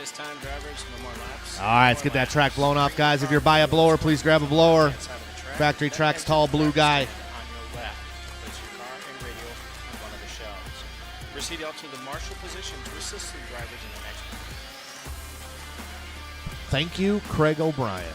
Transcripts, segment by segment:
this time, drivers, no more laps. All right, let's get that track blown off, guys. If you're by a blower, please grab a blower. Factory Tracks, tall blue guy. On your left, place your car and radio on one of the shelves. Proceed out to the marshal position to assist the drivers in the next one. Thank you, Craig O'Brien.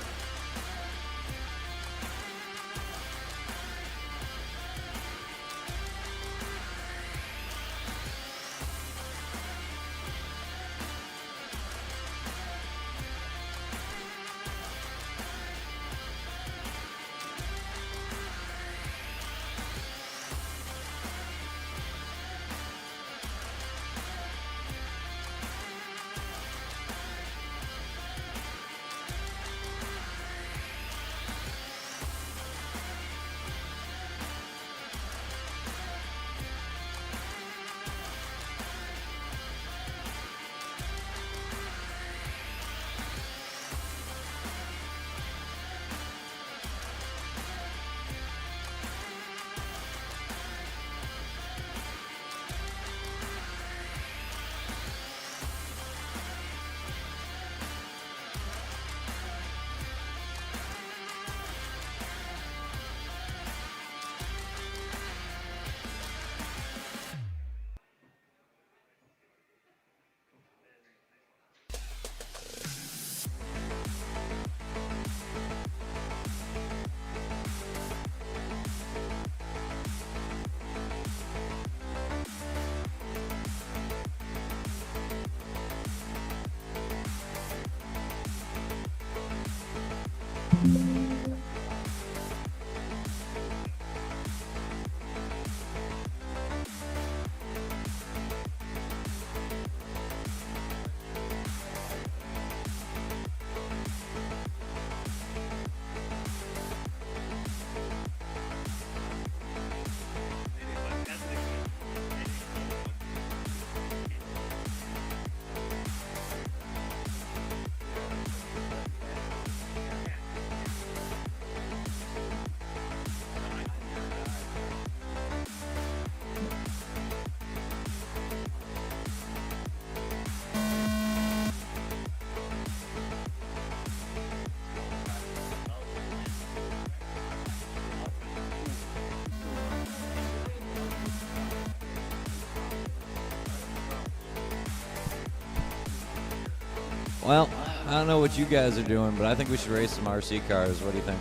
Well, I don't know what you guys are doing, but I think we should race some RC cars. What do you think?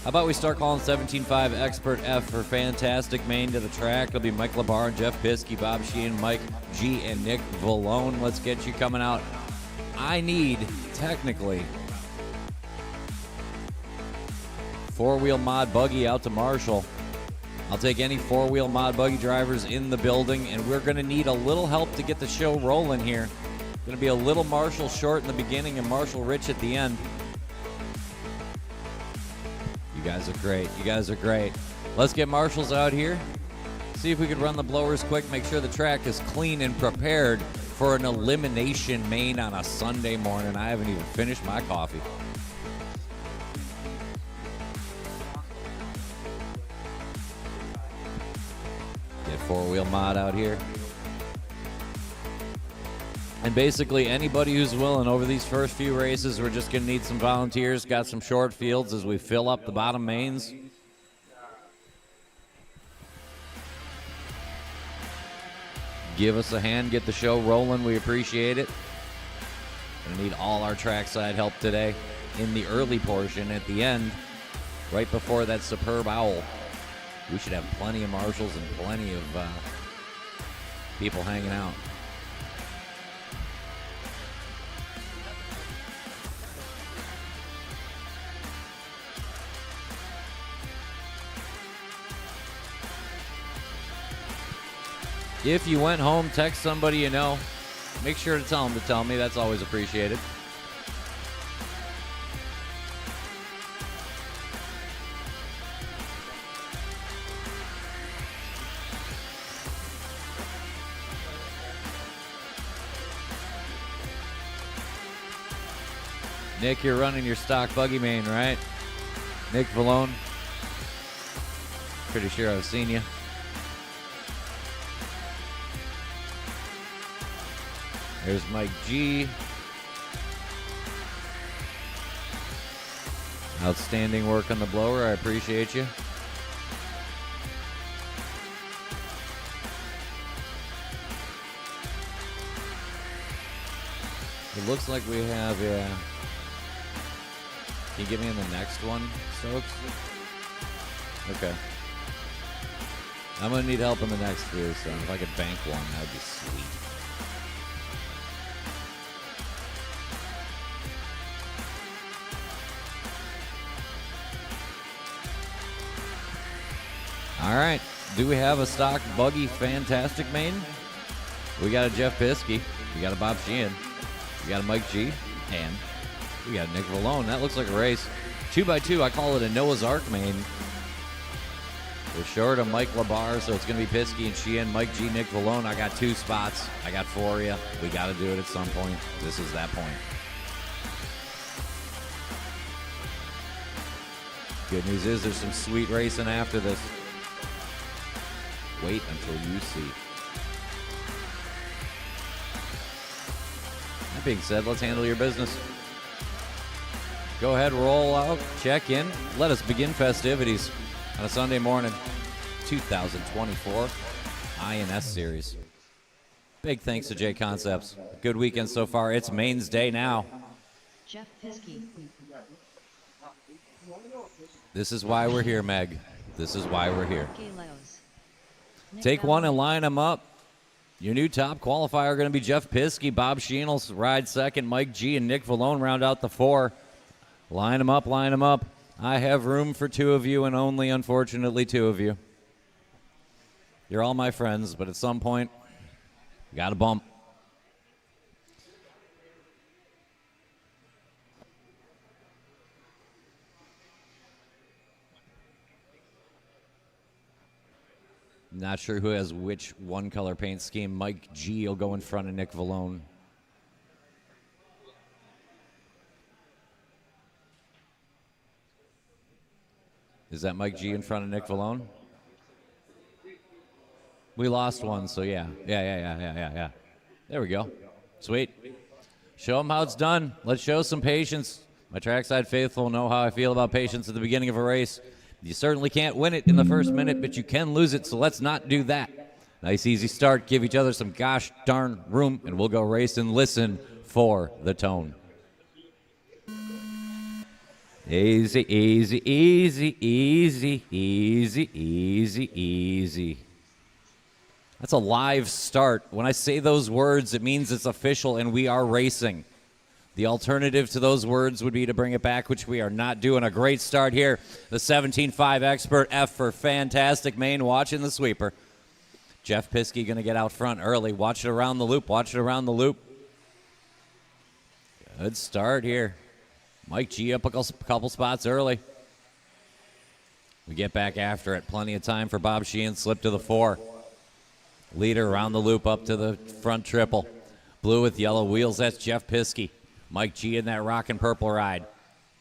How about we start calling 17.5 Expert F for fantastic main to the track? It'll be Mike Labar, Jeff Piskey, Bob Sheehan, Mike G, and Nick Vallone. Let's get you coming out. I need, technically, four-wheel mod buggy out to Marshall. I'll take any four-wheel mod buggy drivers in the building, and we're going to need a little help to get the show rolling here. Going to be a little Marshall short in the beginning and Marshall rich at the end. You guys are great. You guys are great. Let's get Marshalls out here. See if we can run the blowers quick. Make sure the track is clean and prepared for an elimination main on a Sunday morning. I haven't even finished my coffee. Get four-wheel mod out here. And basically anybody who's willing over these first few races, we're just going to need some volunteers, got some short fields as we fill up the bottom mains. Give us a hand, get the show rolling. We appreciate it. We need all our trackside help today in the early portion. At the end, right before that superb owl, we should have plenty of marshals and plenty of people hanging out. If you went home, text somebody you know. Make sure to tell them to tell me. That's always appreciated. Nick, you're running your stock buggy main, right? Nick Vallone. Pretty sure I've seen you. There's Mike G. Outstanding work on the blower. I appreciate you. It looks like we have, yeah. Can you get me in the next one, Stokes? Okay. I'm going to need help in the next few, so if I could bank one, that would be sweet. All right. Do we have a stock buggy fantastic main? We got a Jeff Piskey. We got a Bob Sheehan. We got a Mike G. And we got Nick Valone. That looks like a race. 2x2, I call it a Noah's Ark main. We're short of Mike LaBar, so it's going to be Piskey and Sheehan, Mike G, Nick Valone. I got 2 spots. I got 4 of you. We got to do it at some point. This is that point. Good news is there's some sweet racing after this. Wait until you see. That being said, let's handle your business. Go ahead, roll out, check in. Let us begin festivities on a Sunday morning, 2024 INS Series. Big thanks to JConcepts. Good weekend so far. It's Mains Day now. Jeff Piskey. This is why we're here, Meg. This is why we're here. Galos. Take one and line them up. Your new top qualifier are going to be Jeff Piskey. Bob Sheehan will ride second. Mike G and Nick Valone round out the 4. Line them up, line them up. I have room for 2 of you and only, unfortunately, 2 of you. You're all my friends, but at some point, you got to bump. Not sure who has which one-color paint scheme. Mike G will go in front of Nick Valone. Is that Mike G in front of Nick Valone? We lost one, so yeah. Yeah. There we go. Sweet. Show them how it's done. Let's show some patience. My trackside faithful know how I feel about patience at the beginning of a race. You certainly can't win it in the first minute, but you can lose it, so let's not do that. Nice, easy start. Give each other some gosh darn room, and we'll go race and listen for the tone. Easy, easy, easy, easy, easy, easy, easy. That's a live start. When I say those words, it means it's official and we are racing. The alternative to those words would be to bring it back, which we are not doing. A great start here. The 17.5 Expert F for fantastic main, watching the sweeper. Jeff Piskey going to get out front early. Watch it around the loop. Watch it around the loop. Good start here. Mike G up a couple spots early. We get back after it. Plenty of time for Bob Sheehan. Slip to the 4. Leader around the loop up to the front triple. Blue with yellow wheels. That's Jeff Piskey. Mike G in that rock and purple ride.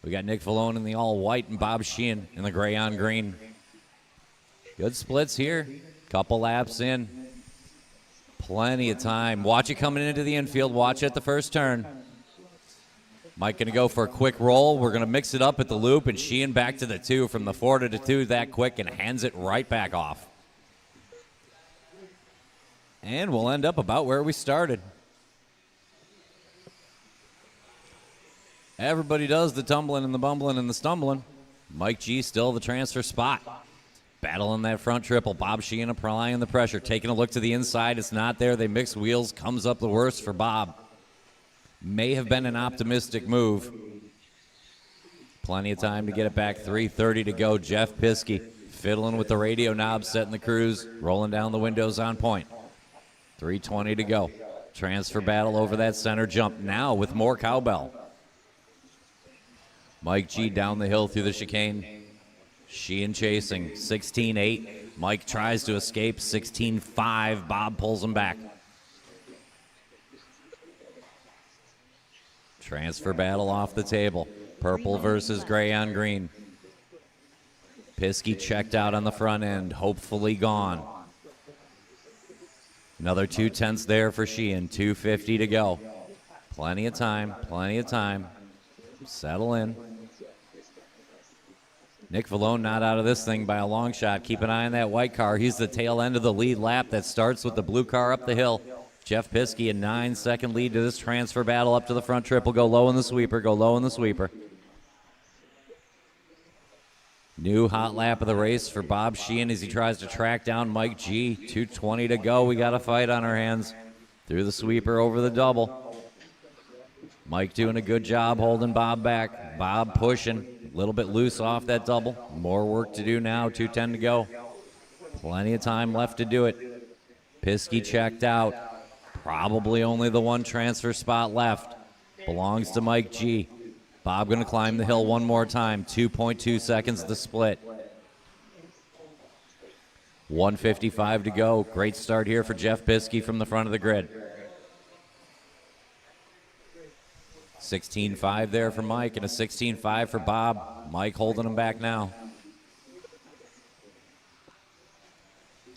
We got Nick Valone in the all white and Bob Sheehan in the gray on green. Good splits here. Couple laps in. Plenty of time. Watch it coming into the infield. Watch it at the first turn. Mike going to go for a quick roll. We're going to mix it up at the loop, and Sheehan back to the 2 from the 4 to the 2 that quick and hands it right back off. And we'll end up about where we started. Everybody does the tumbling and the bumbling and the stumbling. Mike G still the transfer spot. Battling that front triple. Bob Sheehan applying the pressure. Taking a look to the inside. It's not there. They mix wheels. Comes up the worst for Bob. May have been an optimistic move. Plenty of time to get it back. 3:30 to go. Jeff Piskey fiddling with the radio knob, setting the cruise. Rolling down the windows on point. 3:20 to go. Transfer battle over that center jump. Now with more cowbell. Mike G down the hill through the chicane. Sheehan chasing. 16-8. Mike tries to escape. 16-5. Bob pulls him back. Transfer battle off the table. Purple versus gray on green. Piskey checked out on the front end. Hopefully gone. Another 2/10 there for Sheehan. 2:50 to go. Plenty of time, plenty of time. Settle in. Nick Vallone not out of this thing by a long shot. Keep an eye on that white car. He's the tail end of the lead lap that starts with the blue car up the hill. Jeff Piskey, a 9-second lead to this transfer battle up to the front triple. Go low in the sweeper, go low in the sweeper. New hot lap of the race for Bob Sheehan as he tries to track down Mike G. 2:20 to go. We got a fight on our hands. Through the sweeper over the double. Mike doing a good job holding Bob back. Bob pushing. A little bit loose off that double. More work to do now. 2:10 to go. Plenty of time left to do it. Piskey checked out. Probably only the one transfer spot left. Belongs to Mike G. Bob going to climb the hill one more time. 2.2 seconds to split. 1:55 to go. Great start here for Jeff Piskey from the front of the grid. 16.5 there for Mike and a 16.5 for Bob. Mike holding him back now.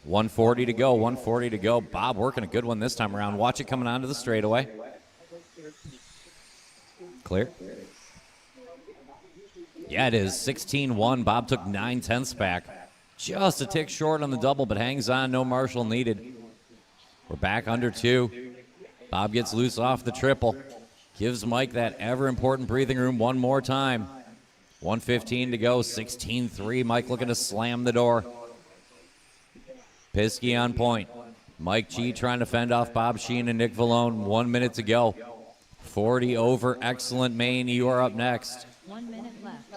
1:40 to go, 1:40 to go. Bob working a good one this time around. Watch it coming onto the straightaway. Clear. Yeah, it is. 16-1. Bob took 9/10 back. Just a tick short on the double, but hangs on. No Marshall needed. We're back under 2. Bob gets loose off the triple. Gives Mike that ever-important breathing room one more time. 1:15 to go, 16-3. Mike looking to slam the door. Piskey on point. Mike G trying to fend off Bob Sheehan and Nick Vallone. 1 minute to go. 40 over Excellent Maine. You are up next. 1 minute left.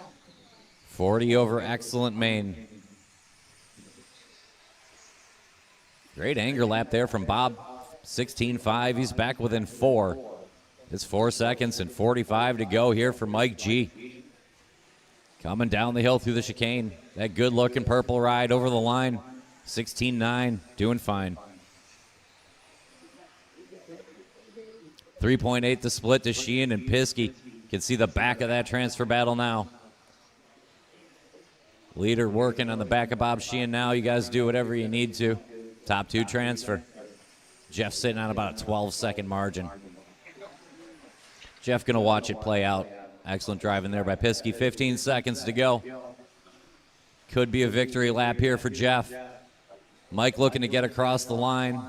40 over Excellent Maine. Great anger lap there from Bob. 16.5. He's back within 4. It's 4 seconds and 45 to go here for Mike G. Coming down the hill through the chicane. That good-looking purple ride over the line. 16.9, doing fine. 3.8 to split to Sheehan and Piskey. Can see the back of that transfer battle now. Leader working on the back of Bob Sheehan now. You guys do whatever you need to. Top 2 transfer. Jeff sitting on about a 12-second margin. Jeff going to watch it play out. Excellent driving there by Piskey. 15 seconds to go. Could be a victory lap here for Jeff. Mike looking to get across the line.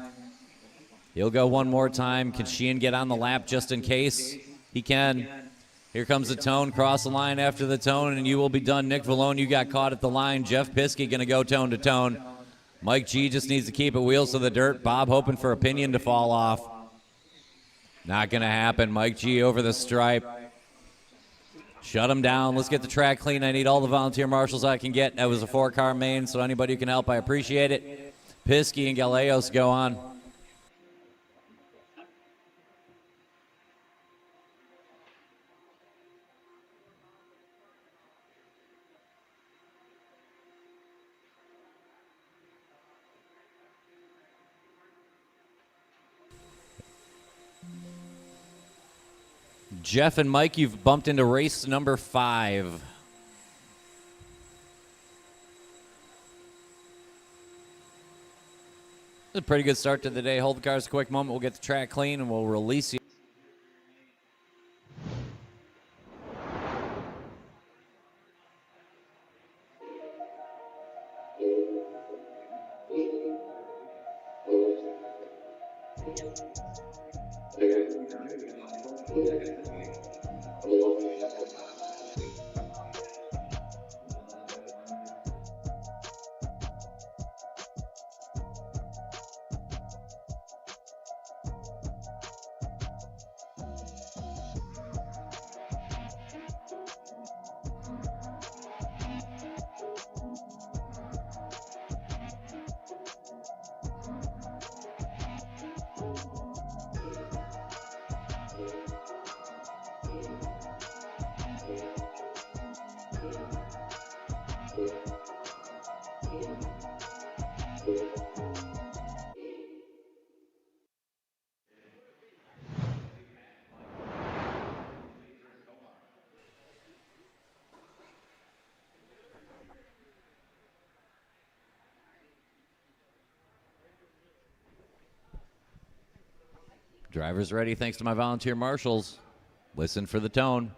He'll go one more time. Can Sheehan get on the lap just in case? He can. Here comes the tone. Cross the line after the tone, and you will be done. Nick Vallone, you got caught at the line. Jeff Piskey going to go tone to tone. Mike G just needs to keep it wheels to the dirt. Bob hoping for a pinion to fall off. Not going to happen. Mike G over the stripe. Shut him down. Let's get the track clean. I need all the volunteer marshals I can get. That was a 4-car main, so anybody who can help, I appreciate it. Piskey and Gallegos go on. Jeff and Mike, you've bumped into race number 5. It's a pretty good start to the day. Hold the cars a quick moment. We'll get the track clean, and we'll release you. Drivers ready, thanks to my volunteer marshals. Listen for the tone.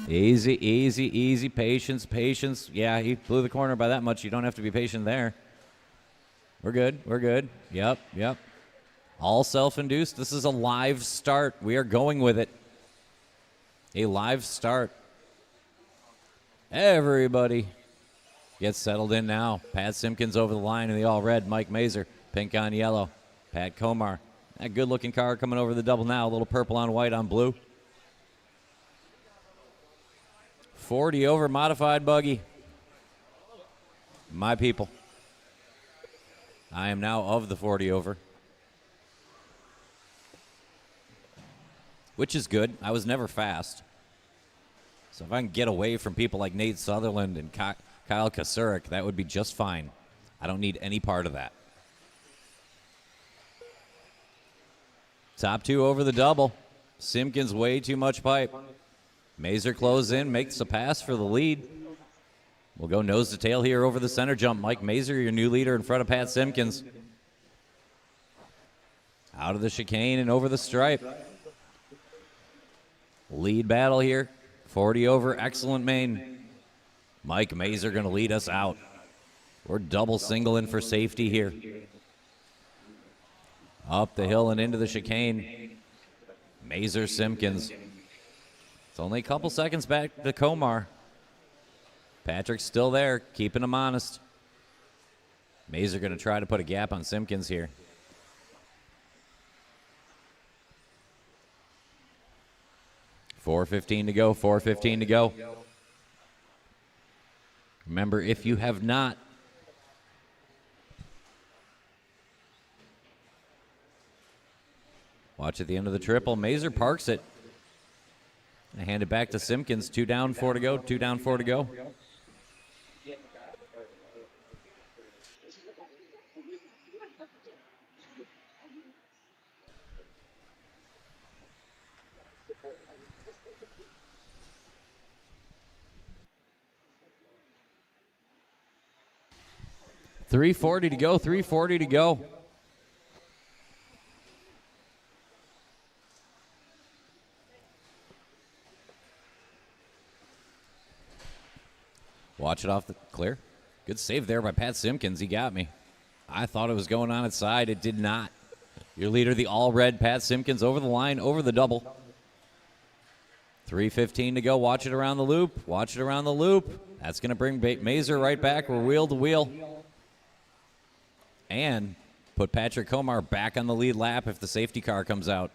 Easy, easy, easy. Patience, patience. Yeah, he blew the corner by that much. You don't have to be patient there. We're good. We're good. Yep, yep. All self-induced. This is a live start. We are going with it. A live start. Everybody gets settled in now. Pat Simpkins over the line in the all-red. Mike Mazer, pink on yellow. Pat Komar. That good-looking car coming over the double now. A little purple on white on blue. 40 over modified buggy. My people. I am now of the 40 over. Which is good. I was never fast. So if I can get away from people like Nate Sutherland and Kyle Kasurik, that would be just fine. I don't need any part of that. Top two over the double. Simpkins way too much pipe. Mazer closes in, makes a pass for the lead. We'll go nose to tail here over the center jump. Mike Mazer, your new leader in front of Pat Simpkins. Out of the chicane and over the stripe. Lead battle here. 40 over, excellent main. Mike Mazer going to lead us out. We're double singling for safety here. Up the hill and into the chicane. Mazer Simpkins. It's only a couple seconds back to Komar. Patrick's still there, keeping him honest. Mazer going to try to put a gap on Simpkins here. .415 to go, 4:15 to go. Remember, if you have not watch at the end of the triple, Mazer parks it. I hand it back to Simpkins. 2 down, 4 to go. 2 down, 4 to go. .340 to go. 3:40 to go. Watch it off the clear. Good save there by Pat Simpkins. He got me. I thought it was going on its side. It did not. Your leader, the all-red Pat Simpkins, over the line, over the double. 3:15 to go. Watch it around the loop. Watch it around the loop. That's going to bring Mazer right back. We're wheel to wheel. And put Patrick Komar back on the lead lap if the safety car comes out.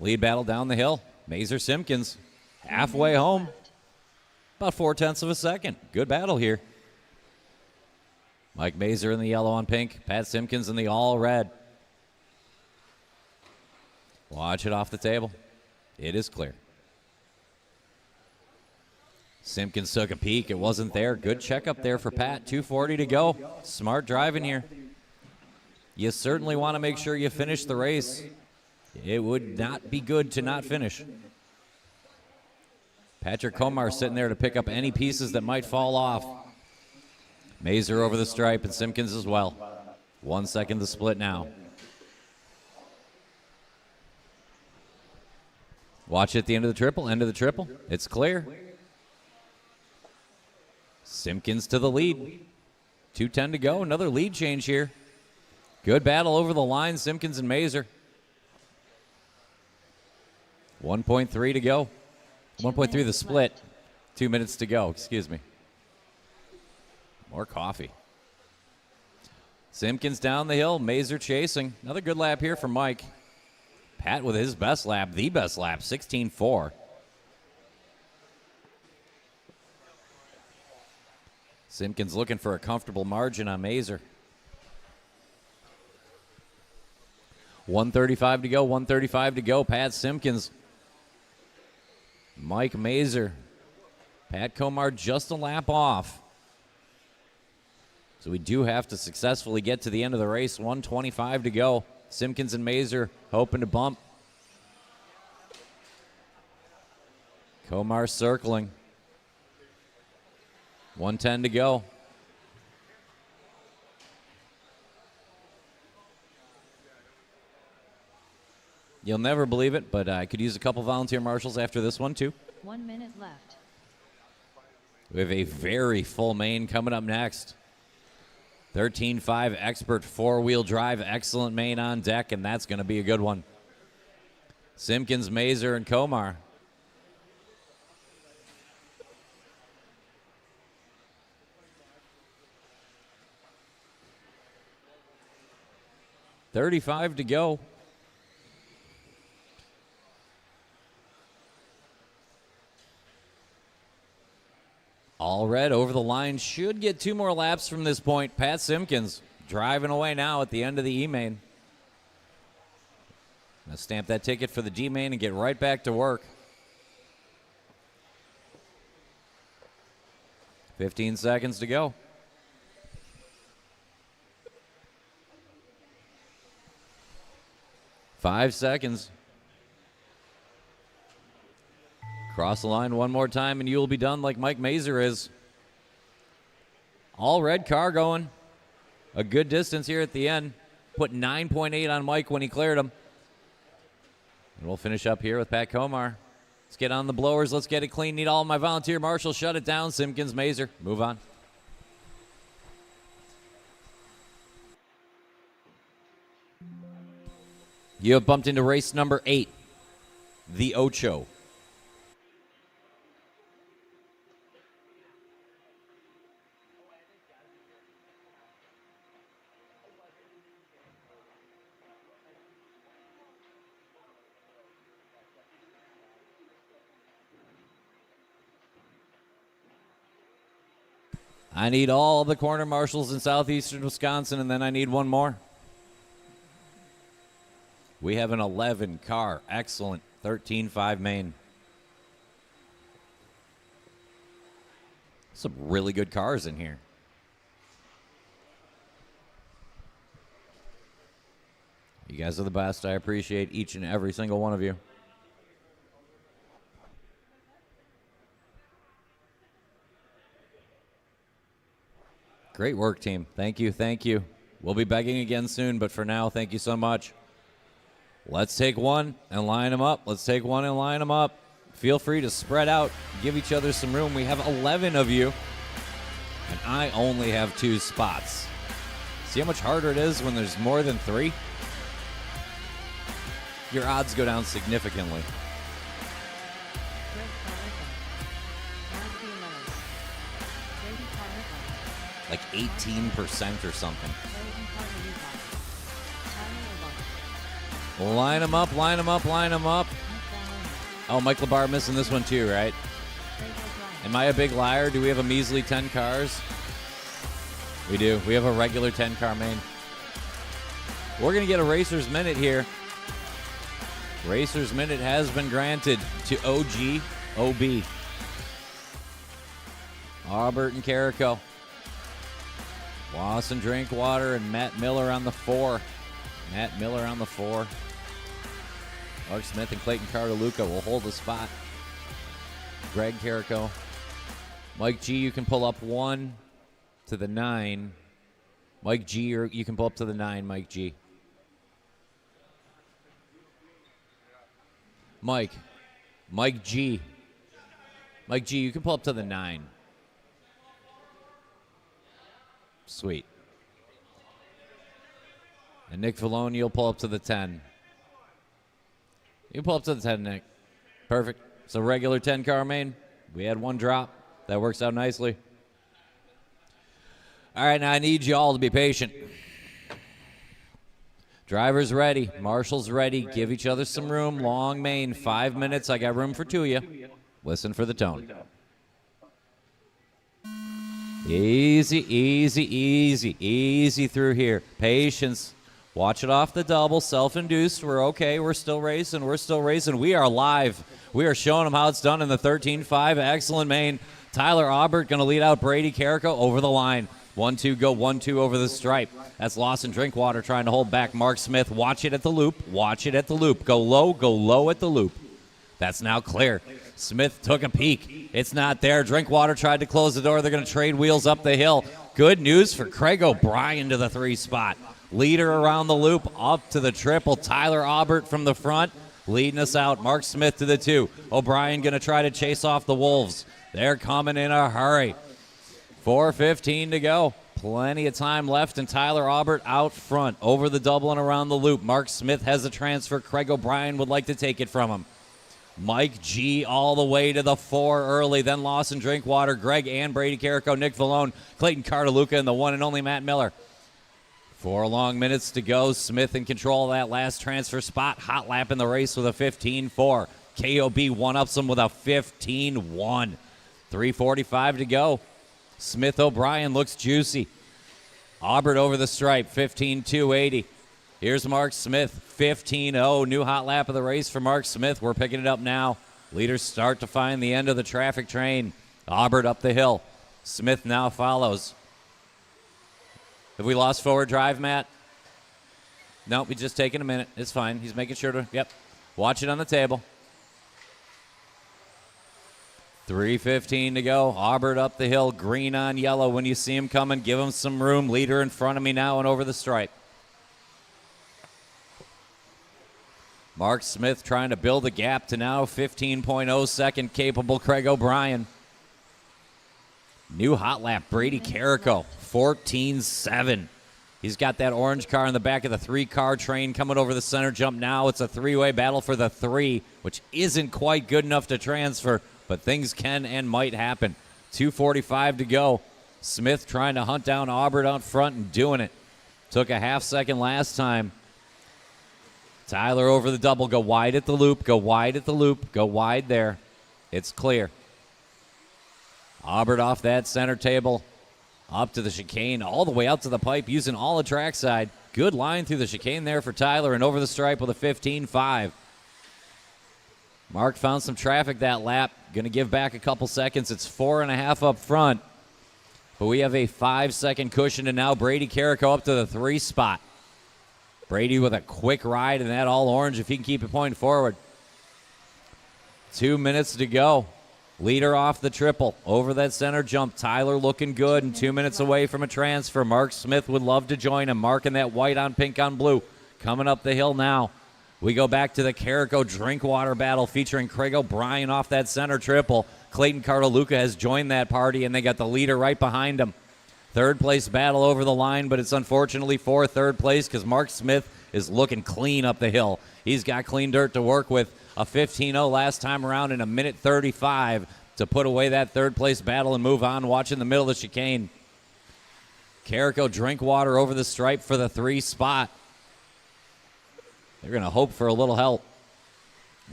Lead battle down the hill. Mazer Simpkins halfway home. About 0.4 of a second. Good battle here. Mike Mazer in the yellow on pink. Pat Simpkins in the all red. Watch it off the table. It is clear. Simpkins took a peek. It wasn't there. Good checkup there for Pat. 2:40 to go. Smart driving here. You certainly want to make sure you finish the race. It would not be good to not finish. Patrick Komar sitting there to pick up any pieces that might fall off. Mazer over the stripe and Simpkins as well. 1 second to split now. Watch at the end of the triple. End of the triple. It's clear. Simpkins to the lead. 2:10 to go. Another lead change here. Good battle over the line. Simpkins and Mazer. 1.3 to go. 1.3 the split. 2 minutes to go. Excuse me. More coffee. Simpkins down the hill. Mazer chasing. Another good lap here for Mike. Pat with his best lap. The best lap. 16.4. Simpkins looking for a comfortable margin on Mazer. 1:35 to go. 1:35 to go. Pat Simpkins. Mike Mazer. Pat Komar just a lap off. So we do have to successfully get to the end of the race. 1:25 to go. Simpkins and Mazer hoping to bump. Komar circling. 1:10 to go. You'll never believe it, but I could use a couple volunteer marshals after this one, too. 1 minute left. We have a very full main coming up next. 13.5 expert four-wheel drive, excellent main on deck, and that's going to be a good one. Simpkins, Mazer, and Komar. $35 to go. All red over the line. Should get 2 more laps from this point. Pat Simpkins driving away now at the end of the E-main. Gonna stamp that ticket for the D-main and get right back to work. 15 seconds to go. Five seconds. Cross the line one more time and you will be done like Mike Mazer is. All red car going. A good distance here at the end. Put 9.8 on Mike when he cleared him. And we'll finish up here with Pat Komar. Let's get on the blowers. Let's get it clean. Need all of my volunteer marshals. Shut it down. Simpkins, Mazer. Move on. You have bumped into race number 8, the Ocho. I need all the corner marshals in southeastern Wisconsin, and then I need one more. We have an 11-car, excellent 13.5 main. Some really good cars in here. You guys are the best. I appreciate each and every single one of you. Great work, team. Thank you, thank you. We'll be begging again soon, but for now, thank you so much. Let's take one and line them up. Let's take one and line them up. Feel free to spread out, give each other some room. We have 11 of you, and I only have 2 spots. See how much harder it is when there's more than 3? Your odds go down significantly. Like 18% or something. Line them up, line them up, line them up. Oh, Mike LaBar missing this one too, right? Am I a big liar? Do we have a measly 10 cars? We do. We have a regular 10-car main. We're going to get a Racer's Minute here. Racer's Minute has been granted to OG, OB. Albert and Carrico. Lawson Drinkwater and Matt Miller on the 4. Matt Miller on the 4. Mark Smith and Clayton Cardaluca will hold the spot. Greg Carrico. Mike G, you can pull up 1 to the 9. Mike G, you can pull up to the 9, Mike G. Mike G. Mike G, you can pull up to the 9. Sweet. And Nick Vallone, you'll pull up to the 10. You pull up to the 10, Nick. Perfect. It's a regular 10-car main. We had 1 drop. That works out nicely. All right, now I need you all to be patient. Drivers ready. Marshals ready. Give each other some room. Long main. 5 minutes. I got room for 2 of you. Listen for the tone. Easy, easy, easy, easy through here. Patience. Watch it off the double. Self-induced. We're okay. We're still racing. We're still racing. We are live. We are showing them how it's done in the 13.5. Excellent main. Tyler Aubert going to lead out Brady Carrico over the line. 1-2 go, 1-2 over the stripe. That's Lawson Drinkwater trying to hold back Mark Smith. Watch it at the loop. Watch it at the loop. Go low at the loop. That's now clear. Smith took a peek. It's not there. Drinkwater tried to close the door. They're going to trade wheels up the hill. Good news for Craig O'Brien to the 3 spot. Leader around the loop, up to the triple. Tyler Aubert from the front, leading us out. Mark Smith to the 2. O'Brien going to try to chase off the Wolves. They're coming in a hurry. 4:15 to go. Plenty of time left, and Tyler Aubert out front. Over the double and around the loop. Mark Smith has a transfer. Craig O'Brien would like to take it from him. Mike G all the way to the 4 early. Then Lawson Drinkwater, Greg and Brady Carrico, Nick Vallone, Clayton Cartaluca, and the one and only Matt Miller. 4 long minutes to go. Smith in control of that last transfer spot. Hot lap in the race with a 15-4. KOB one-ups him with a 15-1. 3:45 to go. Smith O'Brien looks juicy. Aubert over the stripe, 15-280. Here's Mark Smith, 15-0. New hot lap of the race for Mark Smith. We're picking it up now. Leaders start to find the end of the traffic train. Aubert up the hill. Smith now follows. Have we lost forward drive, Matt? No, we just taking a minute. It's fine. He's making sure to, watch it on the table. 3:15 to go. Aubert up the hill, green on yellow. When you see him coming, give him some room. Leader in front of me now and over the stripe. Mark Smith trying to build a gap to now 15.0 second capable Craig O'Brien. New hot lap, Brady Carrico, 14-7. He's got that orange car in the back of the 3-car train coming over the center jump now. It's a 3-way battle for the 3, which isn't quite good enough to transfer, but things can and might happen. 2:45 to go. Smith trying to hunt down Aubert out front and doing it. Took a half second last time. Tyler over the double, go wide at the loop, go wide at the loop, go wide there. It's clear. Aubert off that center table, up to the chicane, all the way out to the pipe, using all the trackside. Good line through the chicane there for Tyler, and over the stripe with a 15-5. Mark found some traffic that lap. Going to give back a couple seconds. It's 4.5 up front, but we have a 5-second cushion, and now Brady Carrico up to the 3 spot. Brady with a quick ride in that all orange if he can keep it pointing forward. 2 minutes to go. Leader off the triple. Over that center jump. Tyler looking good and 2 minutes away from a transfer. Mark Smith would love to join him. Marking that white on pink on blue. Coming up the hill now. We go back to the Carrico Drinkwater battle featuring Craig O'Brien off that center triple. Clayton Cartaluca has joined that party, and they got the leader right behind him. Third place battle over the line, but it's unfortunately for third place because Mark Smith is looking clean up the hill. He's got clean dirt to work with. A 15-0 last time around in a minute 35 to put away that third place battle and move on. Watching the middle of the chicane. Carrico Drinkwater over the stripe for the 3 spot. They're going to hope for a little help.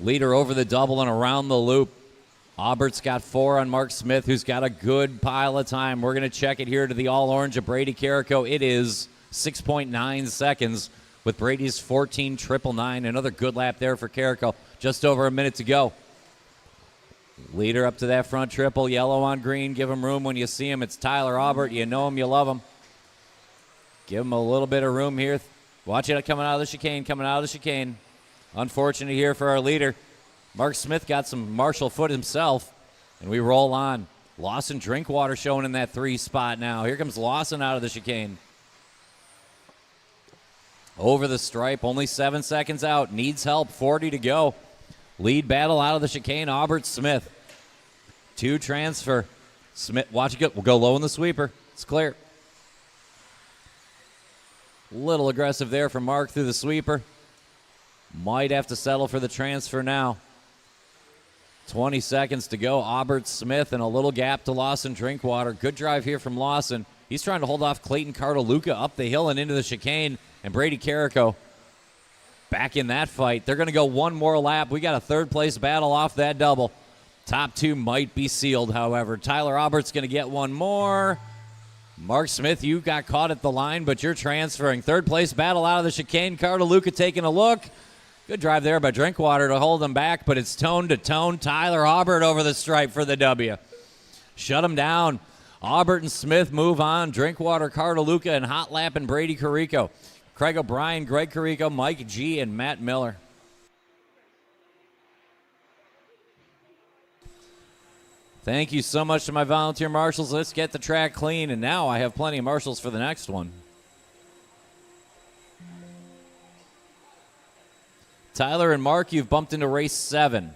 Leader over the double and around the loop. Aubert's got 4 on Mark Smith, who's got a good pile of time. We're going to check it here to the all-orange of Brady Carrico. It is 6.9 seconds with Brady's 14.999. Another good lap there for Carrico. Just over a minute to go. Leader up to that front triple. Yellow on green. Give him room when you see him. It's Tyler Aubert. You know him. You love him. Give him a little bit of room here. Watch it coming out of the chicane. Coming out of the chicane. Unfortunate here for our leader. Mark Smith got some Marshall foot himself, and we roll on. Lawson Drinkwater showing in that 3 spot now. Here comes Lawson out of the chicane. Over the stripe, only 7 seconds out. Needs help, 40 to go. Lead battle out of the chicane, Aubert Smith. 2 transfer. Smith, watch it go. We'll go low in the sweeper. It's clear. Little aggressive there from Mark through the sweeper. Might have to settle for the transfer now. 20 seconds to go. Aubert Smith and a little gap to Lawson Drinkwater. Good drive here from Lawson. He's trying to hold off Clayton Cartaluca up the hill and into the chicane. And Brady Carrico back in that fight. They're going to go one more lap. We got a third place battle off that double. Top 2 might be sealed, however. Tyler Aubert's going to get one more. Mark Smith, you got caught at the line, but you're transferring. Third place battle out of the chicane. Cartaluca taking a look. Good drive there by Drinkwater to hold him back, but it's tone to tone. Tyler Aubert over the stripe for the W. Shut him down. Aubert and Smith move on. Drinkwater, Cartaluca, and hot lap and Brady Carrico. Craig O'Brien, Greg Carrico, Mike G, and Matt Miller. Thank you so much to my volunteer marshals. Let's get the track clean, and now I have plenty of marshals for the next one. Tyler and Mark, you've bumped into race 7.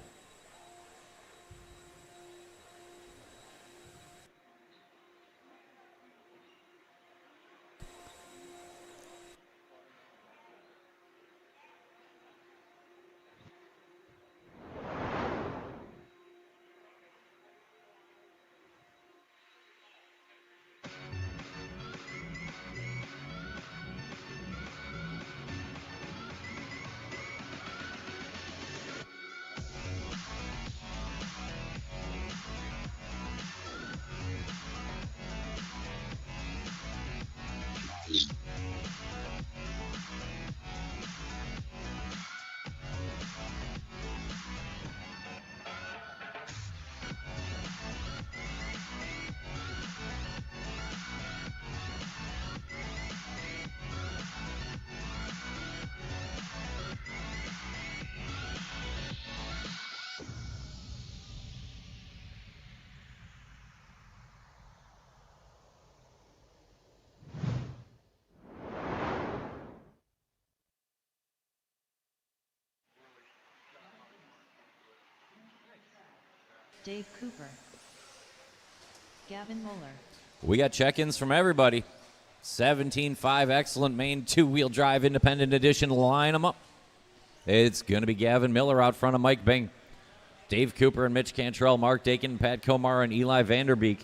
Dave Cooper. Gavin Muller. We got check-ins from everybody. 17.5 excellent main two-wheel drive independent edition. Line them up. It's going to be Gavin Miller out front of Mike Bing. Dave Cooper and Mitch Cantrell, Mark Dakin, Pat Komar, and Eli Vanderbeek.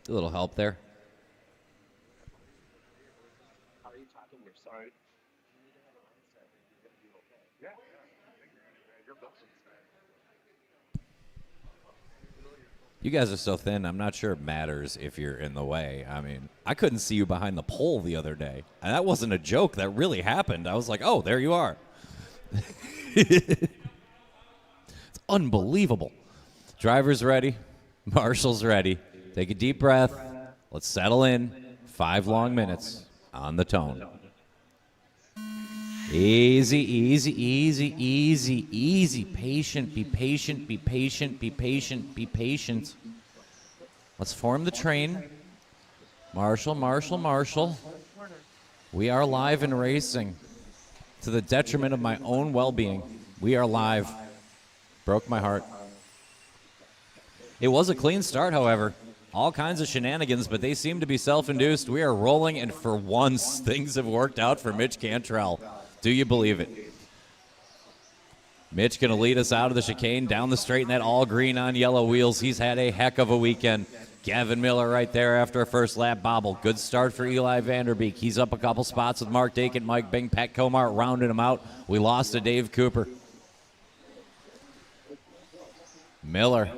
A little help there. You guys are so thin, I'm not sure it matters if you're in the way. I mean, I couldn't see you behind the pole the other day. And that wasn't a joke. That really happened. I was like, oh, there you are. It's unbelievable. Driver's ready. Marshall's ready. Take a deep breath. Let's settle in. 5 long minutes on the tone. Easy, easy, easy, easy, easy. Patient, be patient, be patient, be patient, be patient. Let's form the train. Marshall, Marshall, Marshall. We are live and racing to the detriment of my own well-being. We are live. Broke my heart. It was a clean start, however. All kinds of shenanigans, but they seem to be self-induced. We are rolling, and for once, things have worked out for Mitch Cantrell. Do you believe it? Mitch going to lead us out of the chicane, down the straight in that all green on yellow wheels. He's had a heck of a weekend. Gavin Miller right there after a first lap bobble. Good start for Eli Vanderbeek. He's up a couple spots with Mark Dakin, Mike Bing, Pat Komar rounding him out. We lost to Dave Cooper. Miller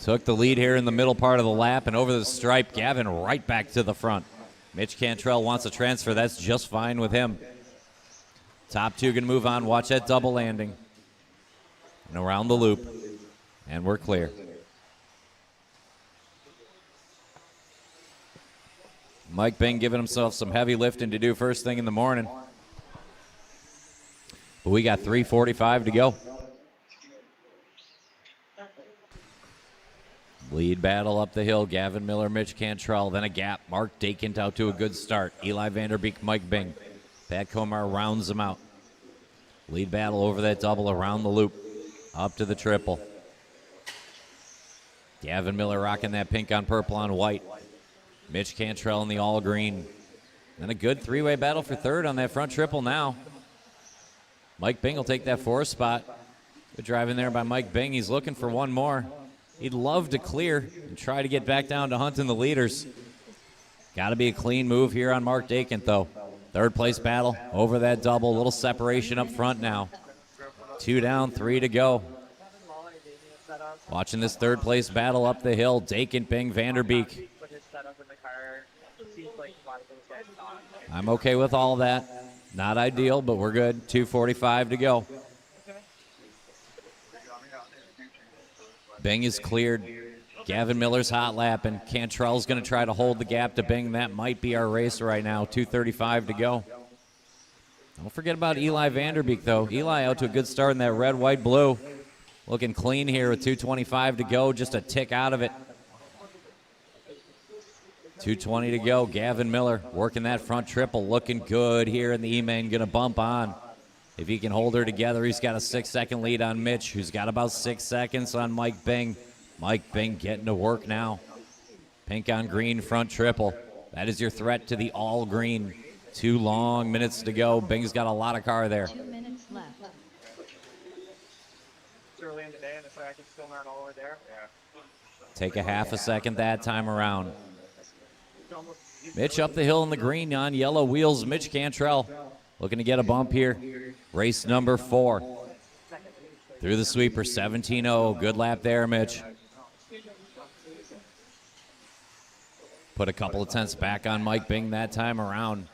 took the lead here in the middle part of the lap, and over the stripe, Gavin right back to the front. Mitch Cantrell wants a transfer. That's just fine with him. Top two going to move on. Watch that double landing. And around the loop. And we're clear. Mike Bing giving himself some heavy lifting to do first thing in the morning. But we got 3:45 to go. Lead battle up the hill. Gavin Miller, Mitch Cantrell. Then a gap. Mark Dakin out to a good start. Eli Vanderbeek, Mike Bing. Pat Komar rounds them out. Lead battle over that double around the loop. Up to the triple. Gavin Miller rocking that pink on purple on white. Mitch Cantrell in the all green. And a good three-way battle for third on that front triple now. Mike Bing will take that fourth spot. Good drive in there by Mike Bing. He's looking for one more. He'd love to clear and try to get back down to hunting the leaders. Got to be a clean move here on Mark Dakin, though. Third place battle over that double. A little separation up front now. 2 down, 3 to go. Watching this third place battle up the hill. Dakin, Bing, Vanderbeek. I'm okay with all that. Not ideal, but we're good. 2:45 to go. Bing is cleared. Gavin Miller's hot lap, and Cantrell's going to try to hold the gap to Bing. That might be our race right now. 2:35 to go. Don't forget about Eli Vanderbeek, though. Eli out to a good start in that red, white, blue. Looking clean here with 2:25 to go, just a tick out of it. 2:20 to go. Gavin Miller working that front triple, looking good here in the E-main, going to bump on. If he can hold her together, he's got a 6-second lead on Mitch, who's got about 6 seconds on Mike Bing. Mike Bing getting to work now. Pink on green front triple. That is your threat to the all green. 2 long minutes to go. Bing's got a lot of car there. 2 minutes left. It's early in the day and the traffic's still not all the way there. Yeah. Take a half a second that time around. Mitch up the hill in the green on yellow wheels. Mitch Cantrell looking to get a bump here. Race number 4. Through the sweeper, 17-0. Good lap there, Mitch. Put a couple of tenths back on Mike Bing that time around.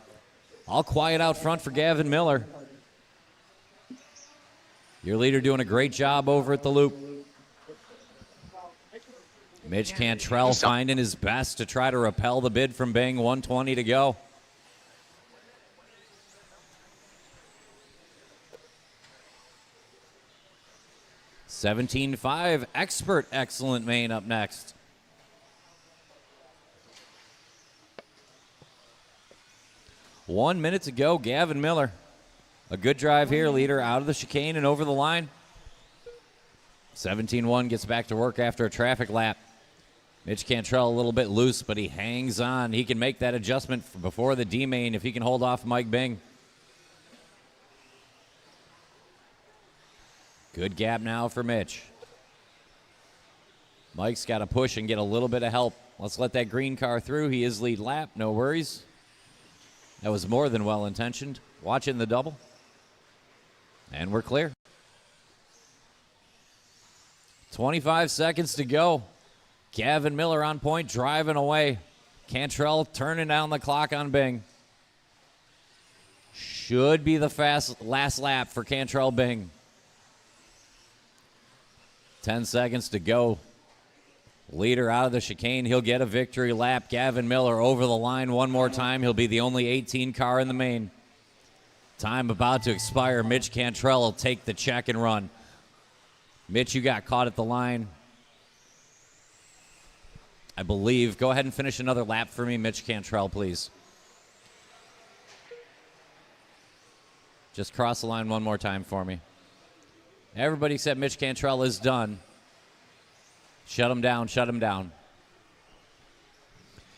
All quiet out front for Gavin Miller. Your leader doing a great job over at the loop. Mitch Cantrell finding his best to try to repel the bid from Bing. 1:20 to go. $17.5. Expert Excellent Main up next. One minute to go. Gavin Miller. A good drive here, leader out of the chicane and over the line. 17-1 gets back to work after a traffic lap. Mitch Cantrell a little bit loose, but he hangs on. He can make that adjustment before the D-main if he can hold off Mike Bing. Good gap now for Mitch. Mike's got to push and get a little bit of help. Let's let that green car through. He is lead lap. No worries. That was more than well-intentioned. Watching the double. And we're clear. 25 seconds to go. Gavin Miller on point, driving away. Cantrell turning down the clock on Bing. Should be the fast last lap for Cantrell Bing. 10 seconds to go. Leader out of the chicane. He'll get a victory lap. Gavin Miller over the line one more time. He'll be the only 18 car in the main. Time about to expire. Mitch Cantrell will take the check and run. Mitch, you got caught at the line, I believe. Go ahead and finish another lap for me, Mitch Cantrell, please. Just cross the line one more time for me. Everybody except Mitch Cantrell is done. Shut him down, shut him down.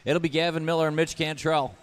It'll be Gavin Miller and Mitch Cantrell.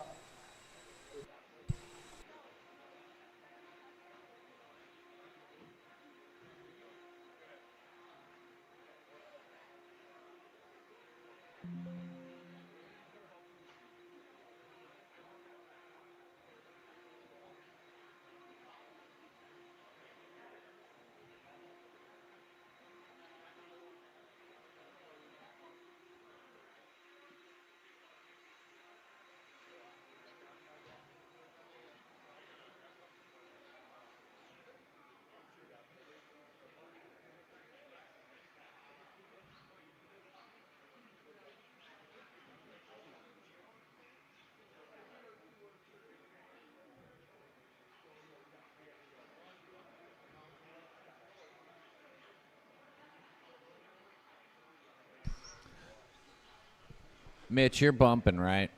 Mitch, you're bumping, right?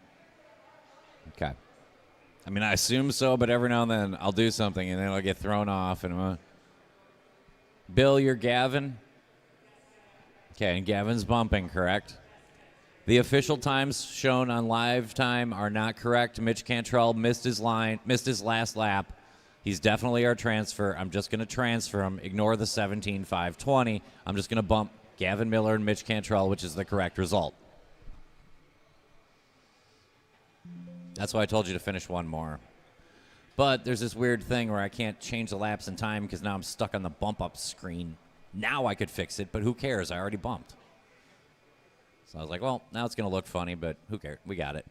Okay. I mean, I assume so, but every now and then I'll do something and then I'll get thrown off. And Bill, you're Gavin? Okay, and Gavin's bumping, correct? The official times shown on live time are not correct. Mitch Cantrell missed his last lap. He's definitely our transfer. I'm just going to transfer him. Ignore the 17.520. I'm just going to bump Gavin Miller and Mitch Cantrell, which is the correct result. That's why I told you to finish one more. But there's this weird thing where I can't change the laps in time because now I'm stuck on the bump-up screen. Now I could fix it, but who cares? I already bumped. So I was like, well, now it's going to look funny, but who cares? We got it.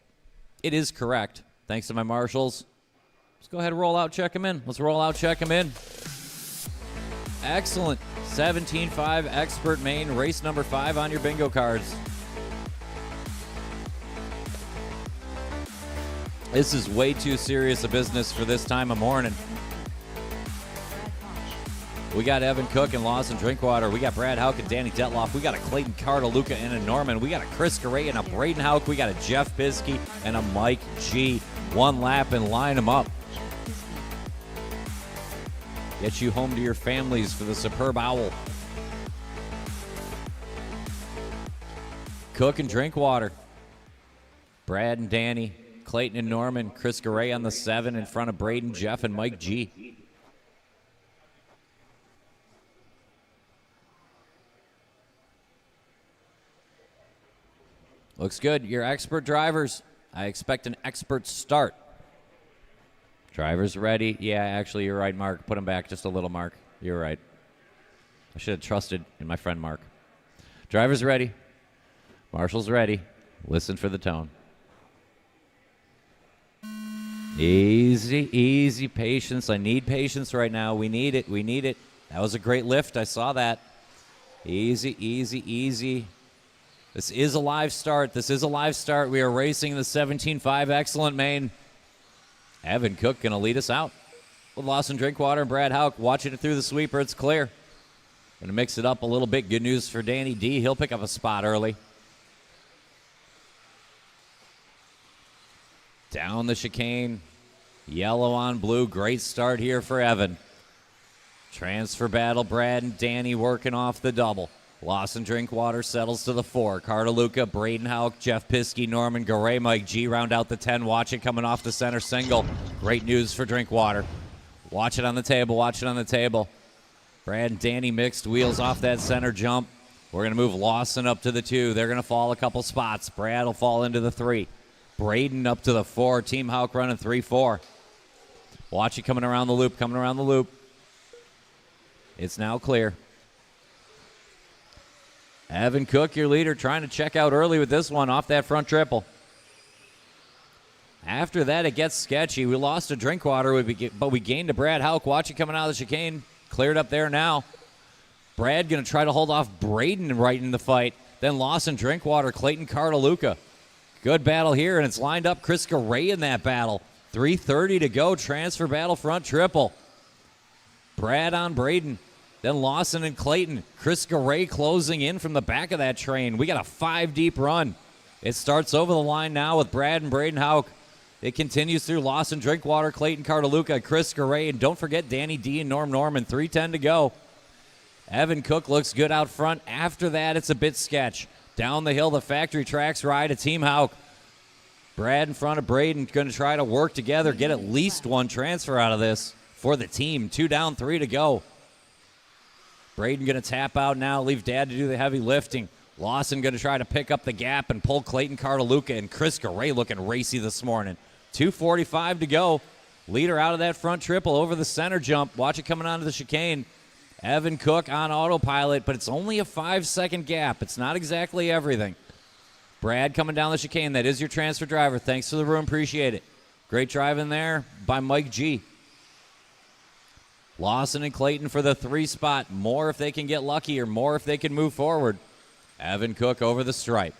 It is correct. Thanks to my marshals. Let's go ahead and roll out, check them in. Let's roll out, check them in. Excellent. 17.5 Expert Main, race number 5 on your bingo cards. This is way too serious a business for this time of morning. We got Evan Cook and Lawson Drinkwater. We got Brad Houck and Danny Detloff. We got a Clayton Cartaluca and a Norman. We got a Chris Garay and a Braden Houck. We got a Jeff Piskey and a Mike G. One lap and line them up. Get you home to your families for the Superb Owl. Cook and Drinkwater. Brad and Danny. Clayton and Norman. Chris Garay on the 7 in front of Braden, Jeff, and Mike G. Looks good. Your expert drivers. I expect an expert start. Drivers ready. Yeah, actually, you're right, Mark. Put him back just a little, Mark. You're right. I should have trusted in my friend Mark. Drivers ready. Marshall's ready. Listen for the tone. Easy, easy patience. I need patience right now. We need it. We need it. That was a great lift. I saw that. Easy, easy, easy. This is a live start. This is a live start. We are racing the 17.5 Excellent Main. Evan Cook going to lead us out with Lawson Drinkwater and Brad Houck watching it through the sweeper. It's clear. Going to mix it up a little bit. Good news for Danny D. He'll pick up a spot early. Down the chicane. Yellow on blue. Great start here for Evan. Transfer battle. Brad and Danny working off the double. Lawson Drinkwater settles to the 4. Cartaluca, Braden Houck, Jeff Piskey, Norman Garay, Mike G round out the 10. Watch it coming off the center single. Great news for Drinkwater. Watch it on the table. Watch it on the table. Brad and Danny mixed wheels off that center jump. We're going to move Lawson up to the 2. They're going to fall a couple spots. Brad will fall into the 3. Braden up to the 4. Team Houck running 3-4. Watch it coming around the loop. Coming around the loop. It's now clear. Evan Cook, your leader, trying to check out early with this one off that front triple. After that, it gets sketchy. We lost to Drinkwater, but we gained to Brad Houck. Watch it coming out of the chicane. Cleared up there now. Brad going to try to hold off Braden right in the fight. Then Lawson Drinkwater, Clayton Cartaluca. Good battle here, and it's lined up Chris Garay in that battle. 3:30 to go. Transfer battle front triple. Brad on Braden. Then Lawson and Clayton. Chris Garay closing in from the back of that train. We got a 5-deep run. It starts over the line now with Brad and Braden Houck. It continues through Lawson Drinkwater, Clayton Cartaluca, Chris Garay, and don't forget Danny D and Norman. 3:10 to go. Evan Cook looks good out front. After that, it's a bit sketch. Down the hill, the factory tracks ride a Team Houck. Brad in front of Braden going to try to work together, get at least one transfer out of this for the team. 2 down, 3 to go. Braden going to tap out now, leave Dad to do the heavy lifting. Lawson going to try to pick up the gap and pull Clayton Cartaluca, and Chris Garay looking racy this morning. 2:45 to go. Leader out of that front triple over the center jump. Watch it coming onto the chicane. Evan Cook on autopilot, but it's only a 5-second gap. It's not exactly everything. Brad coming down the chicane. That is your transfer driver. Thanks for the room. Appreciate it. Great driving there by Mike G. Lawson and Clayton for the 3 spot. More if they can get lucky or more if they can move forward. Evan Cook over the stripe.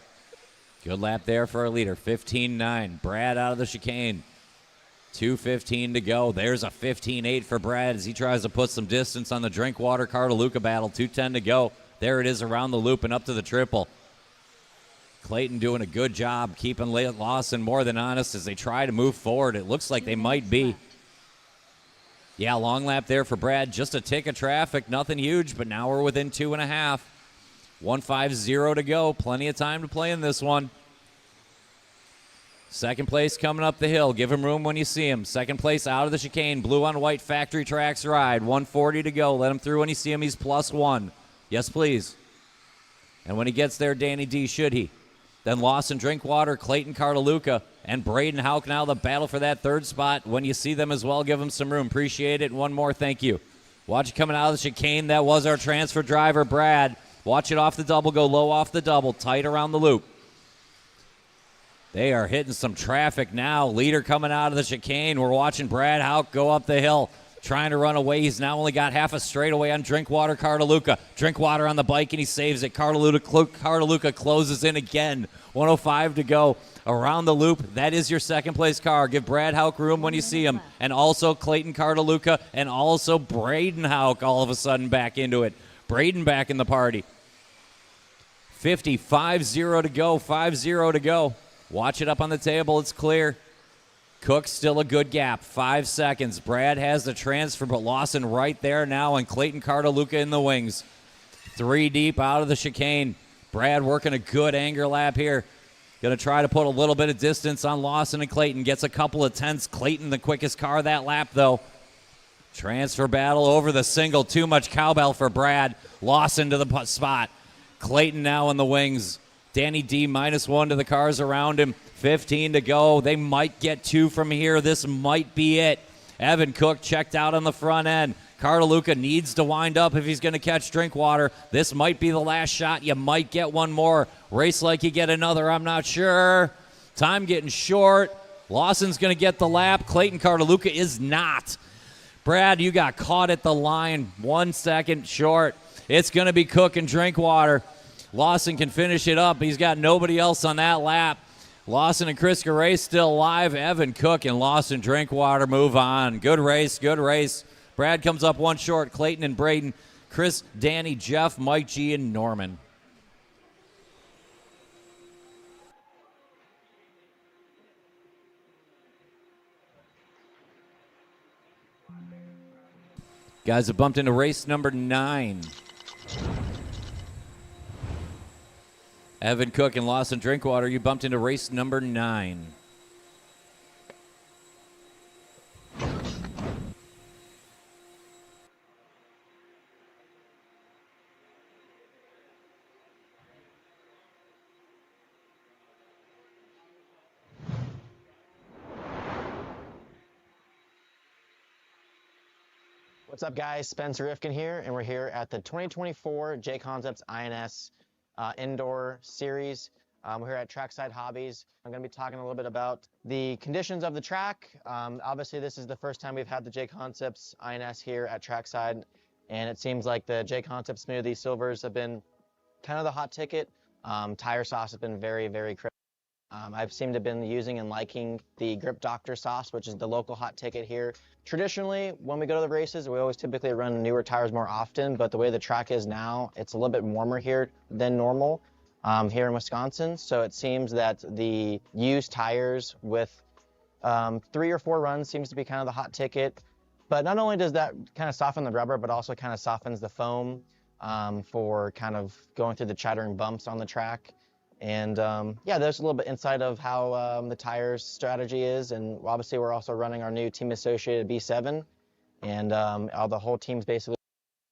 Good lap there for our leader. 15-9. Brad out of the chicane. 2:15 to go. There's a 15-8 for Brad as he tries to put some distance on the Drinkwater Cartaluca battle. 2:10 to go. There it is around the loop and up to the triple. Clayton doing a good job keeping Lawson more than honest as they try to move forward. It looks like they might be. Yeah, long lap there for Brad. Just a tick of traffic. Nothing huge, but now we're within 2.5. 1:50 to go. Plenty of time to play in this one. Second place coming up the hill. Give him room when you see him. Second place out of the chicane. Blue on white factory tracks ride. 1:40 to go. Let him through when you see him. He's +1. Yes, please. And when he gets there, Danny D, should he? Then Lawson Drinkwater, Clayton Cartaluca, and Braden Houck now the battle for that 3rd spot. When you see them as well, give them some room. Appreciate it. One more, thank you. Watch it coming out of the chicane. That was our transfer driver, Brad. Watch it off the double, go low off the double, tight around the loop. They are hitting some traffic now. Leader coming out of the chicane. We're watching Brad Houck go up the hill. trying to run away. He's now only got half a straightaway on Drinkwater Cartaluca. Drinkwater on the bike, and he saves it. Cartaluca closes in again. 105 to go. Around the loop, that is your second-place car. Give Brad Hauk room when you see him. And also Clayton Cartaluca, and also Braden Hauk all of a sudden back into it. Braden back in the party. 50, 5-0 to go, 5-0 to go. Watch it up on the table. It's clear. Cook still a good gap, 5 seconds. Brad has the transfer, but Lawson right there now, and Clayton Cartaluca in the wings. 3 deep out of the chicane. Brad working a good anger lap here. Going to try to put a little bit of distance on Lawson and Clayton. Gets a couple of tenths. Clayton the quickest car that lap, though. Transfer battle over the single. Too much cowbell for Brad. Lawson to the spot. Clayton now in the wings. Danny D -1 to the cars around him. 15 to go. They might get 2 from here. This might be it. Evan Cook checked out on the front end. Cartaluca needs to wind up if he's going to catch Drinkwater. This might be the last shot. You might get one more. Race like you get another. I'm not sure. Time getting short. Lawson's going to get the lap. Clayton Cartaluca is not. Brad, you got caught at the line. 1 second short. It's going to be Cook and Drinkwater. Lawson can finish it up. He's got nobody else on that lap. Lawson and Chris Garay still alive. Evan Cook and Lawson Drinkwater move on. Good race, good race. Brad comes up 1 short. Clayton and Braden. Chris, Danny, Jeff, Mike G, and Norman. Guys have bumped into race number 9. Evan Cook and Lawson Drinkwater, you bumped into race number 9. What's up, guys? Spencer Rifkin here, and we're here at the 2024 JConcepts INS Indoor Series. We're here at Trackside Hobbies. I'm going to be talking a little bit about the conditions of the track. Obviously, this is the first time we've had the JConcepts INS here at Trackside, and it seems like the JConcepts Smoothie Silvers have been kind of the hot ticket. Tire sauce has been very, very critical. I've seemed to have been using and liking the Grip Doctor sauce, which is the local hot ticket here. Traditionally, when we go to the races, we always typically run newer tires more often, but the way the track is now, it's a little bit warmer here than normal here in Wisconsin. So it seems that the used tires with 3 or 4 runs seems to be kind of the hot ticket. But not only does that kind of soften the rubber, but also kind of softens the foam for kind of going through the chattering bumps on the track. And yeah, there's a little bit inside of how the tires strategy is. And obviously we're also running our new team associated B7, and the whole team's basically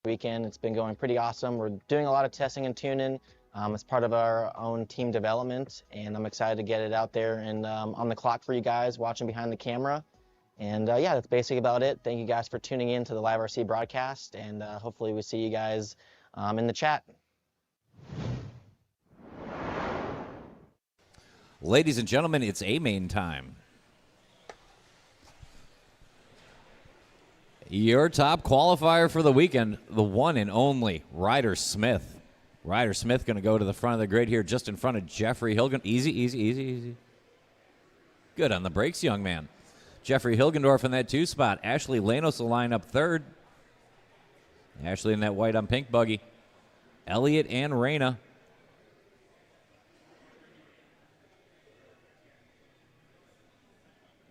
weekend. It's been going pretty awesome. We're doing a lot of testing and tuning as part of our own team development, and I'm excited to get it out there and on the clock for you guys watching behind the camera. And yeah, that's basically about it. Thank you guys for tuning in to the Live RC broadcast, and hopefully we see you guys in the chat. Ladies and gentlemen, it's A-Main time. Your top qualifier for the weekend, the one and only Ryder Smith. Ryder Smith going to go to the front of the grid here, just in front of Jeffrey Hilgen. Easy, easy, easy, easy. Good on the brakes, young man. Jeffrey Hilgendorf in that 2 spot. Ashley Lanos will line up 3rd. Ashley in that white on pink buggy. Elliott and Reyna.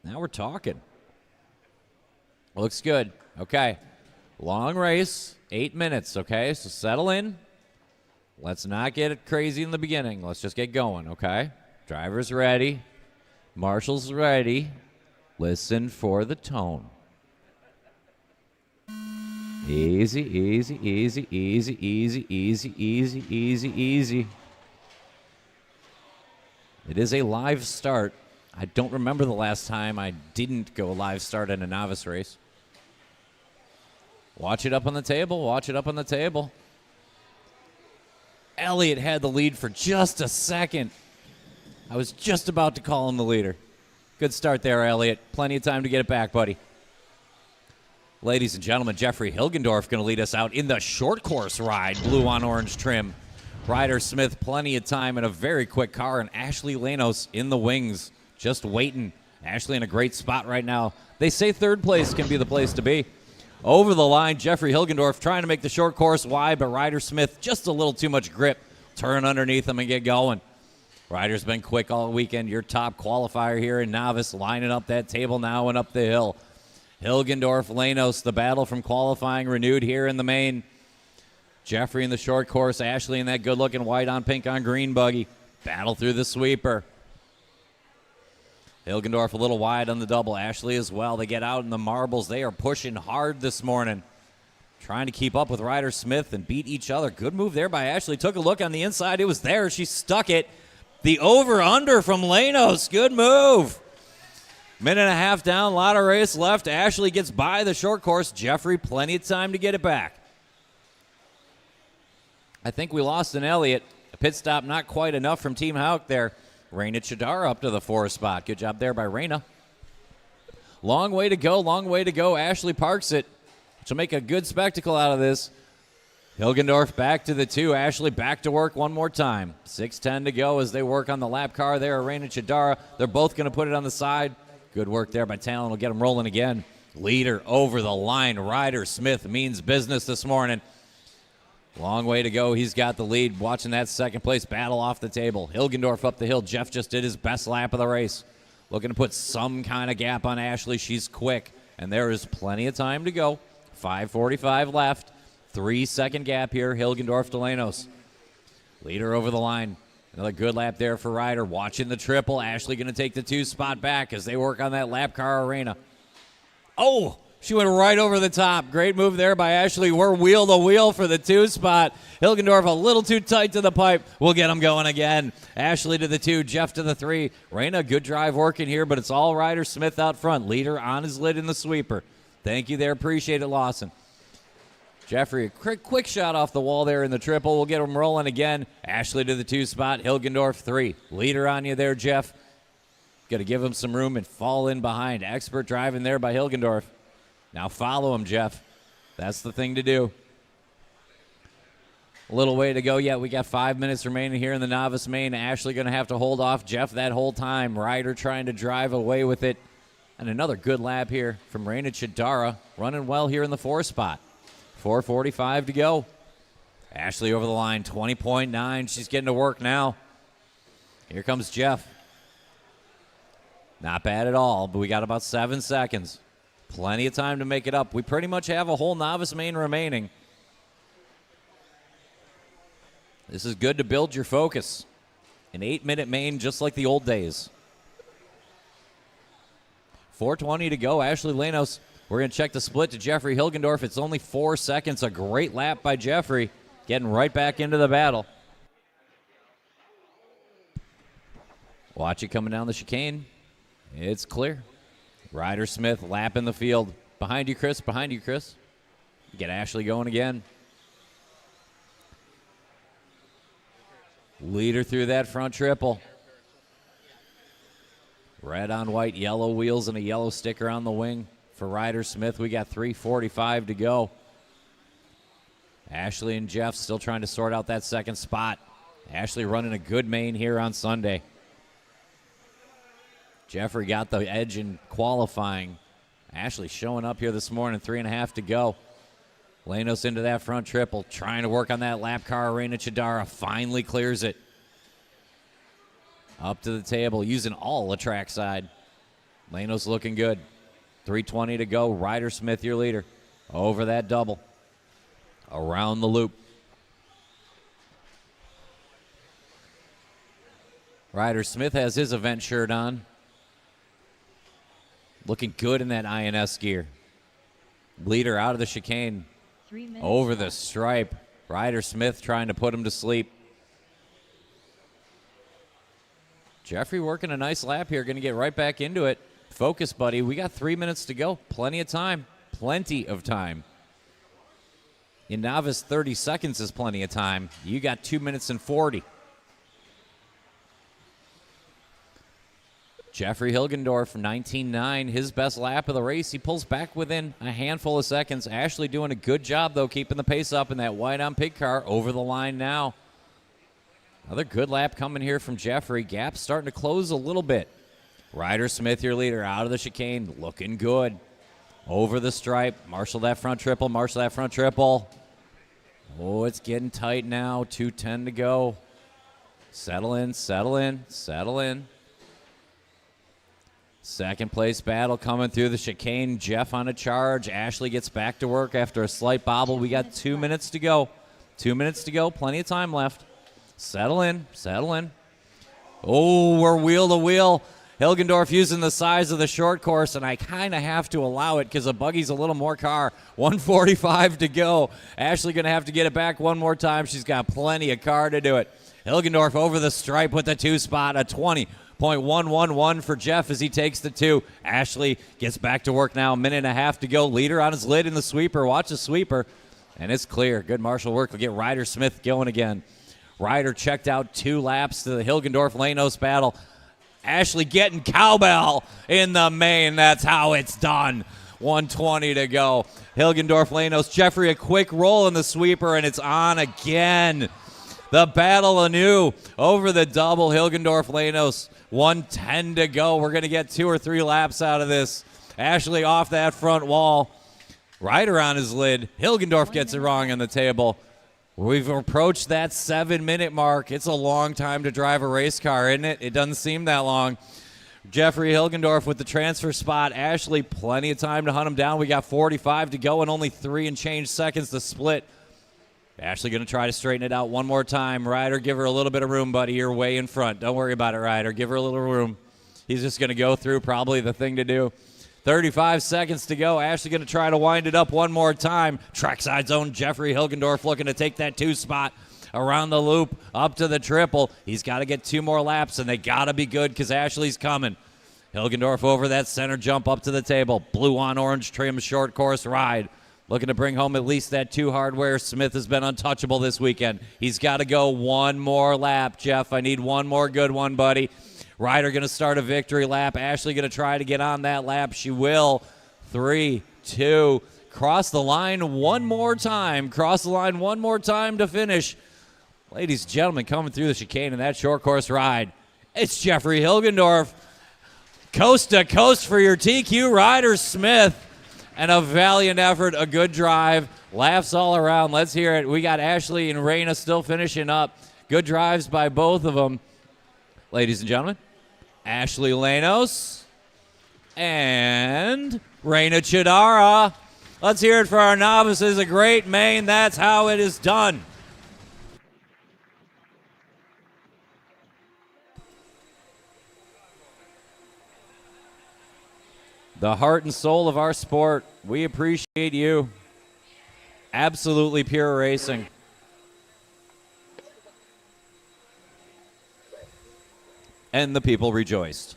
Now we're talking. Looks good. Okay. Long race, 8 minutes, okay? So settle in. Let's not get it crazy in the beginning. Let's just get going, okay? Driver's ready. Marshall's ready. Listen for the tone. Easy, easy, easy, easy, easy, easy, easy, easy, easy. It is a live start. I don't remember the last time I didn't go live start in a novice race. Watch it up on the table. Watch it up on the table. Elliott had the lead for just a second. I was just about to call him the leader. Good start there, Elliott. Plenty of time to get it back, buddy. Ladies and gentlemen, Jeffrey Hilgendorf going to lead us out in the short course ride, blue on orange trim. Ryder Smith, plenty of time in a very quick car, and Ashley Lanos in the wings, just waiting. Ashley in a great spot right now. They say third place can be the place to be. Over the line, Jeffrey Hilgendorf trying to make the short course wide, but Ryder Smith just a little too much grip. Turn underneath him and get going. Ryder's been quick all weekend. Your top qualifier here in Novice, lining up that table now and up the hill. Hilgendorf, Lanos, the battle from qualifying renewed here in the main. Jeffrey in the short course, Ashley in that good-looking white on pink on green buggy. Battle through the sweeper. Hilgendorf a little wide on the double. Ashley as well. They get out in the marbles. They are pushing hard this morning. Trying to keep up with Ryder Smith and beat each other. Good move there by Ashley. Took a look on the inside. It was there. She stuck it. The over-under from Lanos. Good move. Minute and a half down, a lot of race left. Ashley gets by the short course. Jeffrey, plenty of time to get it back. I think we lost an Elliott. A pit stop not quite enough from Team Houck there. Raina Chidara up to the 4th spot. Good job there by Raina. Long way to go, long way to go. Ashley parks it. She'll make a good spectacle out of this. Hilgendorf back to the 2. Ashley back to work one more time. 6:10 to go as they work on the lap car there. Raina Chidara. They're both going to put it on the side. Good work there by Talon. We'll get them rolling again. Leader over the line. Ryder Smith means business this morning. Long way to go. He's got the lead. Watching that second place battle off the table. Hilgendorf up the hill. Jeff just did his best lap of the race. Looking to put some kind of gap on Ashley. She's quick, and there is plenty of time to go. 5:45 left. 3-second gap here. Hilgendorf to Lanos. Leader over the line. Another good lap there for Ryder. Watching the triple. Ashley going to take the 2 spot back as they work on that lap car arena. Oh, she went right over the top. Great move there by Ashley. We're wheel to wheel for the 2 spot. Hilgendorf a little too tight to the pipe. We'll get them going again. Ashley to the 2, Jeff to the 3. Raina, good drive working here, but it's all Ryder Smith out front. Leader on his lid in the sweeper. Thank you there. Appreciate it, Lawson. Jeffrey, a quick shot off the wall there in the triple. We'll get them rolling again. Ashley to the 2 spot. Hilgendorf 3. Leader on you there, Jeff. Got to give him some room and fall in behind. Expert driving there by Hilgendorf. Now follow him, Jeff. That's the thing to do. A little way to go yet. We got 5 minutes remaining here in the Novice main. Ashley going to have to hold off Jeff that whole time. Ryder trying to drive away with it. And another good lap here from Raina Chidara. Running well here in the 4 spot. 4:45 to go. Ashley over the line, 20.9. She's getting to work now. Here comes Jeff. Not bad at all, but we got about 7 seconds. Plenty of time to make it up. We pretty much have a whole Novice main remaining. This is good to build your focus. An 8-minute main just like the old days. 4:20 to go. Ashley Lanos. We're going to check the split to Jeffrey Hilgendorf. It's only 4 seconds. A great lap by Jeffrey. Getting right back into the battle. Watch it coming down the chicane. It's clear. Ryder Smith lapping the field. Behind you, Chris. Behind you, Chris. Get Ashley going again. Leader through that front triple. Red on white, yellow wheels, and a yellow sticker on the wing. For Ryder Smith, we got 3:45 to go. Ashley and Jeff still trying to sort out that second spot. Ashley running a good main here on Sunday. Jeffrey got the edge in qualifying. Ashley showing up here this morning, 3.5 to go. Lanos into that front triple, trying to work on that lap car. Raina Chidara finally clears it. Up to the table, using all the track side. Lanos looking good. 3:20 to go. Ryder Smith, your leader. Over that double. Around the loop. Ryder Smith has his event shirt on. Looking good in that INS gear. Leader out of the chicane. 3 minutes. Over the stripe. Ryder Smith trying to put him to sleep. Jeffrey working a nice lap here. Going to get right back into it. Focus, buddy. We got 3 minutes to go. Plenty of time. Plenty of time. In Novice, 30 seconds is plenty of time. You got 2 minutes and 40. Jeffrey Hilgendorf, 19.9, his best lap of the race. He pulls back within a handful of seconds. Ashley doing a good job, though, keeping the pace up in that white on pig car. Over the line now. Another good lap coming here from Jeffrey. Gap starting to close a little bit. Ryder Smith, your leader, out of the chicane, looking good. Over the stripe. Marshal that front triple. Marshal that front triple. Oh, it's getting tight now. 2:10 to go. Settle in, settle in, settle in. Second place battle coming through the chicane. Jeff on a charge. Ashley gets back to work after a slight bobble. We got 2 minutes to go. 2 minutes to go. Plenty of time left. Settle in, settle in. Oh, we're wheel to wheel. Hilgendorf using the size of the short course, and I kind of have to allow it because the buggy's a little more car. 1:45 to go. Ashley going to have to get it back one more time. She's got plenty of car to do it. Hilgendorf over the stripe with the 2 spot, a 20.111 for Jeff as he takes the 2. Ashley gets back to work now, a minute and a half to go. Leader on his lid in the sweeper. Watch the sweeper, and it's clear. Good marshal work. We'll get Ryder Smith going again. Ryder checked out 2 laps to the Hilgendorf-Lanos battle. Ashley getting cowbell in the main. That's how it's done. 1:20 to go. Hilgendorf-Lanos. Jeffrey a quick roll in the sweeper, and it's on again. The battle anew over the double. Hilgendorf-Lanos. 1:10 to go. We're going to get 2 or 3 laps out of this. Ashley off that front wall. Ryder on his lid. Hilgendorf gets it wrong on the table. We've approached that 7-minute mark. It's a long time to drive a race car, isn't it? It doesn't seem that long. Jeffrey Hilgendorf with the transfer spot. Ashley, plenty of time to hunt him down. We got 45 to go and only 3 and change seconds to split. Ashley going to try to straighten it out one more time. Ryder, give her a little bit of room, buddy. You're way in front. Don't worry about it, Ryder. Give her a little room. He's just going to go through, probably the thing to do. 35 seconds to go. Ashley going to try to wind it up one more time. Trackside zone, Jeffrey Hilgendorf looking to take that 2 spot around the loop up to the triple. He's got to get 2 more laps, and they got to be good because Ashley's coming. Hilgendorf over that center jump up to the table. Blue on orange trim short course ride. Looking to bring home at least that 2 hardware. Smith has been untouchable this weekend. He's got to go one more lap, Jeff. I need one more good one, buddy. Ryder going to start a victory lap. Ashley going to try to get on that lap. She will. 3, 2. Cross the line one more time. Cross the line one more time to finish. Ladies and gentlemen, coming through the chicane in that short course ride, it's Jeffrey Hilgendorf. Coast to coast for your TQ Ryder Smith. And a valiant effort, a good drive. Laughs all around. Let's hear it. We got Ashley and Raina still finishing up. Good drives by both of them. Ladies and gentlemen, Ashley Lanos and Raina Chidara. Let's hear it for our novices. A great main. That's how it is done. The heart and soul of our sport. We appreciate you. Absolutely pure racing. And the people rejoiced.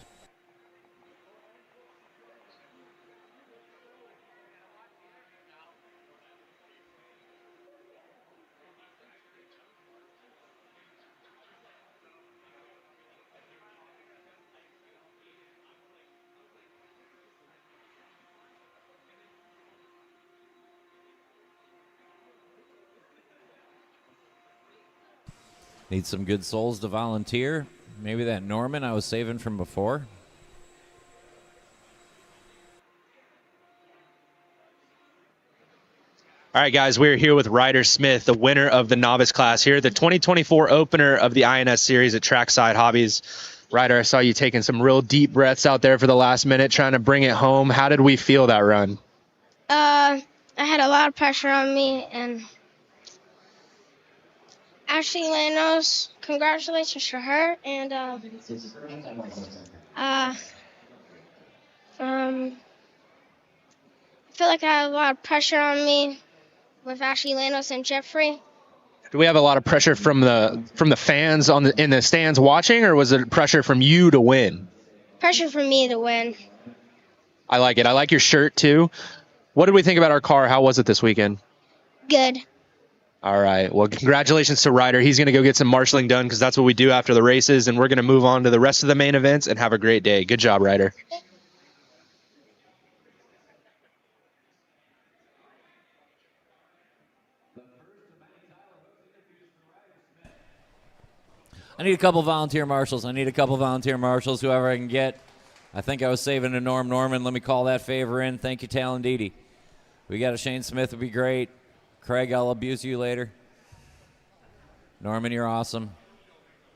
Need some good souls to volunteer. Maybe that Norman I was saving from before. All right, guys, we're here with Ryder Smith, the winner of the novice class here, the 2024 opener of the INS series at Trackside Hobbies. Ryder, I saw you taking some real deep breaths out there for the last minute, trying to bring it home. How did we feel that run? I had a lot of pressure on me, and Ashley Lanos, congratulations to her, and I feel like I had a lot of pressure on me with Ashley Lanos and Jeffrey. Do we have a lot of pressure from the fans in the stands watching, or was it pressure from you to win? Pressure from me to win. I like it. I like your shirt too. What did we think about our car? How was it this weekend? Good. All right. Well, congratulations to Ryder. He's going to go get some marshaling done because that's what we do after the races, and we're going to move on to the rest of the main events and have a great day. Good job, Ryder. I need a couple volunteer marshals. Whoever I can get. I think I was saving a Norman. Let me call that favor in. Thank you, Talendidi. We got a Shane Smith would be great. Craig, I'll abuse you later. Norman, you're awesome.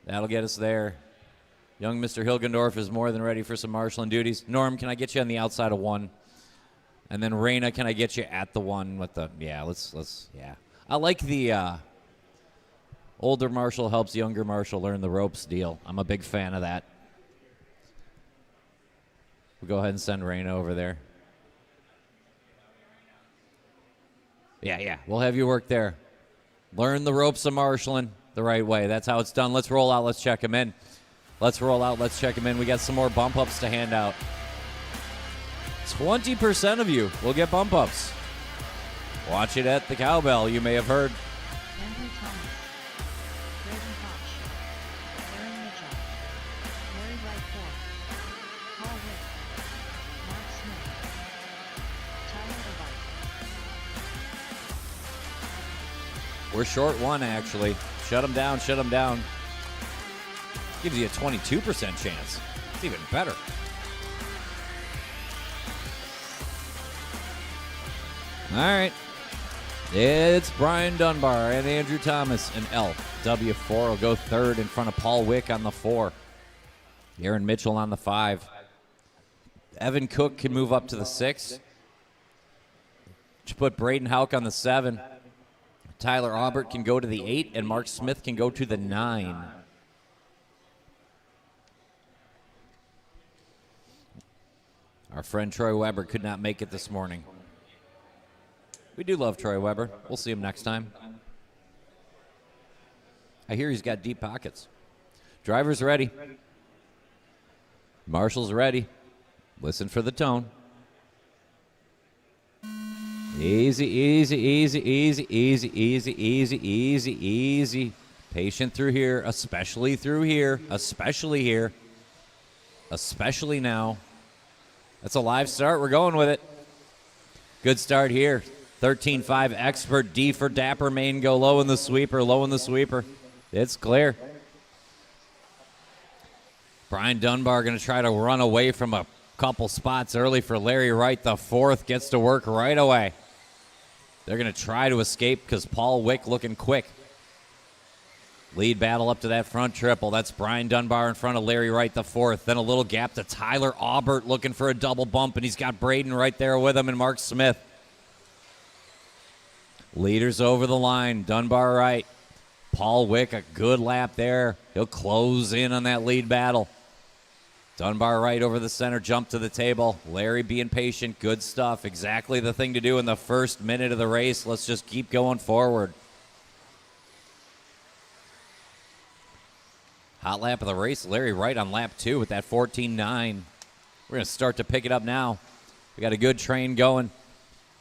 That'll get us there. Young Mr. Hilgendorf is more than ready for some marshalling duties. Norm, can I get you on the outside of 1? And then Raina, can I get you at the 1 with the, let's. I like the older marshal helps younger marshal learn the ropes deal. I'm a big fan of that. We'll go ahead and send Raina over there. Yeah, we'll have you work there. Learn the ropes of marshaling the right way. That's how it's done. Let's roll out. Let's check him in. We got some more bump ups to hand out. 20% of you will get bump ups. Watch it at the cowbell, you may have heard. Andrew Thomas, Braden Hodge, Aaron Mitchell, Larry Wright Ford, Paul Witt, Mark Smith, Tyler DeWitt. We're short 1, actually. Shut them down. Gives you a 22% chance. It's even better. All right. It's Brian Dunbar and Andrew Thomas. And LW4 will go third in front of Paul Wick on the 4. Aaron Mitchell on the 5. Evan Cook can move up to the 6. Put Braden Hauk on the 7. Tyler Aubert can go to the 8, and Mark Smith can go to the 9. Our friend Troy Weber could not make it this morning. We do love Troy Weber. We'll see him next time. I hear he's got deep pockets. Driver's ready. Marshall's ready. Listen for the tone. Easy. Patient through here, especially through here, especially now. That's a live start. We're going with it. Good start here. 13-5 expert. D for Dapper. Main go low in the sweeper. It's clear. Brian Dunbar going to try to run away from a couple spots early for Larry Wright. The 4th gets to work right away. They're going to try to escape because Paul Wick looking quick. Lead battle up to that front triple. That's Brian Dunbar in front of Larry Wright, the 4th. Then a little gap to Tyler Aubert looking for a double bump, and he's got Braden right there with him and Mark Smith. Leaders over the line. Dunbar right. Paul Wick, a good lap there. He'll close in on that lead battle. Dunbar right over the center, jump to the table. Larry being patient, good stuff. Exactly the thing to do in the first minute of the race. Let's just keep going forward. Hot lap of the race, Larry Wright on lap 2 with that 14.9. We're going to start to pick it up now. We got a good train going.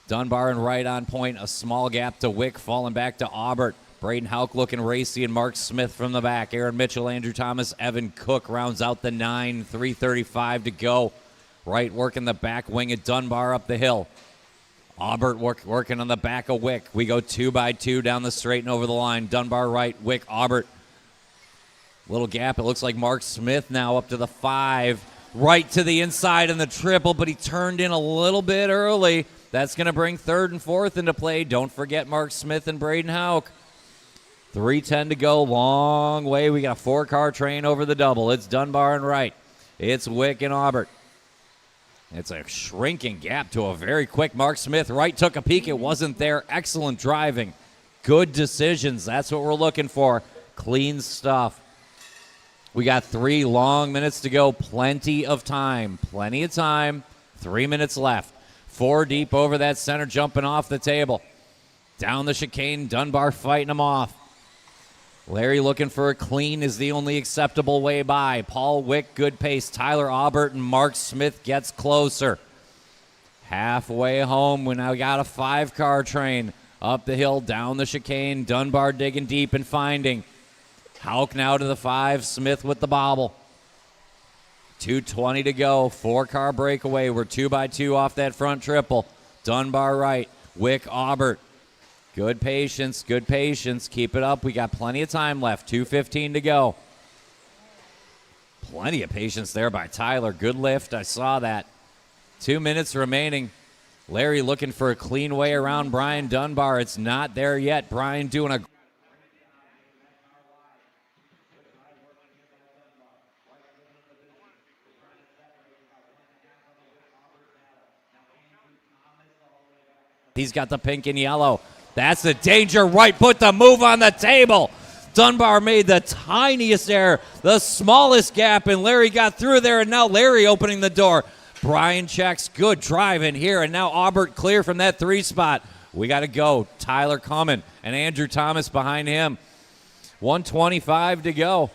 Dunbar and Wright on point. A small gap to Wick, falling back to Aubert. Braden Hauk looking racy, and Mark Smith from the back. Aaron Mitchell, Andrew Thomas, Evan Cook rounds out the 9. 3:35 to go. Wright working the back wing of Dunbar up the hill. Aubert working on the back of Wick. We go 2 by 2 down the straight and over the line. Dunbar right, Wick, Aubert. Little gap. It looks like Mark Smith now up to the 5. Right to the inside in the triple, but he turned in a little bit early. That's going to bring 3rd and 4th into play. Don't forget Mark Smith and Braden Hauk. 3:10 to go. Long way. We got a 4-car train over the double. It's Dunbar and Wright. It's Wick and Aubert. It's a shrinking gap to a very quick Mark Smith. Wright took a peek. It wasn't there. Excellent driving. Good decisions. That's what we're looking for. Clean stuff. We got 3 long minutes to go. Plenty of time. 3 minutes left. 4 deep over that center, jumping off the table. Down the chicane, Dunbar fighting him off. Larry looking for a clean is the only acceptable way by. Paul Wick, good pace. Tyler Aubert and Mark Smith gets closer. Halfway home, we now got a 5-car train. Up the hill, down the chicane. Dunbar digging deep and finding. Hauk now to the 5. Smith with the bobble. 2:20 to go. 4-car breakaway. We're 2x2 off that front triple. Dunbar right. Wick, Aubert. Good patience. Good patience. Keep it up. We got plenty of time left. 2:15 to go. Plenty of patience there by Tyler. Good lift. I saw that. 2 minutes remaining. Larry looking for a clean way around Brian Dunbar. It's not there yet. Brian doing a He's got the pink and yellow. That's the danger. Right, put the move on the table. Dunbar made the tiniest error, the smallest gap, and Larry got through there, and now Larry opening the door. Brian checks. Good drive in here, and now Aubert clear from that 3 spot. We got to go. Tyler coming, and Andrew Thomas behind him. 1:25 to go.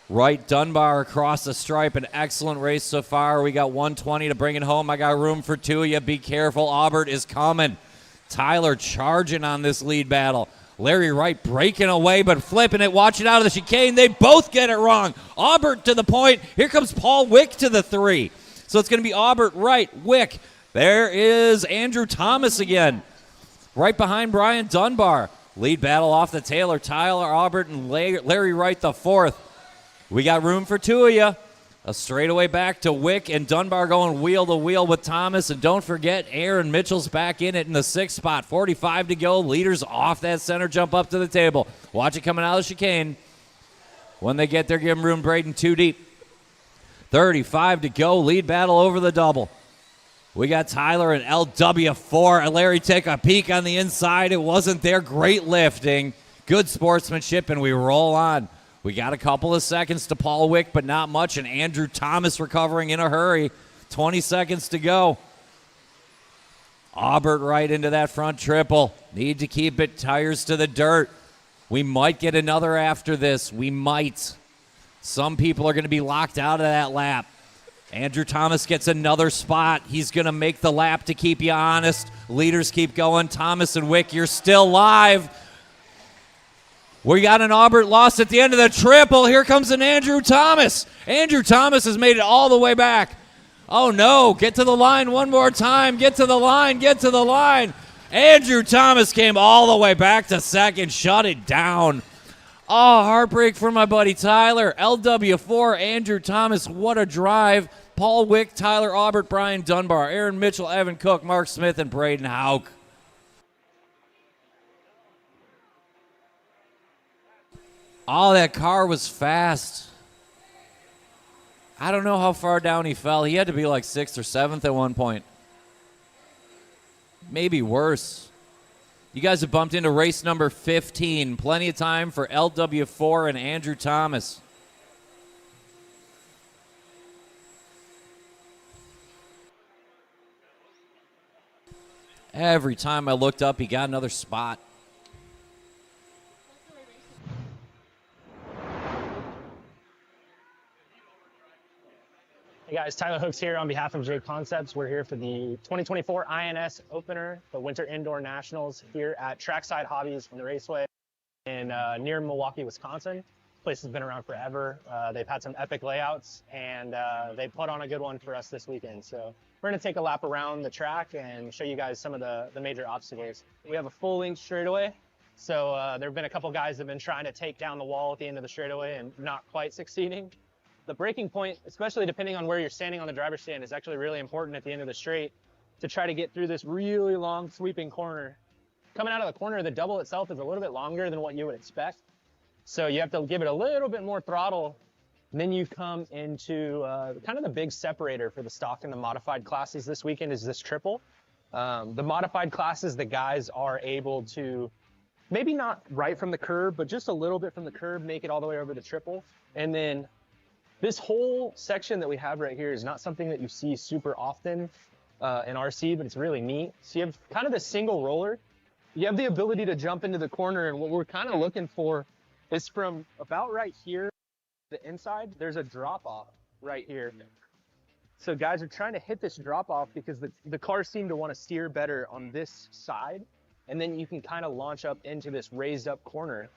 Right, Dunbar across the stripe. An excellent race so far. We got 1:20 to bring it home. I got room for 2 of you. Be careful. Aubert is coming. Tyler charging on this lead battle. Larry Wright breaking away but flipping it. Watch it out of the chicane. They both get it wrong. Aubert to the point. Here comes Paul Wick to the 3. So it's going to be Aubert, Wright, Wick. There is Andrew Thomas again. Right behind Brian Dunbar. Lead battle off the Taylor. Tyler Aubert and Larry Wright the 4th. We got room for 2 of you. A straightaway back to Wick and Dunbar going wheel to wheel with Thomas. And don't forget, Aaron Mitchell's back in it in the 6th spot. 45 to go. Leaders off that center jump up to the table. Watch it coming out of the chicane. When they get there, give them room. Braden 2 deep. 35 to go. Lead battle over the double. We got Tyler and LW4. And Larry take a peek on the inside. It wasn't there. Great lifting. Good sportsmanship, and we roll on. We got a couple of seconds to Paul Wick, but not much, and Andrew Thomas recovering in a hurry. 20 seconds to go. Aubert right into that front triple. Need to keep it. Tires to the dirt. We might get another after this. We might. Some people are going to be locked out of that lap. Andrew Thomas gets another spot. He's going to make the lap to keep you honest. Leaders keep going. Thomas and Wick, you're still live. We got an Aubert loss at the end of the triple. Here comes an Andrew Thomas. Andrew Thomas has made it all the way back. Oh, no. Get to the line one more time. Get to the line. Get to the line. Andrew Thomas came all the way back to second. Shut it down. Oh, heartbreak for my buddy Tyler. LW4, Andrew Thomas. What a drive. Paul Wick, Tyler Aubert, Brian Dunbar, Aaron Mitchell, Evan Cook, Mark Smith, and Braden Hauk. Oh, that car was fast. I don't know how far down he fell. He had to be like 6th or 7th at one point. Maybe worse. You guys have bumped into race number 15. Plenty of time for LW4 and Andrew Thomas. Every time I looked up, he got another spot. Hey guys, Tyler Hooks here on behalf of JConcepts. We're here for the 2024 INS Opener, the Winter Indoor Nationals here at Trackside Hobbies from the Raceway in near Milwaukee, Wisconsin. This place has been around forever. They've had some epic layouts, and they put on a good one for us this weekend. So we're going to take a lap around the track and show you guys some of the major obstacles. We have a full length straightaway. So there have been a couple guys that have been trying to take down the wall at the end of the straightaway and not quite succeeding. The braking point, especially depending on where you're standing on the driver's stand, is actually really important at the end of the straight to try to get through this really long sweeping corner. Coming out of the corner, the double itself is a little bit longer than what you would expect. So you have to give it a little bit more throttle. And then you come into kind of the big separator for the stock and the modified classes this weekend is this triple. The modified classes, the guys are able to maybe not right from the curb, but just a little bit from the curb, make it all the way over the triple. And then this whole section that we have right here is not something that you see super often in RC, but it's really neat. So you have kind of the single roller. You have the ability to jump into the corner, and what we're kind of looking for is from about right here, the inside, there's a drop off right here. So guys are trying to hit this drop off because the cars seem to want to steer better on this side. and then you can kind of launch up into this raised up corner,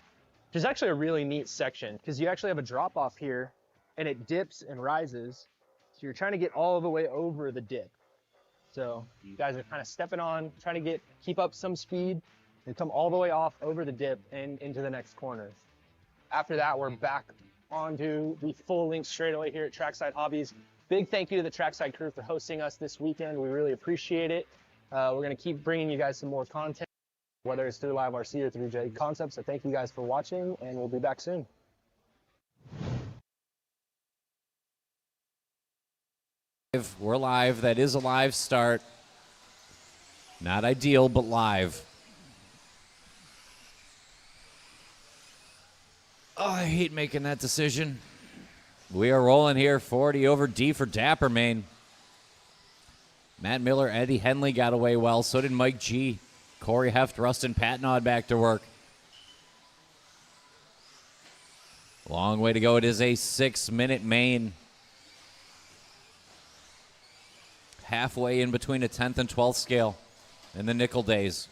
which is actually a really neat section because you actually have a drop off here and it dips and rises. So you're trying to get all the way over the dip. So you guys are kind of stepping on, trying to keep up some speed and come all the way off over the dip and into the next corner. After that, we're back onto the full length straightaway here at Trackside Hobbies. Big thank you to the Trackside crew for hosting us this weekend. We really appreciate it. We're going to keep bringing you guys some more content, whether it's through Live RC or through JConcepts. So thank you guys for watching, and we'll be back soon. We're live. That is a live start. Not ideal, but live. Oh, I hate making that decision. We are rolling here. 40 over D for Dapper, Maine. Matt Miller, Eddie Henley got away well. So did Mike G. Corey Heft, Rustin Patnod back to work. Long way to go. It is a 6-minute main. Halfway in between a 10th and 12th scale in the nickel days.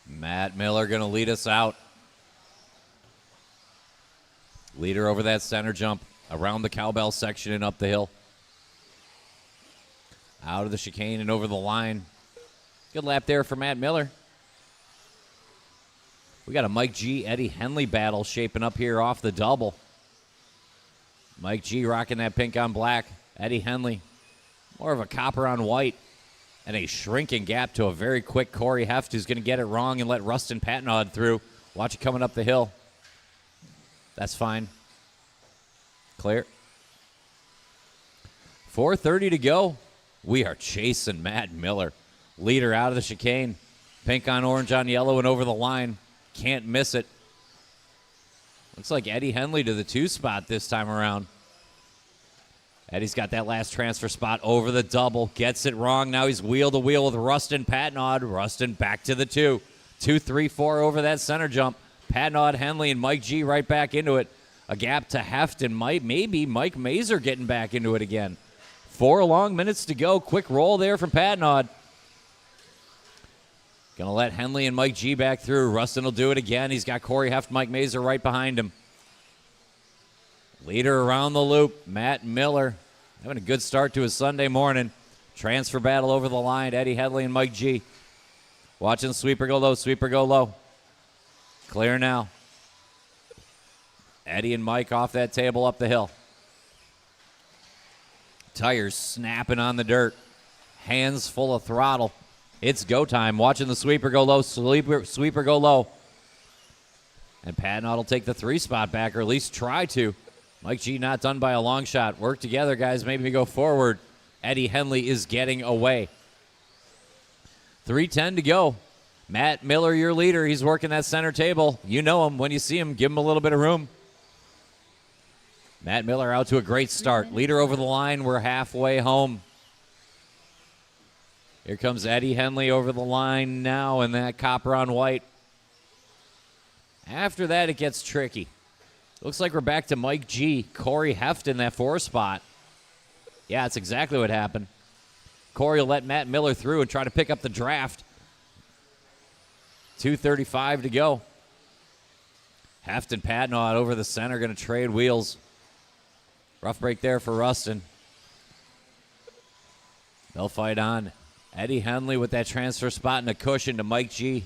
Matt Miller going to lead us out. Leader over that center jump, around the cowbell section and up the hill. Out of the chicane and over the line. Good lap there for Matt Miller. We got a Mike G. Eddie Henley battle shaping up here off the double. Mike G. rocking that pink on black. Eddie Henley, more of a copper on white. And a shrinking gap to a very quick Corey Heft, who's going to get it wrong and let Rustin Patnod through. Watch it coming up the hill. That's fine. Clear. 4:30 to go. We are chasing Matt Miller. Leader out of the chicane. Pink on orange on yellow and over the line. Can't miss it. Looks like Eddie Henley to the 2 spot this time around. Eddie's got that last transfer spot over the double. Gets it wrong. Now he's wheel to wheel with Rustin Patnod. Rustin back to the 2. 2, 3, 4 over that center jump. Patnod, Henley, and Mike G right back into it. A gap to Heft and maybe Mike Mazer getting back into it again. 4 long minutes to go. Quick roll there from Patnod. Gonna let Henley and Mike G back through. Rustin will do it again. He's got Corey Heft, Mike Mazer right behind him. Leader around the loop, Matt Miller. Having a good start to his Sunday morning. Transfer battle over the line, Eddie Henley and Mike G. Watching sweeper go low, sweeper go low. Clear now. Eddie and Mike off that table up the hill. Tires snapping on the dirt. Hands full of throttle. It's go time. Watching the sweeper go low, sweeper go low. And Patnod will take the 3 spot back, or at least try to. Mike G not done by a long shot. Work together, guys. Maybe we go forward. Eddie Henley is getting away. 3:10 to go. Matt Miller, your leader. He's working that center table. You know him. When you see him, give him a little bit of room. Matt Miller out to a great start. Leader over the line. We're halfway home. Here comes Eddie Henley over the line now in that copper on white. After that, it gets tricky. Looks like we're back to Mike G. Corey Heft in that 4 spot. Yeah, that's exactly what happened. Corey will let Matt Miller through and try to pick up the draft. 2:35 to go. Heft and Patnod over the center going to trade wheels. Rough break there for Rustin. They'll fight on. Eddie Henley with that transfer spot and a cushion to Mike G.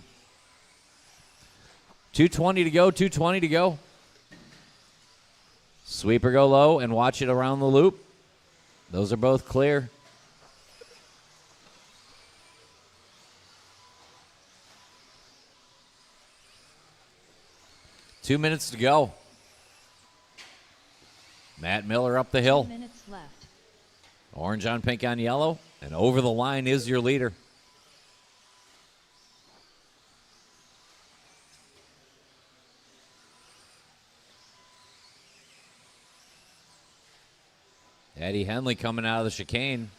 2:20 to go, 2:20 to go. Sweeper go low and watch it around the loop. Those are both clear. Two minutes to go. Matt Miller up the hill. 2 minutes left. Orange on pink on yellow. And over the line is your leader. Eddie Henley coming out of the chicane.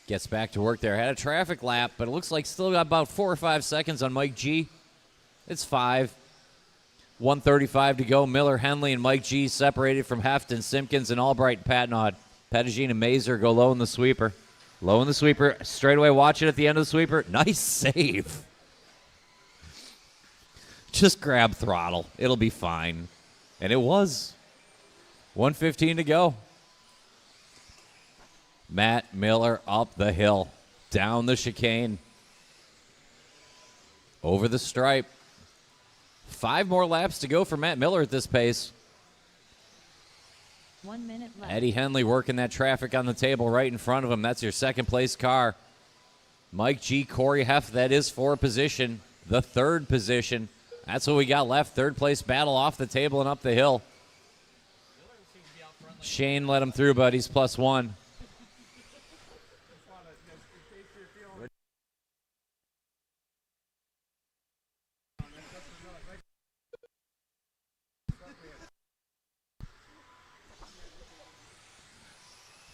Gets back to work there. Had a traffic lap, but it looks like still got about 4 or 5 seconds on Mike G. It's 5. 1:35 to go. Miller, Henley, and Mike G separated from Heft and Simpkins and Albright and Patnod. Pettigene and Mazer go low in the sweeper. Low in the sweeper. Straight away, watch it at the end of the sweeper. Nice save. Just grab throttle. It'll be fine. And it was. 1:15 to go. Matt Miller up the hill. Down the chicane. Over the stripe. 5 more laps to go for Matt Miller at this pace. 1 minute left. Eddie Henley working that traffic on the table right in front of him. That's your second place car. Mike G, Corey Heff, that is for position. The third position. That's what we got left. Third place battle off the table and up the hill. Shane let him through, but he's +1.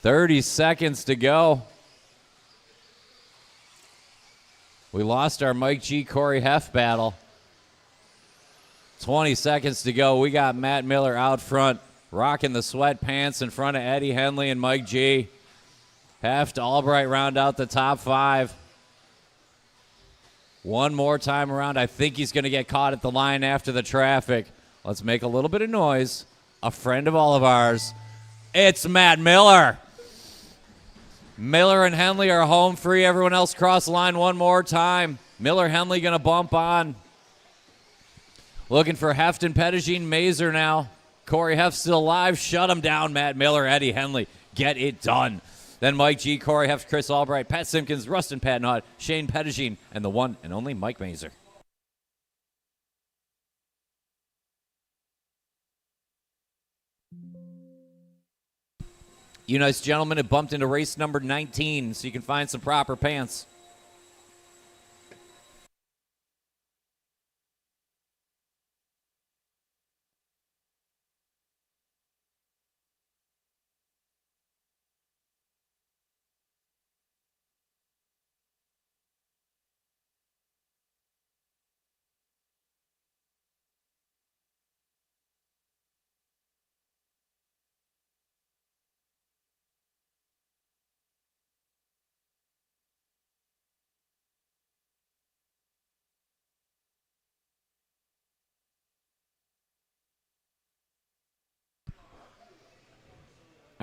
$30 seconds to go. We lost our Mike G, Corey Heff battle. 20 seconds to go. We got Matt Miller out front, rocking the sweatpants in front of Eddie Henley and Mike G. Heft, Albright round out the top 5. One more time around. I think he's going to get caught at the line after the traffic. Let's make a little bit of noise. A friend of all of ours. It's Matt Miller. Miller and Henley are home free. Everyone else cross the line one more time. Miller, Henley going to bump on. Looking for Heft and Pettigene, Mazer now. Corey Heft still alive. Shut him down, Matt Miller, Eddie Henley. Get it done. Then Mike G, Corey Heft, Chris Albright, Pat Simpkins, Rustin Patnod, Shane Pettigene, and the one and only Mike Mazer. You nice gentlemen have bumped into race number 19, so you can find some proper pants.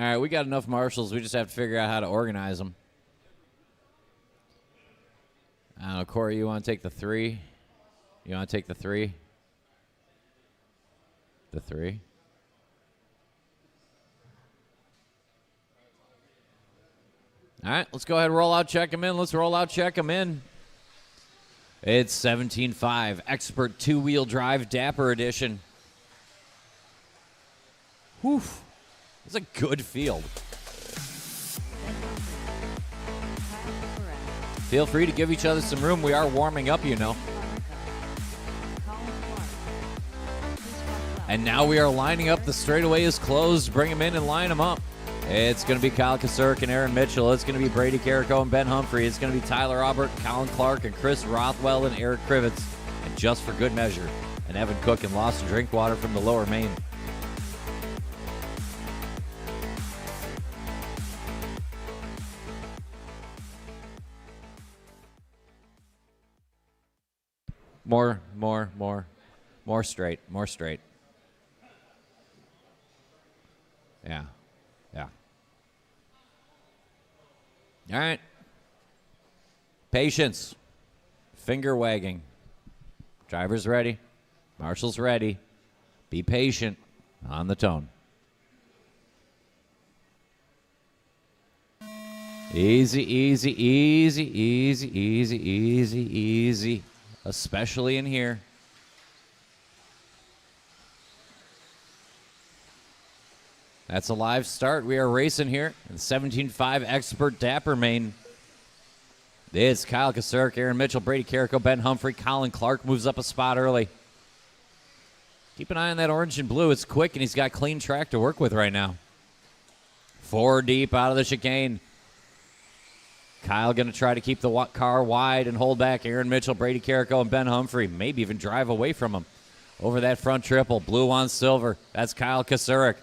All right, we got enough marshals. We just have to figure out how to organize them. I don't know, Corey, you want to take the 3? You want to take the 3? The 3? All right, let's go ahead and roll out, check them in. Let's roll out, check them in. It's 17.5, Expert 2-wheel drive Dapper Edition. Whew. It's a good field. Feel free to give each other some room. We are warming up, you know. And now we are lining up. The straightaway is closed. Bring them in and line them up. It's going to be Kyle Kasurek and Aaron Mitchell. It's going to be Brady Carrico and Ben Humphrey. It's going to be Tyler Aubert, Colin Clark, and Chris Rothwell and Eric Krivitz. And just for good measure, and Evan Cook and Lost Drinkwater from the Lower Main. More straight. Yeah. All right. Patience. Finger wagging. Driver's ready. Marshal's ready. Be patient. On the tone. Easy. Especially in here. That's a live start. We are racing here in 17.5 Expert Dapper Main. It's Kyle Kasurek, Aaron Mitchell, Brady Carrico, Ben Humphrey. Colin Clark moves up a spot early. Keep an eye on that orange and blue. It's quick, and he's got clean track to work with right now. 4 deep out of the chicane. Kyle going to try to keep the car wide and hold back Aaron Mitchell, Brady Carrico, and Ben Humphrey. Maybe even drive away from him. Over that front triple, blue on silver. That's Kyle Kasurek.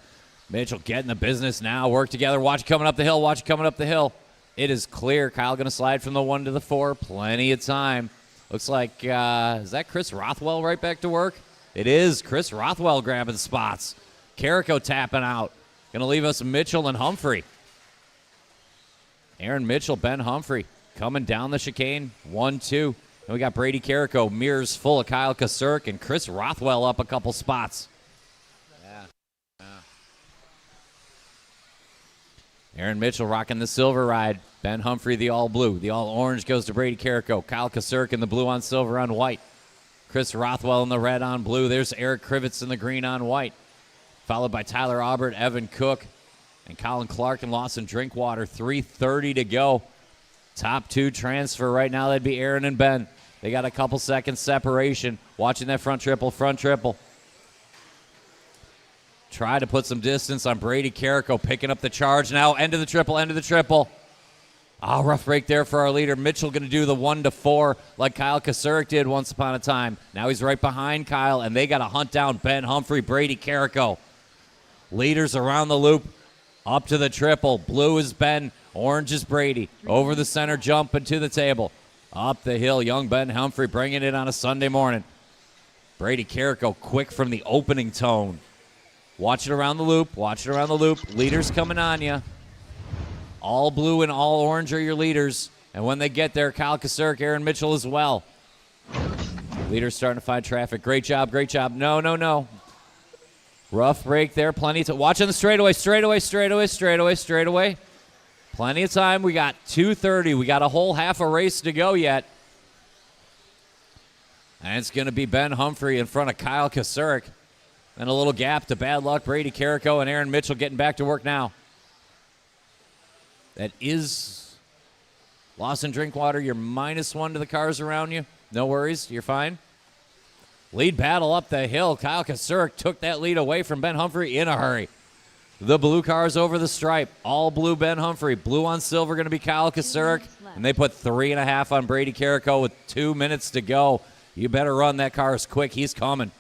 Mitchell getting the business now. Work together. Watch it coming up the hill. Watch it coming up the hill. It is clear. Kyle going to slide from the 1 to the 4. Plenty of time. Looks like, is that Chris Rothwell right back to work? It is. Chris Rothwell grabbing spots. Carrico tapping out. Going to leave us Mitchell and Humphrey. Aaron Mitchell, Ben Humphrey coming down the chicane. 1-2. And we got Brady Carrico, mirrors full of Kyle Kasurk, and Chris Rothwell up a couple spots. Aaron Mitchell rocking the silver ride. Ben Humphrey, the all blue. The all orange goes to Brady Carrico. Kyle Kasurk in the blue on silver on white. Chris Rothwell in the red on blue. There's Eric Krivitz in the green on white. Followed by Tyler Aubert, Evan Cook, and Colin Clark and Lawson Drinkwater. 3:30 to go. Top 2 transfer right now. That'd be Aaron and Ben. They got a couple seconds separation. Watching that front triple. Try to put some distance on Brady Carrico, picking up the charge now. End of the triple. Oh, rough break there for our leader. Mitchell going to do the 1 to 4 like Kyle Kasurek did once upon a time. Now he's right behind Kyle, and they got to hunt down Ben Humphrey, Brady Carrico. Leaders around the loop, up to the triple. Blue is Ben, orange is Brady. Over the center jump and to the table. Up the hill, young Ben Humphrey bringing it on a Sunday morning. Brady Carrico quick from the opening tone. Watch it around the loop. Leaders coming on you. All blue and all orange are your leaders. And when they get there, Kyle Kasurek, Aaron Mitchell as well. Leaders starting to find traffic. Great job. No. Rough break there. Plenty of time. Watching the straightaway. Plenty of time. We got 2:30. We got a whole half a race to go yet. And it's going to be Ben Humphrey in front of Kyle Kasurek. And a little gap to bad luck. Brady Carrico and Aaron Mitchell getting back to work now. That is Lawson Drinkwater. You're -1 to the cars around you. No worries. You're fine. Lead battle up the hill. Kyle Kasurek took that lead away from Ben Humphrey in a hurry. The blue cars over the stripe. All blue Ben Humphrey. Blue on silver going to be Kyle Kasurek. And they put 3.5 on Brady Carrico with 2 minutes to go. You better run. That car is quick. He's coming.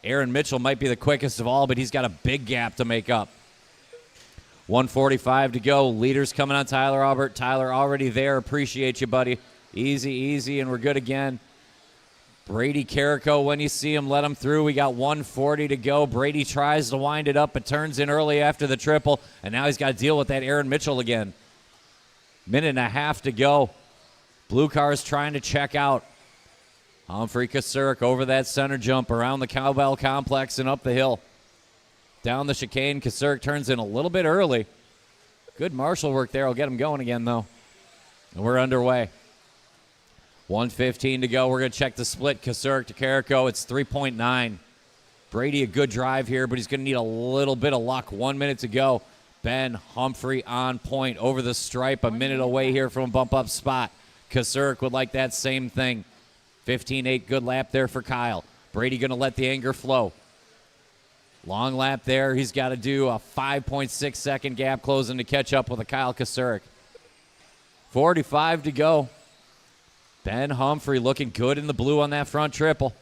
Aaron Mitchell might be the quickest of all, but he's got a big gap to make up. 1:45 to go. Leaders coming on Tyler Aubert. Tyler already there. Appreciate you, buddy. Easy, and we're good again. Brady Carrico, when you see him, let him through. We got 1:40 to go. Brady tries to wind it up, but turns in early after the triple, and now he's got to deal with that Aaron Mitchell again. 1.5 to go. Blue car's trying to check out. Humphrey Kasurek over that center jump around the Cowbell Complex and up the hill. Down the chicane, Kasurek turns in a little bit early. Good marshal work there. Will get him going again, though. And we're underway. 1:15 to go. We're going to check the split. Kasurek to Carrico. It's 3.9. Brady, a good drive here, but he's going to need a little bit of luck. 1 minute to go. Ben Humphrey on point over the stripe. A minute away here from a bump-up spot. Kasurek would like that same thing. 15.8, good lap there for Kyle. Brady going to let the anger flow. Long lap there. He's got to do a 5.6 second gap closing to catch up with a Kyle Kasurek. 45 to go. Ben Humphrey looking good in the blue on that front triple.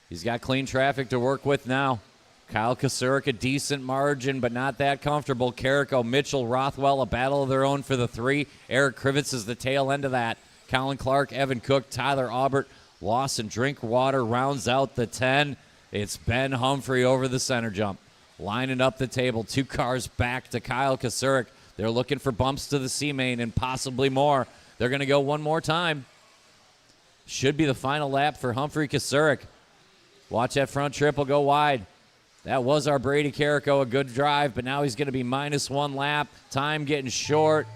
He's got clean traffic to work with now. Kyle Kasurek, a decent margin, but not that comfortable. Carrico, Mitchell, Rothwell, a battle of their own for the 3. Eric Krivitz is the tail end of that. Colin Clark, Evan Cook, Tyler Aubert, Lawson Drinkwater rounds out the 10. It's Ben Humphrey over the center jump. Lining up the table. 2 cars back to Kyle Kasurek. They're looking for bumps to the C-main and possibly more. They're going to go one more time. Should be the final lap for Humphrey Kasurek. Watch that front triple go wide. That was our Brady Carrico, a good drive, but now he's going to be -1 lap. Time getting short.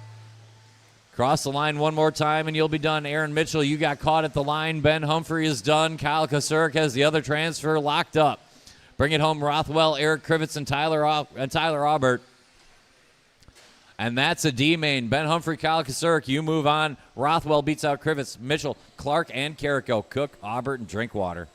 Cross the line one more time, and you'll be done. Aaron Mitchell, you got caught at the line. Ben Humphrey is done. Kyle Kasurek has the other transfer locked up. Bring it home, Rothwell, Eric Krivitz, and Tyler Aubert. And that's a D-main. Ben Humphrey, Kyle Kasurek, you move on. Rothwell beats out Krivitz, Mitchell, Clark, and Carrico. Cook, Aubert, and Drinkwater.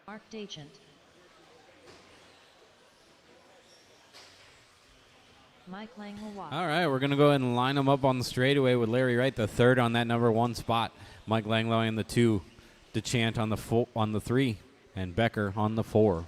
Marked agent. Mike Langlois. All right, we're going to go ahead and line them up on the straightaway with Larry Wright, the third on that number 1 spot. Mike Langlois on the 2, DeChant on the 3, and Becker on the 4.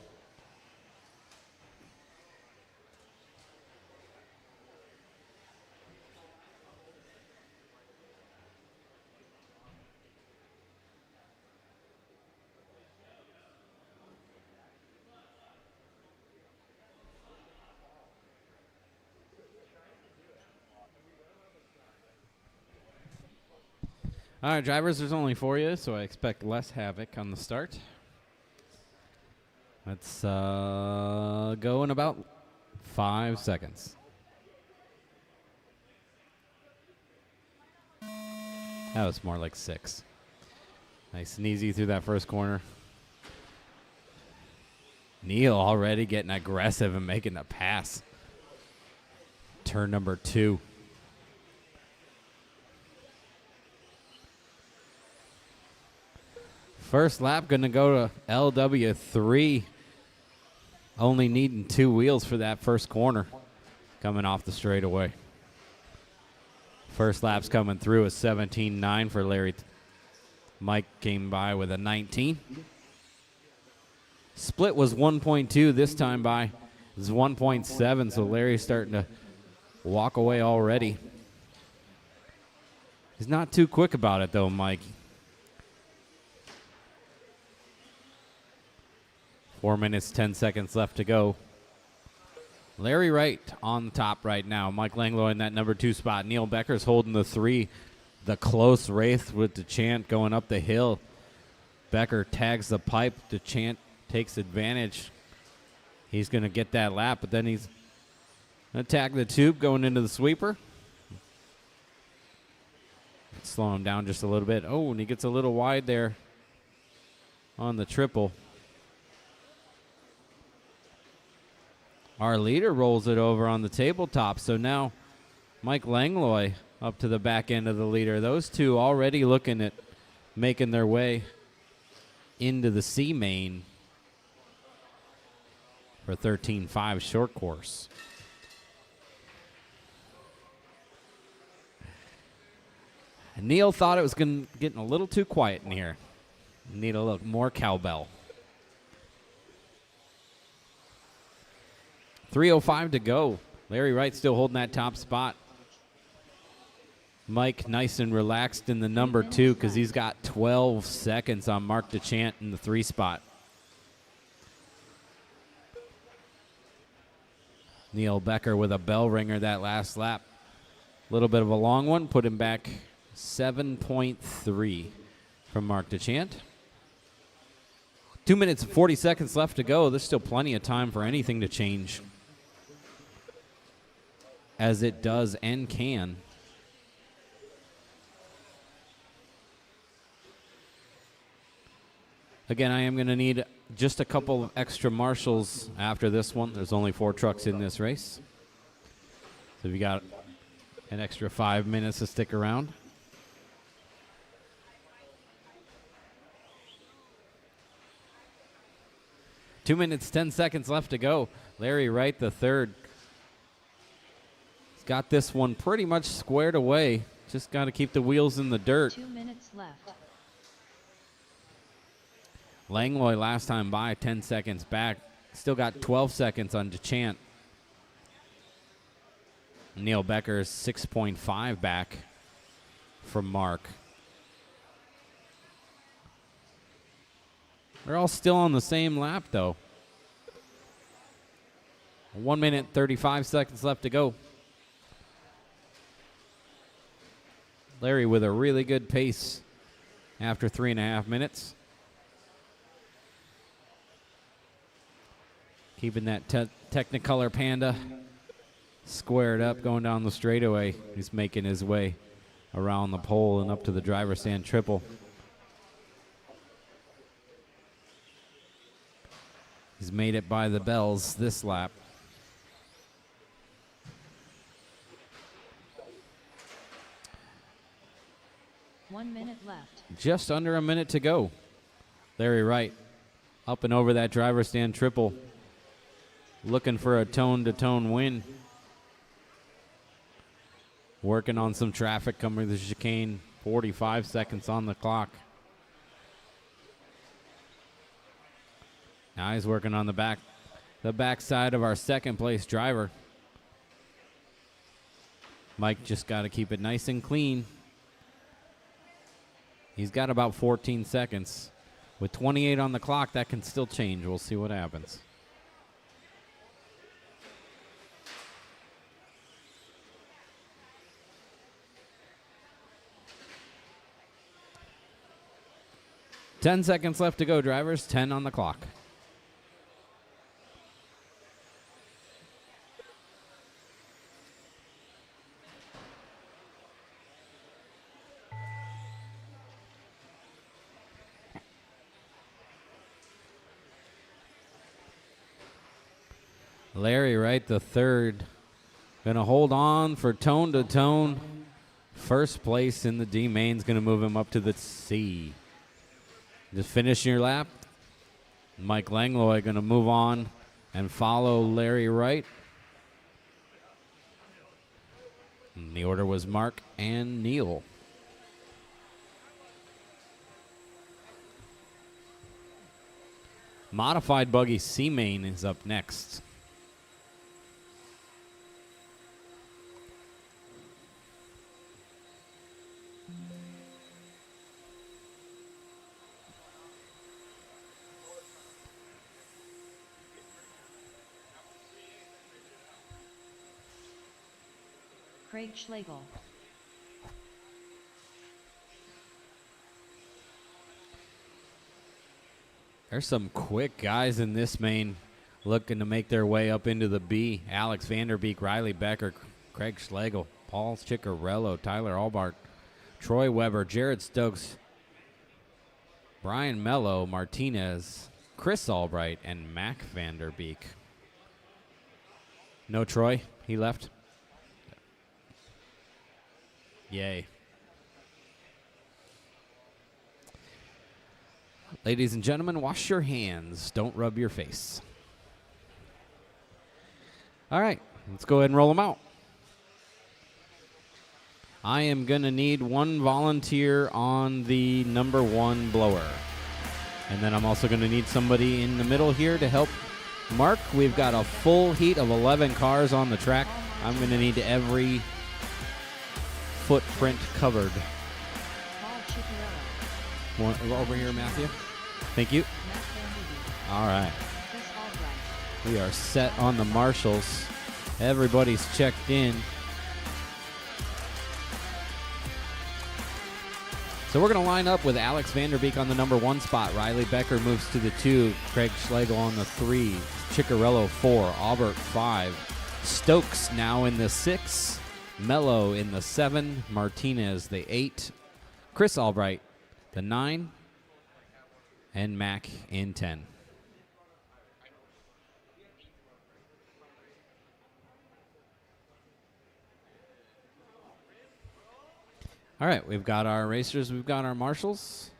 All right, drivers, there's only 4 of you, so I expect less havoc on the start. Let's go in about 5 seconds. That was more like 6. Nice and easy through that first corner. Neil already getting aggressive and making a pass. Turn number 2. First lap going to go to LW3. Only needing 2 wheels for that first corner. Coming off the straightaway. First lap's coming through a 17.9 for Larry. Mike came by with a 19. Split was 1.2 this time by. It's 1.7, so Larry's starting to walk away already. He's not too quick about it, though, Mike. 4 minutes, 10 seconds left to go. Larry Wright on the top right now. Mike Langlois in that number 2 spot. Neil Becker's holding the 3. The close race with DeChant going up the hill. Becker tags the pipe. DeChant takes advantage. He's going to get that lap, but then he's going to tag the tube going into the sweeper. Slow him down just a little bit. Oh, and he gets a little wide there on the triple. Our leader rolls it over on the tabletop. So now Mike Langlois up to the back end of the leader. Those two already looking at making their way into the C main for 13.5 short course. Neil thought it was getting a little too quiet in here. Need a little more cowbell. 3:05 to go. Larry Wright still holding that top spot. Mike nice and relaxed in the number 2 because he's got 12 seconds on Mark DeChant in the 3 spot. Neil Becker with a bell ringer that last lap. A little bit of a long one. Put him back 7.3 from Mark DeChant. 2 minutes and 40 seconds left to go. There's still plenty of time for anything to change, as it does and can. Again, I am going to need just a couple of extra marshals after this one. There's only 4 trucks in this race. So we got an extra 5 minutes to stick around. Two minutes, 10 seconds left to go. Larry Wright, the third. He's got this one pretty much squared away. Just got to keep the wheels in the dirt. 2 minutes left. Langlois last time by 10 seconds back. Still got 12 seconds on DeChant. Neil Becker is 6.5 back from Mark. They're all still on the same lap, though. 1 minute, 35 seconds left to go. Larry with a really good pace after 3.5 minutes. Keeping that Technicolor Panda squared up, going down the straightaway. He's making his way around the pole and up to the driver's stand triple. He's made it by the bells this lap. One minute left. Just under a minute to go. Larry Wright up and over that driver's stand triple. Looking for a tone-to-tone win. Working on some traffic coming to the chicane. 45 seconds on the clock. Now he's working on the backside of our second place driver. Mike just got to keep it nice and clean. He's got about 14 seconds. With 28 on the clock, that can still change. We'll see what happens. Ten seconds left to go, drivers. 10 on the clock. Larry Wright, the third, gonna hold on for tone-to-tone. First place in the D mains, gonna move him up to the C. Just finishing your lap. Mike Langlois gonna move on and follow Larry Wright. And the order was Mark and Neil. Modified buggy C main is up next. Craig Schlegel. There's some quick guys in this main looking to make their way up into the B. Alex Vanderbeek, Riley Becker, Craig Schlegel, Paul Ciccarello, Tyler Albart, Troy Weber, Jared Stokes, Brian Mello, Martinez, Chris Albright, and Mac Vanderbeek. No Troy. He left. Yay. Ladies and gentlemen, wash your hands. Don't rub your face. All right, let's go ahead and roll them out. I am going to need one volunteer on the number 1 blower. And then I'm also going to need somebody in the middle here to help Mark. We've got a full heat of 11 cars on the track. I'm going to need every footprint covered. Paul Ciccarello. Over here, Matthew. Thank you. Matt Vanderbeek. All right. Chris Albright. We are set on the marshals. Everybody's checked in. So we're going to line up with Alex Vanderbeek on the number 1 spot. Riley Becker moves to the 2. Craig Schlegel on the 3. Ciccarello 4. Albert 5. Stokes now in the 6. Mello in the 7. Martinez the 8. Chris Albright the 9. And Mac in 10. All right, we've got our racers, we've got our marshals.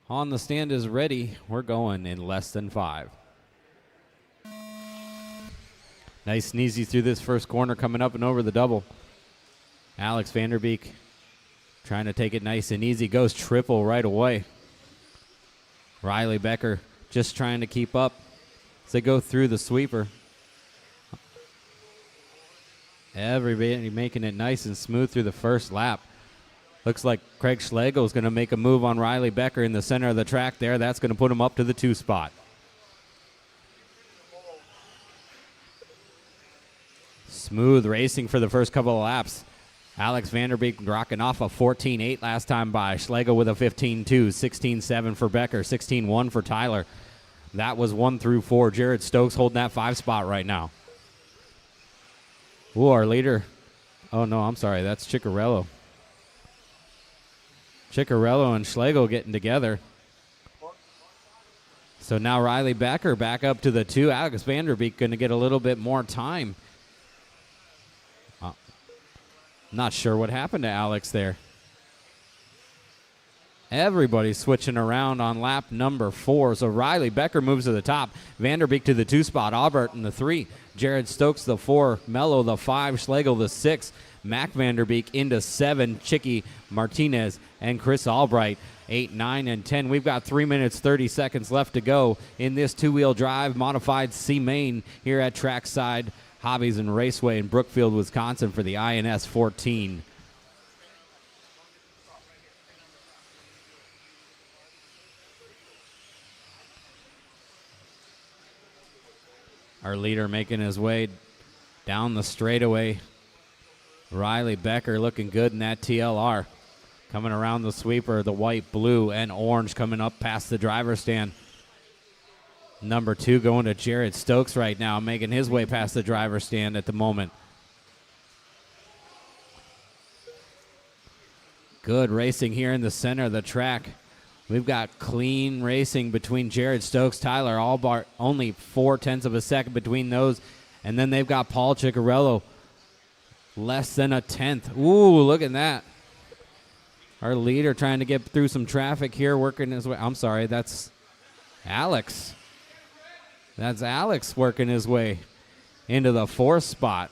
On the stand is ready. We're going in less than 5. Nice and easy through this first corner, coming up and over the double. Alex Vanderbeek trying to take it nice and easy. Goes triple right away. Riley Becker just trying to keep up as they go through the sweeper. Everybody making it nice and smooth through the first lap. Looks like Craig Schlegel is going to make a move on Riley Becker in the center of the track there. That's going to put him up to the 2 spot. Smooth racing for the first couple of laps. Alex Vanderbeek rocking off a 14.8 last time by. Schlegel with a 15.2, 16.7 for Becker, 16.1 for Tyler. That was 1 through 4. Jared Stokes holding that 5 spot right now. Ooh, our leader. Oh, no, I'm sorry. That's Ciccarello. Ciccarello and Schlegel getting together. So now Riley Becker back up to the 2. Alex Vanderbeek going to get a little bit more time. Not sure what happened to Alex there. Everybody's switching around on lap number 4. So Riley Becker moves to the top. Vanderbeek to the 2 spot. Aubert in the 3. Jared Stokes the 4. Mello the 5. Schlegel the 6. Mac Vanderbeek into 7. Chicky Martinez and Chris Albright 8, 9, and 10. We've got 3 minutes, 30 seconds left to go in this 2-wheel drive modified C-Main here at Trackside Hobbies and Raceway in Brookfield, Wisconsin for the INS 14. Our leader making his way down the straightaway. Riley Becker looking good in that TLR. Coming around the sweeper, the white, blue, and orange coming up past the driver's stand. Number 2 going to Jared Stokes right now, making his way past the driver's stand at the moment. Good racing here in the center of the track. We've got clean racing between Jared Stokes, Tyler Albart, only 0.4 of a second between those. And then they've got Paul Ciccarello, less than a 1/10. Ooh, look at that. Our leader trying to get through some traffic here, working his way. I'm sorry, that's Alex. That's Alex working his way into the 4th spot.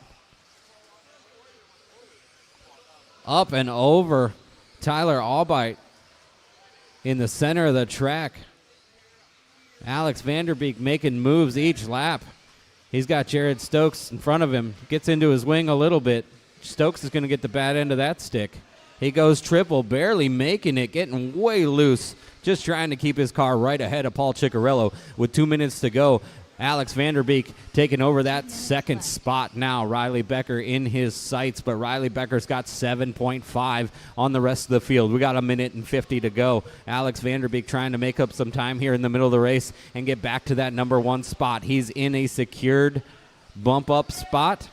Up and over Tyler Albite in the center of the track. Alex Vanderbeek making moves each lap. He's got Jared Stokes in front of him. Gets into his wing a little bit. Stokes is going to get the bad end of that stick. He goes triple, barely making it, getting way loose. Just trying to keep his car right ahead of Paul Ciccarello with 2 minutes to go. Alex Vanderbeek taking over that 2nd spot now. Riley Becker in his sights, but Riley Becker's got 7.5 on the rest of the field. We got 1 minute and 50 to go. Alex Vanderbeek trying to make up some time here in the middle of the race and get back to that number 1 spot. He's in a secured bump up spot,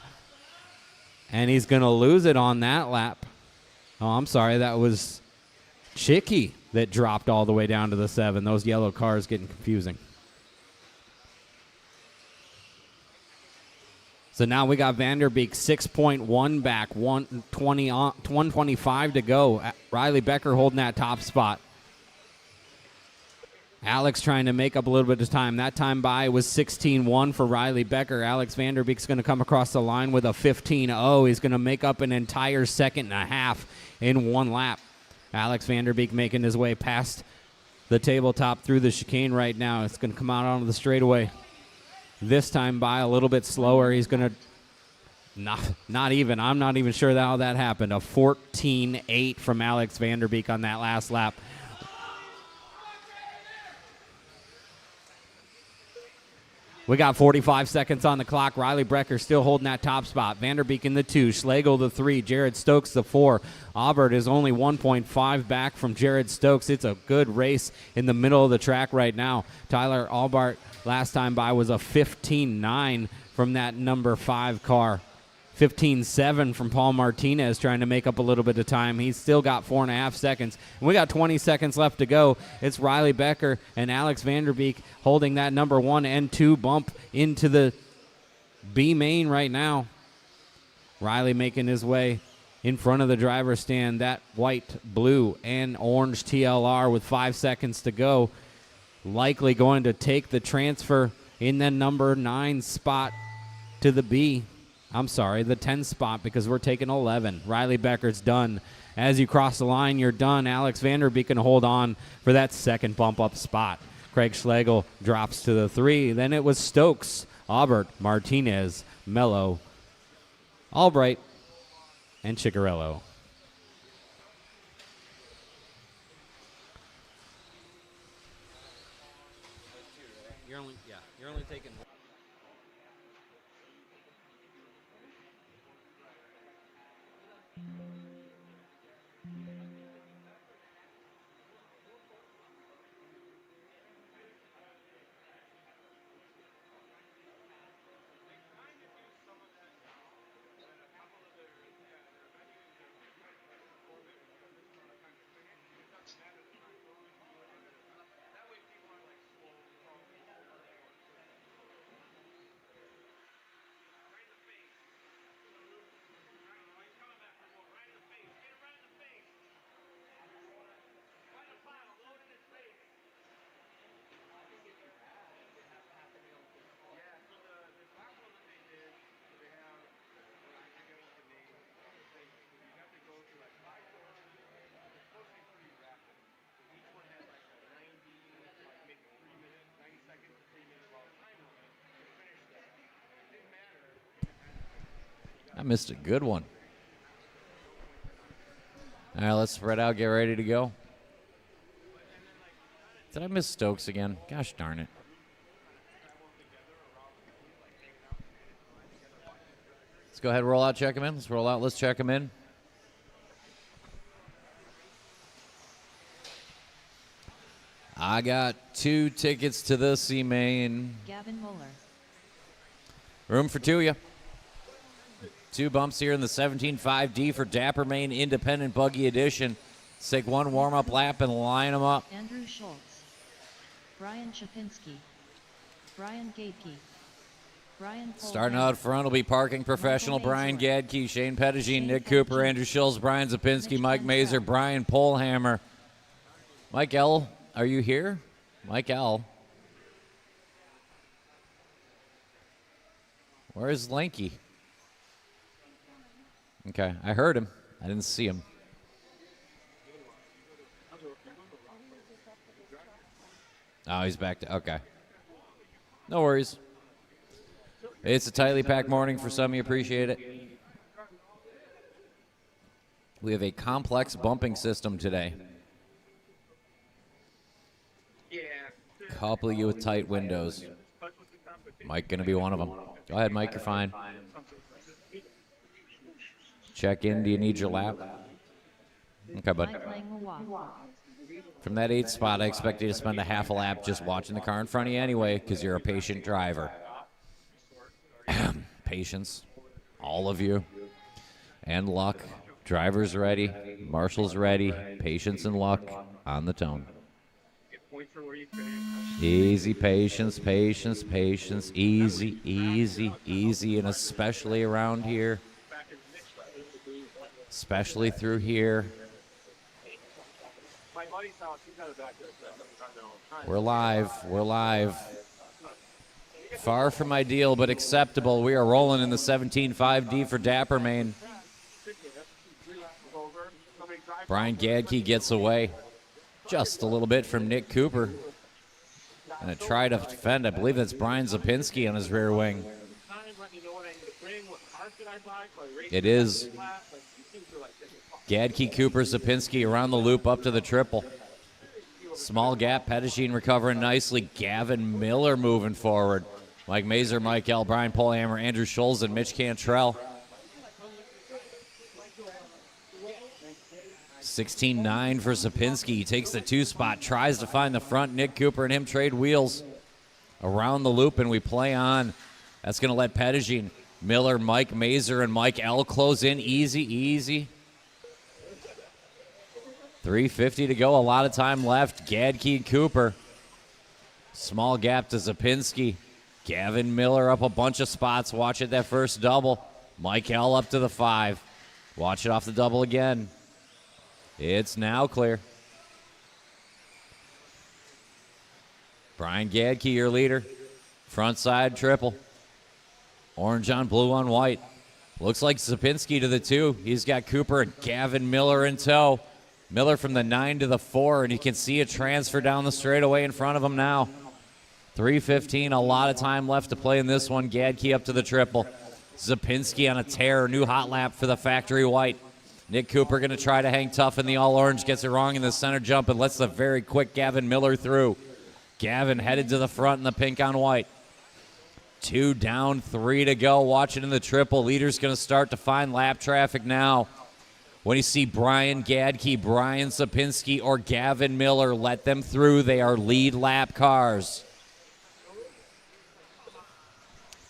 and he's going to lose it on that lap. Oh, I'm sorry, that was Chicky that dropped all the way down to the 7. Those yellow cars getting confusing. So now we got Vanderbeek 6.1 back, 125 to go. Riley Becker holding that top spot. Alex trying to make up a little bit of time. That time by was 16.1 for Riley Becker. Alex Vanderbeek's going to come across the line with a 15.0. He's going to make up an entire 1.5 seconds in 1 lap. Alex Vanderbeek making his way past the tabletop through the chicane right now. It's going to come out onto the straightaway. This time by a little bit slower. He's going to not even. I'm not even sure how that happened. A 14.8 from Alex Vanderbeek on that last lap. We got 45 seconds on the clock. Riley Becker still holding that top spot. Vanderbeek in the 2, Schlegel the 3, Jared Stokes the 4. Aubert is only 1.5 back from Jared Stokes. It's a good race in the middle of the track right now. Tyler Aubert last time by was a 15.9 from that number 5 car. 15.7 from Paul Martinez trying to make up a little bit of time. He's still got 4.5 seconds. And we got 20 seconds left to go. It's Riley Becker and Alex Vanderbeek holding that number 1 and 2 bump into the B main right now. Riley making his way in front of the driver's stand. That white, blue, and orange TLR with 5 seconds to go. Likely going to take the transfer in the number 9 spot to the B. I'm sorry, the 10 spot, because we're taking 11. Riley Becker's done. As you cross the line, you're done. Alex Vanderbeek can hold on for that second bump up spot. Craig Schlegel drops to the 3. Then it was Stokes, Aubert, Martinez, Mello, Albright, and Ciccarello. You're only taking. I missed a good one. All right, let's spread out, get ready to go. Did I miss Stokes again? Gosh darn it. Let's go ahead and roll out, check him in. Let's roll out, let's check him in. I got 2 tickets to the C-Main. Gavin Muller. Room for 2 of you. 2 bumps here in the 17.5D for Dapper Main Independent Buggy Edition. Let's take 1 warm-up lap and line them up. Andrew Schultz. Brian Chapinski. Brian Gaedke. Brian Polheimer. Starting out front will be parking professional Brian Gaedke, Shane Pettigene, Nick Cooper, Andrew Schultz, Brian Zapinski, Mike Mazer, Brian Polhammer. Mike L., are you here? Mike L. Where's Lanky? Okay, I heard him. I didn't see him. Oh, he's back to, okay. No worries. It's a tightly packed morning for some. You appreciate it. We have a complex bumping system today. Couple you with tight windows. Mike gonna be one of them. Go ahead, Mike, you're fine. Check in, do you need your lap? Okay, bud. From that 8th spot, I expect you to spend a half a lap just watching the car in front of you anyway, because you're a patient driver. Patience, all of you. And luck. Driver's ready, marshal's ready, patience and luck on the tone. Easy, patience, patience, patience, easy, easy, easy, and especially around here. Especially through here. We're live. We're live. Far from ideal, but acceptable. We are rolling in the 17.5D for Dapper Main. Brian Gaedke gets away just a little bit from Nick Cooper. And a try to defend. I believe that's Brian Zapinski on his rear wing. It is Gaedke, Cooper, Zapinski around the loop up to the triple. Small gap, Pettigene recovering nicely. Gavin Miller moving forward. Mike Mazer, Mike L., Brian Polhammer, Andrew Schultz, and Mitch Cantrell. 16.9 for Zapinski. He takes the 2 spot, tries to find the front. Nick Cooper and him trade wheels around the loop, and we play on. That's going to let Pettigene, Miller, Mike Mazer, and Mike L. close in. Easy, easy. 3:50 to go. A lot of time left. Gaedke and Cooper. Small gap to Zapinski. Gavin Miller up a bunch of spots. Watch it, that first double. Mike L. up to the 5. Watch it off the double again. It's now clear. Brian Gaedke, your leader. Front side triple. Orange on blue on white. Looks like Zapinski to the 2. He's got Cooper and Gavin Miller in tow. Miller from the 9 to the 4, and you can see a transfer down the straightaway in front of him now. 3:15, a lot of time left to play in this one. Gadke up to the triple. Zapinski on a tear, new hot lap for the factory white. Nick Cooper going to try to hang tough in the all-orange, gets it wrong in the center jump and lets the very quick Gavin Miller through. Gavin headed to the front in the pink on white. 2 down, 3 to go. Watch it in the triple. Leader's going to start to find lap traffic now. When you see Brian Gadke, Brian Zapinski, or Gavin Miller, let them through. They are lead lap cars.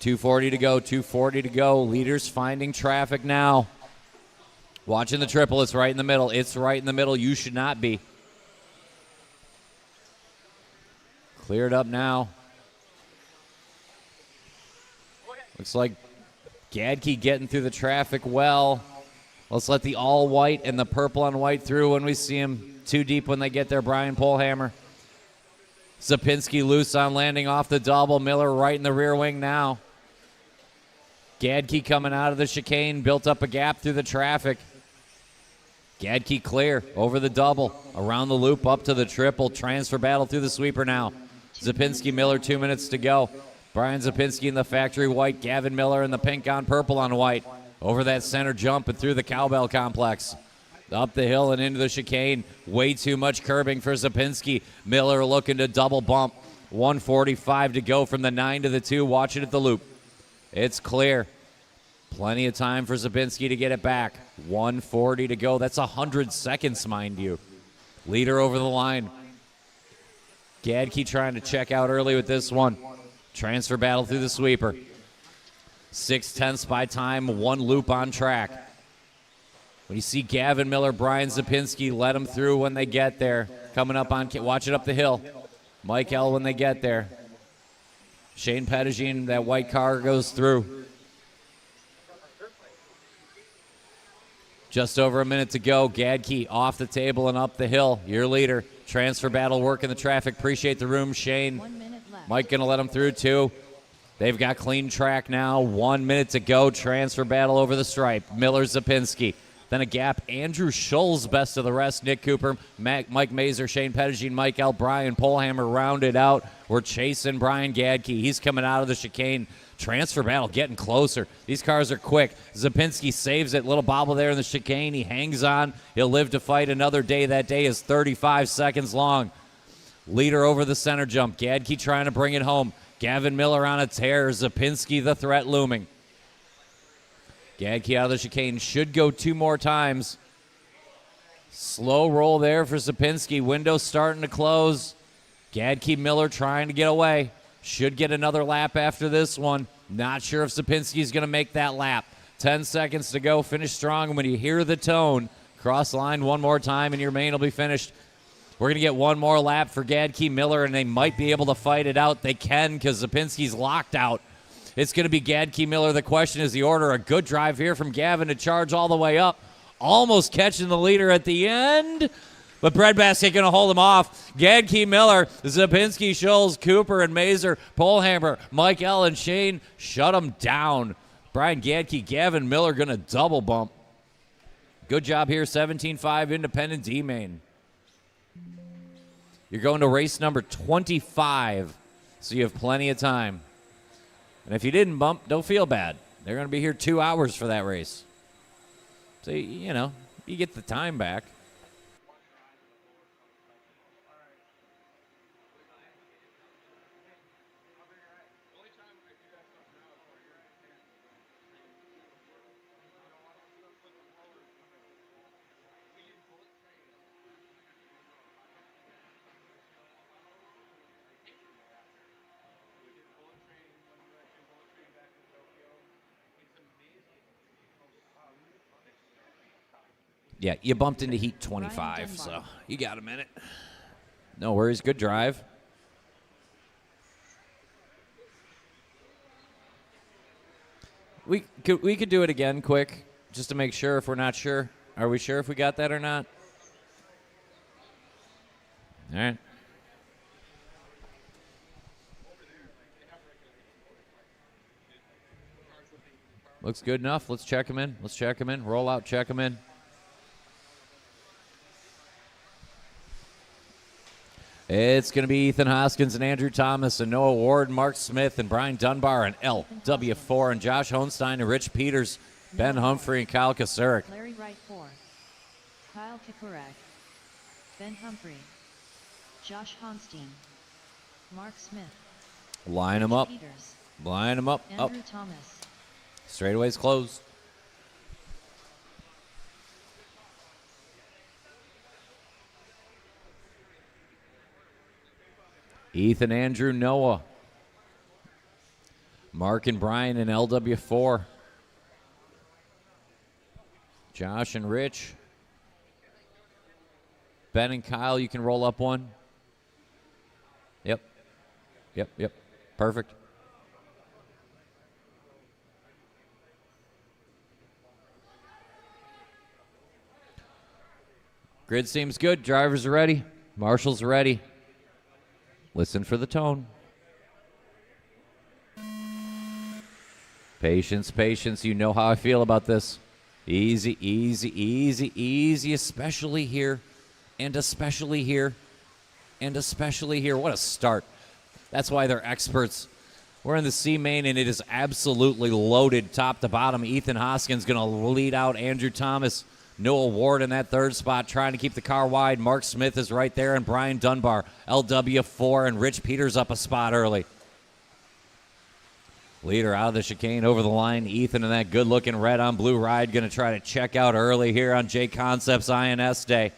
2:40 to go, 2:40 to go. Leaders finding traffic now. Watching the triple, it's right in the middle. It's right in the middle. You should not be. Cleared up now. Looks like Gadke getting through the traffic well. Let's let the all white and the purple on white through when we see him too deep when they get there. Brian Polhammer. Zapinski loose on landing off the double. Miller right in the rear wing now. Gadke coming out of the chicane, built up a gap through the traffic. Gadke clear over the double, around the loop, up to the triple. Transfer battle through the sweeper now. Zapinski, Miller, 2 minutes to go. Brian Zapinski in the factory white. Gavin Miller in the pink on purple on white. Over that center jump and through the cowbell complex. Up the hill and into the chicane. Way too much curbing for Zapinski. Miller looking to double bump. 1:45 to go from the 9 to the 2. Watch it at the loop. It's clear. Plenty of time for Zapinski to get it back. 1:40 to go. That's 100 seconds, mind you. Leader over the line. Gadke trying to check out early with this one. Transfer battle through the sweeper. 6/10 by time, 1 loop on track. When you see Gavin Miller, Brian Zapinski, let them through when they get there. Coming up on, watch it up the hill. Mike L when they get there. Shane Pettigene, that white car goes through. Just over a minute to go. Gadke off the table and up the hill. Your leader. Transfer battle working the traffic. Appreciate the room, Shane. 1 minute left. Mike going to let him through, too. They've got clean track now. 1 minute to go. Transfer battle over the stripe. Miller, Zapinski. Then a gap. Andrew Scholl's best of the rest. Nick Cooper, Mike Mazer, Shane Pettigene, Mike L. Brian Polhammer rounded out. We're chasing Brian Gadke. He's coming out of the chicane. Transfer battle getting closer. These cars are quick. Zapinski saves it. Little bobble there in the chicane. He hangs on. He'll live to fight another day. That day is 35 seconds long. Leader over the center jump. Gadke trying to bring it home. Gavin Miller on a tear. Zapinski the threat looming. Gadke out of the chicane. Should go 2 more times. Slow roll there for Zapinski. Window starting to close. Gadke Miller trying to get away. Should get another lap after this one. Not sure if Zapinski's going to make that lap. 10 seconds to go. Finish strong. And when you hear the tone, cross the line one more time and your main will be finished. We're going to get 1 more lap for Gadke Miller, and they might be able to fight it out. They can because Zapinski's locked out. It's going to be Gadke Miller. The question is the order. A good drive here from Gavin to charge all the way up. Almost catching the leader at the end. But Breadbasket going to hold him off. Gadke Miller, Zapinski, Scholes, Cooper, and Mazer, Polhammer, Mike L. and Shane shut him down. Brian Gadke, Gavin Miller going to double bump. Good job here, 17-5, independent D-main. You're going to race number 25, so you have plenty of time. And if you didn't bump, don't feel bad. They're going to be here 2 hours for that race. So, you know, you get the time back. Yeah, you bumped into heat 25, so you got a minute. No worries. Good drive. We could do it again quick just to make sure if we're not sure. Are we sure if we got that or not? All right. Looks good enough. Let's check him in. Let's check him in. Roll out, check him in. It's going to be Ethan Hoskins and Andrew Thomas and Noah Ward, Mark Smith and Brian Dunbar and LW4 and Josh Honstein and Rich Peters, Ben Humphrey and Kyle Kasurik. Larry Wright 4. Kyle Kakurak. Ben Humphrey. Josh Honstein. Mark Smith. Line them up. Peters. Line them up. Andrew Thomas. Straightaways closed. Ethan, Andrew, Noah. Mark and Brian in LW4. Josh and Rich. Ben and Kyle, you can roll up one. Yep. Perfect. Grid seems good. Drivers are ready. Marshals are ready. Listen for the tone. Patience, patience. You know how I feel about this. Easy, easy, easy, easy, especially here, and especially here, and especially here. What a start. That's why they're experts. We're in the C main, and it is absolutely loaded top to bottom. Ethan Hoskins going to lead out Andrew Thomas. Noah Ward in that third spot, trying to keep the car wide. Mark Smith is right there, and Brian Dunbar, LW4, and Rich Peters up a spot early. Leader out of the chicane over the line. Ethan in that good-looking red on blue ride going to try to check out early here on JConcepts INS Day.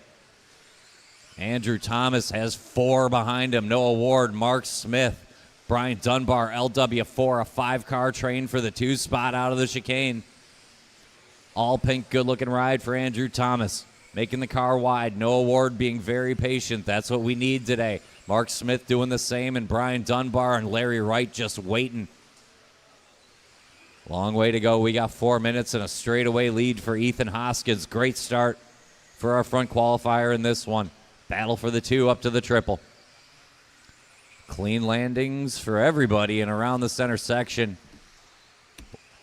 Andrew Thomas has 4 behind him. Noah Ward, Mark Smith, Brian Dunbar, LW4, a 5-car train for the 2 spot out of the chicane. All pink, good-looking ride for Andrew Thomas. Making the car wide. Noah Ward being very patient. That's what we need today. Mark Smith doing the same, and Brian Dunbar and Larry Wright just waiting. Long way to go. We got 4 minutes and a straightaway lead for Ethan Hoskins. Great start for our front qualifier in this one. Battle for the 2 up to the triple. Clean landings for everybody and around the center section.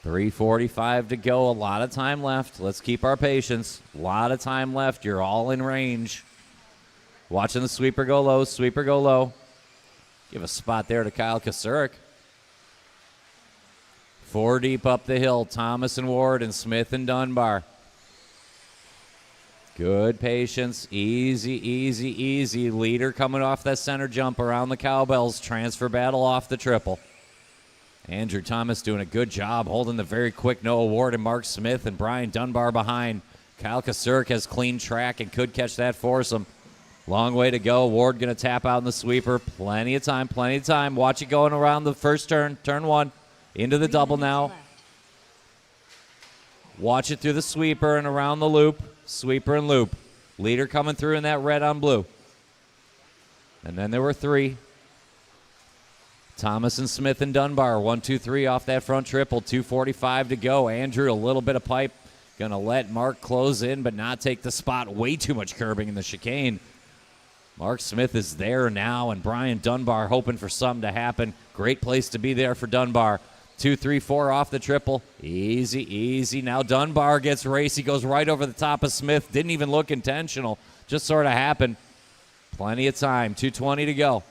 3:45 to go. A lot of time left. Let's keep our patience. A lot of time left. You're all in range. Watching the sweeper go low. Sweeper go low. Give a spot there to Kyle Kasurik. 4 deep up the hill. Thomas and Ward and Smith and Dunbar. Good patience. Easy, easy, easy. Leader coming off that center jump around the cowbells. Transfer battle off the triple. Andrew Thomas doing a good job holding the very quick Noah Ward and Mark Smith and Brian Dunbar behind. Kyle Kasurik has clean track and could catch that foursome. Long way to go. Ward going to tap out in the sweeper. Plenty of time, plenty of time. Watch it going around the first turn. Turn 1. Into the double now. Watch it through the sweeper and around the loop. Sweeper and loop. Leader coming through in that red on blue. And then there were 3. Thomas and Smith and Dunbar. 1, 2, 3 off that front triple. 2:45 to go. Andrew, a little bit of pipe. Going to let Mark close in, but not take the spot. Way too much curbing in the chicane. Mark Smith is there now, and Brian Dunbar hoping for something to happen. Great place to be there for Dunbar. 2, 3, 4 off the triple. Easy, easy. Now Dunbar gets race. He goes right over the top of Smith. Didn't even look intentional. Just sort of happened. Plenty of time. 2:20 to go.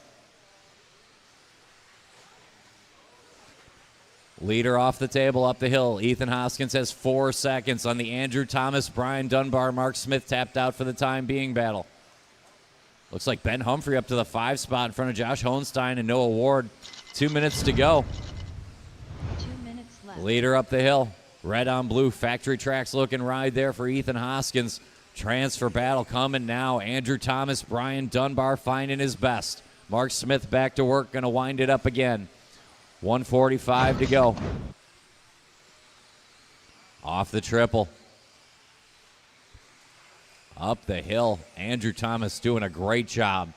Leader off the table, up the hill. Ethan Hoskins has 4 seconds on the Andrew Thomas, Brian Dunbar, Mark Smith tapped out for the time being battle. Looks like Ben Humphrey up to the 5 spot in front of Josh Honstein and Noah Ward. 2 minutes to go. 2 minutes left. Leader up the hill. Red on blue. Factory tracks looking ride there for Ethan Hoskins. Transfer battle coming now. Andrew Thomas, Brian Dunbar finding his best. Mark Smith back to work. Going to wind it up again. 1:45 to go. Off the triple. Up the hill. Andrew Thomas doing a great job.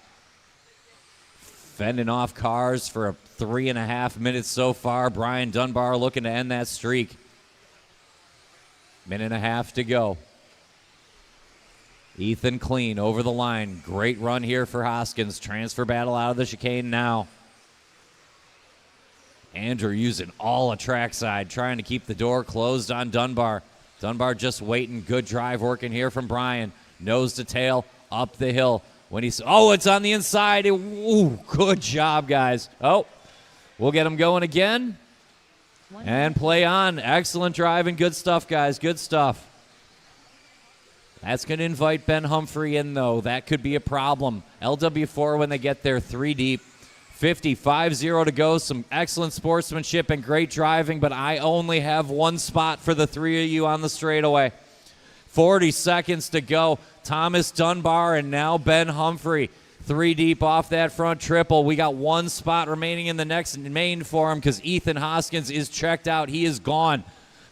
Fending off cars for 3.5 minutes so far. Brian Dunbar looking to end that streak. 1.5 to go. Ethan clean over the line. Great run here for Hoskins. Transfer battle out of the chicane now. Andrew using all a trackside, trying to keep the door closed on Dunbar. Dunbar just waiting. Good drive working here from Brian. Nose to tail, up the hill. when he's, oh, it's on the inside. Ooh, good job, guys. Oh, we'll get him going again. And play on. Excellent driving. Good stuff, guys. Good stuff. That's going to invite Ben Humphrey in, though. That could be a problem. LW4 when they get there, 3 deep. 5-0 to go. Some excellent sportsmanship and great driving, but I only have 1 spot for the 3 of you on the straightaway. 40 seconds to go. Thomas Dunbar and now Ben Humphrey. 3 deep off that front triple. We got 1 spot remaining in the next main for him because Ethan Hoskins is checked out. He is gone.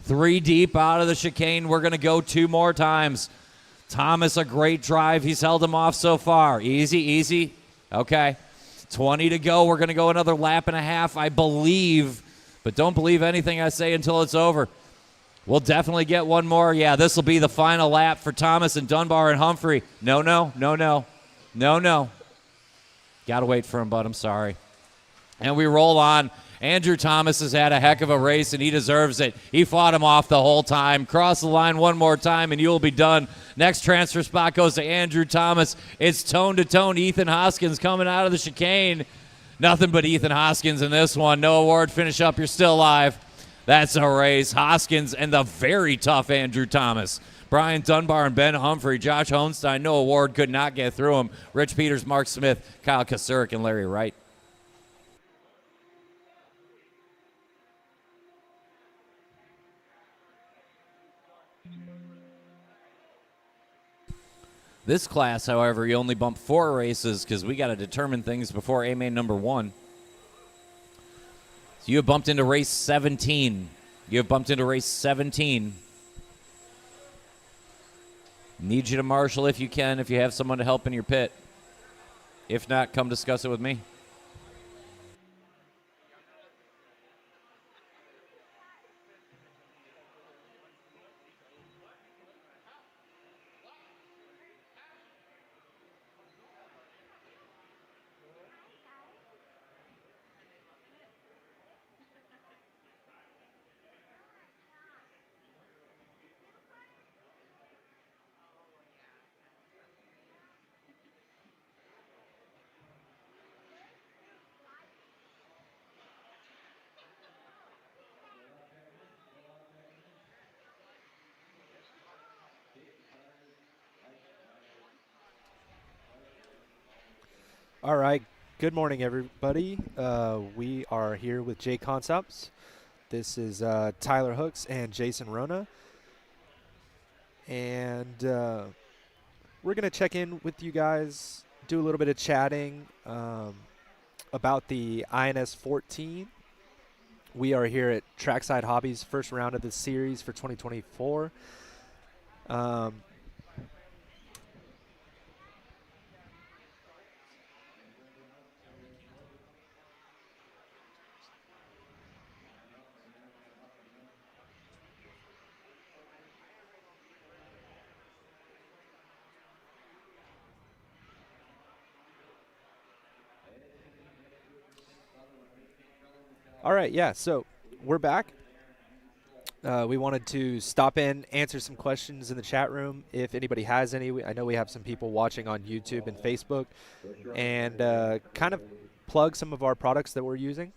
3 deep out of the chicane. We're going to go 2 more times. Thomas, a great drive. He's held him off so far. Easy, easy. Okay. 20 to go. We're going to go another lap and a half, I believe. But don't believe anything I say until it's over. We'll definitely get 1 more. Yeah, this will be the final lap for Thomas and Dunbar and Humphrey. No. Got to wait for him, bud. I'm sorry. And we roll on. Andrew Thomas has had a heck of a race, and he deserves it. He fought him off the whole time. Cross the line 1 more time, and you'll be done. Next transfer spot goes to Andrew Thomas. It's tone-to-tone. Ethan Hoskins coming out of the chicane. Nothing but Ethan Hoskins in this one. No award. Finish up. You're still alive. That's a race. Hoskins and the very tough Andrew Thomas. Brian Dunbar and Ben Humphrey. Josh Honstein, no award, could not get through him. Rich Peters, Mark Smith, Kyle Kasurik, and Larry Wright. This class, however, you only bump 4 races because we got to determine things before A-Main number 1. So you have bumped into race 17. Need you to marshal if you can, if you have someone to help in your pit. If not, come discuss it with me. All right. Good morning, everybody. We are here with JConcepts. This is Tyler Hooks and Jason Rona. And we're going to check in with you guys, do a little bit of chatting about the INS 14. We are here at Trackside Hobbies, first round of the series for 2024. All right, yeah, so we're back. We wanted to stop in, answer some questions in the chat room if anybody has any. I know we have some people watching on YouTube and Facebook, and kind of plug some of our products that we're using.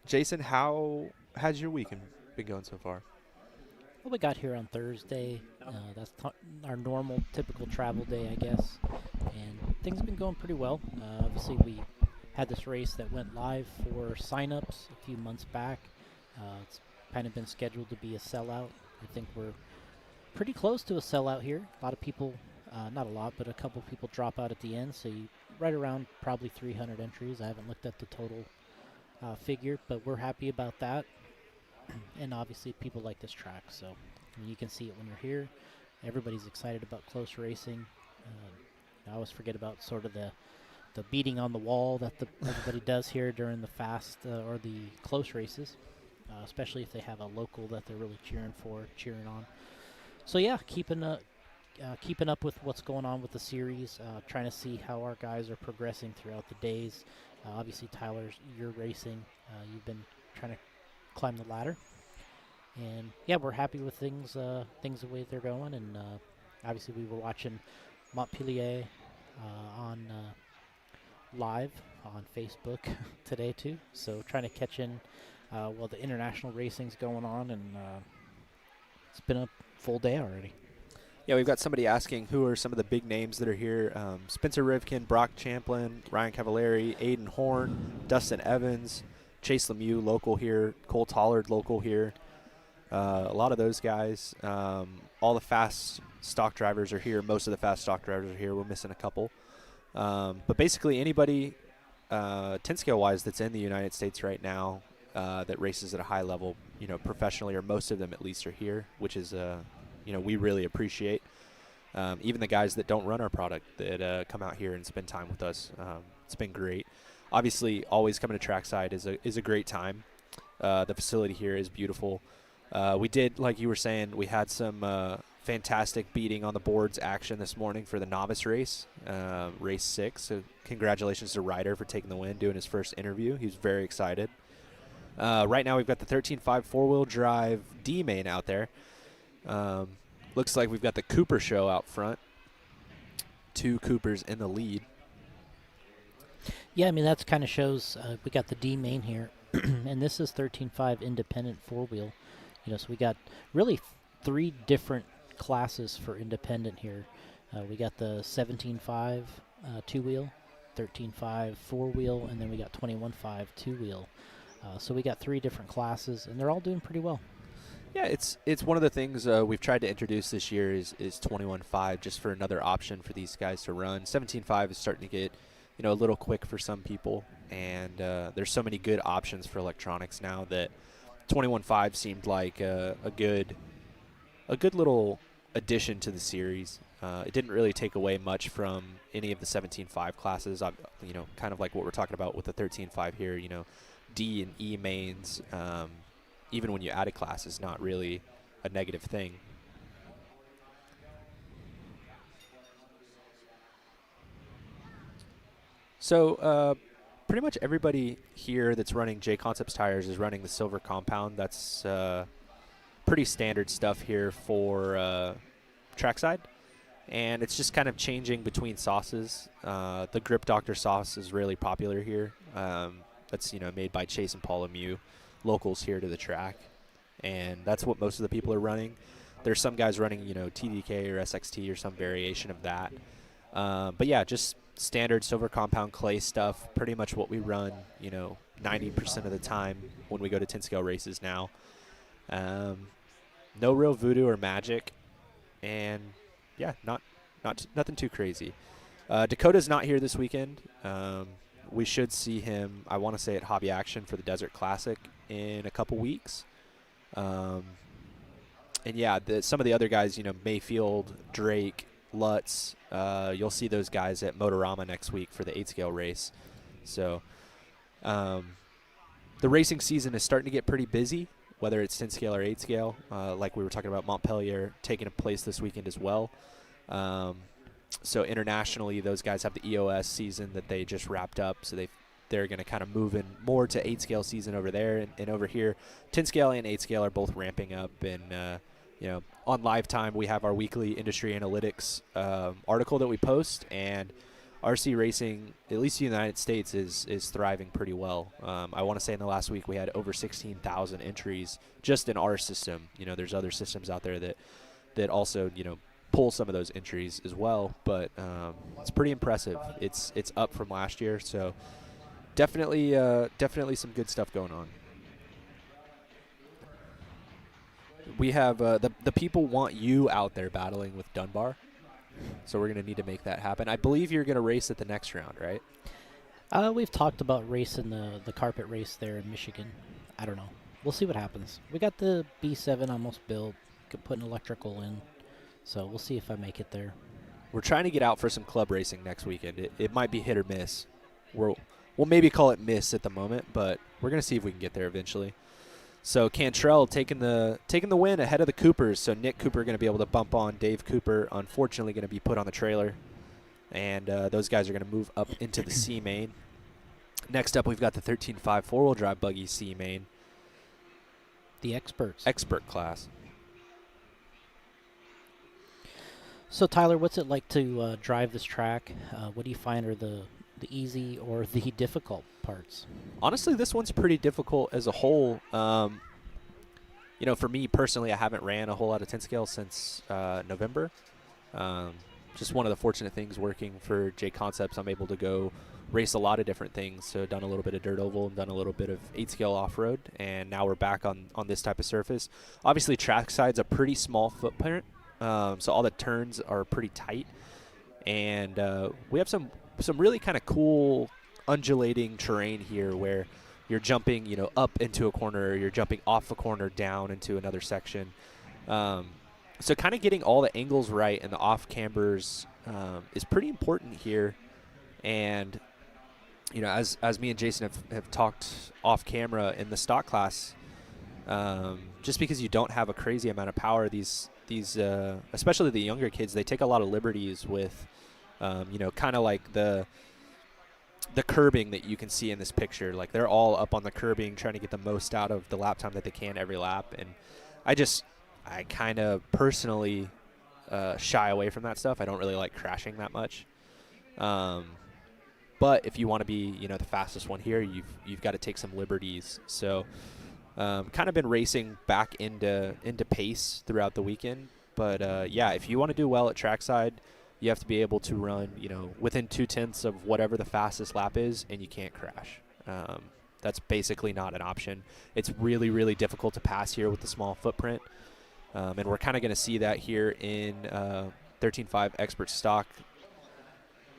Jason, how has your weekend been going so far? Well, we got here on Thursday. That's our normal, typical travel day, I guess. And things have been going pretty well. Obviously, we had this race that went live for signups a few months back. It's kind of been scheduled to be a sellout. I think we're pretty close to a sellout here. A lot of people, not a lot, but a couple people drop out at the end. So right around probably 300 entries. I haven't looked at the total figure, but we're happy about that. And obviously people like this track, so you can see it when you're here. Everybody's excited about close racing. I always forget about sort of the beating on the wall that everybody does here during the fast or the close races, especially if they have a local that they're really cheering on. So yeah, keeping up with what's going on with the series, trying to see how our guys are progressing throughout the days. Obviously, Tyler, you're racing. You've been trying to climb the ladder, and yeah, we're happy with things the way they're going, and obviously we were watching Montpellier on live on Facebook today too. So trying to catch in while the international racing's going on, and it's been a full day already. Yeah, we've got somebody asking who are some of the big names that are here. Spencer Rivkin, Brock Champlin, Ryan Cavallari, Aiden Horn, Dustin Evans, Chase Lemieux, local here, Cole Tollard, local here. A lot of those guys. All the fast stock drivers are here. Most of the fast stock drivers are here. We're missing a couple. But basically anybody 10 scale wise that's in the United States right now that races at a high level, professionally, or most of them at least, are here, which is we really appreciate. Even the guys that don't run our product that come out here and spend time with us. It's been great. Obviously, always coming to trackside is a great time. The facility here is beautiful. We did, like you were saying, we had some fantastic beating on the boards action this morning for the novice race, race 6. So congratulations to Ryder for taking the win, doing his first interview. He was very excited. Right now we've got the 13.5 four-wheel drive D-main out there. Looks like we've got the Cooper show out front. 2 Coopers in the lead. Yeah, I mean, that kind of shows we got the D main here, and this is 13.5 independent four-wheel. So we got really 3 different classes for independent here. We got the 17.5 two-wheel, 13.5 four-wheel, and then we got 21.5 two-wheel. So we got 3 different classes, and they're all doing pretty well. Yeah, it's one of the things we've tried to introduce this year is 21.5, just for another option for these guys to run. 17.5 is starting to get a little quick for some people, and there's so many good options for electronics now that 21.5 seemed like a good little addition to the series. It didn't really take away much from any of the 17.5 classes. Kind of like what we're talking about with the 13.5 here. D and E mains. Even when you add a class, is not really a negative thing. So pretty much everybody here that's running JConcepts tires is running the silver compound. That's pretty standard stuff here for trackside. And it's just kind of changing between sauces. The Grip Doctor sauce is really popular here. That's made by Chase and Paul Lemieux, locals here to the track, and that's what most of the people are running. There's some guys running TDK or SXT or some variation of that, but yeah, just standard silver compound clay stuff, pretty much what we run 90% of the time when we go to 10 scale races now. No real voodoo or magic, and yeah, nothing too crazy. Dakota's not here this weekend. We should see him, I want to say, at Hobby Action for the Desert Classic in a couple weeks. And yeah, some of the other guys, Mayfield, Drake, Lutz, you'll see those guys at Motorama next week for the 8-scale race. So the racing season is starting to get pretty busy, whether it's 10-scale or 8-scale. Like we were talking about, Montpellier taking place this weekend as well. So internationally, those guys have the EOS season that they just wrapped up, so they're going to kind of move in more to 8-scale season over there, and over here, 10-scale and 8-scale are both ramping up. And on Lifetime, we have our weekly industry analytics article that we post, and RC racing, at least in the United States, is thriving pretty well. I want to say in the last week we had over 16,000 entries just in our system. There's other systems out there that also pull some of those entries as well, but it's pretty impressive. It's up from last year, so definitely some good stuff going on. We have the people want you out there battling with Dunbar, so we're going to need to make that happen. I believe you're going to race at the next round, right? We've talked about racing the carpet race there in Michigan. I don't know. We'll see what happens. We got the B7 almost built, could put an electrical in. So we'll see if I make it there. We're trying to get out for some club racing next weekend. It might be hit or miss. We'll maybe call it miss at the moment, but we're going to see if we can get there eventually. So Cantrell taking the win ahead of the Coopers. So Nick Cooper going to be able to bump on Dave Cooper. Unfortunately, going to be put on the trailer, and those guys are going to move up into the C main. Next up, we've got the 13.5 four-wheel drive buggy C main. The expert class. So Tyler, what's it like to drive this track? What do you find are the easy or the difficult parts? Honestly, this one's pretty difficult as a whole. You know, for me personally, I haven't ran a whole lot of 10 scale since November. Just one of the fortunate things working for JConcepts, I'm able to go race a lot of different things. So done a little bit of dirt oval and done a little bit of 8 scale off-road, and now we're back on this type of surface. Obviously, trackside's a pretty small footprint, so all the turns are pretty tight. And we have some really kind of cool undulating terrain here where you're jumping, you know, up into a corner, you're jumping off a corner down into another section. So kind of getting all the angles right and the off cambers is pretty important here. And, you know, as me and Jason have talked off camera in the stock class, just because you don't have a crazy amount of power, these especially the younger kids, they take a lot of liberties with, you know, kind of like the curbing that you can see in this picture. Like, they're all up on the curbing trying to get the most out of the lap time that they can every lap. And I kind of personally shy away from that stuff. I don't really like crashing that much. But if you want to be, you know, the fastest one here, you've got to take some liberties. So kind of been racing back into pace throughout the weekend. But yeah, if you want to do well at trackside, you have to be able to run, you know, within 2/10 of whatever the fastest lap is, and you can't crash. That's basically not an option. It's really, really difficult to pass here with the small footprint. And we're kind of going to see that here in 13.5 Expert Stock.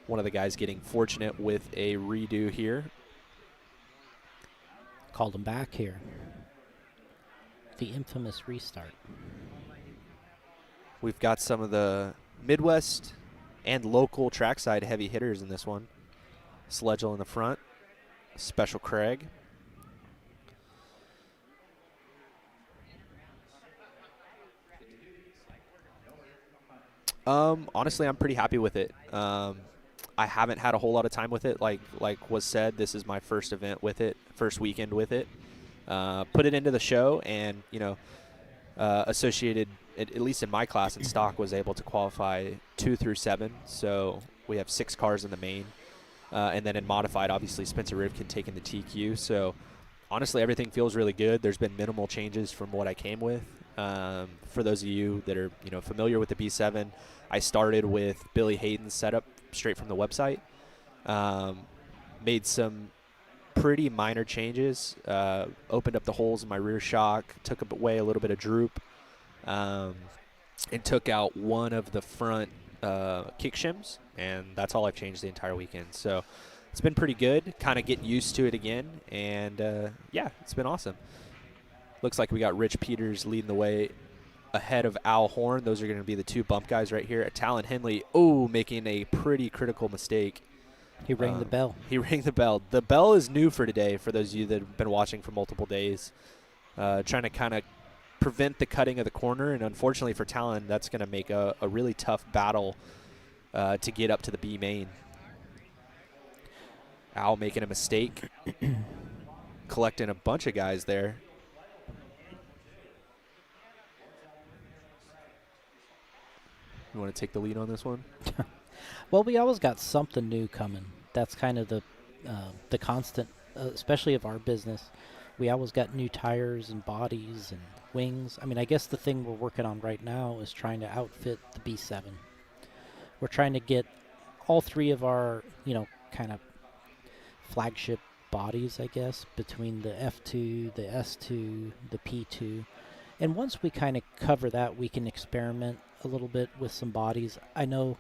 One of the guys getting fortunate with a redo here. Called him back here. The infamous restart. We've got some of the Midwest and local trackside heavy hitters in this one. Sledgel in the front. Special Craig. Honestly, I'm pretty happy with it. I haven't had a whole lot of time with it. Like was said, this is my first event with it, first weekend with it. Put it into the show, and, you know, Associated, at least in my class in stock, was able to qualify 2 through 7. So we have 6 cars in the main. And then in modified, obviously, Spencer Rivkin taking the TQ. So honestly, everything feels really good. There's been minimal changes from what I came with. For those of you that are, you know, familiar with the B7, I started with Billy Hayden's setup straight from the website. Made some pretty minor changes. Opened up the holes in my rear shock, took away a little bit of droop, and took out one of the front kick shims, and that's all I've changed the entire weekend. So it's been pretty good, kind of getting used to it again, and yeah, it's been awesome. Looks like we got Rich Peters leading the way ahead of Al Horn. Those are going to be the 2 bump guys right here. Talon Henley, making a pretty critical mistake. He rang the bell. He rang the bell. The bell is new for today, for those of you that have been watching for multiple days. Trying to kind of prevent the cutting of the corner, and unfortunately for Talon, that's going to make a really tough battle to get up to the B main. Al making a mistake, collecting a bunch of guys there. You want to take the lead on this one? Well, we always got something new coming. That's kind of the constant, especially of our business. We always got new tires and bodies and wings. I mean, I guess the thing we're working on right now is trying to outfit the B7. We're trying to get all 3 of our, you know, kind of flagship bodies, I guess, between the F2, the S2, the P2. And once we kind of cover that, we can experiment a little bit with some bodies. I know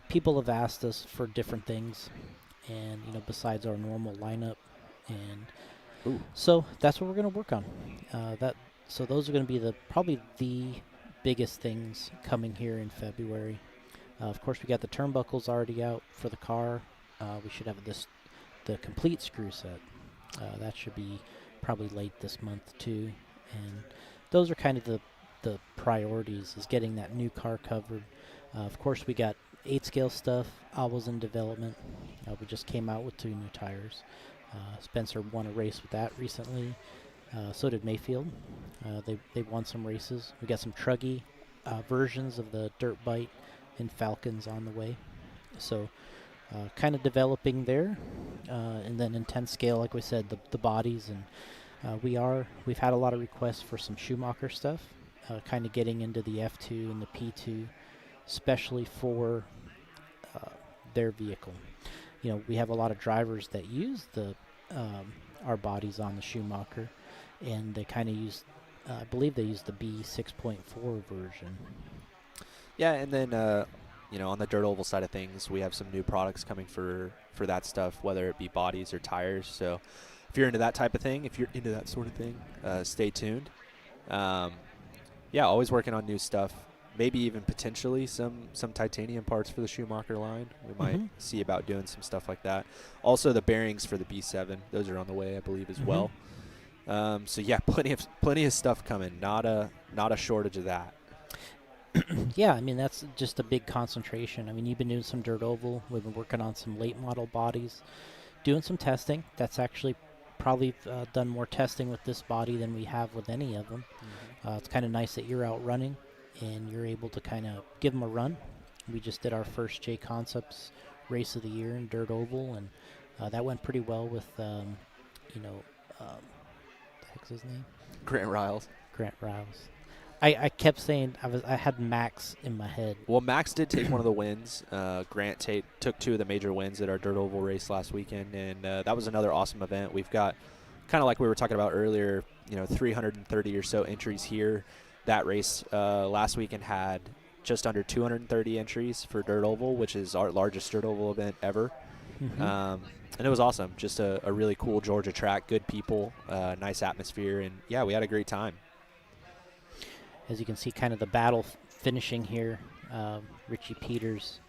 people have asked us for different things, and, you know, besides our normal lineup, and so that's what we're going to work on. So those are going to be probably the biggest things coming here in February. Of course, we got the turnbuckles already out for the car. We should have the complete screw set. That should be probably late this month too, and those are kind of the priorities, is getting that new car covered. Of course, we got 8 scale stuff. I was in development. We just came out with 2 new tires. Spencer won a race with that recently. So did Mayfield. They won some races. We got some Truggy versions of the Dirt Bite and Falcons on the way. So kind of developing there. And then in 10 scale, like we said, the bodies. And we've had a lot of requests for some Schumacher stuff, kind of getting into the F2 and the P2, especially for their vehicle. You know, we have a lot of drivers that use our bodies on the Schumacher, and they kind of use, I believe they use the B 6.4 version. Yeah, and then on the dirt oval side of things, we have some new products coming for that stuff, whether it be bodies or tires. So if you're into that type of thing, if you're into that sort of thing, stay tuned. Always working on new stuff. Maybe even potentially some titanium parts for the Schumacher line. We might see about doing some stuff like that. Also, the bearings for the B7, those are on the way, I believe, as well. Plenty of stuff coming. Not a shortage of that. Yeah, I mean, that's just a big concentration. I mean, you've been doing some dirt oval. We've been working on some late model bodies, doing some testing. That's actually probably done more testing with this body than we have with any of them. It's kind of nice that you're out running and you're able to kind of give them a run. We just did our first JConcepts race of the year in dirt oval, and that went pretty well with, the heck's his name? Grant Riles. Grant Riles. I kept saying I had Max in my head. Well, Max did take one of the wins. Grant took 2 of the major wins at our dirt oval race last weekend, and that was another awesome event. We've got, kind of like we were talking about earlier, 330 or so entries here. That race last weekend had just under 230 entries for dirt oval, which is our largest dirt oval event ever. And it was awesome. Just a really cool Georgia track, good people, nice atmosphere, and yeah, we had a great time. As you can see, kind of the battle finishing here, Richie Peters,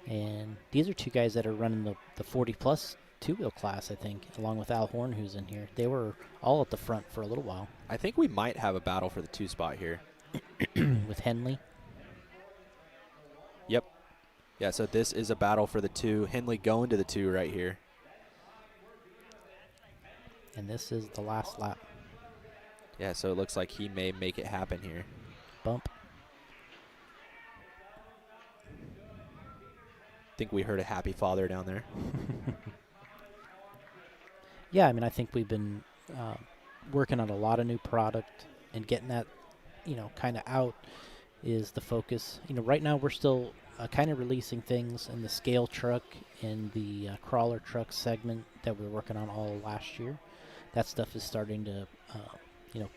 and these are 2 guys that are running the 40-plus two-wheel class, I think, along with Al Horn, who's in here. They were all at the front for a little while. I think we might have a battle for the 2 spot here. With Henley? Yep. Yeah, so this is a battle for the 2. Henley going to the 2 right here. And this is the last lap. Yeah, so it looks like he may make it happen here. Bump. Think we heard a happy father down there. Yeah, I mean, I think we've been working on a lot of new product, and getting that, kind of out is the focus. Right now we're still kind of releasing things in the scale truck and the crawler truck segment that we were working on all last year. That stuff is starting to,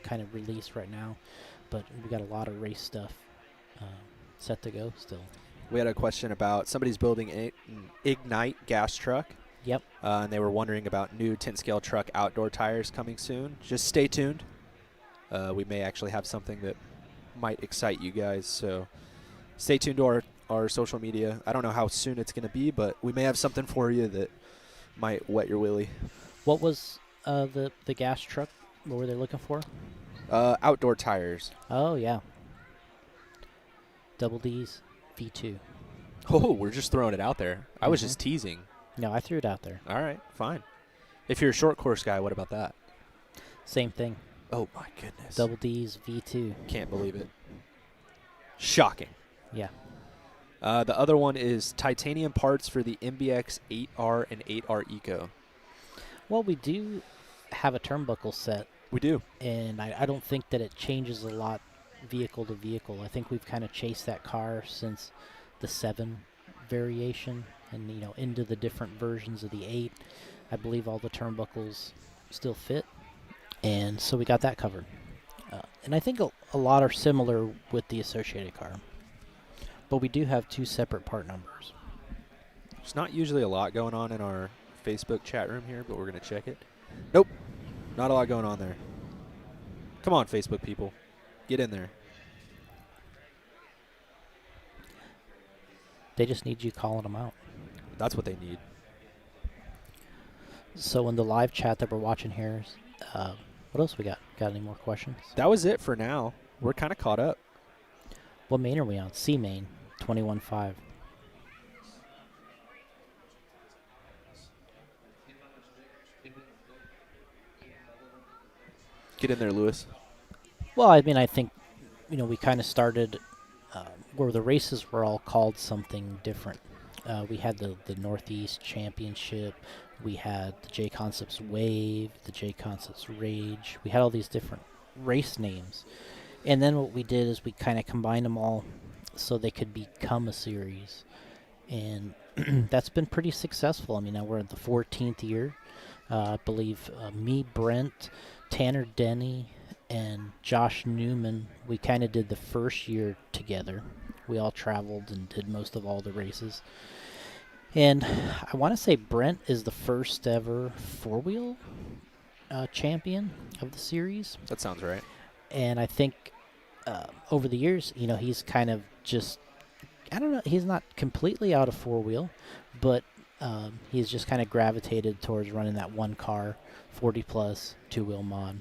kind of release right now, but we got a lot of race stuff set to go still. We had a question about somebody's building an Ignite gas truck. Yep. And they were wondering about new 10-scale truck outdoor tires coming soon. Just stay tuned. We may actually have something that might excite you guys, so stay tuned to our social media. I don't know how soon it's going to be, but we may have something for you that might wet your willy. What was the gas truck? What were they looking for? Outdoor tires. Oh, yeah. Double D's, V2. Oh, we're just throwing it out there. I was just teasing. No, I threw it out there. All right, fine. If you're a short course guy, what about that? Same thing. Oh, my goodness. Double D's, V2. Can't believe it. Shocking. Yeah. The other one is titanium parts for the MBX 8R and 8R Eco. Well, we do have a turnbuckle set. We do. And I don't think that it changes a lot vehicle to vehicle. I think we've kind of chased that car since the 7 variation and, into the different versions of the 8. I believe all the turnbuckles still fit. And so we got that covered. And I think a lot are similar with the associated car. But we do have 2 separate part numbers. There's not usually a lot going on in our Facebook chat room here, but we're going to check it. Nope. Not a lot going on there. Come on, Facebook people. Get in there. They just need you calling them out. That's what they need. So in the live chat that we're watching here, what else we got? Got any more questions? That was it for now. We're kind of caught up. What main are we on? C main, 21.5. Get in there, Lewis. Well, I mean, I think, we kind of started where the races were all called something different. We had the Northeast Championship, we had the JConcepts Wave, the JConcepts Rage. We had all these different race names. And then what we did is we kind of combined them all so they could become a series. And that's been pretty successful. I mean, now we're in the 14th year. I believe me, Brent, Tanner Denny, and Josh Newman, we kind of did the first year together. We all traveled and did most of all the races. And I want to say Brent is the first ever four-wheel champion of the series. That sounds right. And I think over the years, you know, he's kind of just, I don't know, he's not completely out of four-wheel, but he's just kind of gravitated towards running that one car, 40-plus, two-wheel mod.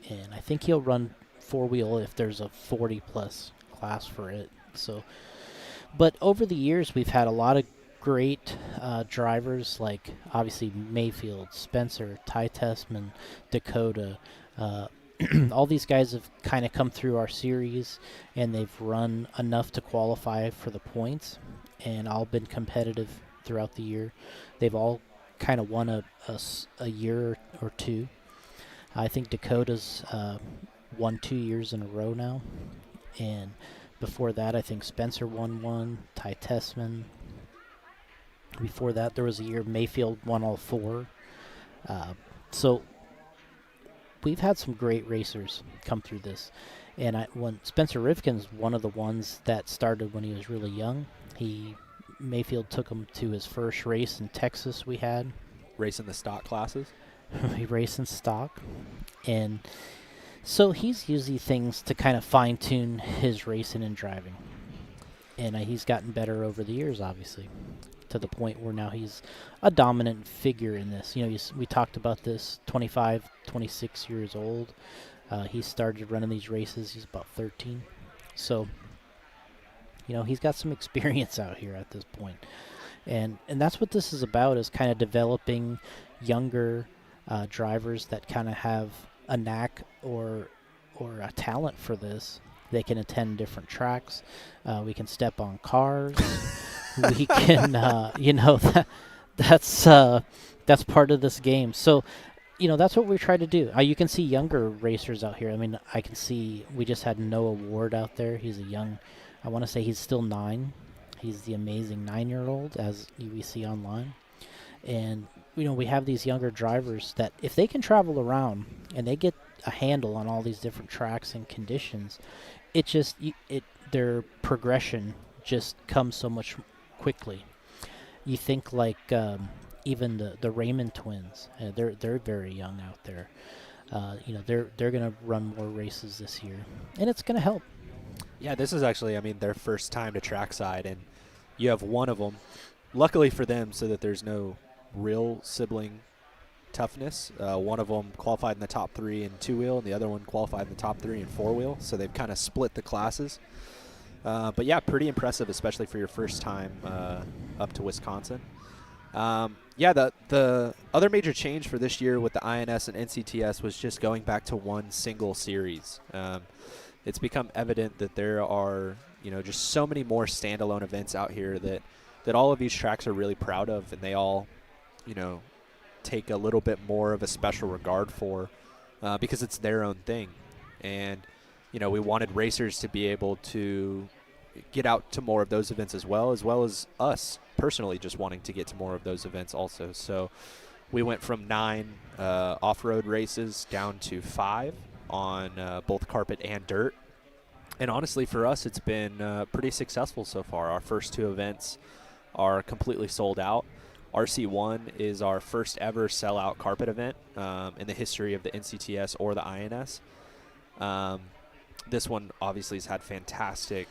And I think he'll run four-wheel if there's a 40-plus class for it. So, but over the years, we've had a lot of great drivers, like obviously Mayfield, Spencer, Ty Tessman, Dakota. All these guys have kind of come through our series, and they've run enough to qualify for the points, and all been competitive throughout the year. They've all kind of won a year or two. I think Dakota's won 2 years in a row now, and before that, I think Spencer won one, Ty Tessman. Before that, there was a year Mayfield won all four. So we've had some great racers come through this. And when Spencer Rifkin's one of the ones that started when he was really young. Mayfield took him to his first race in Texas we had. Racing the stock classes? He raced in stock. And so he's using things to kind of fine-tune his racing and driving. And he's gotten better over the years, obviously, to the point where now he's a dominant figure in this. You know, we talked about this, 25, 26 years old. He started running these races. He's about 13. So, you know, he's got some experience out here at this point. And that's what this is about, is kind of developing younger drivers that kind of have a knack or a talent for this. They can attend different tracks. We can step on cars. We can, you know, that's part of this game. So, you know, that's what we try to do. You can see younger racers out here. I mean, I can see we just had Noah Ward out there. He's a young, I want to say he's still 9. He's the amazing 9-year-old, as we see online. And, you know, we have these younger drivers that if they can travel around and they get a handle on all these different tracks and conditions, it just, their progression just comes so much quickly. You think like even the Raymond twins, they're very young out there. You know, they're gonna run more races this year, and it's gonna help. Yeah, this is actually, I mean, their first time to trackside, and you have one of them, luckily for them, so that there's no real sibling toughness. One of them qualified in the top 3 in 2-wheel, and the other one qualified in the top 3 in 4-wheel, so they've kind of split the classes. But yeah, pretty impressive, especially for your first time up to Wisconsin. Yeah, the other major change for this year with the INS and NCTS was just going back to one single series. It's become evident that there are, you know, just so many more standalone events out here that all of these tracks are really proud of, and they all, you know, take a little bit more of a special regard for, because it's their own thing. And, you know, we wanted racers to be able to get out to more of those events as well as us personally just wanting to get to more of those events also. So we went from 9 off-road races down to 5 on both carpet and dirt. And honestly, for us, it's been pretty successful so far. Our first 2 events are completely sold out. RC1 is our first ever sellout carpet event in the history of the NCTS or the INS. This one obviously has had fantastic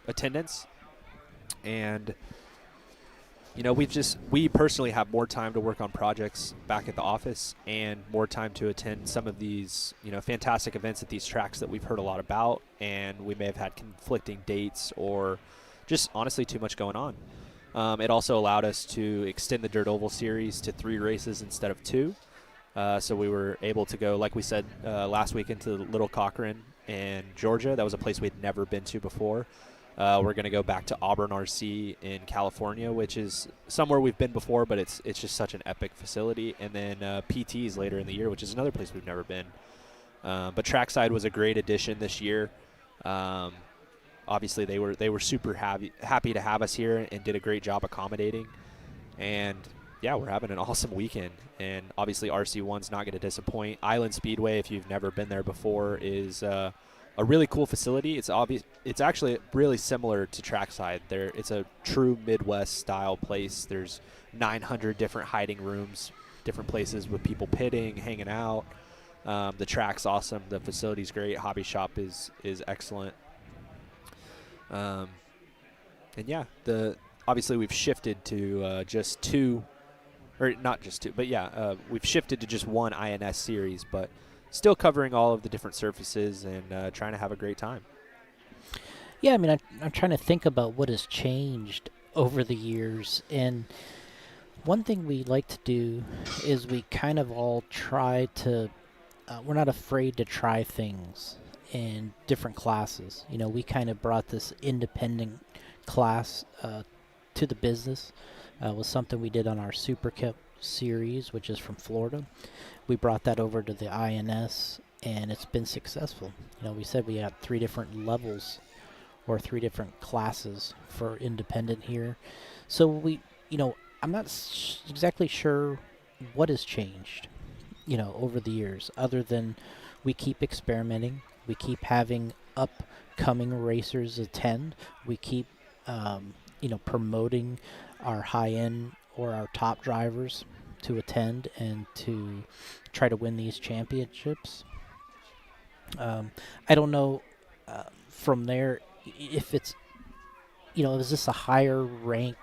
attendance, and you know, we personally have more time to work on projects back at the office and more time to attend some of these, you know, fantastic events at these tracks that we've heard a lot about, and we may have had conflicting dates or just honestly too much going on. It also allowed us to extend the Dirt Oval Series to 3 races instead of 2. So we were able to go, like we said last week, into Little Cochrane in Georgia. That was a place we'd never been to before. We're going to go back to Auburn RC in California, which is somewhere we've been before, but it's just such an epic facility. And then PT's later in the year, which is another place we've never been. But Trackside was a great addition this year. Obviously, they were super happy to have us here and did a great job accommodating. And yeah, we're having an awesome weekend. And obviously, RC1's not going to disappoint. Island Speedway, if you've never been there before, is a really cool facility. It's actually really similar to Trackside. It's a true Midwest style place. There's 900 different hiding rooms, different places with people pitting, hanging out. The track's awesome. The facility's great. Hobby shop is excellent. And yeah, obviously we've shifted to just two, or not just two, but yeah, we've shifted to just one INS series, but still covering all of the different surfaces and trying to have a great time. Yeah, I mean, I'm trying to think about what has changed over the years, and one thing we like to do is we kind of all try to, we're not afraid to try things in different classes. You know, we kind of brought this independent class to the business. Was something we did on our Super Cup series, which is from Florida. We brought that over to the INS, and it's been successful. You know, we said we had 3 different levels or 3 different classes for independent here. So I'm not exactly sure what has changed, over the years, other than we keep experimenting. We keep having upcoming racers attend. We keep, promoting our high-end or our top drivers to attend and to try to win these championships. I don't know from there if it's, is this a higher rank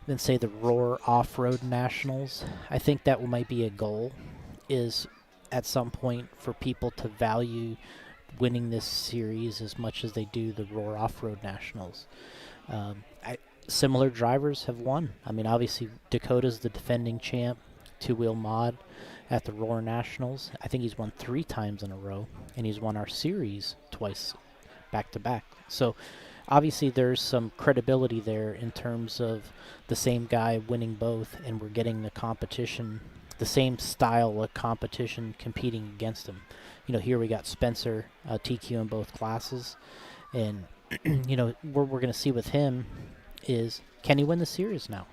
than, say, the Roar Off-Road Nationals? I think that might be a goal, is at some point for people to value winning this series as much as they do the Roar Off-Road Nationals. Similar drivers have won. I mean, obviously, Dakota's the defending champ, two-wheel mod at the Roar Nationals. I think he's won 3 times in a row, and he's won our series twice back-to-back. So, obviously, there's some credibility there in terms of the same guy winning both, and we're getting the competition, the same style of competition competing against him. Here we got Spencer, TQ in both classes, and, what we're going to see with him is, can he win the series now?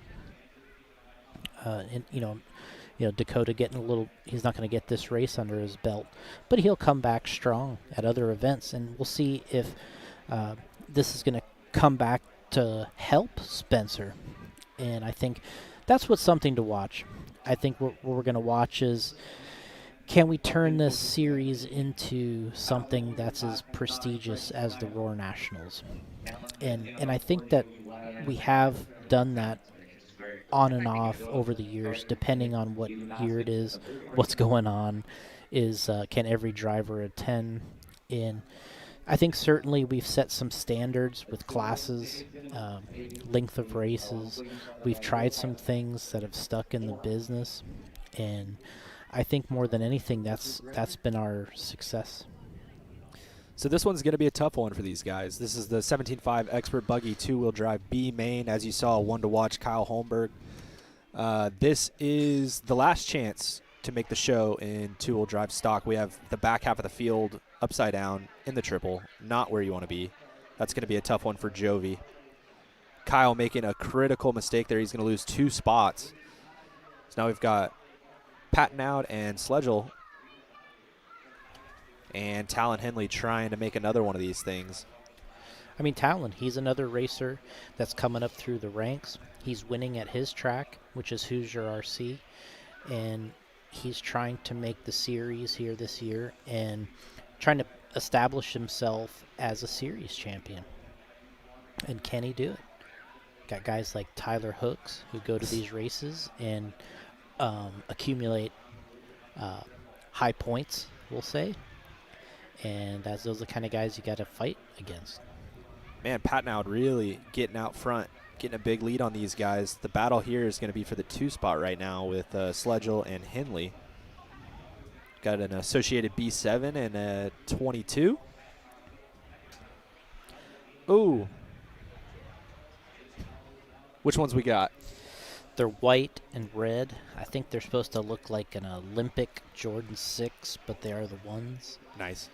Dakota getting a little, he's not going to get this race under his belt, but he'll come back strong at other events, and we'll see if this is going to come back to help Spencer. And I think that's what's something to watch. I think what we're going to watch is, can we turn this series into something that's as prestigious as the Roar Nationals? And I think that we have done that on and off over the years, depending on what year it is, what's going on, is can every driver attend? And I think certainly we've set some standards with classes, length of races. We've tried some things that have stuck in the business, and I think more than anything, that's been our success. So this one's going to be a tough one for these guys. This is the 17.5 Expert Buggy 2-wheel drive B main. As you saw, one to watch, Kyle Holmberg. This is the last chance to make the show in 2-wheel drive stock. We have the back half of the field upside down in the triple, not where you want to be. That's going to be a tough one for Jovi. Kyle making a critical mistake there. He's going to lose 2 spots. So now we've got Patton out and Sledgel, and Talon Henley trying to make another one of these things. I mean, Talon, he's another racer that's coming up through the ranks. He's winning at his track, which is Hoosier RC, and he's trying to make the series here this year and trying to establish himself as a series champion. And can he do it? Got guys like Tyler Hooks who go to these races and accumulate high points, we'll say. And those are the kind of guys you got to fight against. Man, Patton really getting out front, getting a big lead on these guys. The battle here is going to be for the 2 spot right now with Sledgel and Henley. Got an Associated B7 and a 22. Ooh. Which ones we got? They're white and red. I think they're supposed to look like an Olympic Jordan 6, but they are the ones. Nice.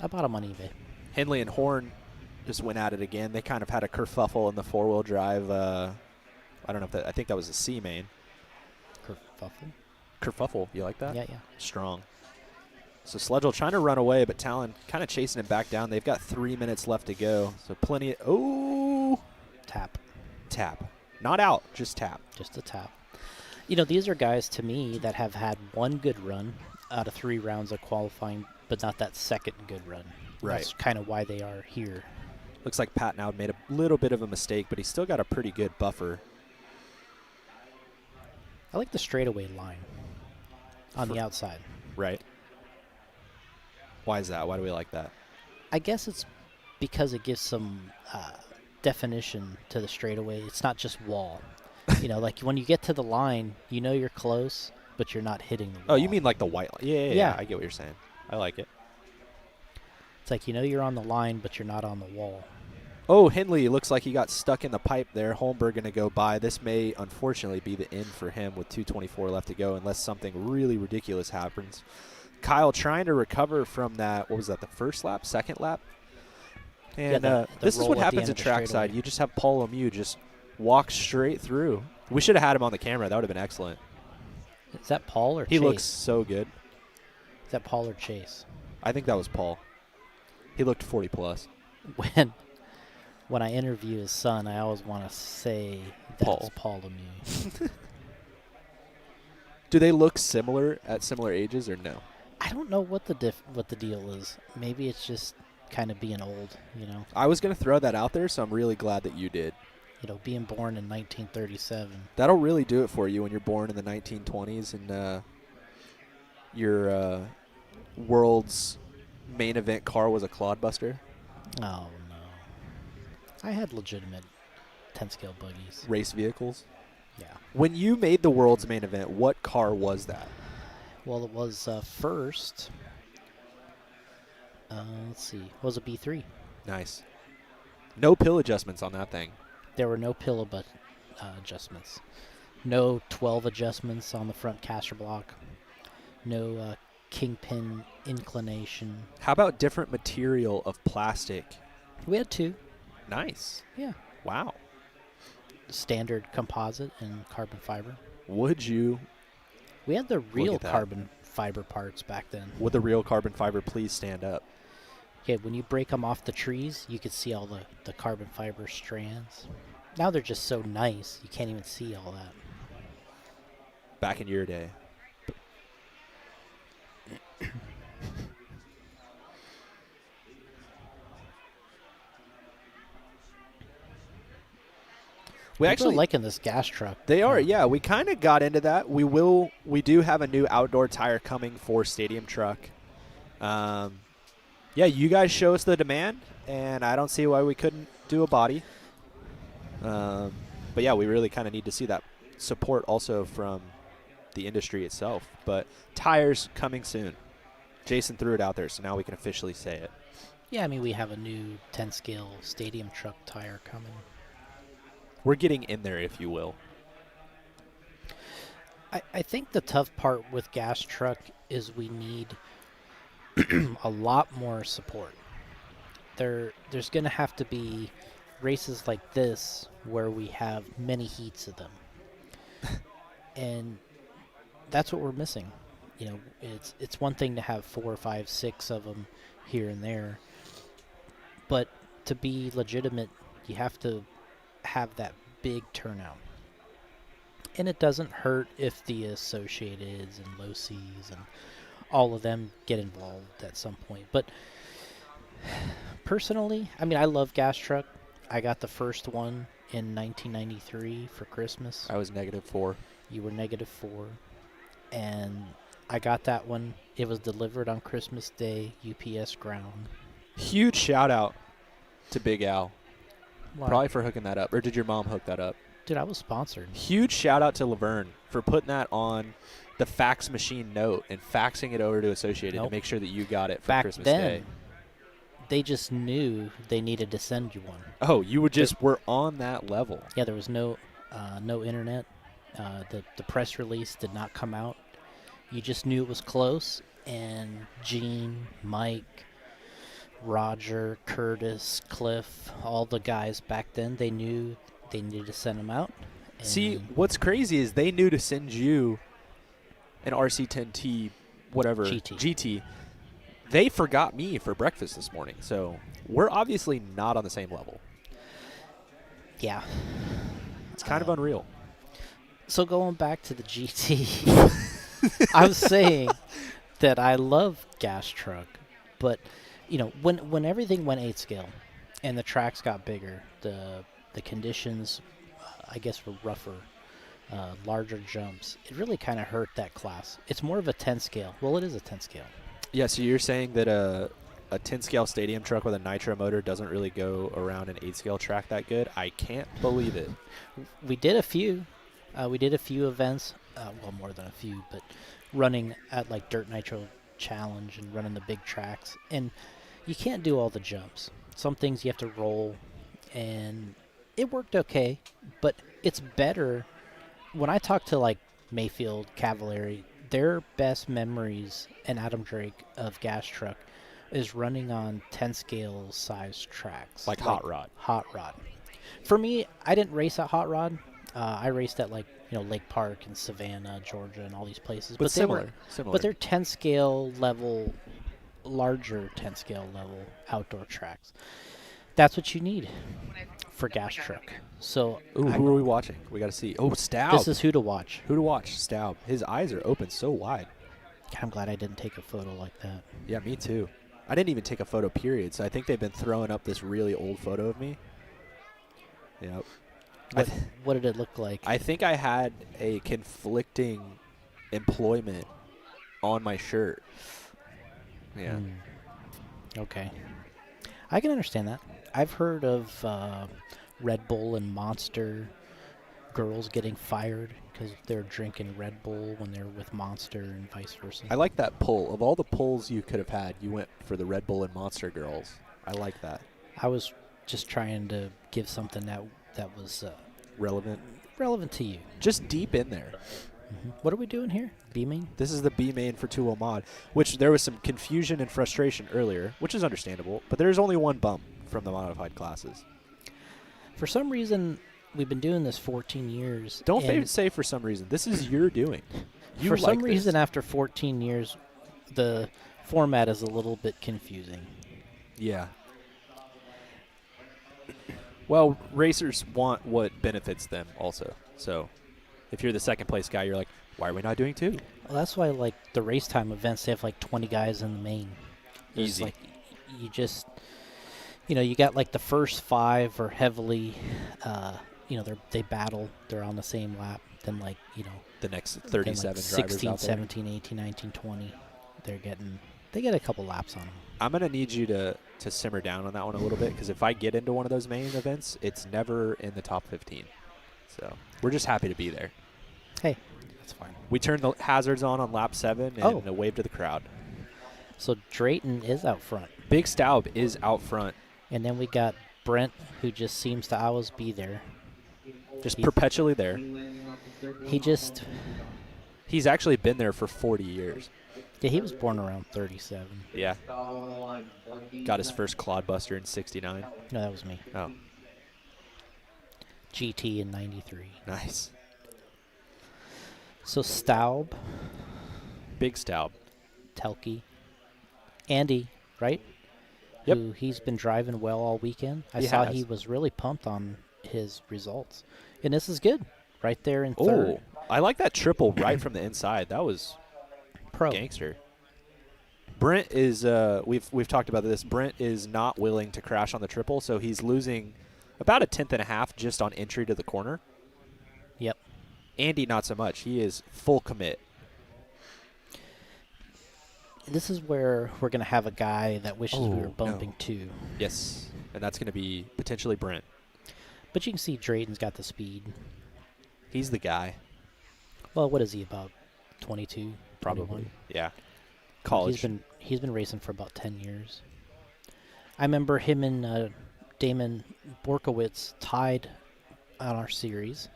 I bought them on eBay. Henley and Horn just went at it again. They kind of had a kerfuffle in the four-wheel drive. I don't know if that. I think that was a C main. Kerfuffle? Kerfuffle. You like that? Yeah, yeah. Strong. So Sledgel trying to run away, but Talon kind of chasing him back down. They've got 3 minutes left to go. So plenty. Ooh. Tap. Tap. Not out, just tap. Just a tap. You know, these are guys to me that have had one good run out of 3 rounds of qualifying, but not that second good run. Right. That's kind of why they are here. Looks like Pat now made a little bit of a mistake, but he's still got a pretty good buffer. I like the straightaway line on the outside. Right. Why is that? Why do we like that? I guess it's because it gives some definition to the straightaway. It's not just wall. You know, like when you get to the line, you know you're close, but you're not hitting the wall. Oh, you mean like the white line? Yeah. I get what you're saying. I like it. It's like you know you're on the line, but you're not on the wall. Oh, Henley looks like he got stuck in the pipe there. Holmberg going to go by. This may, unfortunately, be the end for him with 2:24 left to go unless something really ridiculous happens. Kyle trying to recover from that. What was that, the first lap, second lap? And the this is roll what at the happens end at of the trackside. straightaway. You just have Paul Lemieux just walk straight through. We should have had him on the camera. That would have been excellent. Is that Paul or Chase? He looks so good. Is that Paul or Chase? I think that was Paul. He looked 40 plus. When I interview his son, I always want to say that's Paul Lemieux. Do they look similar at similar ages or no? I don't know what the deal is. Maybe it's just kind of being old, you know. I was going to throw that out there, so I'm really glad that you did. You know, being born in 1937. That'll really do it for you when you're born in the 1920s and your world's main event car was a clodbuster. Oh, no. I had legitimate 10-scale buggies. Race vehicles? Yeah. When you made the world's main event, what car was that? Well, it was first, let's see, it was a B3. Nice. No pill adjustments on that thing. There were no pillow adjustments. No 12 adjustments on the front caster block. No kingpin inclination. How about different material of plastic? We had 2. Nice. Yeah. Wow. Standard composite and carbon fiber. Would you? We had the real at that. carbon fiber parts back then. Would the real carbon fiber please stand up? Okay, when you break them off the trees, you could see all the carbon fiber strands. Now they're just so nice, you can't even see all that. Back in your day. We People actually are liking this gas truck. They are, yeah. We kind of got into that. We do have a new outdoor tire coming for Stadium Truck. Yeah, you guys show us the demand, and I don't see why we couldn't do a body. But yeah, we really kind of need to see that support also from the industry itself. But tires coming soon. Jason threw it out there, so now we can officially say it. Yeah, I mean, we have a new 10-scale Stadium Truck tire coming. We're getting in there, if you will. I think the tough part with gas truck is we need a lot more support. There's going to have to be races like this where we have many heats of them. And that's what we're missing. You know, it's one thing to have 4, 5, 6 of them here and there. But to be legitimate, you have to have that big turnout. And it doesn't hurt if the Associateds and Locies and all of them get involved at some point. But personally, I mean, I love gas truck. I got the first one in 1993 for Christmas. I was -4. You were -4. And I got that one. It was delivered on Christmas Day, UPS ground. Huge shout out to Big Al. Wow. Probably for hooking that up. Or did your mom hook that up? Dude, I was sponsored. Huge shout out to Laverne for putting that on the fax machine note and faxing it over to Associated to make sure that you got it for Back Christmas then, Day. they just knew they needed to send you one. Oh, you were on that level. Yeah, there was no internet. The press release did not come out. You just knew it was close, and Gene, Mike, Roger, Curtis, Cliff, all the guys back then, they knew they needed to send them out. See, what's crazy is they knew to send you an RC10T, whatever, GT. They forgot me for breakfast this morning, so we're obviously not on the same level. Yeah. It's kind of unreal. So going back to the GT, I was saying that I love gas truck, but when everything went 8 scale and the tracks got bigger, the conditions, I guess, were rougher, larger jumps, it really kind of hurt that class. It's more of a 10 scale. Well, it is a 10 scale. Yeah, so you're saying that a 10 scale stadium truck with a nitro motor doesn't really go around an 8 scale track that good? I can't believe it. We did a few. We did a few events, well, more than a few, but running at like Dirt Nitro Challenge and running the big tracks. And you can't do all the jumps. Some things you have to roll, and it worked okay, but it's better. When I talk to like Mayfield, Cavallari, their best memories, and Adam Drake of gas truck, is running on 10 scale size tracks. Like Hot Rod. Hot Rod. For me, I didn't race at Hot Rod. I raced at Lake Park and Savannah, Georgia, and all these places. But similar. But they're 10 scale level, larger 10 scale level outdoor tracks. That's what you need for gas truck. So who are we watching? We got to see. Oh, Staub. This is who to watch. Who to watch? Staub. His eyes are open so wide. I'm glad I didn't take a photo like that. Yeah, me too. I didn't even take a photo, period. So I think they've been throwing up this really old photo of me. Yep. What did it look like? I think I had a conflicting employment on my shirt. Yeah. Okay. I can understand that. I've heard of Red Bull and Monster girls getting fired because they're drinking Red Bull when they're with Monster and vice versa. I like that pull. Of all the pulls you could have had, you went for the Red Bull and Monster girls. I like that. I was just trying to give something that was relevant to you. Just deep in there. What are we doing here? B-main? This is the B-main for 2-wheel mod, which there was some confusion and frustration earlier, which is understandable, but there's only one bump from the modified classes. For some reason, we've been doing this 14 years. Don't say for some reason. This is your doing. For some reason, after 14 years, the format is a little bit confusing. Yeah. Well, racers want what benefits them also. So if you're the second place guy, you're like, why are we not doing 2? Well, that's why, like, the race time events, they have, like, 20 guys in the main. Easy. Like, you just, you got, like, the first 5 are heavily, they battle. They're on the same lap. Then, like, the next 37 drivers 16, out there. 17, 18, 19, 20. They get a couple laps on them. I'm going to need you to simmer down on that one a little bit, because if I get into one of those main events, it's never in the top 15. So we're just happy to be there. Hey, that's fine. We turned the hazards on lap 7 and a wave to the crowd. So Drayton is out front. Big Staub is out front. And then we got Brent, who just seems to always be there. Just perpetually there. He's actually been there for 40 years. Yeah, he was born around 37. Yeah. Got his first clodbuster in 69. No, that was me. Oh. GT in 93. Nice. So Staub. Big Staub. Telke. Andy, right? Yep. Who he's been driving well all weekend. I saw he was really pumped on his results. And this is good. Right there in third. I like that triple right from the inside. That was pro gangster. Brent is we've talked about this. Brent is not willing to crash on the triple, so he's losing about 1/10.5 just on entry to the corner. Yep. Andy not so much. He is full commit. This is where we're going to have a guy that wishes we were bumping too. Yes, and that's going to be potentially Brent. But you can see Drayton's got the speed. He's the guy. Well, what is he, about 22? Probably, 21? yeah. College. He's been racing for about 10 years. I remember him and Damon Borkowitz tied on our series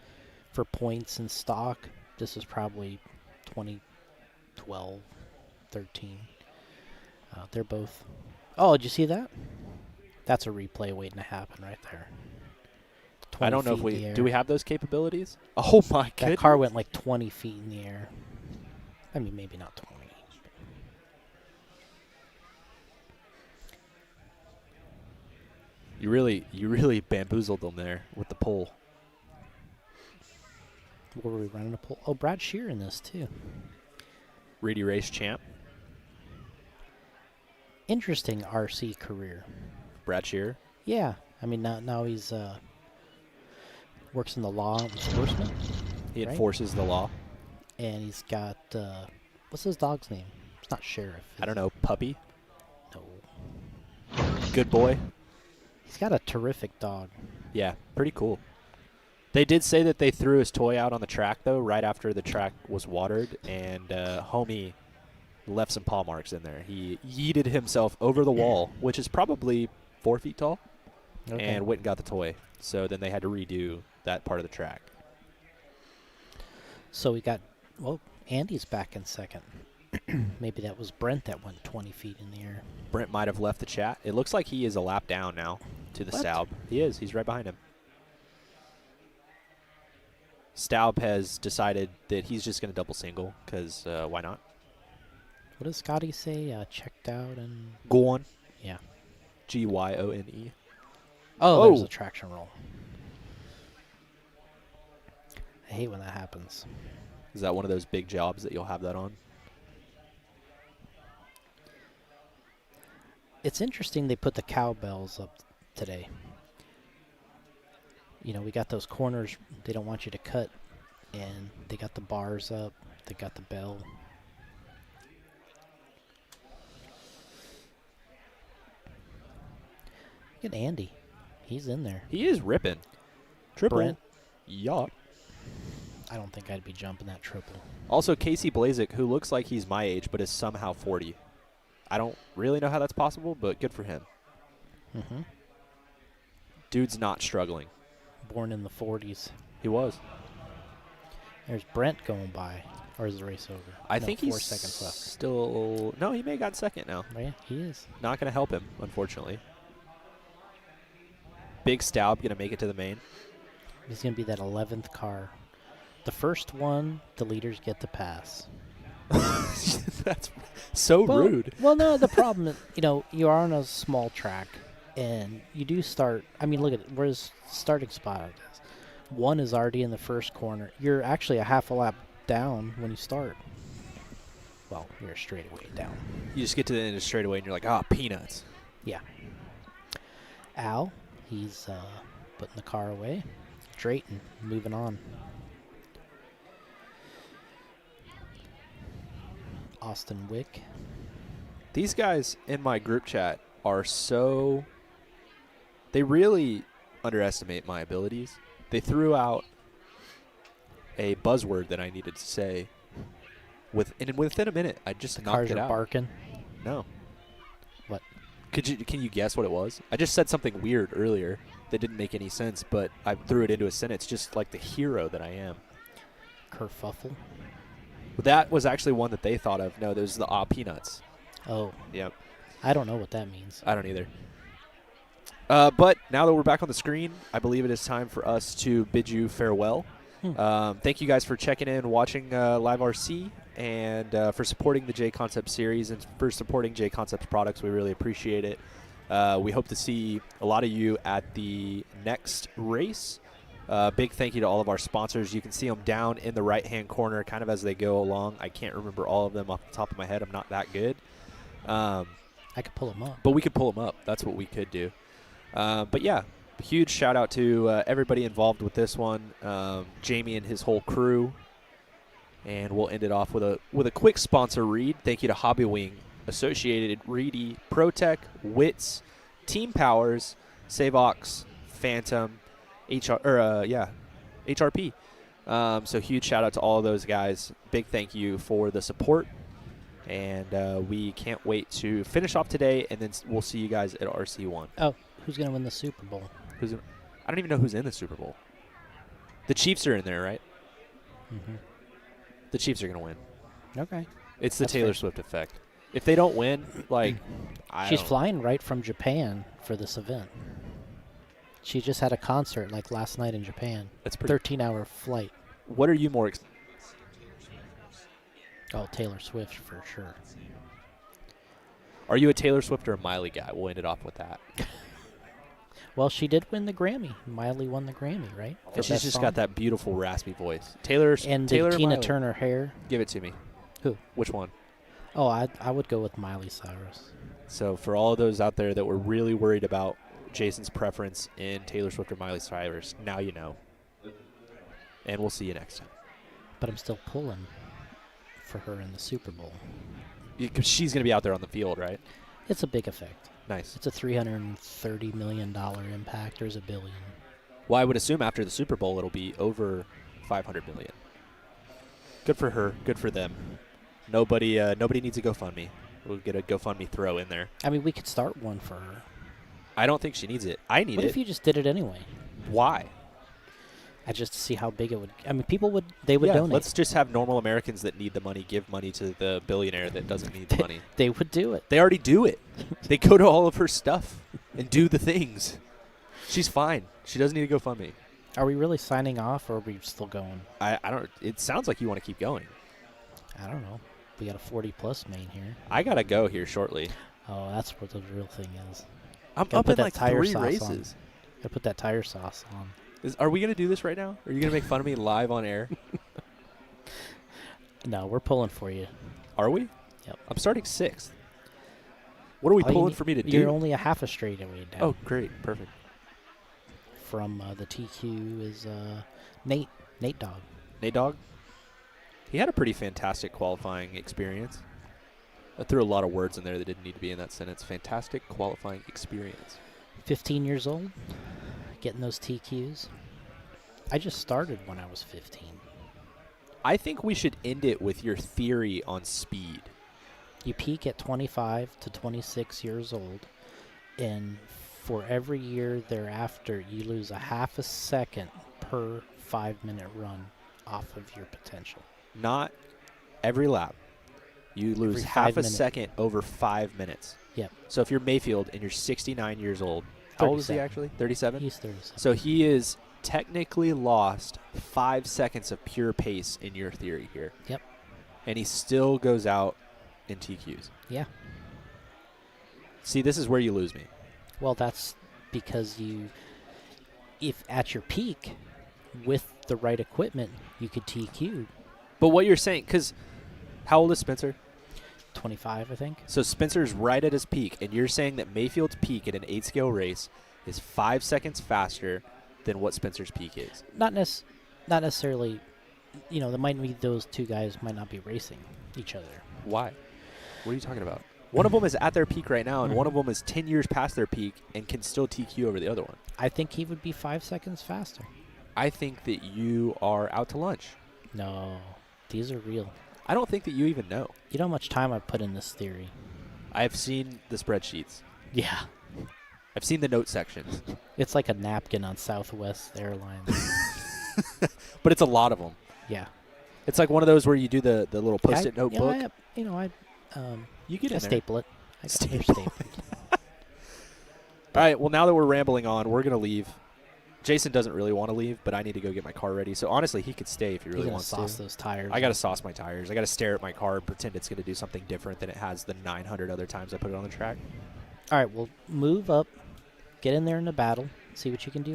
for points in stock. This was probably 2012, 13. They're both... Oh, did you see that? That's a replay waiting to happen right there. I don't know if 20 feet in the do air. we have those capabilities? Oh my goodness. That car went like 20 feet in the air. I mean, maybe not 20. You really bamboozled them there with the pole. What were we running a poll? Oh, Brad Shear in this too. Reedy Race champ. Interesting RC career. Brad Shear. Yeah, I mean now he's works in the law enforcement. He right? enforces the law. And he's got what's his dog's name? It's not Sheriff. I don't know. Puppy. No. Good boy. He's got a terrific dog. Yeah, pretty cool. They did say that they threw his toy out on the track, though, right after the track was watered, and homie left some paw marks in there. He yeeted himself over the wall, which is probably 4 feet tall, and went and got the toy. So then they had to redo that part of the track. So we got, well, Andy's back in second. Maybe that was Brent that went 20 feet in the air. Brent might have left the chat. It looks like he is a lap down now to the Staub. He is. He's right behind him. Staub has decided that he's just going to double single because why not? What does Scotty say? Checked out and... Gone. Yeah. Gyone. Oh, there's a traction roll. I hate when that happens. Is that one of those big jobs that you'll have that on? It's interesting they put the cowbells up today. You know, we got those corners they don't want you to cut, and they got the bars up, they got the bell. Look at Andy. He's in there. He is ripping. Triple. Brent. Yup. I don't think I'd be jumping that triple. Also, Casey Blazik, who looks like he's my age, but is somehow 40. I don't really know how that's possible, but good for him. Mm-hmm. Dude's not struggling. Born in the 40s. He was. There's Brent going by. Or is the race over? I No, think 4 he's seconds left. still... No, he may have got second now. Oh, yeah, he is. Not going to help him, unfortunately. Big Staub going to make it to the main. He's going to be that 11th car. The first one, the leaders get the pass. That's so rude. Well, no, the problem is, you know, you are on a small track, and you do start. I mean, look at it. Where's starting spot? One is already in the first corner. You're actually a half a lap down when you start. Well, you're a straightaway down. You just get to the end of the straightaway, and you're like, peanuts. Yeah. Al, he's putting the car away. Drayton, moving on. Austin Wick. These guys in my group chat are so... They really underestimate my abilities. They threw out a buzzword that I needed to say. Within a minute, I just knocked Cars it are out. barking. No. What? Can you guess what it was? I just said something weird earlier that didn't make any sense, but I threw it into a sentence just like the hero that I am. Kerfuffle. That was actually one that they thought of. No, there's the peanuts. Oh. Yep. I don't know what that means. I don't either. But now that we're back on the screen, I believe it is time for us to bid you farewell. Thank you guys for checking in, watching Live RC, and for supporting the JConcepts series and for supporting JConcepts products. We really appreciate it. We hope to see a lot of you at the next race. Big thank you to all of our sponsors. You can see them down in the right-hand corner kind of as they go along. I can't remember all of them off the top of my head. I'm not that good. I could pull them up. But we could pull them up. That's what we could do. But, yeah, huge shout-out to everybody involved with this one, Jamie and his whole crew. And we'll end it off with a quick sponsor read. Thank you to Hobby Wing, Associated Reedy, ProTech, Wits, Team Powers, Savox, Phantom, HRP. So huge shout out to all of those guys. Big thank you for the support. And we can't wait to finish off today, and then we'll see you guys at RC1. Oh, who's going to win the Super Bowl? I don't even know who's in the Super Bowl. The Chiefs are in there, right? Mm-hmm. The Chiefs are going to win. Okay. It's the That's Taylor fair. Swift effect. If they don't win, like, She's flying right from Japan for this event. She just had a concert like last night in Japan. That's pretty. 13-hour flight. What are you more excited? Oh, Taylor Swift for sure. Are you a Taylor Swift or a Miley guy? We'll end it off with that. Well, she did win the Grammy. Miley won the Grammy, right? For And she's best just song. got that beautiful raspy voice. Taylor And Taylor the or Tina Miley? Turner hair. Give it to me. Who? Which one? Oh, I would go with Miley Cyrus. So for all of those out there that were really worried about Jason's preference in Taylor Swift or Miley Cyrus, now you know. And we'll see you next time. But I'm still pulling for her in the Super Bowl. Because she's going to be out there on the field, right? It's a big effect. Nice. It's a $330 million impact. There's $1 billion. Well, I would assume after the Super Bowl it'll be over $500 million. Good for her. Good for them. Nobody needs a GoFundMe. We'll get a GoFundMe throw in there. I mean, we could start one for her. I don't think she needs it. I need What it. if you just did it anyway? Why? Just to see how big it would. I mean, people would. They would donate. Let's just have normal Americans that need the money give money to the billionaire that doesn't need the money. They would do it. They already do it. They go to all of her stuff and do the things. She's fine. She doesn't need to GoFundMe. Are we really signing off, or are we still going? I don't. It sounds like you want to keep going. I don't know. We got a 40+ main here. I gotta go here shortly. Oh, that's what the real thing is. I'm Gotta up put in that like tire 3 sauce races. on. Gotta put that tire sauce on. Are we gonna do this right now? Are you gonna make fun of me live on air? No, we're pulling for you. Are we? Yep. I'm starting 6th. What are we All you pulling need- for me to do? You're only a half a straight away down. Oh, great. Perfect. From the TQ is Nate Dogg. Nate Dogg? He had a pretty fantastic qualifying experience. I threw a lot of words in there that didn't need to be in that sentence. Fantastic qualifying experience. 15 years old, getting those TQs. I just started when I was 15. I think we should end it with your theory on speed. You peak at 25 to 26 years old, and for every year thereafter, you lose a half a second per 5-minute run off of your potential. Not every lap. You lose Every half 5 a minutes. second over 5 minutes. Yep. So if you're Mayfield and you're 69 years old, how old is he 37. actually? 37? He's 37. So he is technically lost 5 seconds of pure pace in your theory here. Yep. And he still goes out in TQs. Yeah. See, this is where you lose me. Well, that's because if at your peak, with the right equipment, you could TQ But what you're saying, because how old is Spencer? 25, I think. So Spencer's right at his peak, and you're saying that Mayfield's peak at an 8-scale race is 5 seconds faster than what Spencer's peak is. Not necessarily. You know, there might be those two guys might not be racing each other. Why? What are you talking about? One of them is at their peak right now, and one of them is 10 years past their peak and can still TQ over the other one. I think he would be 5 seconds faster. I think that you are out to lunch. No, these are real. I don't think that you even know. You know how much time I put in this theory? I've seen the spreadsheets. Yeah. I've seen the note sections. It's like a napkin on Southwest Airlines. But it's a lot of them. Yeah. It's like one of those where you do the little Post-it notebook. You get in there. staple it. I got Staple. stapled. All right, well, now that we're rambling on, we're going to leave. Jason doesn't really want to leave, but I need to go get my car ready. So, honestly, he could stay if he really wants to. Sauce those tires. I got to sauce my tires. I got to stare at my car and pretend it's going to do something different than it has the 900 other times I put it on the track. All right, well, move up. Get in there in the battle. See what you can do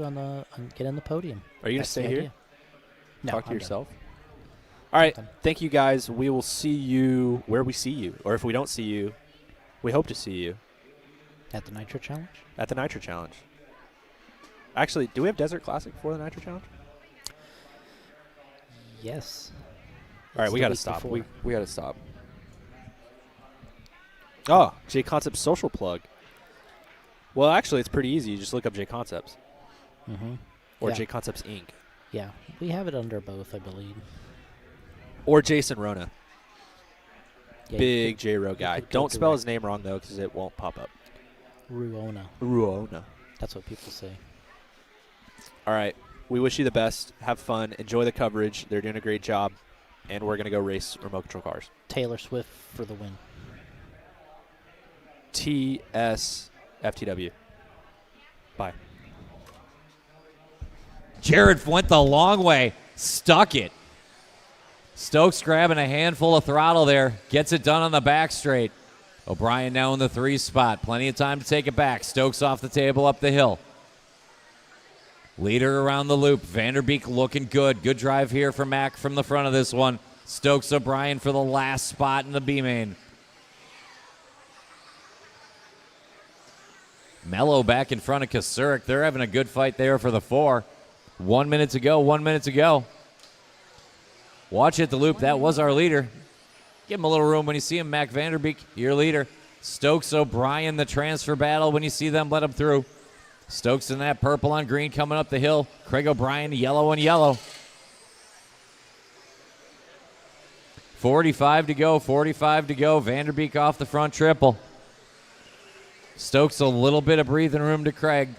get in the podium. Are you going to That's stay the here? idea. No, Talk to I'm yourself? All right, thank you, guys. We will see you where we see you. Or if we don't see you, we hope to see you. At the Nitro Challenge? At the Nitro Challenge. Actually, do we have Desert Classic for the Nitro Challenge? Yes. All right, It's we the got to week stop. before. We got to stop. Oh, JConcepts social plug. Well, actually, it's pretty easy. You just look up JConcepts. Mm-hmm. Or Yeah. JConcepts Inc. Yeah, we have it under both, I believe. Or Jason Rona. Yeah, big J-Ro guy. could go Don't spell direct. his name wrong, though, because it won't pop up. Ruona. Ruona. That's what people say. All right. We wish you the best. Have fun. Enjoy the coverage. They're doing a great job. And we're going to go race remote control cars. Taylor Swift for the win. TSFTW. Bye. Jared went the long way, stuck it. Stokes grabbing a handful of throttle there, gets it done on the back straight. O'Brien now in the 3 spot. Plenty of time to take it back. Stokes off the table up the hill. Leader around the loop. Vanderbeek looking good. Good drive here for Mack from the front of this one. Stokes O'Brien for the last spot in the B main. Mello back in front of Kasurik. They're having a good fight there for the 4. 1 minute to go. 1 minute to go. Watch it, the loop. That was our leader. Give him a little room when you see him. Mac Vanderbeek, your leader. Stokes O'Brien, the transfer battle. When you see them, let him through. Stokes in that purple on green coming up the hill. Craig O'Brien, yellow on yellow. 45 to go, 45 to go. Vanderbeek off the front triple. Stokes a little bit of breathing room to Craig.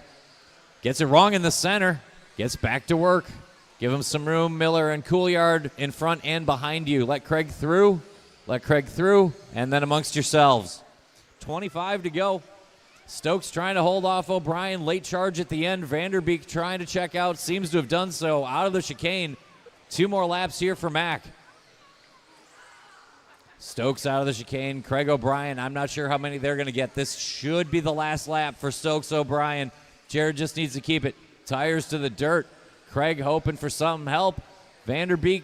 Gets it wrong in the center. Gets back to work. Give him some room. Miller and Couillard in front and behind you. Let Craig through. Let Craig through. And then amongst yourselves. 25 to go. Stokes trying to hold off O'Brien. Late charge at the end. Vanderbeek trying to check out. Seems to have done so out of the chicane. 2 more laps here for Mack. Stokes out of the chicane. Craig O'Brien, I'm not sure how many they're going to get. This should be the last lap for Stokes O'Brien. Jared just needs to keep it. Tires to the dirt. Craig hoping for some help. Vanderbeek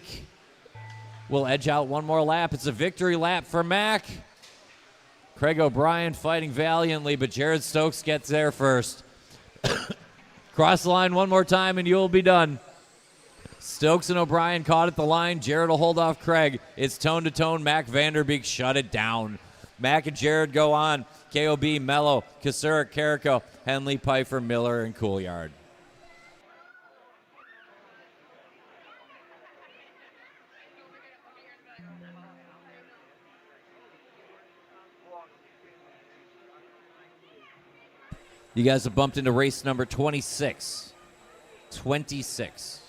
will edge out 1 more lap. It's a victory lap for Mack. Craig O'Brien fighting valiantly, but Jared Stokes gets there first. Cross the line 1 more time and you'll be done. Stokes and O'Brien caught at the line. Jared will hold off Craig. It's tone-to-tone. Mac Vanderbeek shut it down. Mac and Jared go on. KOB, Mello, Kasurik, Carrico, Henley, Pfeiffer, Miller, and Couillard. You guys have bumped into race number 26. 26.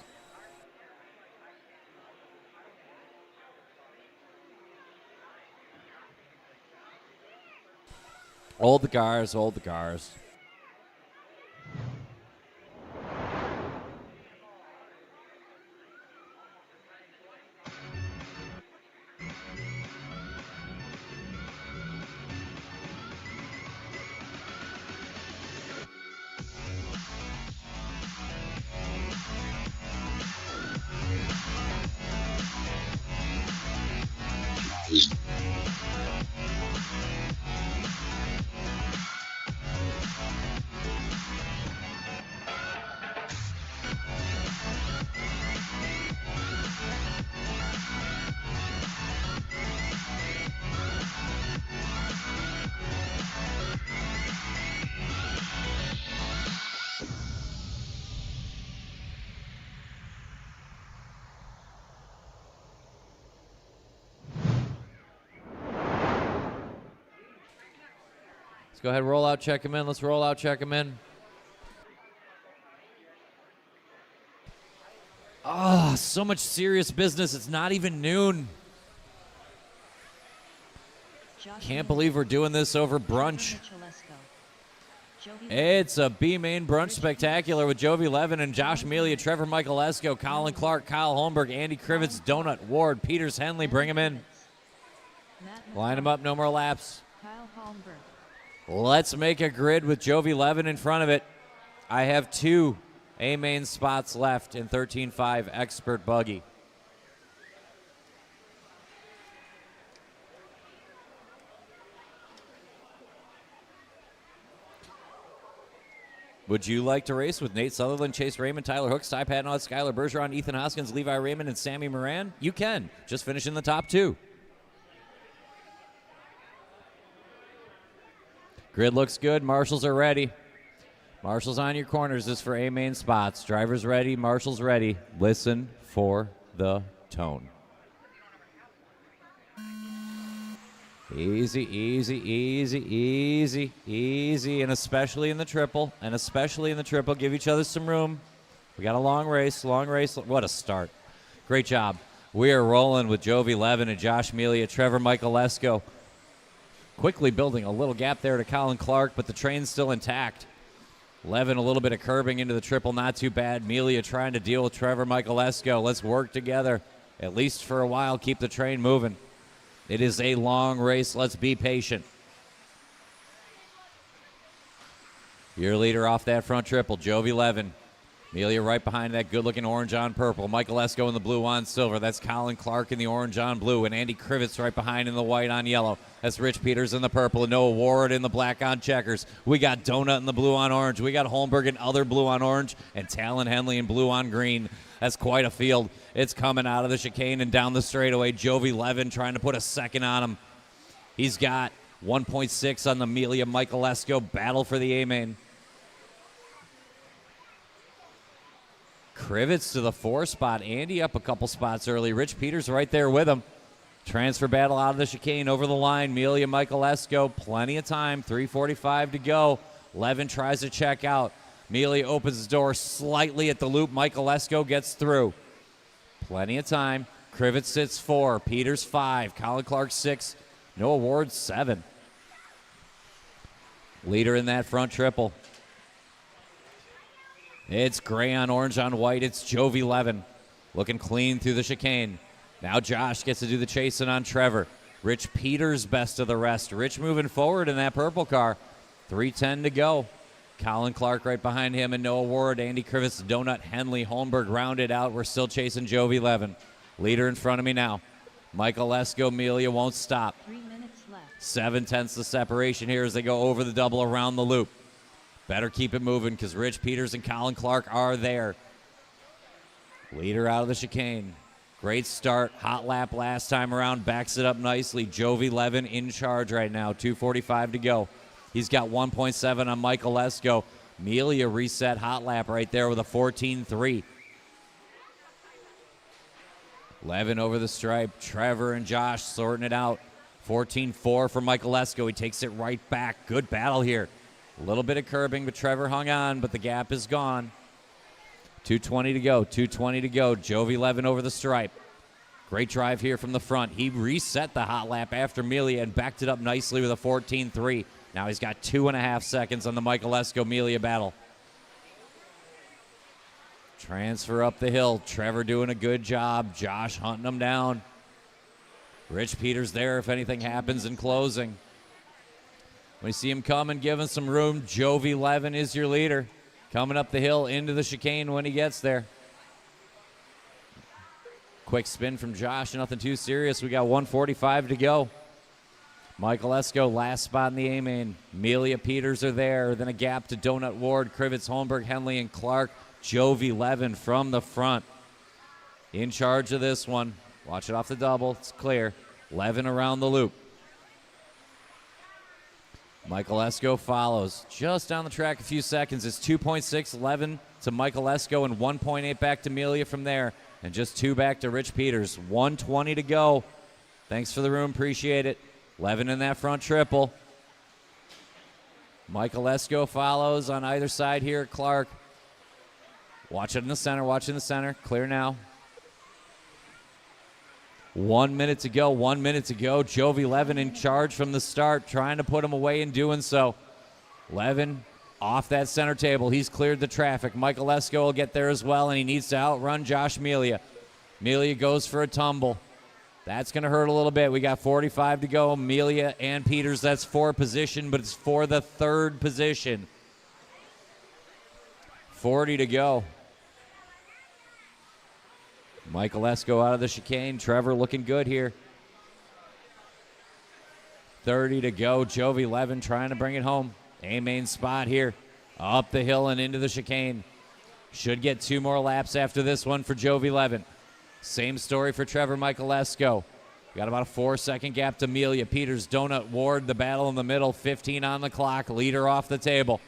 Hold the cars, hold the cars. Let's go ahead, roll out, check him in. Let's roll out, check him in. Oh, so much serious business. It's not even noon. Can't believe we're doing this over brunch. It's a B main brunch spectacular with Jovi Levin and Josh Melia, Trevor Michaelesco, Colin Clark, Kyle Holmberg, Andy Krivitz, Donut, Ward, Peters, Henley. Bring him in. Line him up, no more laps. Let's make a grid with Jovi Levin in front of it. I have 2 A main spots left in 13.5 Expert Buggy. Would you like to race with Nate Sutherland, Chase Raymond, Tyler Hooks, Ty Padnott, Skylar Bergeron, Ethan Hoskins, Levi Raymond, and Sammy Moran? You can. Just finish in the top 2. Grid looks good. Marshals are ready. Marshals on your corners. This is for A main spots. Drivers ready. Marshals ready. Listen for the tone. Easy, easy, easy, easy, easy, and especially in the triple, give each other some room. We got a long race. What a start. Great job. We are rolling with Jovi Levin and Josh Melia, Trevor Michaelesco. Quickly building a little gap there to Colin Clark, but the train's still intact. Levin a little bit of curbing into the triple, not too bad. Melia trying to deal with Trevor Michaelesco. Let's work together, at least for a while, keep the train moving. It is a long race. Let's be patient. Your leader off that front triple, Jovi Levin. Melia right behind that good-looking orange on purple. Michaelesco in the blue on silver. That's Colin Clark in the orange on blue. And Andy Krivitz right behind in the white on yellow. That's Rich Peters in the purple. And Noah Ward in the black on checkers. We got Donut in the blue on orange. We got Holmberg and other blue on orange. And Talon Henley in blue on green. That's quite a field. It's coming out of the chicane and down the straightaway. Jovi Levin trying to put a second on him. He's got 1.6 on the Melia Michaelesco battle for the A-main. Krivitz to the 4 spot. Andy up a couple spots early. Rich Peters right there with him. Transfer battle out of the chicane over the line. Melia Michaelesco, plenty of time. 3:45 to go. Levin tries to check out. Melia opens his door slightly at the loop. Michaelesco gets through. Plenty of time. Krivitz sits 4. Peters 5. Colin Clark 6. Noah Ward 7. Leader in that front triple. It's gray on orange on white. It's Jovi Levin looking clean through the chicane. Now Josh gets to do the chasing on Trevor. Rich Peters best of the rest. Rich moving forward in that purple car. 3:10 to go. Colin Clark right behind him and Noah Ward. Andy Krivitz, Donut, Henley, Holmberg rounded out. We're still chasing Jovi Levin. Leader in front of me now. Michaelesco, Melia won't stop. 3 minutes left. 7/10 the separation here as they go over the double around the loop. Better keep it moving because Rich Peters and Colin Clark are there. Leader out of the chicane. Great start. Hot lap last time around. Backs it up nicely. Jovi Levin in charge right now. 2:45 to go. He's got 1.7 on Michaelesco. Melia reset hot lap right there with a 14.3. Levin over the stripe. Trevor and Josh sorting it out. 14.4 for Michaelesco. He takes it right back. Good battle here. A little bit of curbing, but Trevor hung on, but the gap is gone. 2:20 to go. 2:20 to go. Jovi Levin over the stripe. Great drive here from the front. He reset the hot lap after Melia and backed it up nicely with a 14.3. Now he's got 2.5 seconds on the Michaelesco-Melia battle. Transfer up the hill. Trevor doing a good job. Josh hunting him down. Rich Peters there if anything happens in closing. We see him coming, giving some room. Jovi Levin is your leader. Coming up the hill into the chicane when he gets there. Quick spin from Josh, nothing too serious. We got 1:45 to go. Michaelesco, last spot in the A-main. Melia, Peters are there. Then a gap to Donut, Ward, Krivitz, Holmberg, Henley, and Clark. Jovi Levin from the front. In charge of this one. Watch it off the double. It's clear. Levin around the loop. Michaelesco follows. Just down the track a few seconds. It's 2.6 Levin to Michaelesco and 1.8 back to Melia from there. And just 2 back to Rich Peters. 1:20 to go. Thanks for the room. Appreciate it. Levin in that front triple. Michaelesco follows on either side here. Clark. Watch it in the center. Watch in the center. Clear now. 1 minute to go. 1 minute to go. Jovi Levin in charge from the start, trying to put him away in doing so. Levin off that center table. He's cleared the traffic. Michaelesco will get there as well, and he needs to outrun Josh Melia. Melia goes for a tumble. That's going to hurt a little bit. We got 45 to go. Melia and Peters, that's for position, but it's for the third position. 40 to go. Michaelesco out of the chicane. Trevor looking good here. 30 to go. Jovi Levin trying to bring it home. A-main spot here. Up the hill and into the chicane. Should get 2 more laps after this one for Jovi Levin. Same story for Trevor Michaelesco. Got about a 4-second gap to Melia. Peters, Donut, Ward, the battle in the middle. 15 on the clock. Leader off the table.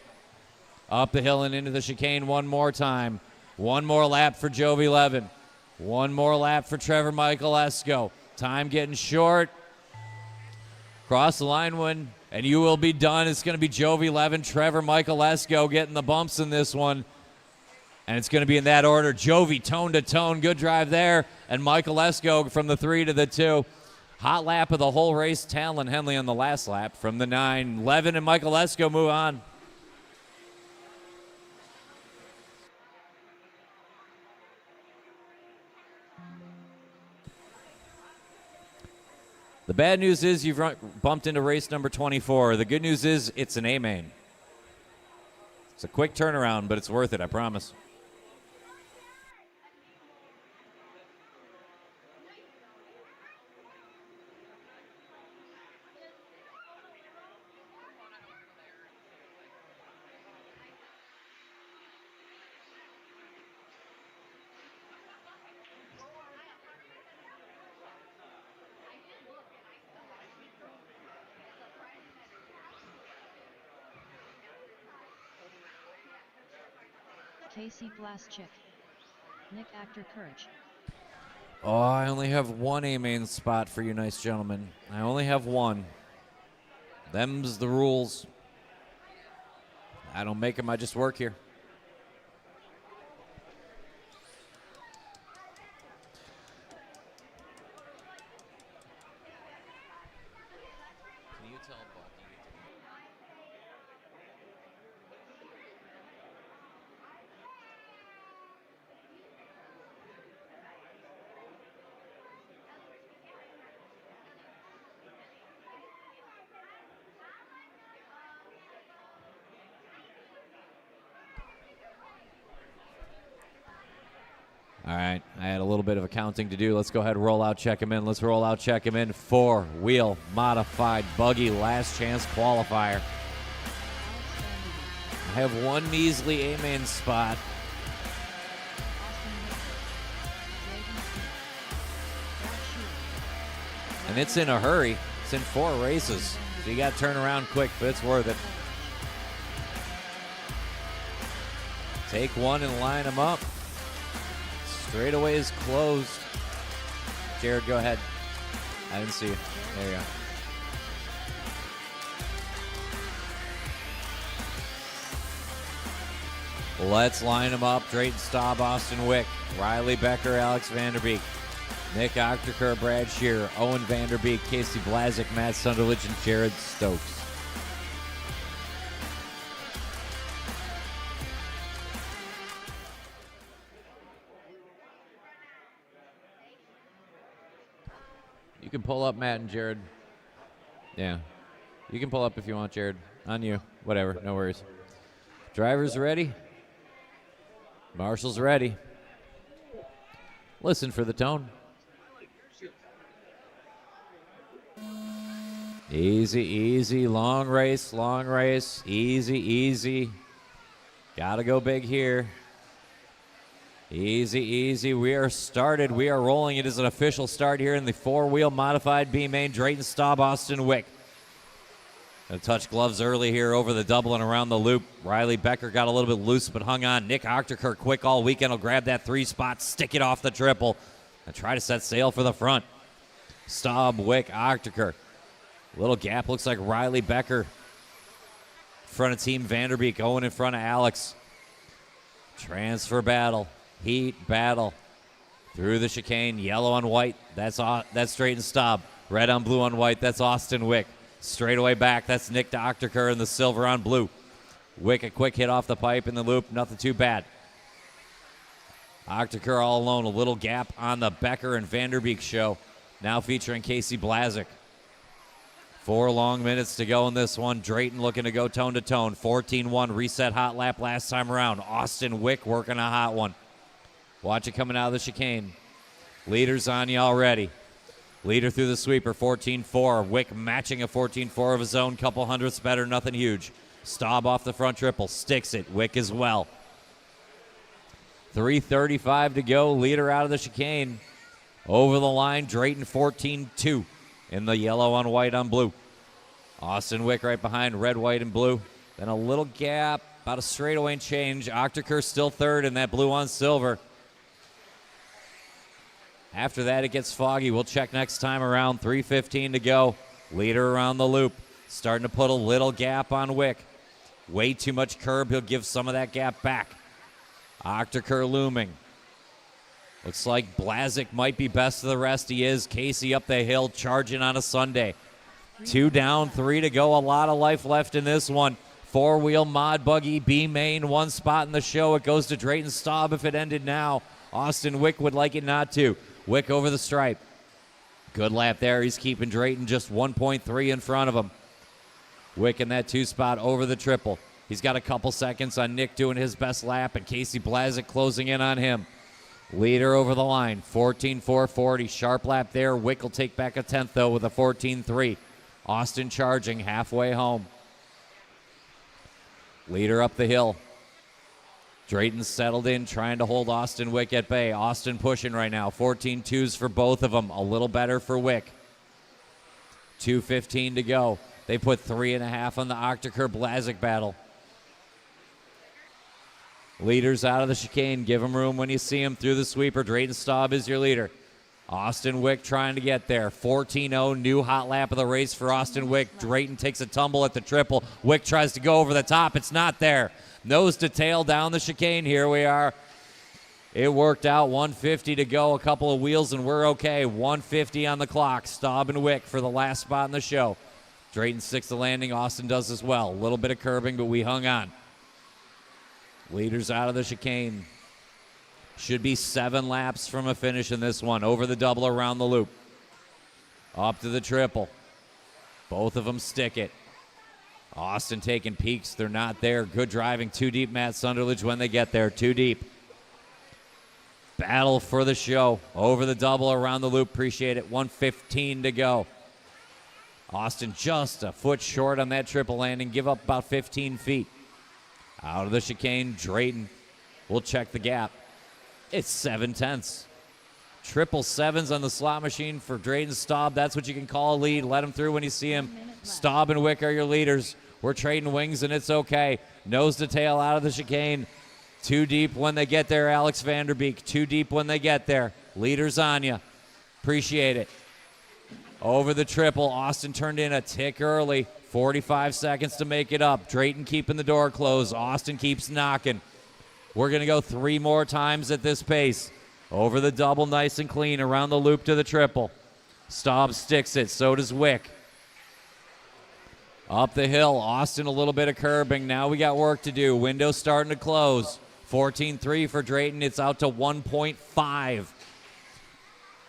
Up the hill and into the chicane one more time. 1 more lap for Jovi Levin. 1 more lap for Trevor Michaelesco. Time getting short. Cross the line one, and you will be done. It's going to be Jovi Levin, Trevor Michaelesco getting the bumps in this one. And it's going to be in that order. Jovi tone to tone. Good drive there. And Michaelesco from the 3 to the 2. Hot lap of the whole race. Talon Henley on the last lap from the 9. Levin and Michaelesco move on. The bad news is you've bumped into race number 24. The good news is it's an A-main. It's a quick turnaround, but it's worth it, I promise. Casey Blaschick. Nick Actor Courage. Oh, I only have one A-main spot for you nice gentlemen. I only have one. Them's the rules. I don't make them, I just work here. Can you tell Buggy? All right, I had a little bit of accounting to do. Let's go ahead and roll out, check him in. Let's roll out, check him in. 4-wheel modified buggy last chance qualifier. I have one measly A-main spot. And it's in a hurry. It's in 4 races. So you got to turn around quick, but it's worth it. Take one and line them up. Straightaway is closed. Jared, go ahead. I didn't see you. There you go. Let's line them up. Drayton Staub, Austin Wick, Riley Becker, Alex Vanderbeek, Nick Ochterker, Brad Shearer, Owen Vanderbeek, Casey Blazik, Matt Sunderlich, and Jared Stokes. You can pull up Matt and Jared. Yeah. You can pull up if you want, Jared. On you. Whatever. No worries. Drivers ready? Marshall's ready. Listen for the tone. Easy, easy. Long race, long race. Easy, easy. Gotta go big here. Easy, easy. We are started. We are rolling. It is an official start here in the 4-wheel modified B-main. Drayton Staub, Austin Wick. Gonna touch gloves early here over the double and around the loop. Riley Becker got a little bit loose but hung on. Nick Ochterker quick all weekend. Will grab that 3 spot, stick it off the triple, and try to set sail for the front. Staub, Wick, Ochterker. Little gap. Looks like Riley Becker. Front of Team Vanderbeek. Owen in front of Alex. Transfer battle. Heat battle through the chicane. Yellow on white. That's Drayton Staub. Red on blue on white. That's Austin Wick. Straightaway back. That's Nick Ochterker in the silver on blue. Wick a quick hit off the pipe in the loop. Nothing too bad. Ochterker all alone. A little gap on the Becker and Vanderbeek show. Now featuring Casey Blazik. 4 long minutes to go in this one. Drayton looking to go tone to tone. 14-1 reset hot lap last time around. Austin Wick working a hot one. Watch it coming out of the chicane. Leader's on you already. Leader through the sweeper, 14-4. Wick matching a 14-4 of his own. Couple hundredths better, nothing huge. Staub off the front triple, sticks it. Wick as well. 3:35 to go. Leader out of the chicane. Over the line, Drayton 14-2 in the yellow on white on blue. Austin Wick right behind, red, white, and blue. Then a little gap, about a straightaway change. Ochterker still third in that blue on silver. After that, it gets foggy. We'll check next time around. 3:15 to go. Leader around the loop, starting to put a little gap on Wick. Way too much curb. He'll give some of that gap back. Octaker looming. Looks like Blazik might be best of the rest. He is. Casey up the hill, charging on a Sunday. 2 down, 3 to go. A lot of life left in this one. 4-wheel mod buggy, B main, 1 spot in the show. It goes to Drayton Staub if it ended now. Austin Wick would like it not to. Wick over the stripe. Good lap there. He's keeping Drayton just 1.3 in front of him. Wick in that 2 spot over the triple. He's got a couple seconds on Nick doing his best lap, and Casey Blazik closing in on him. Leader over the line, 14.440. Sharp lap there. Wick will take back a 10th, though, with a 14.3. Austin charging halfway home. Leader up the hill. Drayton settled in, trying to hold Austin Wick at bay. Austin pushing right now. 14.2s for both of them. A little better for Wick. 2:15 to go. They put 3.5 on the Octaker Blazik battle. Leaders out of the chicane. Give him room when you see him through the sweeper. Drayton Staub is your leader. Austin Wick trying to get there. 14.0, new hot lap of the race for Austin Wick. Drayton takes a tumble at the triple. Wick tries to go over the top. It's not there. Nose to tail down the chicane. Here we are. It worked out. 150 to go. A couple of wheels and we're okay. 150 on the clock. Staub and Wick for the last spot in the show. Drayton sticks the landing. Austin does as well. A little bit of curbing, but we hung on. Leaders out of the chicane. Should be 7 laps from a finish in this one. Over the double, around the loop. Up to the triple. Both of them stick it. Austin taking peeks. They're not there. Good driving. 2 deep, Matt Sunderledge, when they get there. 2 deep. Battle for the show. Over the double, around the loop. Appreciate it. 1:15 to go. Austin just a foot short on that triple landing. Give up about 15 feet. Out of the chicane, Drayton will check the gap. It's 7/10. 777s on the slot machine for Drayton Staub. That's what you can call a lead. Let him through when you see him. Staub and Wick are your leaders. We're trading wings, and it's okay. Nose to tail out of the chicane. 2 deep when they get there, Alex Vanderbeek. 2 deep when they get there. Leaders on you. Appreciate it. Over the triple, Austin turned in a tick early. 45 seconds to make it up. Drayton keeping the door closed. Austin keeps knocking. We're going to go 3 more times at this pace. Over the double, nice and clean. Around the loop to the triple. Staub sticks it. So does Wick. Up the hill. Austin a little bit of curbing. Now we got work to do. Window starting to close. 14.3 for Drayton. It's out to 1.5.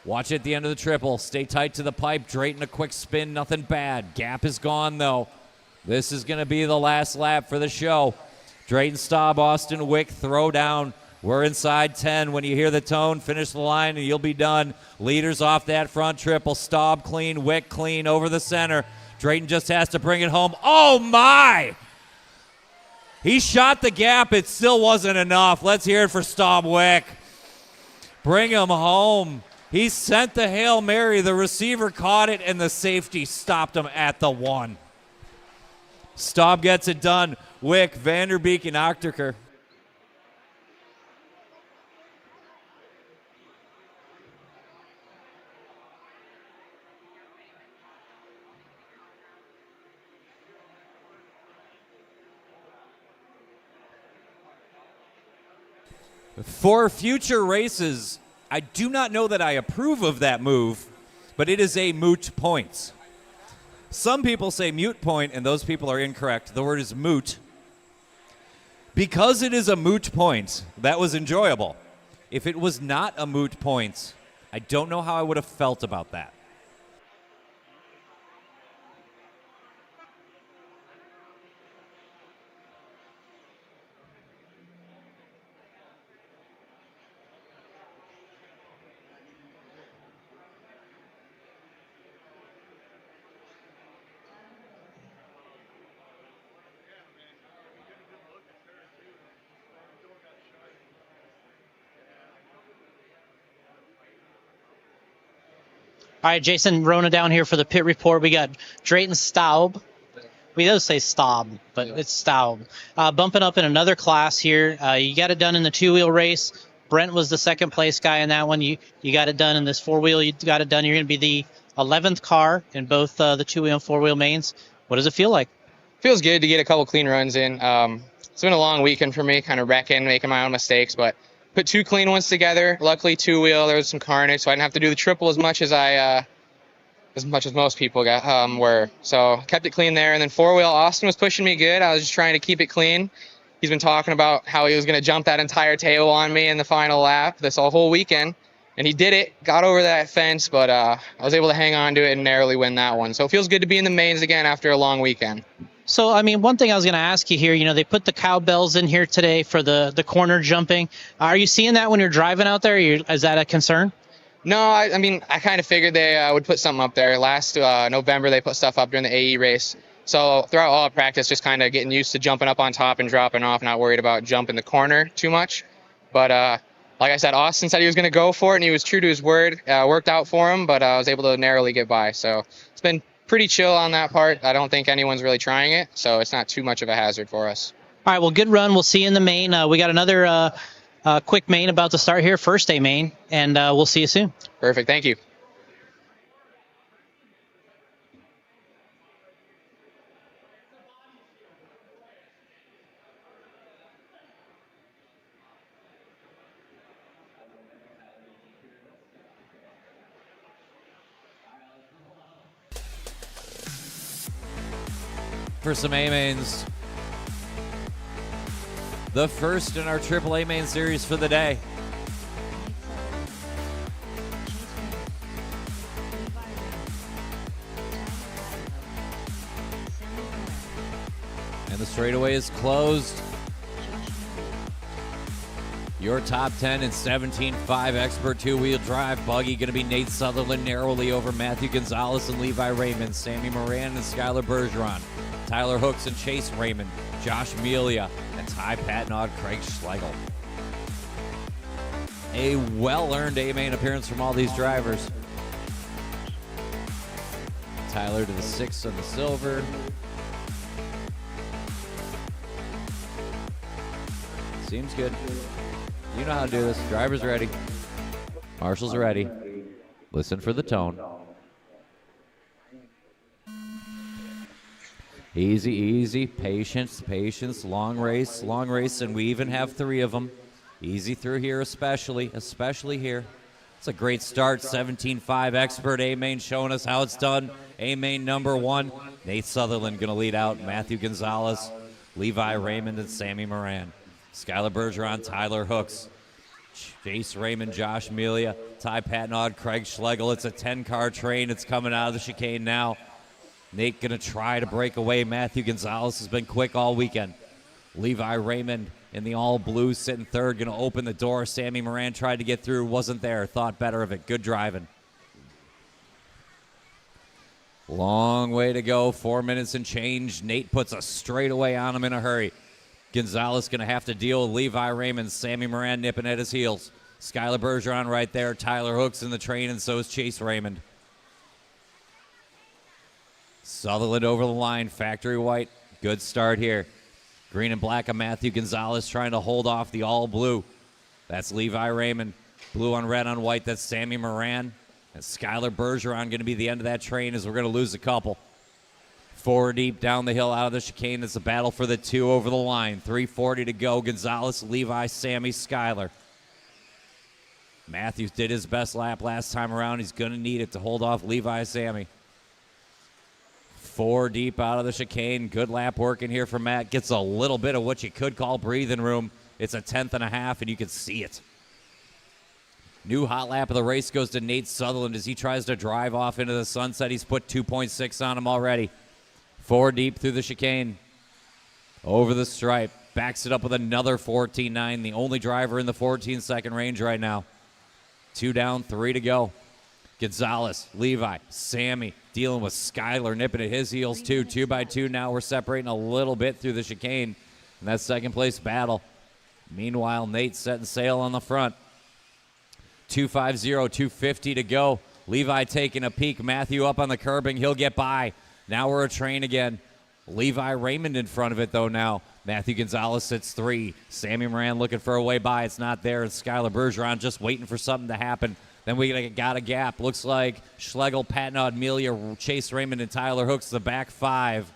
Watch at the end of the triple. Stay tight to the pipe. Drayton a quick spin. Nothing bad. Gap is gone, though. This is going to be the last lap for the show. Drayton Staub, Austin Wick, throw down. We're inside 10. When you hear the tone, finish the line, and you'll be done. Leaders off that front triple. Staub clean. Wick clean over the center. Drayton just has to bring it home. Oh, my! He shot the gap. It still wasn't enough. Let's hear it for Staub Wick. Bring him home. He sent the Hail Mary. The receiver caught it, and the safety stopped him at the 1. Staub gets it done. Wick, Vanderbeek, and Octaker. For future races, I do not know that I approve of that move, but it is a moot point. Some people say mute point, and those people are incorrect. The word is moot. Because it is a moot point, that was enjoyable. If it was not a moot point, I don't know how I would have felt about that. All right, Jason, Rona down here for the pit report. We got Drayton Staub. We don't say Staub, but it's Staub. Bumping up in another class here. You got it done in the 2-wheel race. Brent was the second place guy in that one. You got it done in this 4-wheel. You got it done. You're going to be the 11th car in both the 2-wheel and 4-wheel mains. What does it feel like? Feels good to get a couple clean runs in. It's been a long weekend for me, kind of wrecking, making my own mistakes, but put 2 clean ones together. Luckily, 2-wheel, there was some carnage, so I didn't have to do the triple as much as most people were. So kept it clean there. And then 4-wheel, Austin was pushing me good. I was just trying to keep it clean. He's been talking about how he was going to jump that entire table on me in the final lap this whole weekend. And he did it, got over that fence, but I was able to hang on to it and narrowly win that one. So it feels good to be in the mains again after a long weekend. So, I mean, one thing I was going to ask you here, they put the cowbells in here today for the corner jumping. Are you seeing that when you're driving out there? Is that a concern? No, I mean, I kind of figured they would put something up there. Last November, they put stuff up during the AE race. So throughout all of practice, just kind of getting used to jumping up on top and dropping off, not worried about jumping the corner too much. But like I said, Austin said he was going to go for it, and he was true to his word. Worked out for him, but I was able to narrowly get by. So it's been pretty chill on that part. I don't think anyone's really trying it, so it's not too much of a hazard for us. All right, well, good run. We'll see you in the main. We got another quick main about to start here, first day main, and we'll see you soon. Perfect. Thank you. For some A-mains. The first in our AAA main series for the day. And the straightaway is closed. Your top 10 in 17.5 expert 2-wheel drive. Buggy going to be Nate Sutherland narrowly over Matthew Gonzalez and Levi Raymond. Sammy Moran and Skylar Bergeron. Tyler Hooks and Chase Raymond. Josh Amelia and Ty Patnaud, Craig Schlegel. A well-earned A-main appearance from all these drivers. Tyler to the 6th on the silver. Seems good. You know how to do this. Driver's ready. Marshall's ready. Listen for the tone. Easy, easy. Patience, patience. Long race, and we even have 3 of them. Easy through here, especially here. It's a great start. 17.5 expert A-main showing us how it's done. A-main number 1. Nate Sutherland going to lead out. Matthew Gonzalez, Levi Raymond, and Sammy Moran. Skylar Bergeron, Tyler Hooks. Chase Raymond, Josh Amelia, Ty Patnaud, Craig Schlegel. It's a 10-car train. It's coming out of the chicane now. Nate going to try to break away. Matthew Gonzalez has been quick all weekend. Levi Raymond in the all-blue sitting third, going to open the door. Sammy Moran tried to get through, wasn't there. Thought better of it. Good driving. Long way to go. 4 minutes and change. Nate puts a straightaway on him in a hurry. Gonzalez going to have to deal with Levi Raymond. Sammy Moran nipping at his heels. Skylar Bergeron right there. Tyler Hooks in the train, and so is Chase Raymond. Sutherland over the line. Factory white. Good start here. Green and black of Matthew Gonzalez trying to hold off the all blue. That's Levi Raymond. Blue on red on white. That's Sammy Moran. And Skylar Bergeron going to be the end of that train as we're going to lose a couple. 4 deep down the hill out of the chicane. It's a battle for the 2 over the line. 3:40 to go. Gonzalez, Levi, Sammy, Skylar. Matthews did his best lap last time around. He's going to need it to hold off Levi, Sammy. 4 deep out of the chicane. Good lap working here for Matt. Gets a little bit of what you could call breathing room. It's a 10.5, and you can see it. New hot lap of the race goes to Nate Sutherland as he tries to drive off into the sunset. He's put 2.6 on him already. 4 deep through the chicane. Over the stripe. Backs it up with another 14.9. The only driver in the 14-second range right now. 2 down, 3 to go. Gonzalez, Levi, Sammy dealing with Skylar nipping at his heels too. 2 by 2 now. We're separating a little bit through the chicane in that second place battle. Meanwhile, Nate setting sail on the front. 250, 250 to go. Levi taking a peek. Matthew up on the curbing. He'll get by. Now we're a train again. Levi Raymond in front of it, though, now. Matthew Gonzalez sits 3. Sammy Moran looking for a way by. It's not there. And Skylar Bergeron just waiting for something to happen. Then we got a gap. Looks like Schlegel, Patnaud, Amelia, Chase Raymond, and Tyler Hooks, the back 5.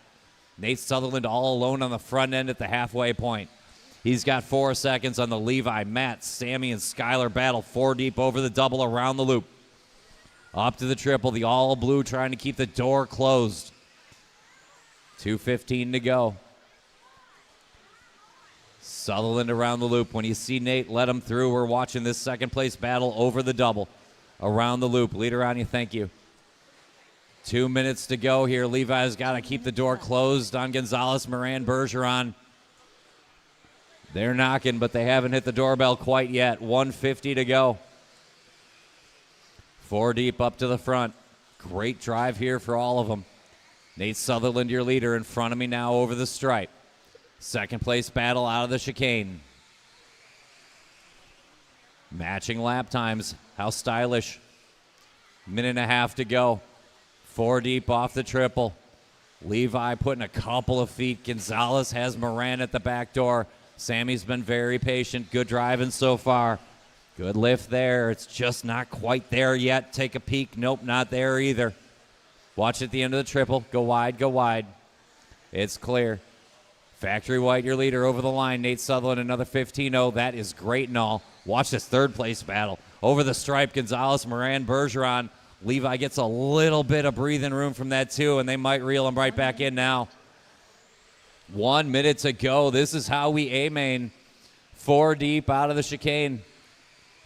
Nate Sutherland all alone on the front end at the halfway point. He's got 4 seconds on the Levi. Matt, Sammy, and Skylar battle 4 deep over the double around the loop. Up to the triple, the all blue trying to keep the door closed. 2:15 to go. Sutherland around the loop. When you see Nate, let him through. We're watching this second place battle over the double. Around the loop. Leader on you, thank you. 2 minutes to go here. Levi's got to keep the door closed on Gonzalez, Moran, Bergeron. They're knocking, but they haven't hit the doorbell quite yet. 1:50 to go. 4 deep up to the front. Great drive here for all of them. Nate Sutherland, your leader, in front of me now over the stripe. Second place battle out of the chicane. Matching lap times. How stylish. Minute and a half to go. 4 deep off the triple. Levi putting a couple of feet. Gonzalez has Moran at the back door. Sammy's been very patient. Good driving so far. Good lift there. It's just not quite there yet. Take a peek. Nope, not there either. Watch at the end of the triple. Go wide, go wide. It's clear. Factory White, your leader, over the line. Nate Sutherland, another 15-0. That is great and all. Watch this third place battle. Over the stripe, Gonzalez, Moran, Bergeron. Levi gets a little bit of breathing room from that too, and they might reel him right back in now. 1 minute to go. This is how we A-main. 4 deep out of the chicane.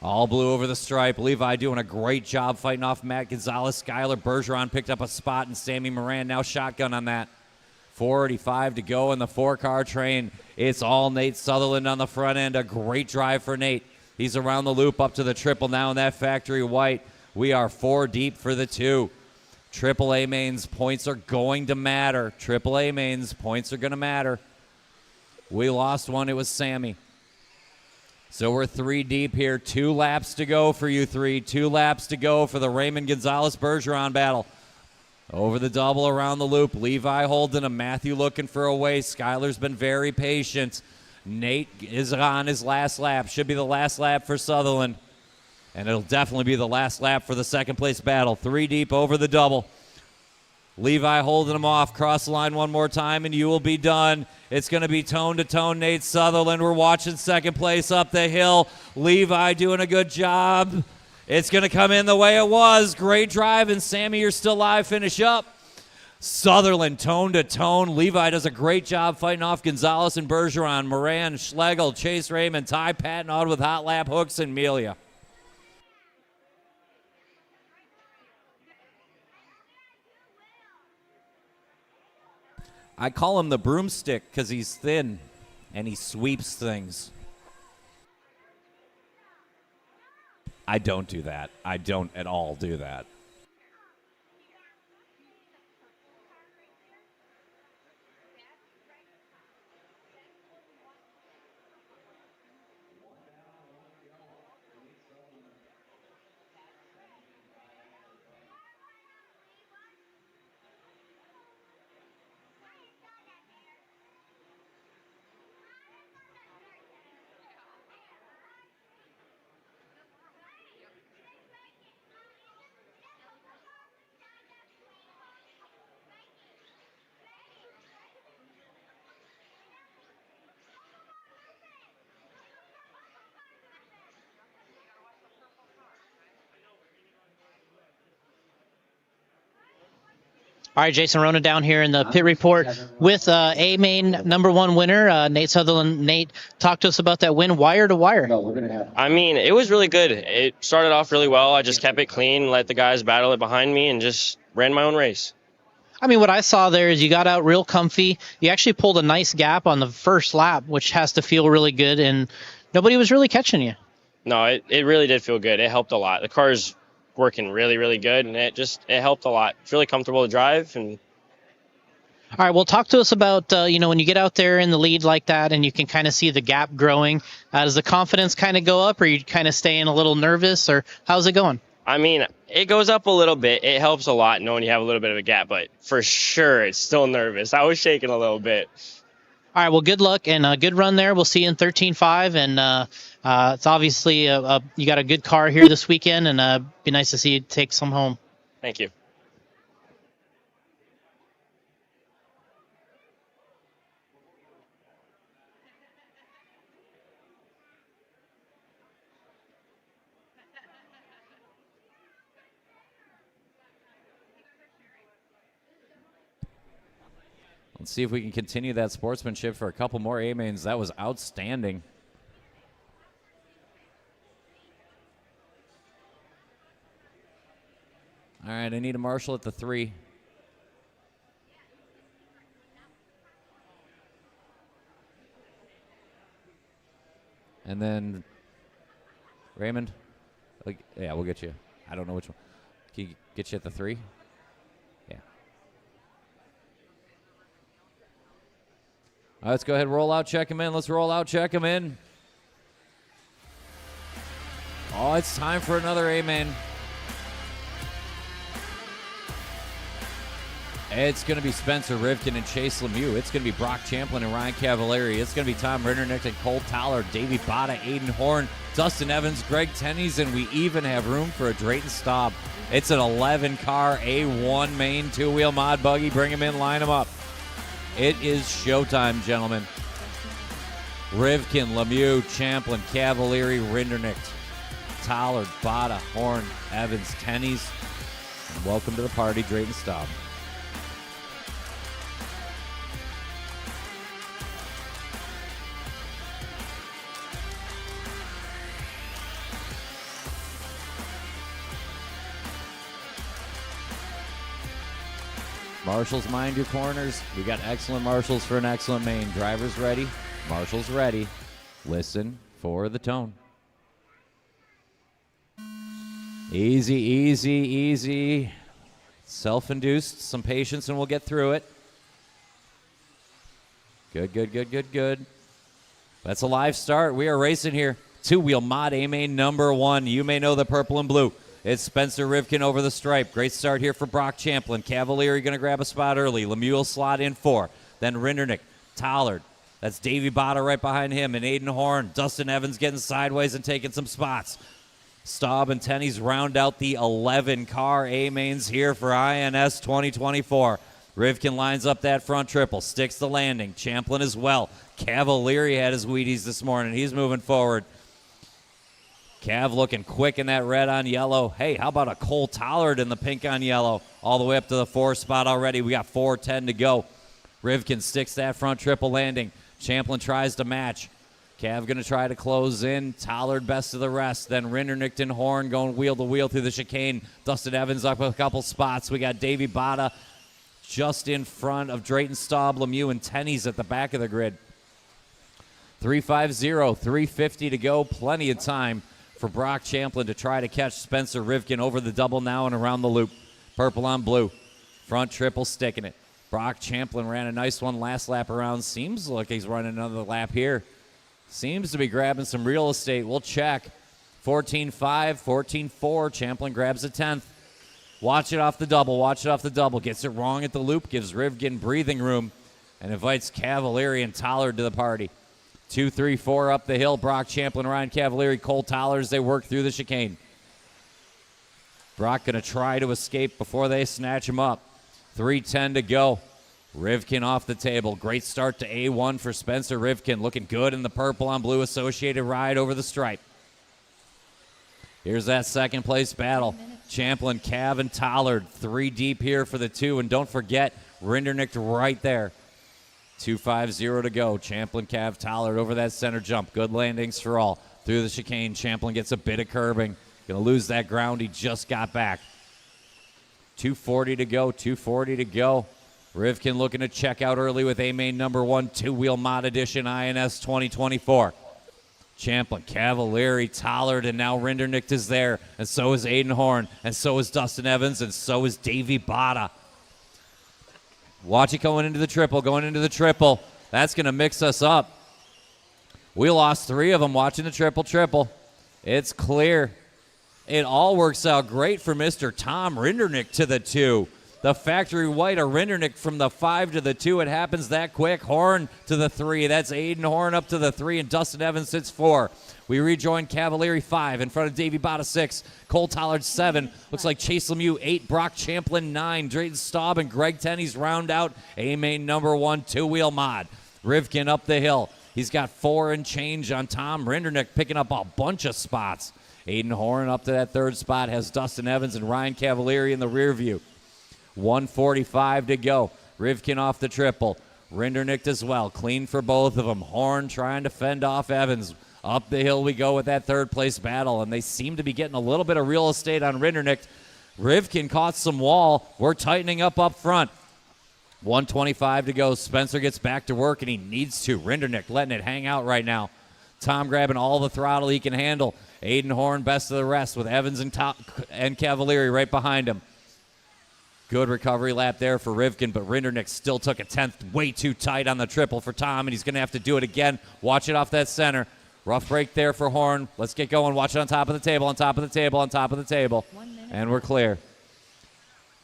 All blue over the stripe. Levi doing a great job fighting off Matt Gonzalez. Skylar Bergeron picked up a spot, and Sammy Moran now shotgun on that. 4:85 to go in the 4-car train. It's all Nate Sutherland on the front end. A great drive for Nate. He's around the loop up to the triple now in that Factory White. We are 4 deep for the 2. Triple A mains points are going to matter. Triple A mains points are going to matter. We lost one. It was Sammy. So we're 3 deep here. 2 laps to go for you 3. 2 laps to go for the Raymond Gonzalez-Bergeron battle. Over the double around the loop. Levi holding him. Matthew looking for a way. Skylar's been very patient. Nate is on his last lap. Should be the last lap for Sutherland. And it'll definitely be the last lap for the second place battle. 3 deep over the double. Levi holding him off. Cross the line one more time and you will be done. It's going to be tone to tone. Nate Sutherland. We're watching second place up the hill. Levi doing a good job. It's going to come in the way it was. Great drive, and Sammy, you're still live. Finish up. Sutherland, tone to tone. Levi does a great job fighting off Gonzalez and Bergeron. Moran, Schlegel, Chase Raymond, Ty Patnaud with hot lap hooks, and Melia. I call him the broomstick because he's thin and he sweeps things. I don't do that. I don't at all do that. All right, Jason Rona down here in the pit report with A main #1 winner, Nate Sutherland. Nate, talk to us about that win, wire to wire. I mean, it was really good. It started off really well. I just kept it clean, let the guys battle it behind me, and just ran my own race. I mean, what I saw there is you got out real comfy. You actually pulled a nice gap on the first lap, which has to feel really good, and nobody was really catching you. No, it really did feel good. It helped a lot. The car's working really, really good, and it helped a lot. It's really comfortable to drive. And all right, well, talk to us about when you get out there in the lead like that and you can kind of see the gap growing. Does the confidence kind of go up, or you kind of staying a little nervous, or how's it going? I mean, it goes up a little bit. It helps a lot knowing you have a little bit of a gap, but for sure it's still nervous. I was shaking a little bit. All right, well, good luck and good run there. We'll see you in 13.5, and It's obviously you got a good car here this weekend, and be nice to see you take some home. Thank you. Let's see if we can continue that sportsmanship for a couple more A-mains. That was outstanding. All right, I need a marshal at the 3. And then Raymond. Yeah, we'll get you. I don't know which one. Can you get you at the 3? Yeah. All right, let's go ahead and roll out, check him in. Let's roll out, check him in. Oh, it's time for another A-main. It's going to be Spencer Rivkin and Chase Lemieux. It's going to be Brock Champlin and Ryan Cavallari. It's going to be Tom Rindernick and Cole Toller, Davey Botta, Aiden Horn, Dustin Evans, Greg Tenney's, and we even have room for a Drayton Staub. It's an 11-car A1 main two-wheel mod buggy. Bring him in, line him up. It is showtime, gentlemen. Rivkin, Lemieux, Champlin, Cavallari, Rindernick, Toller, Botta, Horn, Evans, Tenney's. And welcome to the party, Drayton Staub. Marshals, mind your corners. We got excellent marshals for an excellent main. Drivers ready. Marshals ready. Listen for the tone. Easy, easy, easy. Self-induced. Some patience and we'll get through it. Good, good, good, good, good. That's a live start. We are racing here. Two-wheel mod A-main number 1. You may know the purple and blue. It's Spencer Rivkin over the stripe. Great start here for Brock Champlin. Cavallari going to grab a spot early. Lemieux will slot in 4. Then Rindernick, Tollard. That's Davey Botta right behind him. And Aiden Horn. Dustin Evans getting sideways and taking some spots. Staub and Tenney's round out the 11-car A-mains here for INS 2024. Rivkin lines up that front triple. Sticks the landing. Champlin as well. Cavallari had his Wheaties this morning. He's moving forward. Cav looking quick in that red on yellow. Hey, how about a Cole Tollard in the pink on yellow? All the way up to the 4 spot already. We got 4:10 to go. Rivkin sticks that front triple landing. Champlin tries to match. Cav going to try to close in. Tollard best of the rest. Then Rindernick and Horn going wheel to wheel through the chicane. Dustin Evans up a couple spots. We got Davey Botta just in front of Drayton Staub, Lemieux, and Tenney's at the back of the grid. 3:50, 3:50 to go. Plenty of time for Brock Champlin to try to catch Spencer Rivkin over the double now and around the loop. Purple on blue. Front triple sticking it. Brock Champlin ran a nice one last lap around. Seems like he's running another lap here. Seems to be grabbing some real estate. We'll check. 14.5, 14.4. Champlin grabs a 10th. Watch it off the double. Watch it off the double. Gets it wrong at the loop. Gives Rivkin breathing room and invites Cavallari and Tollard to the party. 2, 3, 4 up the hill. Brock Champlin, Ryan Cavallari, Cole Tollard as they work through the chicane. Brock going to try to escape before they snatch him up. 3:10 to go. Rivkin off the table. Great start to A1 for Spencer Rivkin. Looking good in the purple on blue associated ride over the stripe. Here's that second place battle. Champlin, Cav, and Tollard. 3 deep here for the 2. And don't forget, Rindernick right there. 2:50 to go. Champlin, Cav, Tollard over that center jump. Good landings for all. Through the chicane, Champlin gets a bit of curbing. Going to lose that ground he just got back. 2:40 to go. 2:40 to go. Rivkin looking to check out early with A-main number 1, two-wheel mod edition INS 2024. Champlin, Cavallari, Tollard, and now Rindernick is there. And so is Aiden Horn. And so is Dustin Evans. And so is Davey Botta. Watch it going into the triple, going into the triple. That's going to mix us up. We lost 3 of them watching the triple. It's clear. It all works out great for Mr. Tom Rindernick to the 2. The factory white of Rindernick from the 5 to the 2. It happens that quick. Horn to the 3. That's Aiden Horn up to the 3, and Dustin Evans sits 4. We rejoin Cavalieri 5 in front of Davey Botta 6. Cole Tollard 7. Looks like Chase Lemieux 8. Brock Champlin 9. Drayton Staub and Greg Tenney's round out A-Main number 1 two-wheel mod. Rivkin up the hill. He's got 4 and change on Tom Rindernick, picking up a bunch of spots. Aiden Horn up to that 3rd spot, has Dustin Evans and Ryan Cavalieri in the rear view. 1:45 to go. Rivkin off the triple. Rindernick as well. Clean for both of them. Horn trying to fend off Evans. Up the hill we go with that 3rd place battle, and they seem to be getting a little bit of real estate on Rindernick. Rivkin caught some wall. We're tightening up front. 1:25 to go. Spencer gets back to work, and he needs to. Rindernick letting it hang out right now. Tom grabbing all the throttle he can handle. Aiden Horn best of the rest with Evans and Cavalieri right behind him. Good recovery lap there for Rivkin, but Rindernick still took a 10th. Way too tight on the triple for Tom, and he's going to have to do it again. Watch it off that center. Rough break there for Horn. Let's get going. Watch it on top of the table, on top of the table, on top of the table. And we're clear.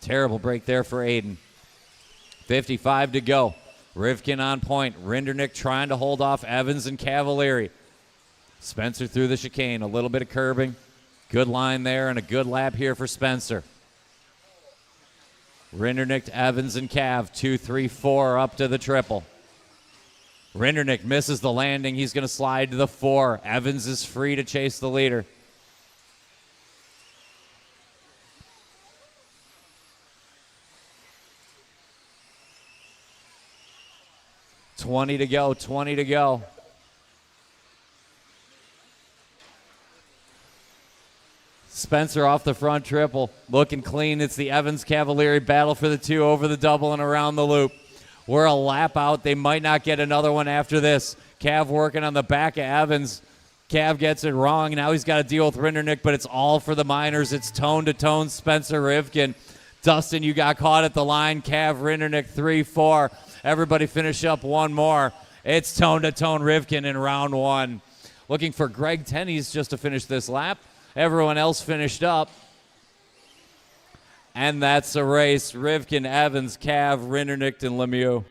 Terrible break there for Aiden. 55 to go. Rivkin on point. Rindernick trying to hold off Evans and Cavalieri. Spencer through the chicane. A little bit of curbing. Good line there and a good lap here for Spencer. Rindernick, Evans, and Cav. 2, 3, 4 up to the triple. Rindernick misses the landing. He's going to slide to the 4. Evans is free to chase the leader. $20 to go, 20 to go. Spencer off the front triple, looking clean. It's the Evans-Cavalieri battle for the 2 over the double and around the loop. We're a lap out. They might not get another one after this. Cav working on the back of Evans. Cav gets it wrong. Now he's got to deal with Rindernick, but it's all for the Miners. It's tone-to-tone Spencer Rivkin. Dustin, you got caught at the line. Cav, Rindernick, 3-4. Everybody finish up one more. It's tone-to-tone Rivkin in round 1. Looking for Greg Tenney's just to finish this lap. Everyone else finished up. And that's a race. Rivkin, Evans, Cav, Rindernick, and Lemieux.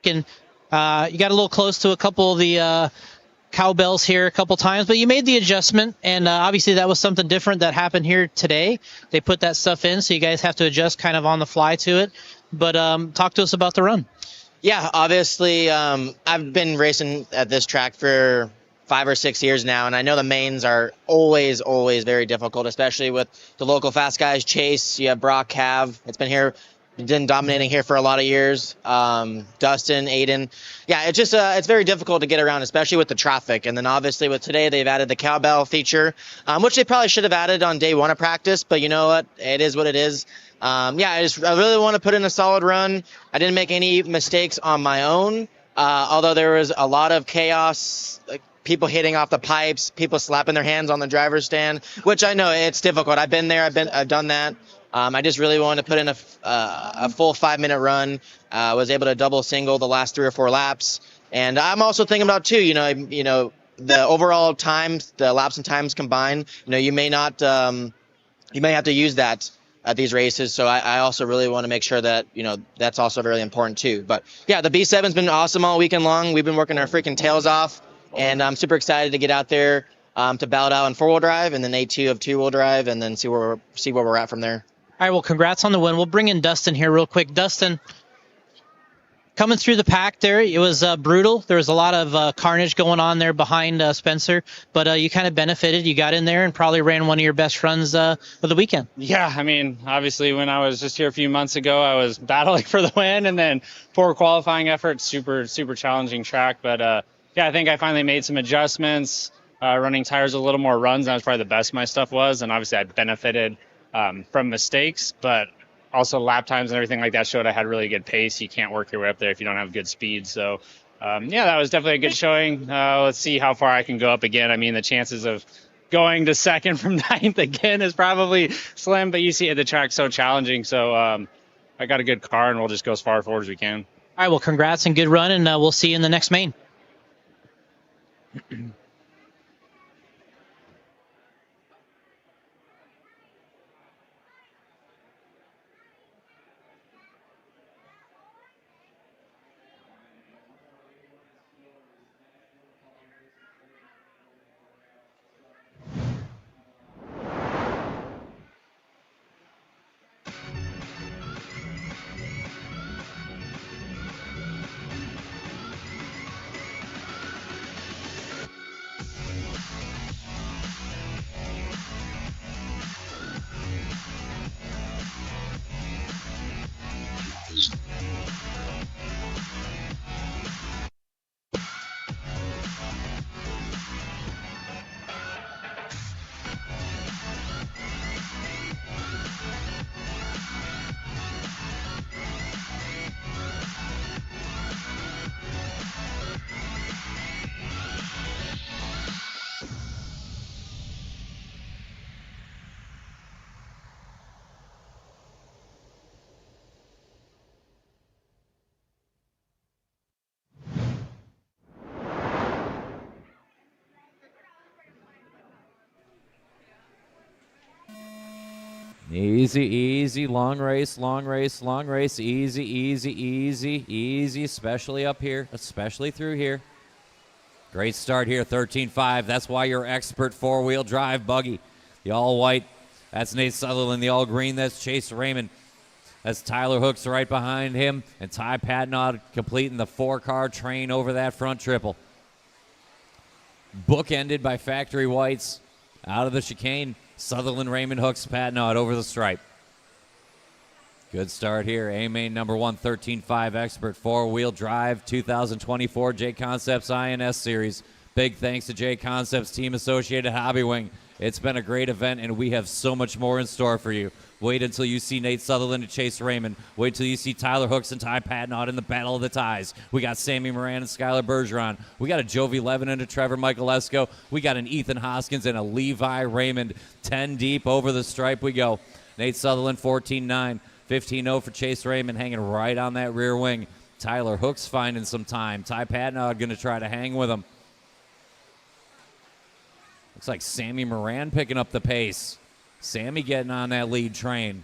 You got a little close to a couple of the cowbells here a couple times, but you made the adjustment, and obviously that was something different that happened here today. They put that stuff in, so you guys have to adjust kind of on the fly to it. But talk to us about the run. Yeah, obviously, I've been racing at this track for 5 or 6 years now, and I know the mains are always very difficult, especially with the local fast guys. Chase, you have Brock, Cav. It's been dominating here for a lot of years. Dustin, Aiden. Yeah, it's just it's very difficult to get around, especially with the traffic. And then obviously with today, they've added the cowbell feature, which they probably should have added on day 1 of practice, but you know what? It is what it is. Yeah, I really want to put in a solid run. I didn't make any mistakes on my own, although there was a lot of chaos, like people hitting off the pipes, people slapping their hands on the driver's stand, which I know it's difficult. I've been there. I've done that. I just really wanted to put in a full 5-minute run. Was able to double single the last 3 or 4 laps, and I'm also thinking about too. You know the overall times, the laps and times combined. You may not, you may have to use that at these races. So I also really want to make sure that that's also really important too. But yeah, the B7's been awesome all weekend long. We've been working our freaking tails off, and I'm super excited to get out there. to battle it out in 4-wheel drive, and then A2 of 2-wheel drive, and then see where we're at from there. All right, well, congrats on the win. We'll bring in Dustin here real quick. Dustin, coming through the pack there, it was brutal. There was a lot of carnage going on there behind Spencer, but you kind of benefited. You got in there and probably ran one of your best runs of the weekend. Yeah, I mean, obviously when I was just here a few months ago, I was battling for the win, and then poor qualifying effort, super challenging track. But yeah, I think I finally made some adjustments, running tires a little more runs. That was probably the best my stuff was, and obviously I benefited from mistakes, but also lap times and everything like that showed I had really good pace. You can't work your way up there if you don't have good speed. So yeah, that was definitely a good showing. Let's see how far I can go up again. I mean, the chances of going to second from ninth again is probably slim, but you see the track's so challenging. So I got a good car, and we'll just go as far forward as we can. All right, well, congrats and good run, and we'll see you in the next main. Easy, long race, easy, especially up here, especially through here. Great start here, 13.5. That's why you're expert four-wheel drive buggy. The all-white, that's Nate Sutherland. The all-green, that's Chase Raymond. That's Tyler Hooks right behind him, and Ty Patnaud completing the four-car train over that front triple. Bookended by factory whites out of the chicane. Sutherland, Raymond, Hooks, Patnaud over the stripe. Good start here. A-Main number 1, 13.5 expert four-wheel drive 2024 JConcepts INS Series. Big thanks to JConcepts Team Associated Hobby Wing. It's been a great event, and we have so much more in store for you. Wait until you see Nate Sutherland and Chase Raymond. Wait till you see Tyler Hooks and Ty Patnaud in the Battle of the Ties. We got Sammy Moran and Skylar Bergeron. We got a Jovi Levin and a Trevor Michaelesco. We got an Ethan Hoskins and a Levi Raymond. 10 deep over the stripe we go. Nate Sutherland 14.9. 15.0 for Chase Raymond, hanging right on that rear wing. Tyler Hooks finding some time. Ty Patnaud going to try to hang with him. Looks like Sammy Moran picking up the pace. Sammy getting on that lead train.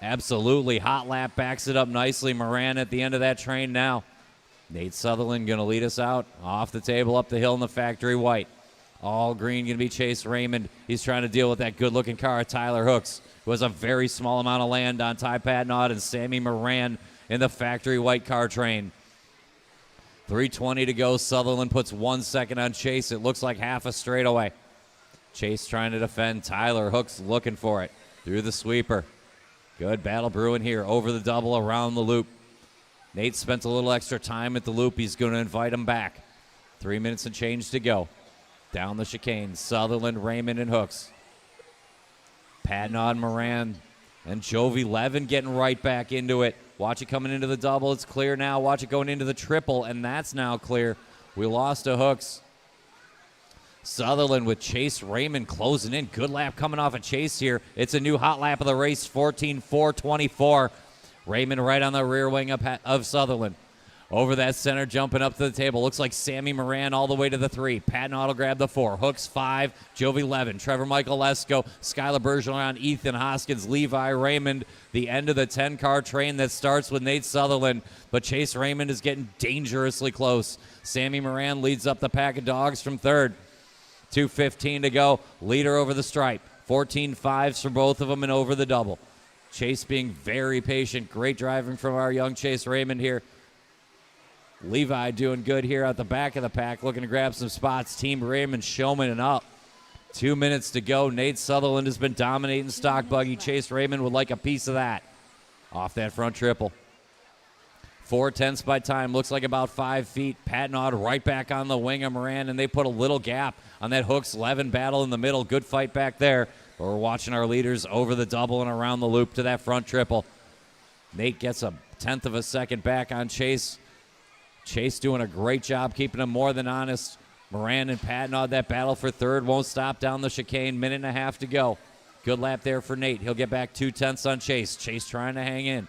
Absolutely. Hot lap backs it up nicely. Moran at the end of that train now. Nate Sutherland going to lead us out. Off the table, up the hill in the factory white. All green going to be Chase Raymond. He's trying to deal with that good-looking car of Tyler Hooks, who has a very small amount of land on Ty Patnaud and Sammy Moran in the factory white car train. 3:20 to go. Sutherland puts 1 second on Chase. It looks like half a straightaway. Chase trying to defend. Tyler Hooks looking for it through the sweeper. Good battle brewing here. Over the double, around the loop. Nate spent a little extra time at the loop. He's going to invite him back. 3 minutes and change to go. Down the chicane. Sutherland, Raymond, and Hooks. Patnaud, Moran, and Jovi Levin getting right back into it. Watch it coming into the double. It's clear now. Watch it going into the triple, and that's now clear. We lost to Hooks. Sutherland with Chase Raymond closing in. Good lap coming off of Chase here. It's a new hot lap of the race, 14.424. Raymond right on the rear wing of Sutherland. Over that center, jumping up to the table. Looks like Sammy Moran all the way to the 3. Patnaud will grab the 4. Hooks 5. Jovi Levin. Trevor Michaelesco. Skylar Bergeron. Ethan Hoskins. Levi Raymond. The end of the 10-car train that starts with Nate Sutherland. But Chase Raymond is getting dangerously close. Sammy Moran leads up the pack of dogs from 3rd. 2:15 to go. Leader over the stripe. 14.5s for both of them and over the double. Chase being very patient. Great driving from our young Chase Raymond here. Levi doing good here at the back of the pack, looking to grab some spots. Team Raymond showman and up. 2 minutes to go. Nate Sutherland has been dominating stock buggy. Chase Raymond would like a piece of that off that front triple. 4/10 by time. Looks like about 5 feet. Patnaud right back on the wing of Moran, and they put a little gap on that Hooks Levin battle in the middle. Good fight back there. But we're watching our leaders over the double and around the loop to that front triple. Nate gets a 1/10 of a second back on Chase. Chase doing a great job keeping him more than honest. Moran and Patnaud, that battle for third won't stop down the chicane. 1.5 to go. Good lap there for Nate. He'll get back 2/10 on Chase. Chase trying to hang in.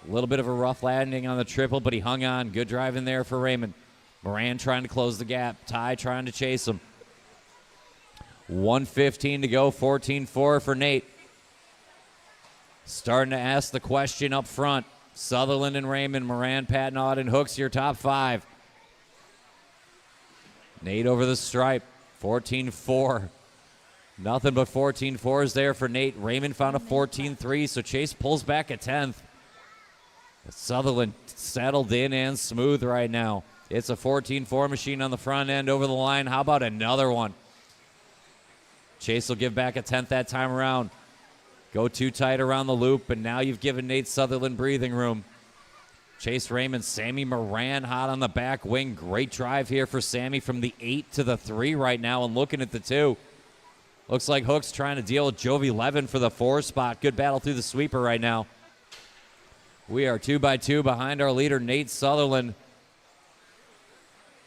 A little bit of a rough landing on the triple, but he hung on. Good driving there for Raymond. Moran trying to close the gap. Ty trying to chase him. 1:15 to go. 14.4 for Nate. Starting to ask the question up front. Sutherland and Raymond, Moran, Patnaud, and Hooks, your top 5. Nate over the stripe. 14.4. Nothing but 14.4s there for Nate. Raymond found a 14.3, so Chase pulls back a 10th. Sutherland settled in and smooth right now. It's a 14.4 machine on the front end over the line. How about another one? Chase will give back a 10th that time around. Go too tight around the loop, and now you've given Nate Sutherland breathing room. Chase Raymond, Sammy Moran hot on the back wing. Great drive here for Sammy from the 8 to the 3 right now and looking at the 2. Looks like Hook's trying to deal with Jovi Levin for the 4 spot. Good battle through the sweeper right now. We are 2 by 2 behind our leader, Nate Sutherland.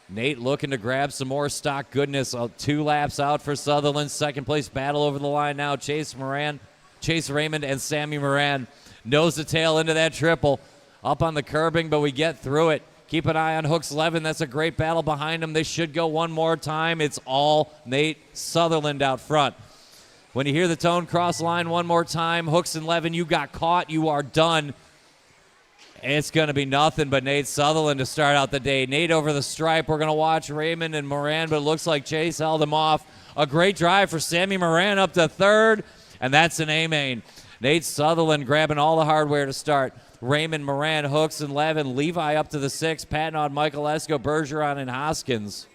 Nate looking to grab some more stock goodness. 2 laps out for Sutherland. Second place battle over the line now. Chase Raymond and Sammy Moran. Nose to tail into that triple. Up on the curbing, but we get through it. Keep an eye on Hooks Levin. That's a great battle behind him. They should go one more time. It's all Nate Sutherland out front. When you hear the tone cross line one more time, Hooks and Levin, you got caught. You are done. It's going to be nothing but Nate Sutherland to start out the day. Nate over the stripe. We're going to watch Raymond and Moran, but it looks like Chase held him off. A great drive for Sammy Moran up to third, and that's an A-main. Nate Sutherland grabbing all the hardware to start. Raymond, Moran, Hooks, and Levin. Levi up to the 6. Patnaud, Michael Esco, Bergeron, and Hoskins.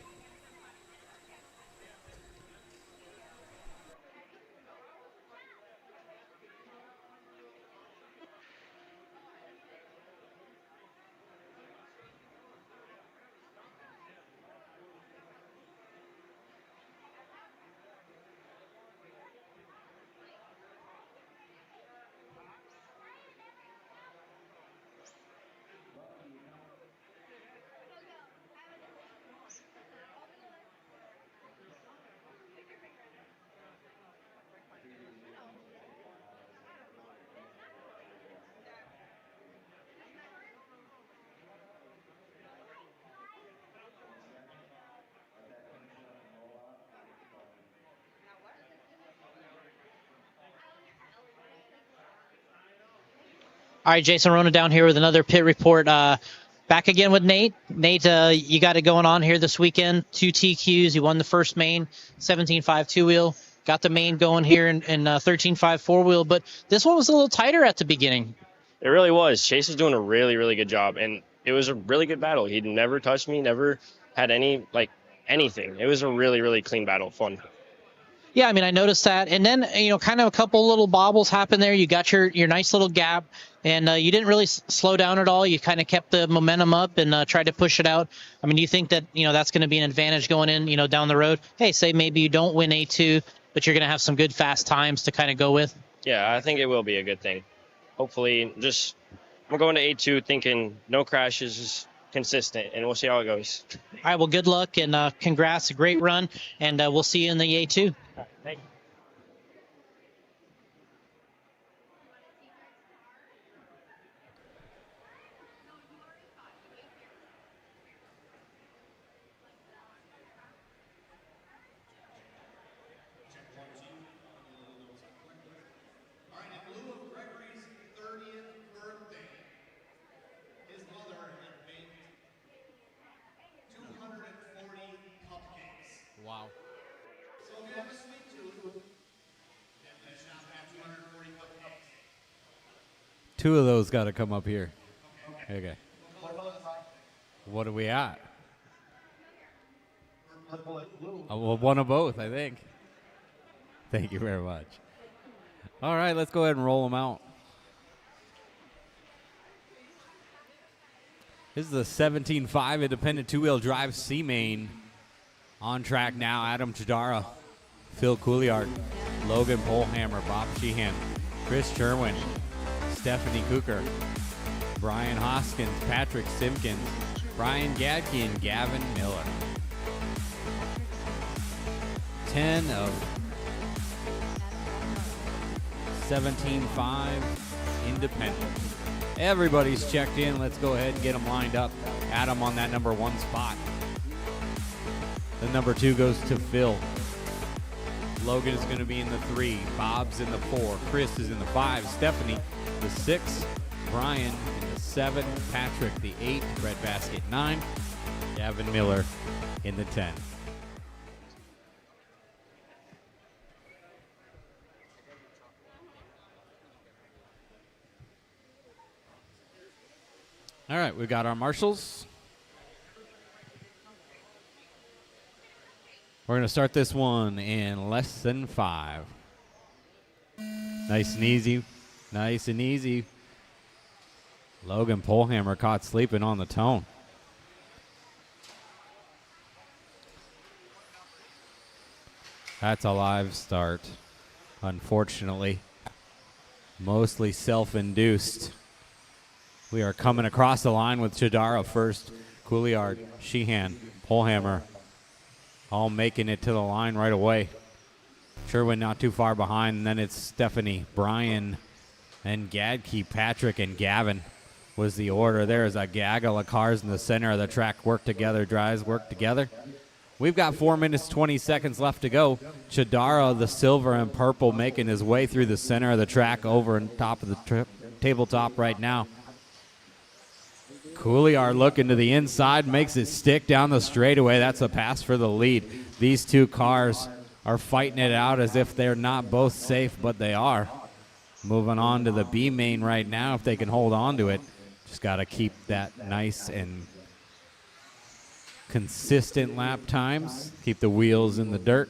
All right, Jason Rona down here with another pit report. Back again with Nate. Nate, you got it going on here this weekend. 2 TQs. You won the first main, 17.5 two-wheel. Got the main going here in 13.5 four-wheel. But this one was a little tighter at the beginning. It really was. Chase is doing a really, really good job, and it was a really good battle. He never touched me, never had anything. It was a really, really clean battle, fun. Yeah, I mean, I noticed that. And then, kind of a couple little bobbles happened there. You got your nice little gap, and you didn't really slow down at all. You kind of kept the momentum up and tried to push it out. I mean, do you think that, that's going to be an advantage going in, down the road? Hey, say maybe you don't win A2, but you're going to have some good fast times to kind of go with? Yeah, I think it will be a good thing. Hopefully, I'm going to A2 thinking no crashes, just consistent, and we'll see how it goes. All right, well, good luck, and congrats. A great run, and we'll see you in the A2. Thank you. Wow. Two of those got to come up here. Okay. What are we at? Well, one of both, I think. Thank you very much. All right, let's go ahead and roll them out. This is the 17.5 independent two-wheel drive C-Main. On track now, Adam Chidara, Phil Couliard, Logan Polhammer, Bob Sheehan, Chris Sherwin, Stephanie Cooker, Brian Hoskins, Patrick Simpkins, Brian Gadke, and Gavin Miller. 10 of 17.5 independent. Everybody's checked in. Let's go ahead and get them lined up. Adam on that number 1 spot. The number 2 goes to Phil. Logan is going to be in the 3. Bob's in the 4. Chris is in the 5. Stephanie, the 6. Brian in the 7. Patrick, the 8. Red Basket, 9. Gavin Miller in the 10. All right, we've got our marshals. We're going to start this one in less than 5. Nice and easy. Nice and easy. Logan Polhammer caught sleeping on the tone. That's a live start, unfortunately. Mostly self-induced. We are coming across the line with Chidara first. Couliard, Sheehan, Polhammer, all making it to the line right away. Sherwin not too far behind, and then it's Stephanie, Brian, and Gadke. Patrick and Gavin was the order. There's a gaggle of cars in the center of the track. Work together, drives work together. We've got 4 minutes, 20 seconds left to go. Chidara, the silver and purple, making his way through the center of the track over on top of the tabletop right now. Couliard looking to the inside, makes it stick down the straightaway. That's a pass for the lead. These two cars are fighting it out as if they're not both safe, but they are. Moving on to the B main right now, if they can hold on to it. Just got to keep that nice and consistent lap times. Keep the wheels in the dirt.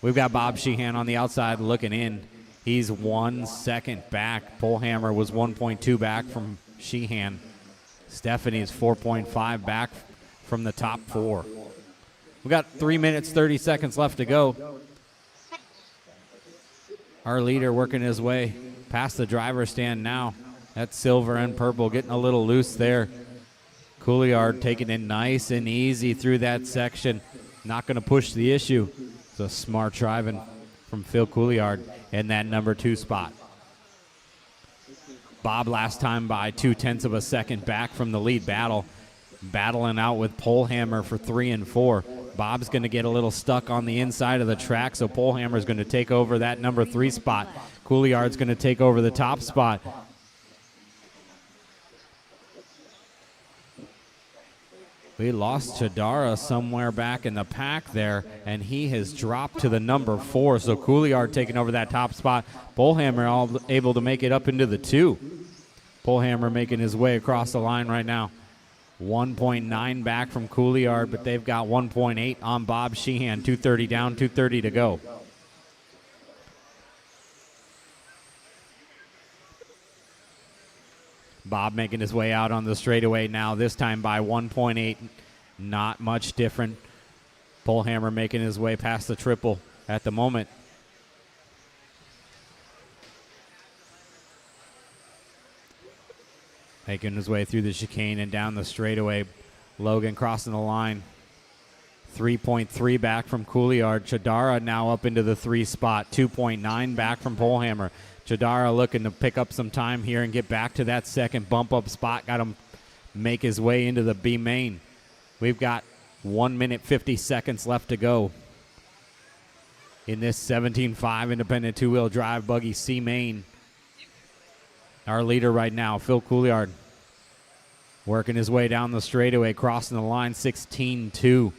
We've got Bob Sheehan on the outside looking in. He's 1 second back. Polhammer was 1.2 back from Sheehan. Stephanie is 4.5 back from the top 4. We got 3 minutes, 30 seconds left to go. Our leader working his way past the driver's stand now. That's silver and purple getting a little loose there. Couliard taking it nice and easy through that section. Not going to push the issue. It's a smart driving from Phil Couliard in that number 2 spot. Bob last time by 0.2 of a second back from the lead battle. Battling out with Polhammer for 3 and 4. Bob's going to get a little stuck on the inside of the track, so Polhammer's going to take over that number 3 spot. Couliard's going to take over the top spot. We lost Chidara somewhere back in the pack there, and he has dropped to the number 4. So Couliard taking over that top spot. Polhammer all able to make it up into the 2. Polhammer making his way across the line right now. 1.9 back from Couliard, but they've got 1.8 on Bob Sheehan. 2:30 down, 2:30 to go. Bob making his way out on the straightaway now, this time by 1.8. Not much different. Polhammer making his way past the triple at the moment. Making his way through the chicane and down the straightaway. Logan crossing the line. 3.3 back from Couliard. Chidara now up into the 3 spot. 2.9 back from Polhammer. Chidara looking to pick up some time here and get back to that second bump up spot. Got him make his way into the B main. We've got 1 minute 50 seconds left to go in this 17.5 independent two-wheel drive buggy C main. Our leader right now, Phil Couliard, working his way down the straightaway, crossing the line, 16.2.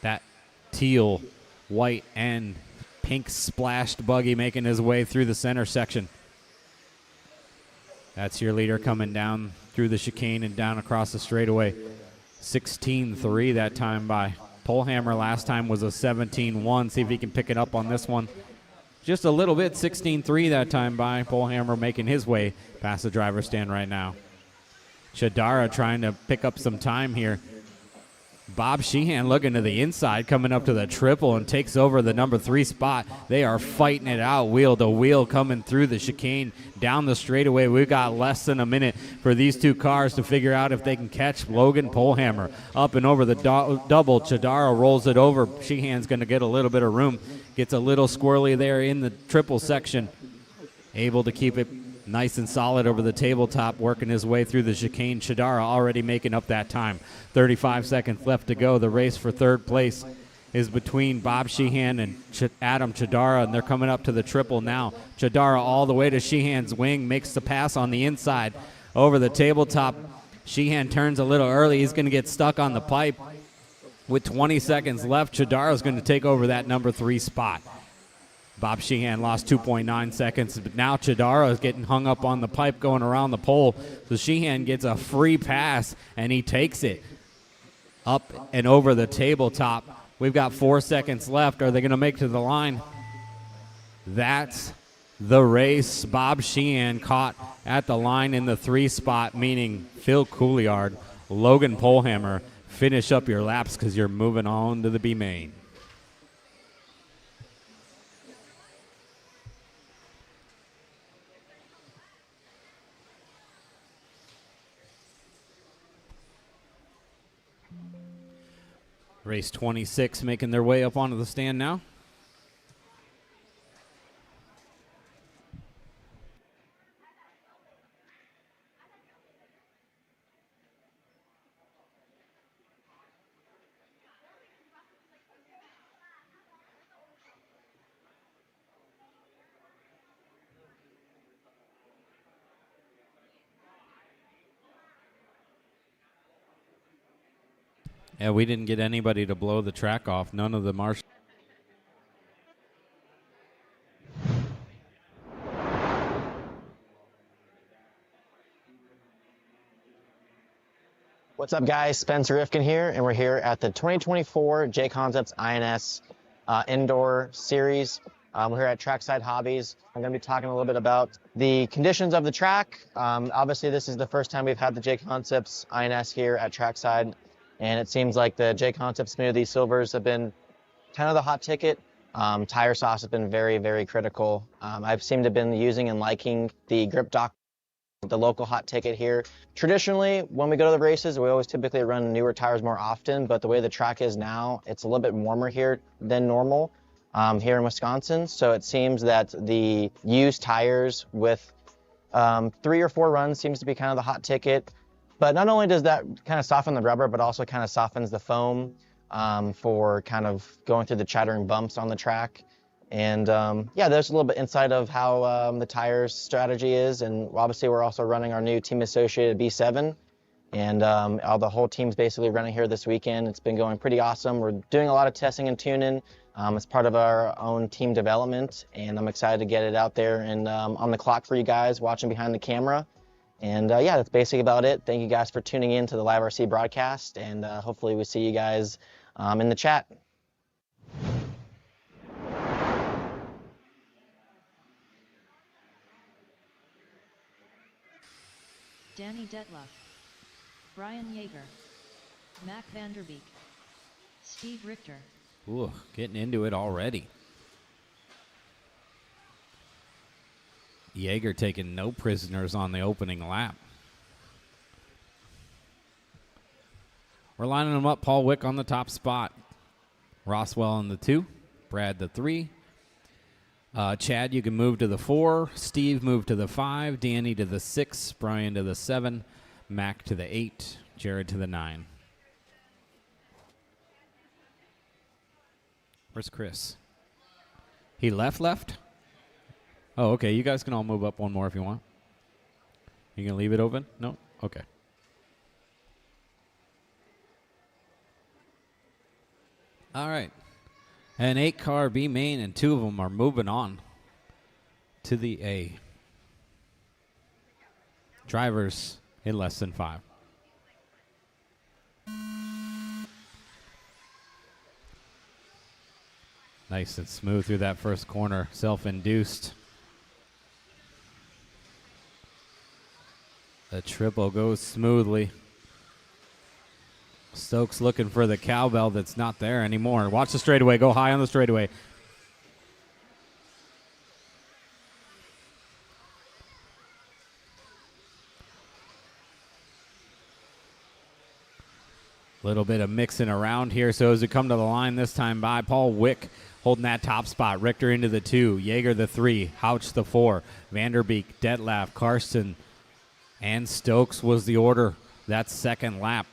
That teal, white, and pink splashed buggy making his way through the center section. That's your leader coming down through the chicane and down across the straightaway. 16-3 that time by Polehammer. Last time was a 17-1. See if he can pick it up on this one. Just a little bit. 16-3 that time by Polehammer, making his way past the driver's stand right now. Chadara trying to pick up some time here. Bob Sheehan looking to the inside, coming up to the triple and takes over the number 3 spot. They are fighting it out wheel to wheel coming through the chicane down the straightaway. We've got less than a minute for these two cars to figure out if they can catch Logan Polehammer. Up and over the double. Chadara rolls it over. Sheehan's going to get a little bit of room. Gets a little squirrely there in the triple section. Able to keep it nice and solid over the tabletop, working his way through the chicane. Chadara already making up that time. 35 seconds left to go. The race for third place is between Bob Sheehan and Adam Chadara, and they're coming up to the triple now. Chadara all the way to Sheehan's wing, makes the pass on the inside over the tabletop. Sheehan turns a little early. He's going to get stuck on the pipe. With 20 seconds left, Chadara's going to take over that number 3 spot. Bob Sheehan lost 2.9 seconds, but now Chadara is getting hung up on the pipe going around the pole. So Sheehan gets a free pass, and he takes it up and over the tabletop. We've got 4 seconds left. Are they going to make it to the line? That's the race. Bob Sheehan caught at the line in the 3 spot, meaning Phil Couliard, Logan Polehammer, finish up your laps because you're moving on to the B main. Race 26 making their way up onto the stand now. Yeah, we didn't get anybody to blow the track off. None of the marshals. What's up, guys? Spencer Rifkin here, and we're here at the 2024 JConcepts INS Indoor Series. We're here at Trackside Hobbies. I'm going to be talking a little bit about the conditions of the track. Obviously, this is the first time we've had the JConcepts INS here at Trackside, and it seems like the JConcepts Smoothie Silvers have been kind of the hot ticket. Tire sauce has been very, very critical. I've seemed to have been using and liking the Grip Doc, the local hot ticket here. Traditionally, when we go to the races, we always typically run newer tires more often, but the way the track is now, it's a little bit warmer here than normal here in Wisconsin. So it seems that the used tires with 3 or 4 runs seems to be kind of the hot ticket. But not only does that kind of soften the rubber, but also kind of softens the foam for kind of going through the chattering bumps on the track. And yeah, there's a little bit insight of how the tires strategy is. And obviously we're also running our new team associated B7. And the whole team's basically running here this weekend. It's been going pretty awesome. We're doing a lot of testing and tuning as part of our own team development. And I'm excited to get it out there and on the clock for you guys watching behind the camera. And yeah, that's basically about it. Thank you guys for tuning in to the Live RC broadcast, and hopefully we see you guys in the chat. Danny Detloff, Brian Yeager, Mac Vanderbeek, Steve Richter. Ooh, getting into it already. Yeager taking no prisoners on the opening lap. We're lining them up. Paul Wick on the top spot. Roswell in the 2. Brad the 3. Chad, you can move to the 4. Steve, move to the 5. Danny to the 6. Brian to the 7. Mac to the 8. Jared to the 9. Where's Chris? He left? Oh, okay. You guys can all move up one more if you want. You gonna leave it open? No? Okay. All right. An 8-car B main, and 2 of them are moving on to the A. Drivers in less than 5. Nice and smooth through that first corner, self-induced. The triple goes smoothly. Stokes looking for the cowbell that's not there anymore. Watch the straightaway, go high on the straightaway. Little bit of mixing around here. So as we come to the line this time by, Paul Wick holding that top spot. Richter into the 2, Yeager the 3, Houch the 4, Vanderbeek, Detlef, Karsten, and Stokes was the order that second lap.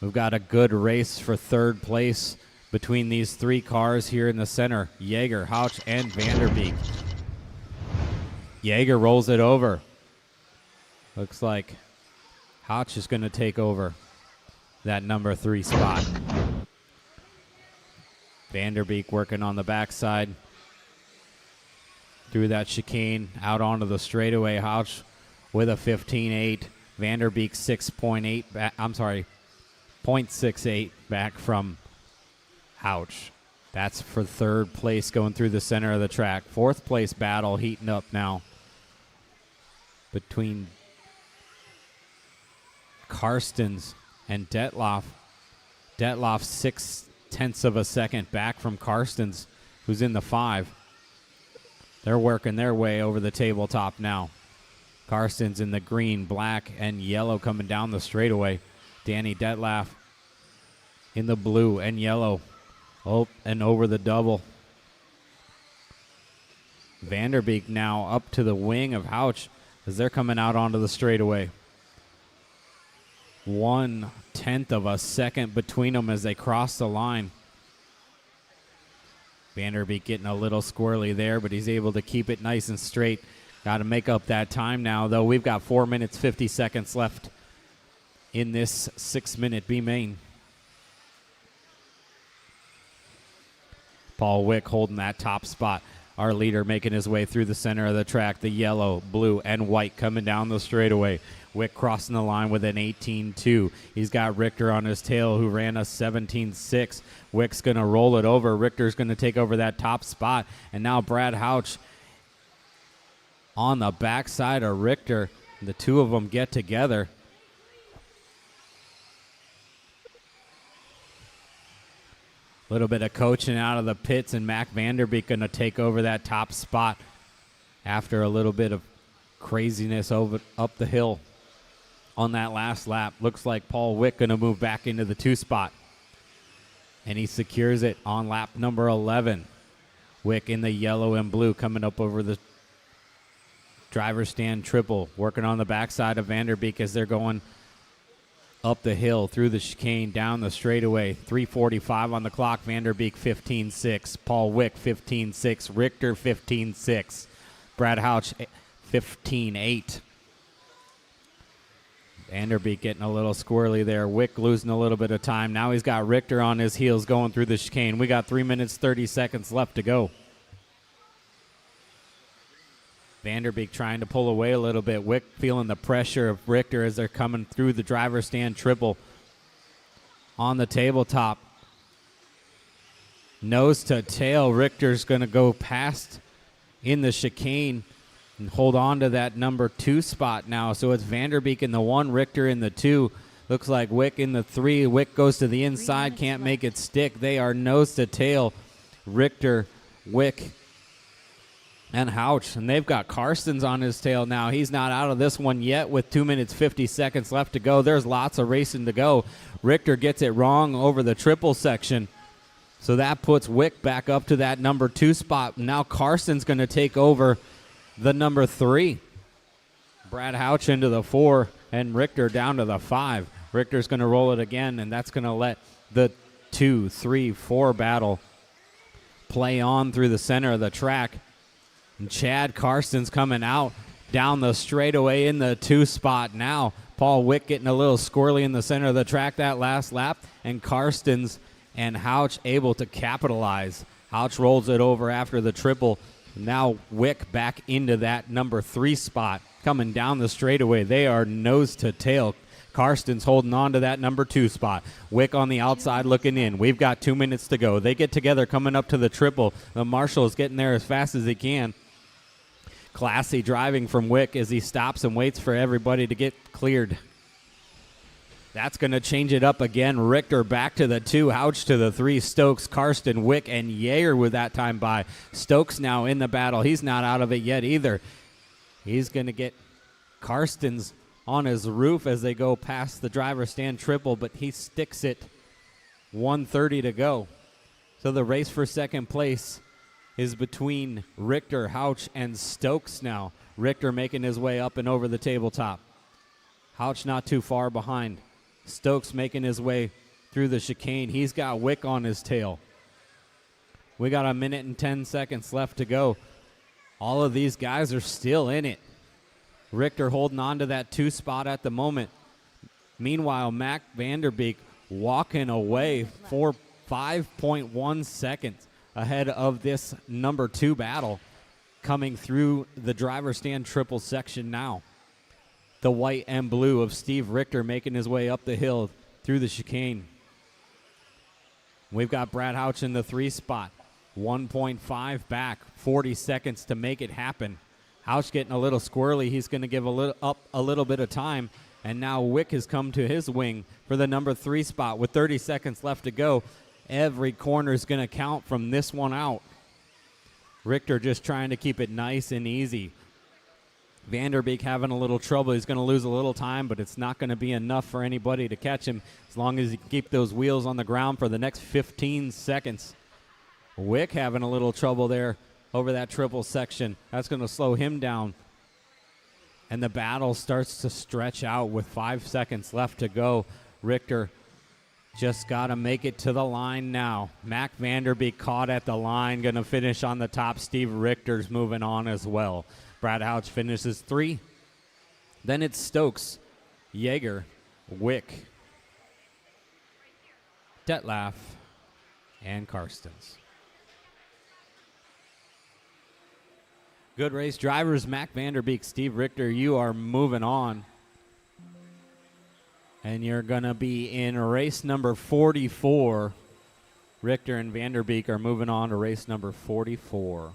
We've got a good race for third place between these 3 cars here in the center. Yeager, Houch, and Vanderbeek. Yeager rolls it over. Looks like Houch is going to take over that number 3 spot. Vanderbeek working on the backside through that chicane out onto the straightaway. Houch with a 15.8. Vanderbeek 6.8 back. I'm sorry, 0.68 back from Houch. That's for third place going through the center of the track. Fourth place battle heating up now between Karstens and Detlef. Detlef 0.6 of a second back from Karstens, who's in the 5. They're working their way over the tabletop now. Karstens in the green, black, and yellow coming down the straightaway. Danny Detlef in the blue and yellow. Oh, and over the double. Vanderbeek now up to the wing of Houch as they're coming out onto the straightaway. 0.1 of a second between them as they cross the line. Vanderbeek getting a little squirrely there, but he's able to keep it nice and straight. Got to make up that time now, though. We've got 4 minutes, 50 seconds left in this 6-minute B main. Paul Wick holding that top spot. Our leader making his way through the center of the track. The yellow, blue, and white coming down the straightaway. Wick crossing the line with an 18.2. He's got Richter on his tail, who ran a 17.6. Wick's going to roll it over. Richter's going to take over that top spot. And now Brad Houch on the backside of Richter. The 2 of them get together. A little bit of coaching out of the pits, and Mac Vanderbeek going to take over that top spot after a little bit of craziness up the hill on that last lap. Looks like Paul Wick going to move back into the 2 spot, and he secures it on lap number 11. Wick in the yellow and blue coming up over the driver's stand triple, working on the backside of Vanderbeek as they're going up the hill, through the chicane, down the straightaway. 3:45 on the clock. Vanderbeek 15.6. Paul Wick 15.6. Richter 15.6. Brad Houch 15.8. Vanderbeek getting a little squirrely there. Wick losing a little bit of time. Now he's got Richter on his heels going through the chicane. We got 3 minutes, 30 seconds left to go. Vanderbeek trying to pull away a little bit. Wick feeling the pressure of Richter as they're coming through the driver's stand triple on the tabletop. Nose to tail. Richter's going to go past in the chicane and hold on to that number 2 spot now. So it's Vanderbeek in the 1, Richter in the 2. Looks like Wick in the 3. Wick goes to the inside, can't make it stick. They are nose to tail. Richter, Wick, and Houch, and they've got Karstens on his tail now. He's not out of this one yet with 2 minutes, 50 seconds left to go. There's lots of racing to go. Richter gets it wrong over the triple section, so that puts Wick back up to that number 2 spot. Now Karsten's going to take over the number 3. Brad Houch into the 4, and Richter down to the 5. Richter's going to roll it again, and that's going to let the 2, 3, 4 battle play on through the center of the track. And Chad Karsten's coming out down the straightaway in the 2 spot now. Paul Wick getting a little squirrely in the center of the track that last lap. And Karsten's and Houch able to capitalize. Houch rolls it over after the triple. Now Wick back into that number 3 spot. Coming down the straightaway, they are nose to tail. Karsten's holding on to that number 2 spot. Wick on the outside looking in. We've got 2 minutes to go. They get together coming up to the triple. The Marshall is getting there as fast as he can. Classy driving from Wick as he stops and waits for everybody to get cleared. That's going to change it up again. Richter back to the 2, Houch to the 3, Stokes, Karsten, Wick, and Yeager with that time by. Stokes now in the battle. He's not out of it yet either. He's going to get Karsten's on his roof as they go past the driver's stand triple, but he sticks it. 1:30 to go. So the race for second place is between Richter, Houch, and Stokes now. Richter making his way up and over the tabletop. Houch not too far behind. Stokes making his way through the chicane. He's got Wick on his tail. We got 1 minute and 10 seconds left to go. All of these guys are still in it. Richter holding on to that 2 spot at the moment. Meanwhile, Mac Vanderbeek walking away for 5.1 seconds ahead of this number 2 battle coming through the driver's stand triple section now. The white and blue of Steve Richter making his way up the hill through the chicane. We've got Brad Houch in the 3 spot. 1.5 back, 40 seconds to make it happen. Houch getting a little squirrely. He's going to give a little bit of time. And now Wick has come to his wing for the number 3 spot with 30 seconds left to go. Every corner is going to count from this one out. Richter just trying to keep it nice and easy. Vanderbeek having a little trouble. He's going to lose a little time, but it's not going to be enough for anybody to catch him as long as he can keep those wheels on the ground for the next 15 seconds. Wick having a little trouble there over that triple section. That's going to slow him down. And the battle starts to stretch out with 5 seconds left to go. Richter just got to make it to the line now. Mac Vanderbeek caught at the line, going to finish on the top. Steve Richter's moving on as well. Brad Houch finishes 3. Then it's Stokes, Yeager, Wick, Detlef, and Karstens. Good race. Drivers Mac Vanderbeek, Steve Richter, you are moving on. And you're going to be in race number 44. Richter and Vanderbeek are moving on to race number 44.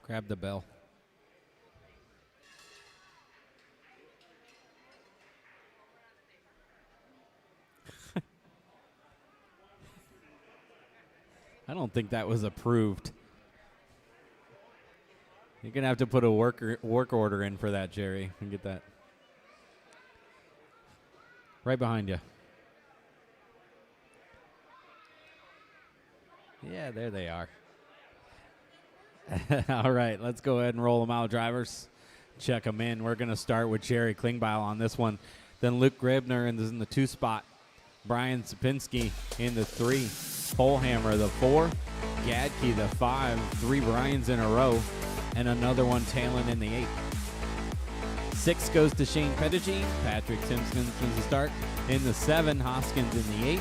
Grab the bell. I don't think that was approved. You're going to have to put a work order in for that, Jerry, and get that. Right behind you. Yeah, there they are. All right, let's go ahead and roll them out, drivers. Check them in. We're going to start with Jerry Klingbeil on this one. Then Luke Grebner in the 2 spot. Brian Sapinski in the 3. Polhammer the 4. Gadke the 5. 3 Brians in a row. And another one tailing in the 8. 6 goes to Shane Pettigene. Patrick Simpkins wins the start. In the 7, Hoskins in the 8.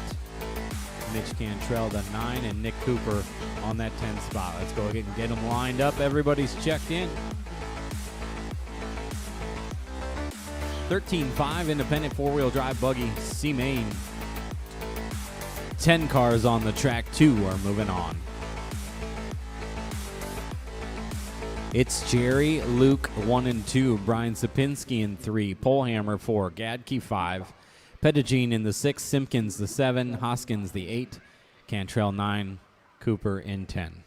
Mitch Cantrell the 9, and Nick Cooper on that 10 spot. Let's go ahead and get them lined up. Everybody's checked in. 13.5 independent 4-wheel drive buggy, C-Main. 10 cars on the track, 2 are moving on. It's Jerry, Luke 1 and 2, Brian Sapinski in 3, Polehammer 4, Gadke 5, Pettigene in the 6, Simpkins the 7, Hoskins the 8, Cantrell 9, Cooper in 10.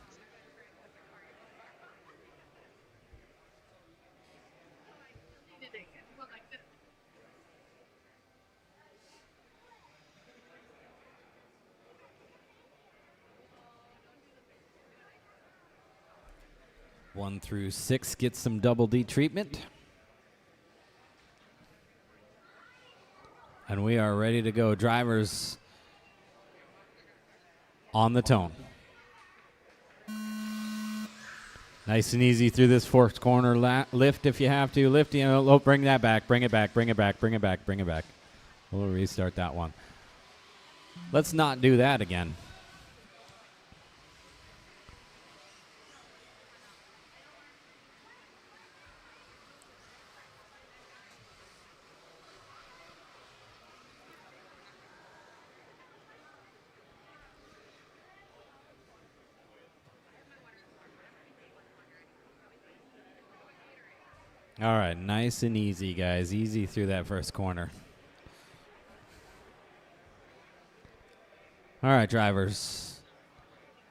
One through 6 gets some double D treatment. And we are ready to go. Drivers on the tone. Nice and easy through this fourth corner. Lift if you have to. Lift, bring that back. Bring it back. Bring it back. Bring it back. Bring it back. We'll restart that one. Let's not do that again. All right, nice and easy, guys. Easy through that first corner. All right, drivers.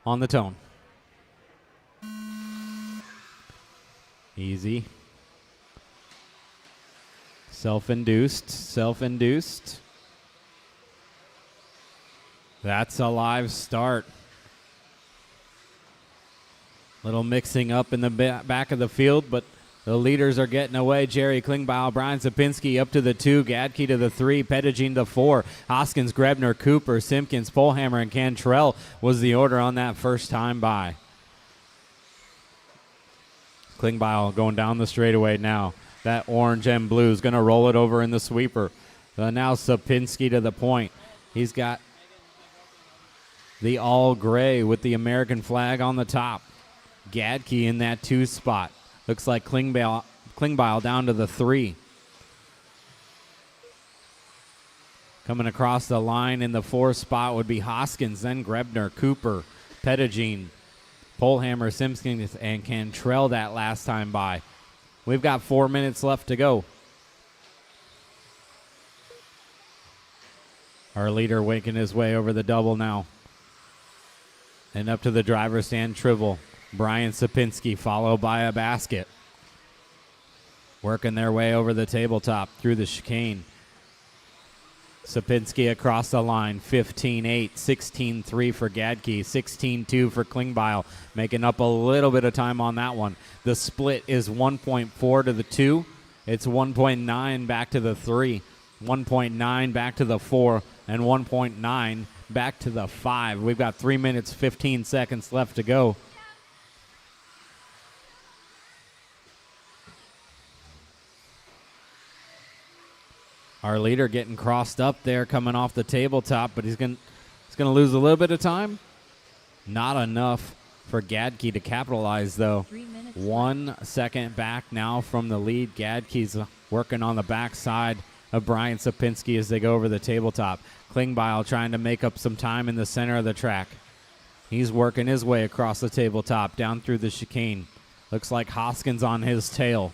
On the tone. Easy. Self-induced. Self-induced. That's a live start. Little mixing up in the back of the field, but the leaders are getting away. Jerry Klingbeil, Brian Sapinski up to the 2, Gadke to the 3, Pettigene to 4, Hoskins, Grebner, Cooper, Simpkins, Polehammer, and Cantrell was the order on that first time by. Klingbeil going down the straightaway now. That orange and blue is going to roll it over in the sweeper. Now Sapinski to the point. He's got the all gray with the American flag on the top. Gadke in that 2 spot. Looks like Klingbeil down to the 3. Coming across the line in the 4 spot would be Hoskins, then Grebner, Cooper, Pettigene, Polehammer, Simpkins, and Cantrell that last time by. We've got 4 minutes left to go. Our leader waking his way over the double now. And up to the driver's stand, Tribble. Brian Sapinski followed by a basket. Working their way over the tabletop through the chicane. Sapinski across the line, 15-8, 16-3 for Gadke, 16-2 for Klingbeil, making up a little bit of time on that one. The split is 1.4 to the 2. It's 1.9 back to the 3, 1.9 back to the 4, and 1.9 back to the 5. We've got 3 minutes, 15 seconds left to go. Our leader getting crossed up there coming off the tabletop, but he's going to lose a little bit of time. Not enough for Gadke to capitalize, though. 1 second back now from the lead. Gadke's working on the backside of Brian Sapinski as they go over the tabletop. Klingbeil trying to make up some time in the center of the track. He's working his way across the tabletop, down through the chicane. Looks like Hoskins on his tail.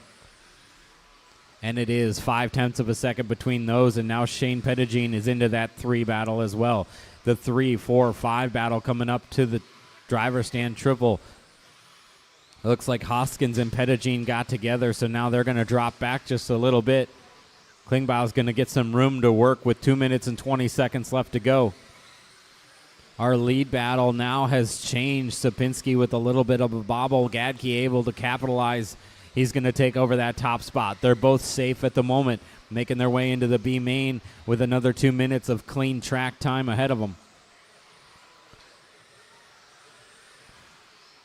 And it is 0.5 of a second between those, and now Shane Pettigene is into that 3 battle as well. The 3, 4, 5 battle coming up to the driver stand triple. Looks like Hoskins and Pettigene got together, so now they're going to drop back just a little bit. Klingbeil's going to get some room to work with 2 minutes and 20 seconds left to go. Our lead battle now has changed. Sapinski with a little bit of a bobble. Gadke able to capitalize. He's going to take over that top spot. They're both safe at the moment, making their way into the B main with another 2 minutes of clean track time ahead of them.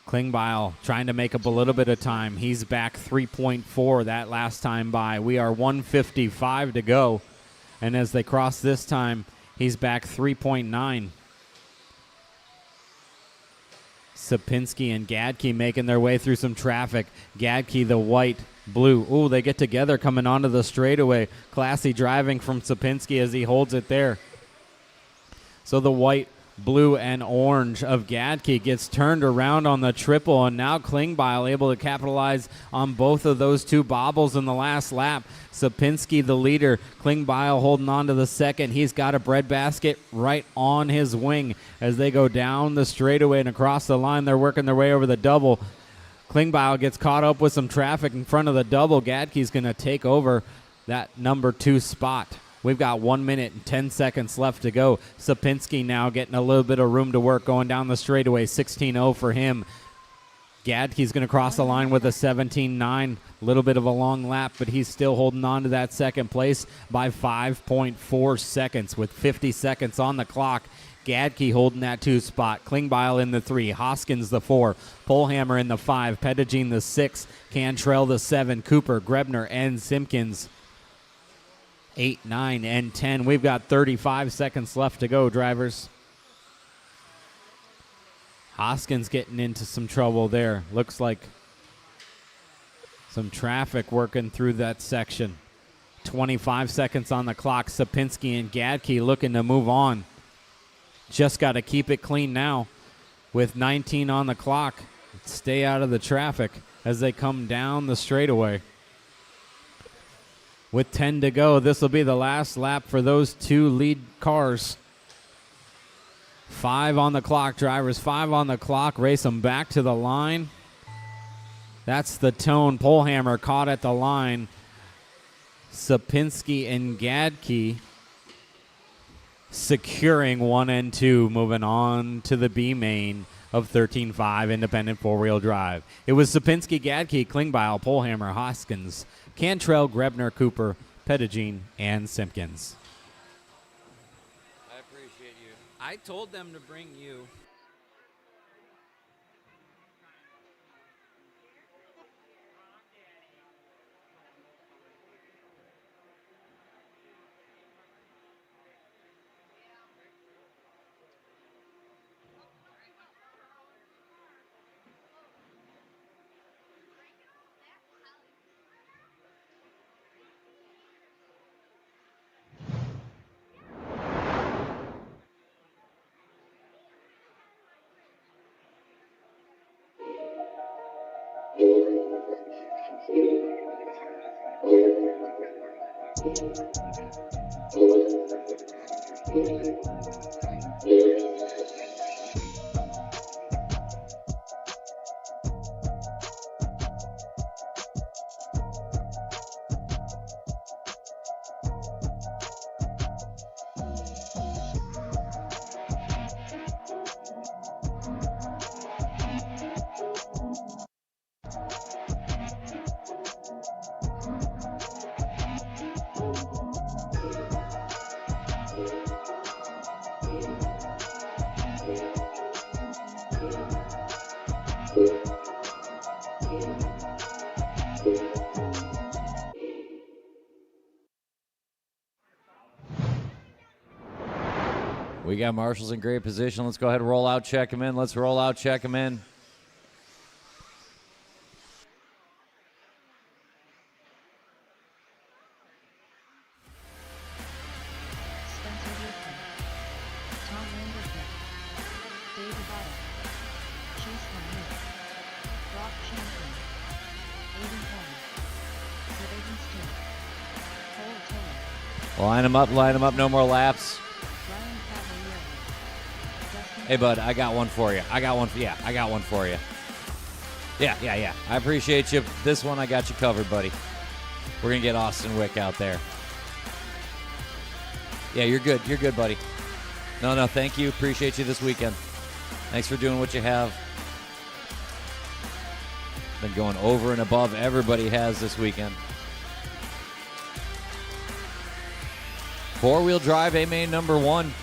Klingbeil trying to make up a little bit of time. He's back 3.4 that last time by. We are 1:55 to go. And as they cross this time, he's back 3.9. Sapinski and Gadke making their way through some traffic. Gadke, the white, blue. Ooh, they get together coming onto the straightaway. Classy driving from Sapinski as he holds it there. So the white blue and orange of Gadke gets turned around on the triple, and now Klingbeil able to capitalize on both of those two bobbles in the last lap. Sapinski the leader, Klingbeil holding on to the second. He's got a breadbasket right on his wing as they go down the straightaway and across the line. They're working their way over the double. Klingbeil gets caught up with some traffic in front of the double. Gadke's going to take over that number 2 spot. We've got 1 minute and 10 seconds left to go. Sapinski now getting a little bit of room to work going down the straightaway. 16-0 for him. Gadke's going to cross the line with a 17-9. A little bit of a long lap, but he's still holding on to that second place by 5.4 seconds with 50 seconds on the clock. Gadke holding that 2 spot. Klingbeil in the 3. Hoskins the 4. Polhammer in the 5. Pettigene the 6. Cantrell the 7. Cooper, Grebner, and Simpkins 8, 9, and 10. We've got 35 seconds left to go, drivers. Hoskins getting into some trouble there. Looks like some traffic working through that section. 25 seconds on the clock. Sapinski and Gadke looking to move on. Just got to keep it clean now with 19 on the clock. Stay out of the traffic as they come down the straightaway. With 10 to go, this will be the last lap for those two lead cars. 5 on the clock, drivers. 5 on the clock. Race them back to the line. That's the tone. Polhammer caught at the line. Sapinski and Gadke securing 1 and 2, moving on to the B main of 13.5 independent four-wheel drive. It was Sapinski, Gadke, Klingbeil, Polhammer, Hoskins, Cantrell, Grebner, Cooper, Pettigene, and Simpkins. I appreciate you. I told them to bring you. We got marshals in great position. Let's go ahead and roll out, check them in. Let's roll out, check them in. Spencer Whitman, Tom Landerfield, David Bottle, Chase Lemieux, Brock Champion, Aiden Horn, Sebastian Stewart, Cole Taylor, Line them up, no more laps. Brian Cavalieri, Dustin Hey, bud, I got one for you. I got one for you. Yeah. I appreciate you. This one, I got you covered, buddy. We're going to get Austin Wick out there. Yeah, you're good. You're good, buddy. No, thank you. Appreciate you this weekend. Thanks for doing what you have. Been going over and above everybody has this weekend. Four-wheel drive, A-Main number 1.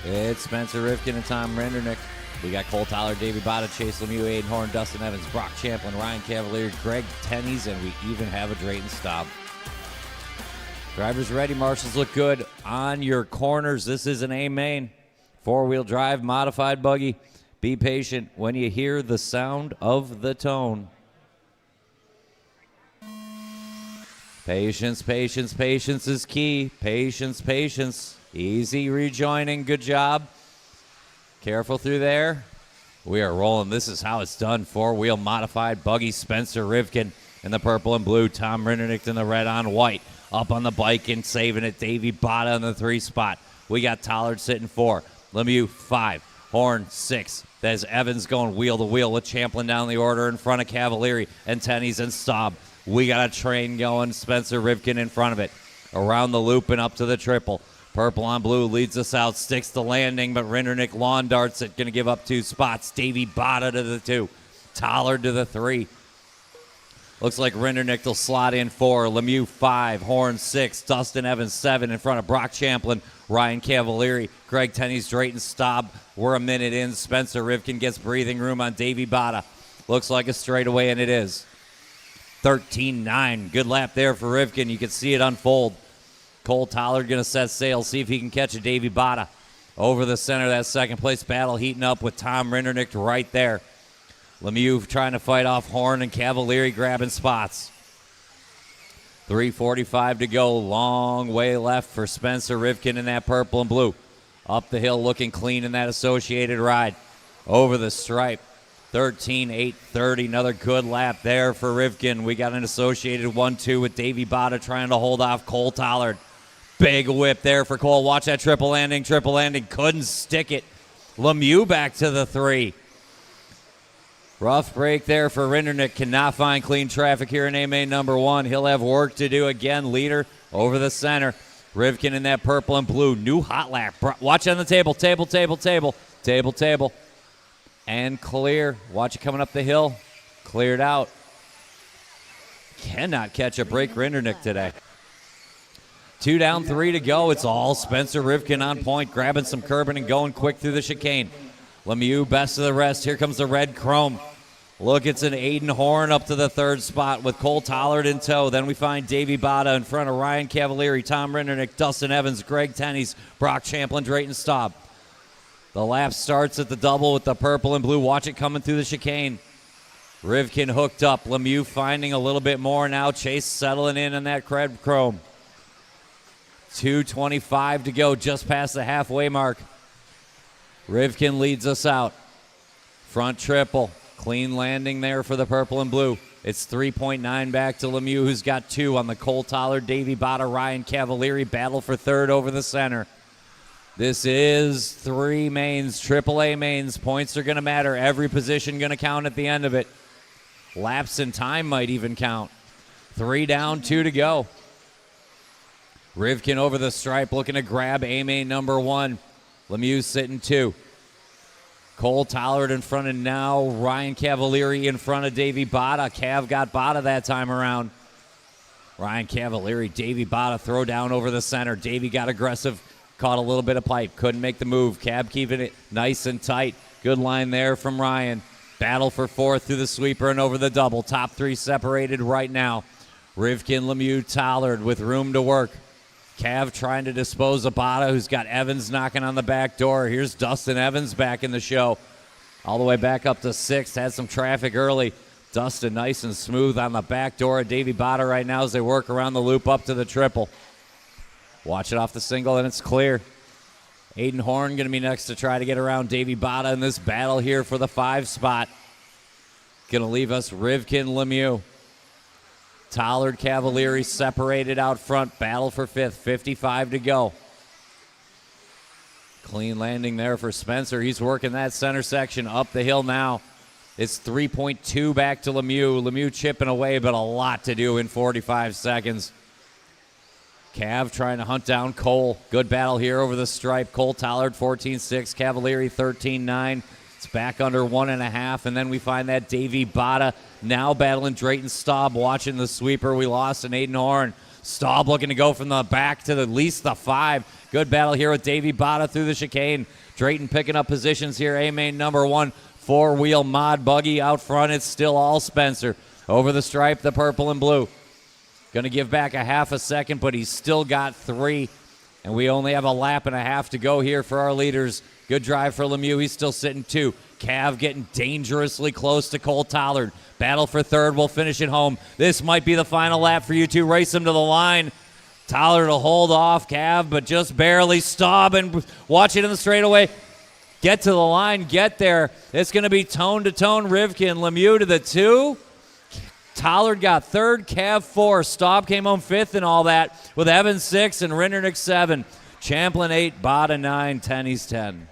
It's Spencer Rifkin and Tom Rendernick. We got Cole Tyler, Davey Bada, Chase Lemieux, Aiden Horn, Dustin Evans, Brock Champlin, Ryan Cavalier, Greg Tenney's, and we even have a Drayton Staub. Drivers ready. Marshals look good on your corners. This is an A-Main. Four-wheel drive, modified buggy. Be patient when you hear the sound of the tone. Patience, patience, patience is key. Patience, patience. Easy rejoining. Good job. Careful through there. We are rolling. This is how it's done. Four-wheel modified buggy. Spencer Rivkin in the purple and blue. Tom Rindernick in the red on white. Up on the bike and saving it. Davey Bada in the 3 spot. We got Tollard sitting 4. Lemieux 5. Horn 6. There's Evans going wheel to wheel with Champlin down the order in front of Cavalieri and Tenney's and Staub. We got a train going. Spencer Rivkin in front of it. Around the loop and up to the triple. Purple on blue leads us out. Sticks the landing, but Rindernick lawn darts it. Going to give up 2 spots. Davey Bada to the 2. Tollard to the 3. Looks like Rindernick will slot in 4. Lemieux 5. Horn 6. Dustin Evans 7 in front of Brock Champlin. Ryan Cavalieri. Greg Tenney's Drayton Staub. We're a minute in. Spencer Rivkin gets breathing room on Davey Bada. Looks like a straightaway, and it is. 13-9. Good lap there for Rivkin. You can see it unfold. Cole Tollard going to set sail, see if he can catch a Davey Bada. Over the center of that second place battle, heating up with Tom Rindernick right there. Lemieux trying to fight off Horn and Cavalieri grabbing spots. 3:45 to go. Long way left for Spencer Rivkin in that purple and blue. Up the hill looking clean in that associated ride. Over the stripe. 13-8-30. Another good lap there for Rivkin. We got an associated 1-2 with Davey Bada trying to hold off Cole Tollard. Big whip there for Cole. Watch that triple landing. Triple landing. Couldn't stick it. Lemieux back to the 3. Rough break there for Rindernick. Cannot find clean traffic here in A-Main number 1. He'll have work to do again. Leader over the center. Rivkin in that purple and blue. New hot lap. Watch on the table. Table, table, table. Table, table. And clear. Watch it coming up the hill. Cleared out. Cannot catch a break Rindernick today. 2 down, 3 to go. It's all Spencer Rivkin on point, grabbing some curbing and going quick through the chicane. Lemieux best of the rest. Here comes the red chrome. Look, it's an Aiden Horn up to the 3rd spot with Cole Tollard in tow. Then we find Davey Bada in front of Ryan Cavalieri, Tom Rindernick, Dustin Evans, Greg Tenney's, Brock Champlin, Drayton Staub. The lap starts at the double with the purple and blue. Watch it coming through the chicane. Rivkin hooked up. Lemieux finding a little bit more now. Chase settling in on that red chrome. 2:25 to go, just past the halfway mark. Rivkin leads us out. Front triple. Clean landing there for the purple and blue. It's 3.9 back to Lemieux, who's got 2 on the Cole Tollard, Davey Bada, Ryan Cavalieri. Battle for 3rd over the center. This is 3 mains, AAA mains. Points are going to matter. Every position going to count at the end of it. Laps and time might even count. 3 down, 2 to go. Rivkin over the stripe looking to grab A-Main number 1. Lemieux sitting 2. Cole Tollard in front of now. Ryan Cavalieri in front of Davey Bada. Cav got Bada that time around. Ryan Cavalieri, Davey Bada throw down over the center. Davey got aggressive. Caught a little bit of pipe. Couldn't make the move. Cab keeping it nice and tight. Good line there from Ryan. Battle for 4th through the sweeper and over the double. Top 3 separated right now. Rivkin, Lemieux, Tollard with room to work. Cav trying to dispose of Bada, who's got Evans knocking on the back door. Here's Dustin Evans back in the show. All the way back up to 6th. Had some traffic early. Dustin nice and smooth on the back door of Davey Bada right now as they work around the loop up to the triple. Watch it off the single, and it's clear. Aiden Horn going to be next to try to get around Davey Bada in this battle here for the 5 spot. Going to leave us Rivkin, Lemieux. Tollard, Cavalieri separated out front. Battle for 5th. 55 to go. Clean landing there for Spencer. He's working that center section up the hill now. It's 3.2 back to Lemieux. Lemieux chipping away, but a lot to do in 45 seconds. Cav trying to hunt down Cole. Good battle here over the stripe. Cole Tollard 14-6. Cavalieri 13-9. It's back under 1.5. And then we find that Davey Bada now battling Drayton Staub. Watching the sweeper. We lost an Aiden Horn. Staub looking to go from the back to at least the 5. Good battle here with Davey Bada through the chicane. Drayton picking up positions here. A-Main number 1. 4-wheel mod buggy out front. It's still all Spencer. Over the stripe, the purple and blue. Going to give back a half a second, but he's still got 3. And we only have a lap and a half to go here for our leaders. Good drive for Lemieux. He's still sitting 2. Cav getting dangerously close to Cole Tollard. Battle for third. We'll finish it home. This might be the final lap for you two. Race them to the line. Tollard will hold off Cav, but just barely. Staub and watch it in the straightaway. Get to the line. Get there. It's going to be tone-to-tone. Rivkin, Lemieux to the 2. Tollard got third, Cav 4. Staub came home 5th and all that with Evans 6 and Rindernick 7. Champlin 8, Bada 9, Tenney's 10.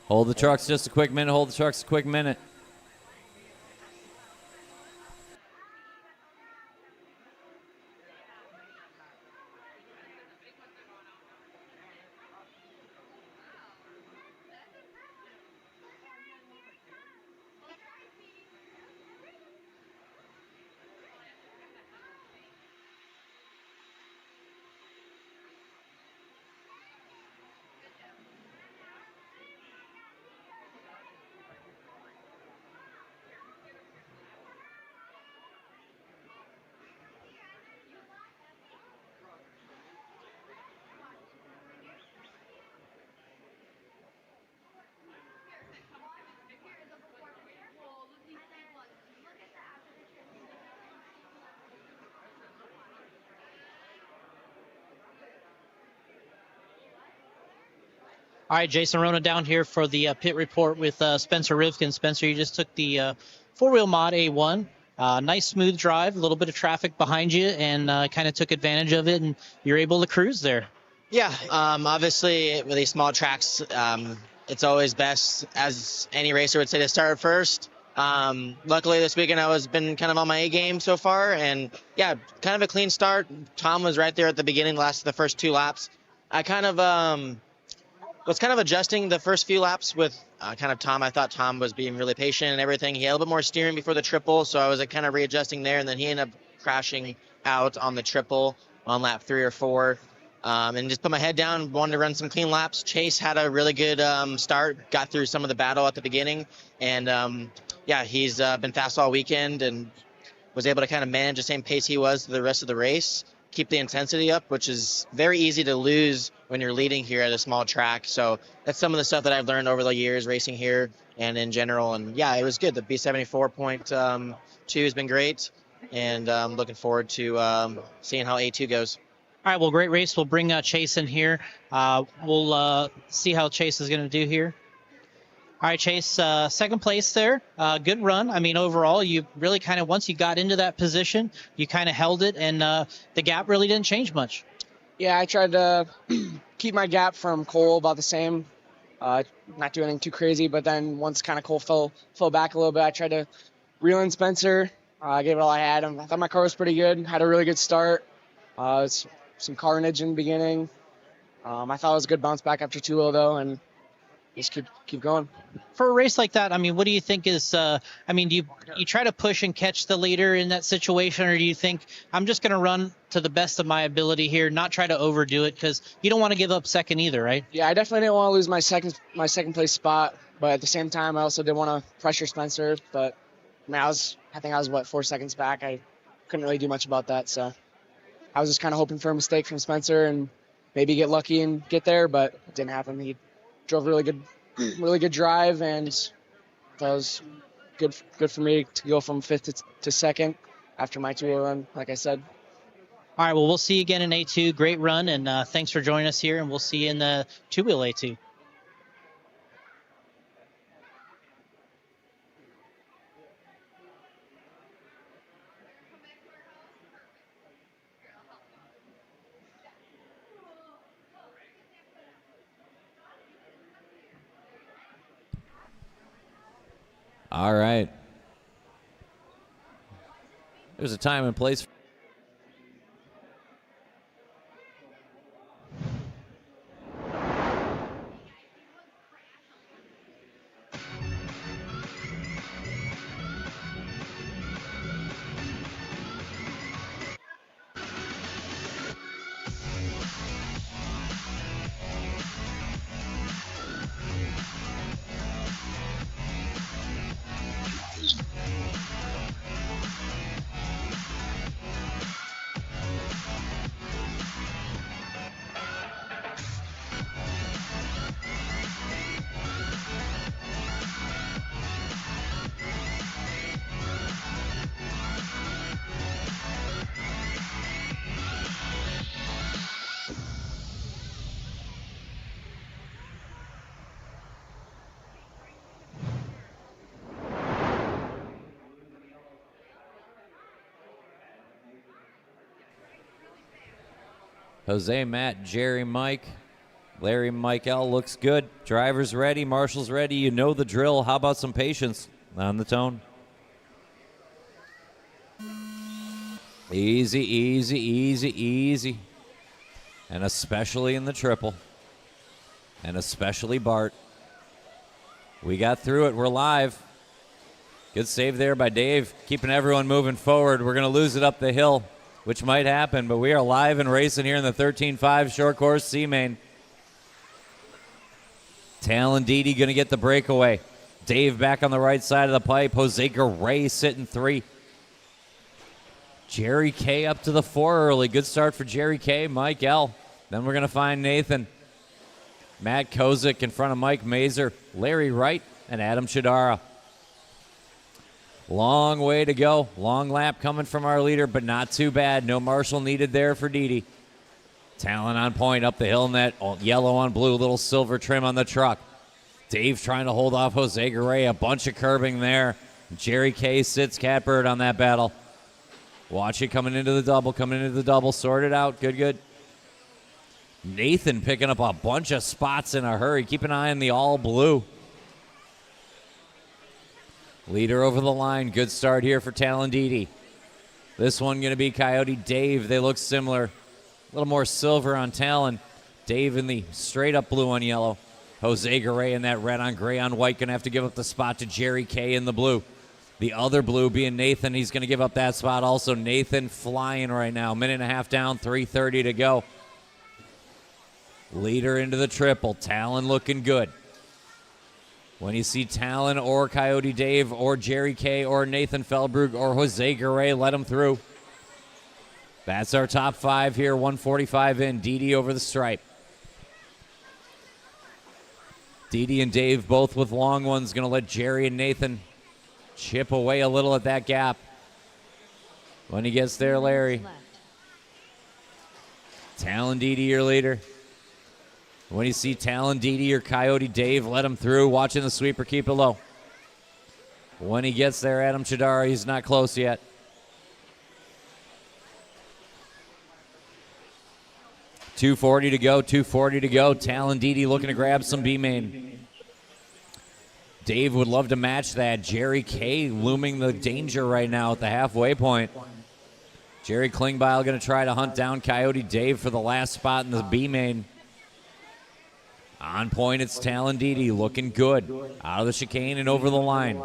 Hold the trucks just a quick minute. Hold the trucks a quick minute. All right, Jason Rona down here for the pit report with Spencer Rivkin. Spencer, you just took the four-wheel mod A1. Nice smooth drive, a little bit of traffic behind you, and kind of took advantage of it, and you're able to cruise there. Yeah, obviously with these small tracks, it's always best, as any racer would say, to start first. Luckily this weekend I was been kind of on my A game so far, and yeah, kind of a clean start. Tom was right there at the beginning, the first 2 laps. I kind of was kind of adjusting the first few laps with kind of Tom. I thought Tom was being really patient and everything. He had a little bit more steering before the triple, so I was kind of readjusting there, and then he ended up crashing out on the triple on lap 3 or 4. And just put my head down, wanted to run some clean laps. Chase had a really good start, got through some of the battle at the beginning, and yeah, he's been fast all weekend and was able to kind of manage the same pace he was the rest of the race, keep the intensity up, which is very easy to lose when you're leading here at a small track. So that's some of the stuff that I've learned over the years racing here and in general. And yeah, it was good. The B74.2 has been great, and looking forward to seeing how A2 goes. All right, well, great race. We'll bring Chase in here. We'll see how Chase is going to do here. All right, Chase, second place there. Good run. I mean, overall, you really kind of, once you got into that position, you kind of held it, and the gap really didn't change much. Yeah, I tried to keep my gap from Cole about the same, not do anything too crazy, but then once kind of Cole fell back a little bit, I tried to reel in Spencer. I gave it all I had. I thought my car was pretty good, had a really good start. Some carnage in the beginning. I thought it was a good bounce back after 2-0 though, and just keep going. For a race like that, I mean, what do you think is, I mean, do you try to push and catch the leader in that situation, or do you think, I'm just going to run to the best of my ability here, not try to overdo it, because you don't want to give up second either, right? Yeah, I definitely didn't want to lose my second place spot, but at the same time, I also didn't want to pressure Spencer, but I mean, I think I was, 4 seconds back. I couldn't really do much about that, so I was just kind of hoping for a mistake from Spencer and maybe get lucky and get there, but it didn't happen. He drove a really good drive, and that was good for me to go from 5th to 2nd after my 2-0 run, like I said. All right, well, we'll see you again in A2. Great run, and thanks for joining us here, and we'll see you in the 2-wheel A2. All right. There's a time and place. Jose, Matt, Jerry, Mike. Larry, Mike L. looks good. Driver's ready. Marshall's ready. You know the drill. How about some patience on the tone? Easy, easy, easy, easy. And especially in the triple. And especially Bart. We got through it. We're live. Good save there by Dave. Keeping everyone moving forward. We're going to lose it up the hill, which might happen, but we are live and racing here in the 13.5 short course C-Main. Talon Didi going to get the breakaway. Dave back on the right side of the pipe. Jose Garay sitting 3. Jerry K up to the 4 early. Good start for Jerry K. Mike L. Then we're going to find Nathan. Matt Kozik in front of Mike Mazer. Larry Wright and Adam Chidara. Long way to go. Long lap coming from our leader, but not too bad. No Marshall needed there for Didi. Talon on point up the hill in that yellow on blue, little silver trim on the truck. Dave trying to hold off Jose Garay. A bunch of curbing there. Jerry K sits Catbird on that battle. Watch it coming into the double. Sort it out. Good, good. Nathan picking up a bunch of spots in a hurry. Keep an eye on the all blue. Leader over the line. Good start here for Talon Didi. This one going to be Coyote Dave. They look similar. A little more silver on Talon. Dave in the straight up blue on yellow. Jose Garay in that red on gray on white. Going to have to give up the spot to Jerry K in the blue. The other blue being Nathan. He's going to give up that spot also. Nathan flying right now. Minute and a half down. 3:30 to go. Leader into the triple. Talon looking good. When you see Talon or Coyote Dave or Jerry K or Nathan Feldbrug or Jose Garay, let them through. That's our top 5 here. 145 in. Didi over the stripe. Didi and Dave both with long ones. Going to let Jerry and Nathan chip away a little at that gap. When he gets there, Larry. Talon Didi, your leader. When you see Talon Didi or Coyote Dave, let him through. Watching the sweeper, keep it low. When he gets there, Adam Chidara, he's not close yet. .240 to go. Talon Didi looking to grab some B-main. Dave would love to match that. Jerry K looming the danger right now at the halfway point. Jerry Klingbeil going to try to hunt down Coyote Dave for the last spot in the B-main. On point, it's Talon Didi looking good. Out of the chicane and over the line.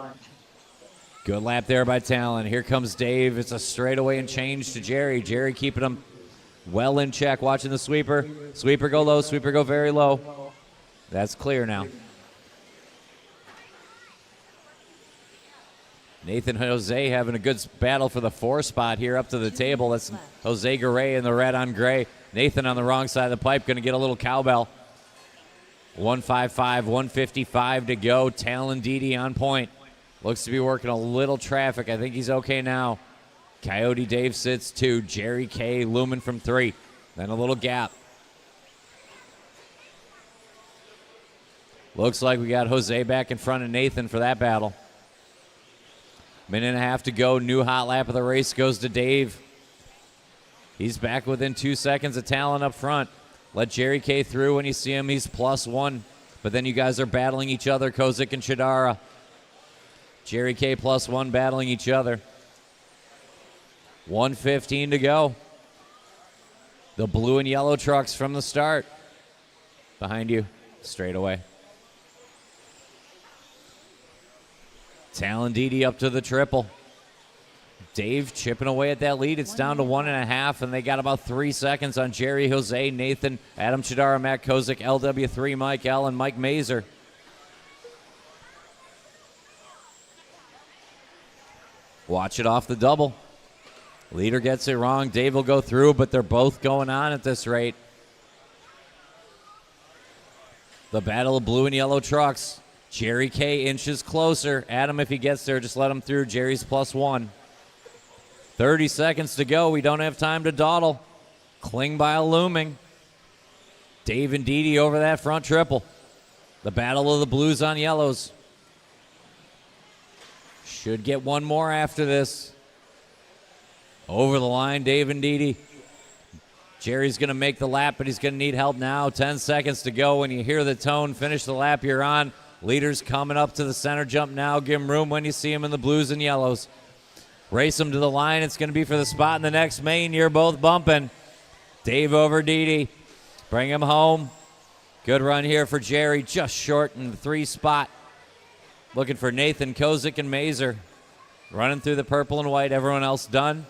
Good lap there by Talon. Here comes Dave. It's a straightaway and change to Jerry. Jerry keeping him well in check. Watching the sweeper. Sweeper go low. Sweeper go very low. That's clear now. Nathan Jose having a good battle for the 4 spot here up to the table. That's Jose Garay in the red on gray. Nathan on the wrong side of the pipe. Going to get a little cowbell. 155, 155 to go. Talon Didi on point. Looks to be working a little traffic. I think he's okay now. Coyote Dave sits 2. Jerry K looming from 3. Then a little gap. Looks like we got Jose back in front of Nathan for that battle. Minute and a half to go. New hot lap of the race goes to Dave. He's back within 2 seconds of Talon up front. Let Jerry K through when you see him. He's +1. But then you guys are battling each other, Kozik and Chidara. Jerry K +1 battling each other. 1:15 to go. The blue and yellow trucks from the start. Behind you, straight away. Talon Didi up to the triple. Dave chipping away at that lead. It's down to 1.5, and they got about 3 seconds on Jerry, Jose, Nathan, Adam Chidara, Matt Kozik, LW3, Mike L, and Mike Mazer. Watch it off the double. Leader gets it wrong. Dave will go through, but they're both going on at this rate. The battle of blue and yellow trucks. Jerry K inches closer. Adam, if he gets there, just let him through. Jerry's +1. 30 seconds to go. We don't have time to dawdle. Klingbeil looming. Dave and Didi over that front triple. The battle of the blues on yellows. Should get one more after this. Over the line, Dave and Didi. Jerry's going to make the lap, but he's going to need help now. 10 seconds to go. When you hear the tone, finish the lap you're on. Leaders coming up to the center jump now. Give him room when you see him in the blues and yellows. Race him to the line. It's going to be for the spot in the next main. You're both bumping. Dave over Didi. Bring him home. Good run here for Jerry. Just short in the 3 spot. Looking for Nathan, Kozik, and Mazer. Running through the purple and white. Everyone else done.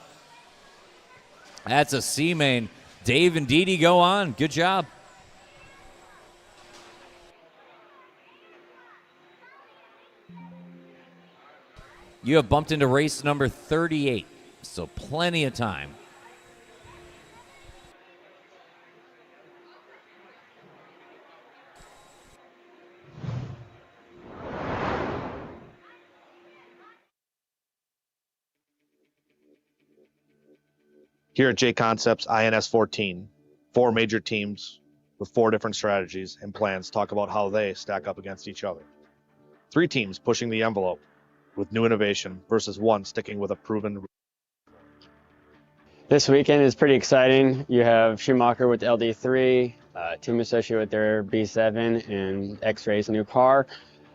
That's a C main. Dave and Didi go on. Good job. You have bumped into race number 38, so plenty of time. Here at JConcepts INS 14, 4 major teams with 4 different strategies and plans talk about how they stack up against each other. 3 teams pushing the envelope with new innovation versus 1 sticking with a proven. This weekend is pretty exciting. You have Schumacher with LD3, Team Associate with their B7, and X-Ray's new car.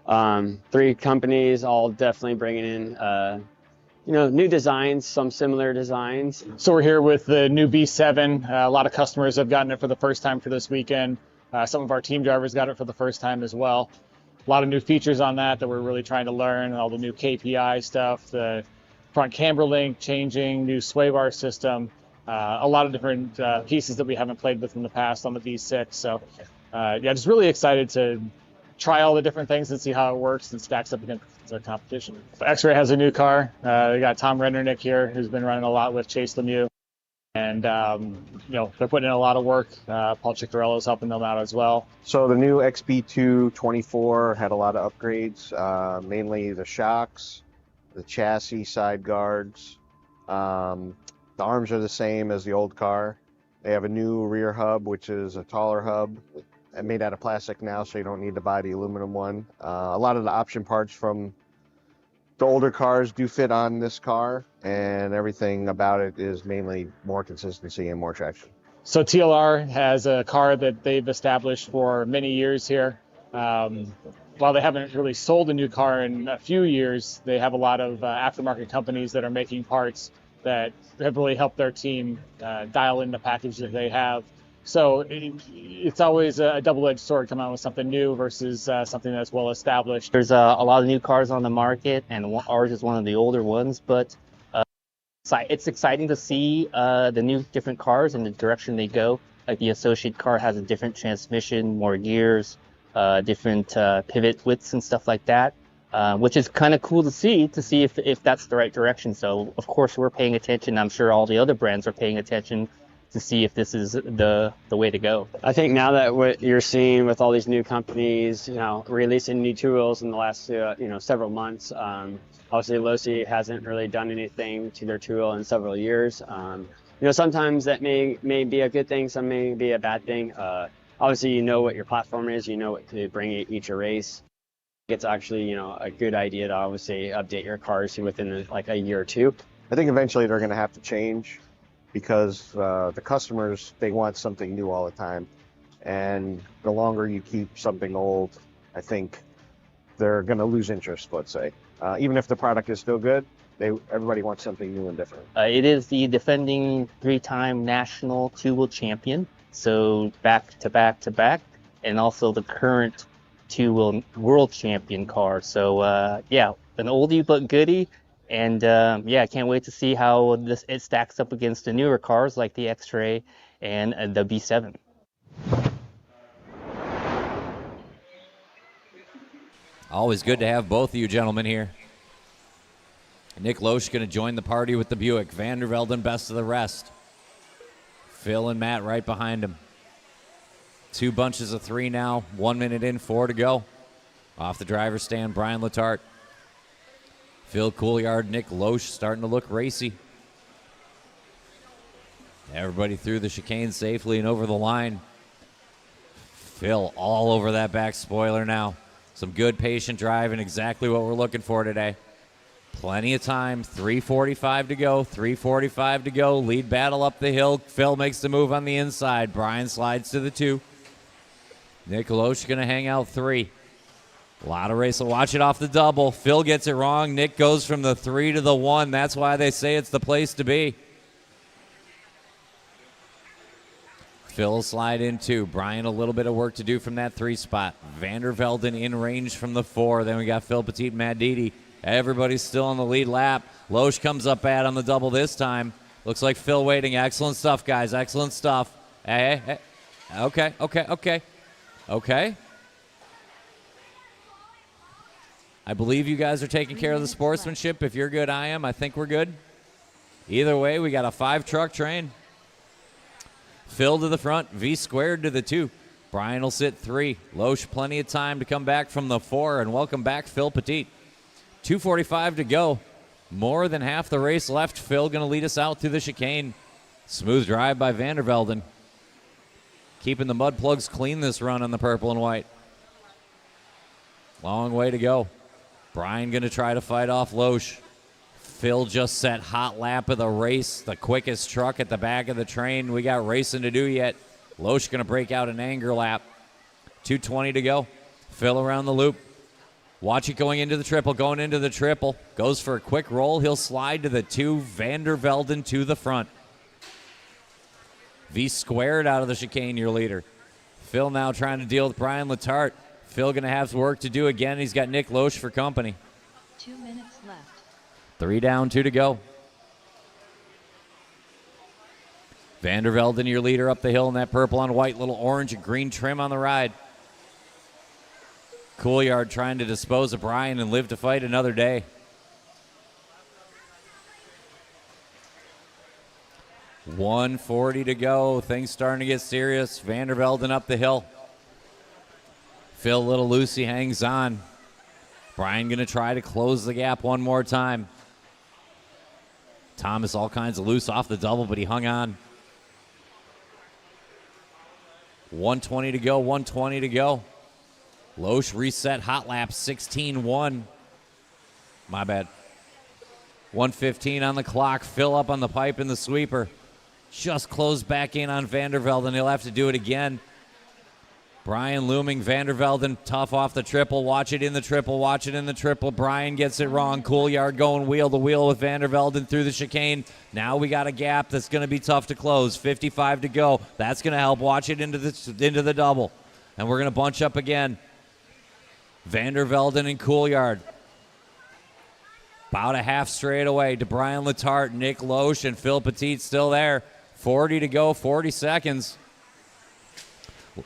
3 companies all definitely bringing in new designs, some similar designs. So we're here with the new B7. A lot of customers have gotten it for the first time for this weekend. Some of our team drivers got it for the first time as well. A lot of new features on that we're really trying to learn, all the new KPI stuff, the front camber link changing, new sway bar system, a lot of different pieces that we haven't played with in the past on the V6. So just really excited to try all the different things and see how it works and stacks up against our competition. X-Ray has a new car. We got Tom Rennernick here, who's been running a lot with Chase Lemieux. And, they're putting in a lot of work. Paul Ciccarello's helping them out as well. So the new XB224 had a lot of upgrades, mainly the shocks, the chassis side guards. The arms are the same as the old car. They have a new rear hub, which is a taller hub. Made out of plastic now, so you don't need to buy the aluminum one. A lot of the option parts from the older cars do fit on this car, and everything about it is mainly more consistency and more traction. So TLR has a car that they've established for many years here. While they haven't really sold a new car in a few years, they have a lot of aftermarket companies that are making parts that have really helped their team dial in the package that they have. So it's always a double-edged sword coming out with something new versus something that's well established. There's a lot of new cars on the market, and ours is one of the older ones, but it's exciting to see the new different cars and the direction they go. Like the Associate car has a different transmission, more gears, different pivot widths and stuff like that, which is kind of cool to see if that's the right direction. So of course we're paying attention. I'm sure all the other brands are paying attention to see if this is the way to go. I think now that what you're seeing with all these new companies, releasing new tools in the last, several months, obviously Losi hasn't really done anything to their tool in several years. Sometimes that may be a good thing, some may be a bad thing. Obviously, you know what your platform is, you know what to bring each race. It's actually, a good idea to obviously update your cars within a year or 2. I think eventually they're going to have to change, because the customers, they want something new all the time. And the longer you keep something old, I think they're going to lose interest, let's say. Even if the product is still good, everybody wants something new and different. It is the defending 3-time national two-wheel champion, so back to back to back, and also the current two-wheel world champion car. So an oldie but goodie. And I can't wait to see how it stacks up against the newer cars like the X-Ray and the B7. Always good to have both of you gentlemen here. Nick Loesch going to join the party with the Buick. Vandervelden best of the rest. Phil and Matt right behind him. 2 bunches of 3 now. 1 minute in, 4 to go. Off the driver's stand, Brian Letarte. Phil Couillard, Nick Loesch starting to look racy. Everybody through the chicane safely and over the line. Phil all over that back spoiler now. Some good patient driving, exactly what we're looking for today. Plenty of time. 3:45 to go. 3:45 to go. Lead battle up the hill. Phil makes the move on the inside. Brian slides to the 2. Nick Loesch going to hang out 3. A lot of race. Watch it off the double. Phil gets it wrong. Nick goes from the 3 to the 1. That's why they say it's the place to be. Phil slide in 2. Brian a little bit of work to do from that 3 spot. Vandervelden in range from the 4. Then we got Phil Petit and Matt Didi. Everybody's still on the lead lap. Loesch comes up bad on the double this time. Looks like Phil waiting. Excellent stuff, guys. Excellent stuff. Hey. Okay. I believe you guys are taking care of the sportsmanship. If you're good, I am. I think we're good. Either way, we got a 5-truck train. Phil to the front. V squared to the 2. Brian will sit 3. Loesch plenty of time to come back from the 4. And welcome back, Phil Petit. 2:45 to go. More than half the race left. Phil going to lead us out through the chicane. Smooth drive by Vandervelden. Keeping the mud plugs clean this run on the purple and white. Long way to go. Brian going to try to fight off Loesch. Phil just set hot lap of the race. The quickest truck at the back of the train. We got racing to do yet. Loesch going to break out an anger lap. 2:20 to go. Phil around the loop. Watch it going into the triple. Goes for a quick roll. He'll slide to the 2. Vandervelden to the front. V squared out of the chicane, your leader. Phil now trying to deal with Brian Letarte. Phil going to have some work to do again. He's got Nick Loesch for company. 2 minutes left. 3 down, 2 to go. Vandervelden, your leader up the hill in that purple on white, little orange and green trim on the ride. Couillard trying to dispose of Brian and live to fight another day. 1:40 to go. Things starting to get serious. Vandervelden up the hill. Phil Little Lucy hangs on. Brian going to try to close the gap one more time. Thomas all kinds of loose off the double, but he hung on. 1:20 to go. 1:20 to go. Loesch reset hot lap 16-1. My bad. 1:15 on the clock. Phil up on the pipe in the sweeper. Just closed back in on Vandervelden. He'll have to do it again. Brian looming. Vandervelden tough off the triple. Watch it in the triple. Brian gets it wrong. Couillard going wheel to wheel with Vandervelden through the chicane. Now we got a gap that's going to be tough to close. 55 to go. That's going to help. Watch it into the double. And we're going to bunch up again. Vandervelden and Couillard. About a half straight away to Brian Letarte, Nick Loesch, and Phil Petit still there. 40 to go, 40 seconds.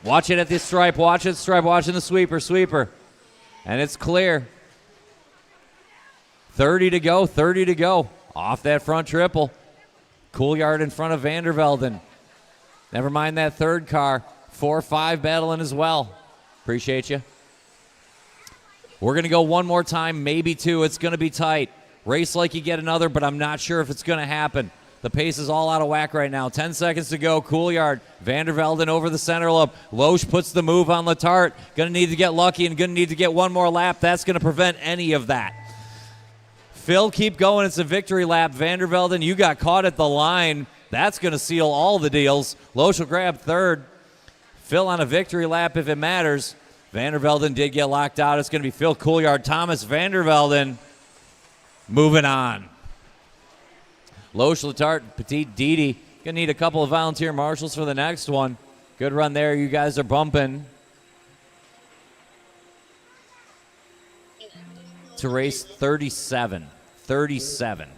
Watch it at this stripe. Watching the sweeper. And it's clear. 30 to go. Off that front triple. Couillard in front of Vandervelden. Never mind that third car. 4-5 battling as well. Appreciate you. We're going to go one more time, maybe 2. It's going to be tight. Race like you get another, but I'm not sure if it's going to happen. The pace is all out of whack right now. 10 seconds to go. Couillard, Vandervelden over the center loop. Loesch puts the move on Letarte. Going to need to get lucky and going to need to get one more lap. That's going to prevent any of that. Phil, keep going. It's a victory lap. Vandervelden, you got caught at the line. That's going to seal all the deals. Loesch will grab third. Phil on a victory lap if it matters. Vandervelden did get locked out. It's going to be Phil Couillard, Thomas Vandervelden. Moving on. Loesch, Letarte, Petit, Didi. Going to need a couple of volunteer marshals for the next one. Good run there. You guys are bumping. To race 37. 37.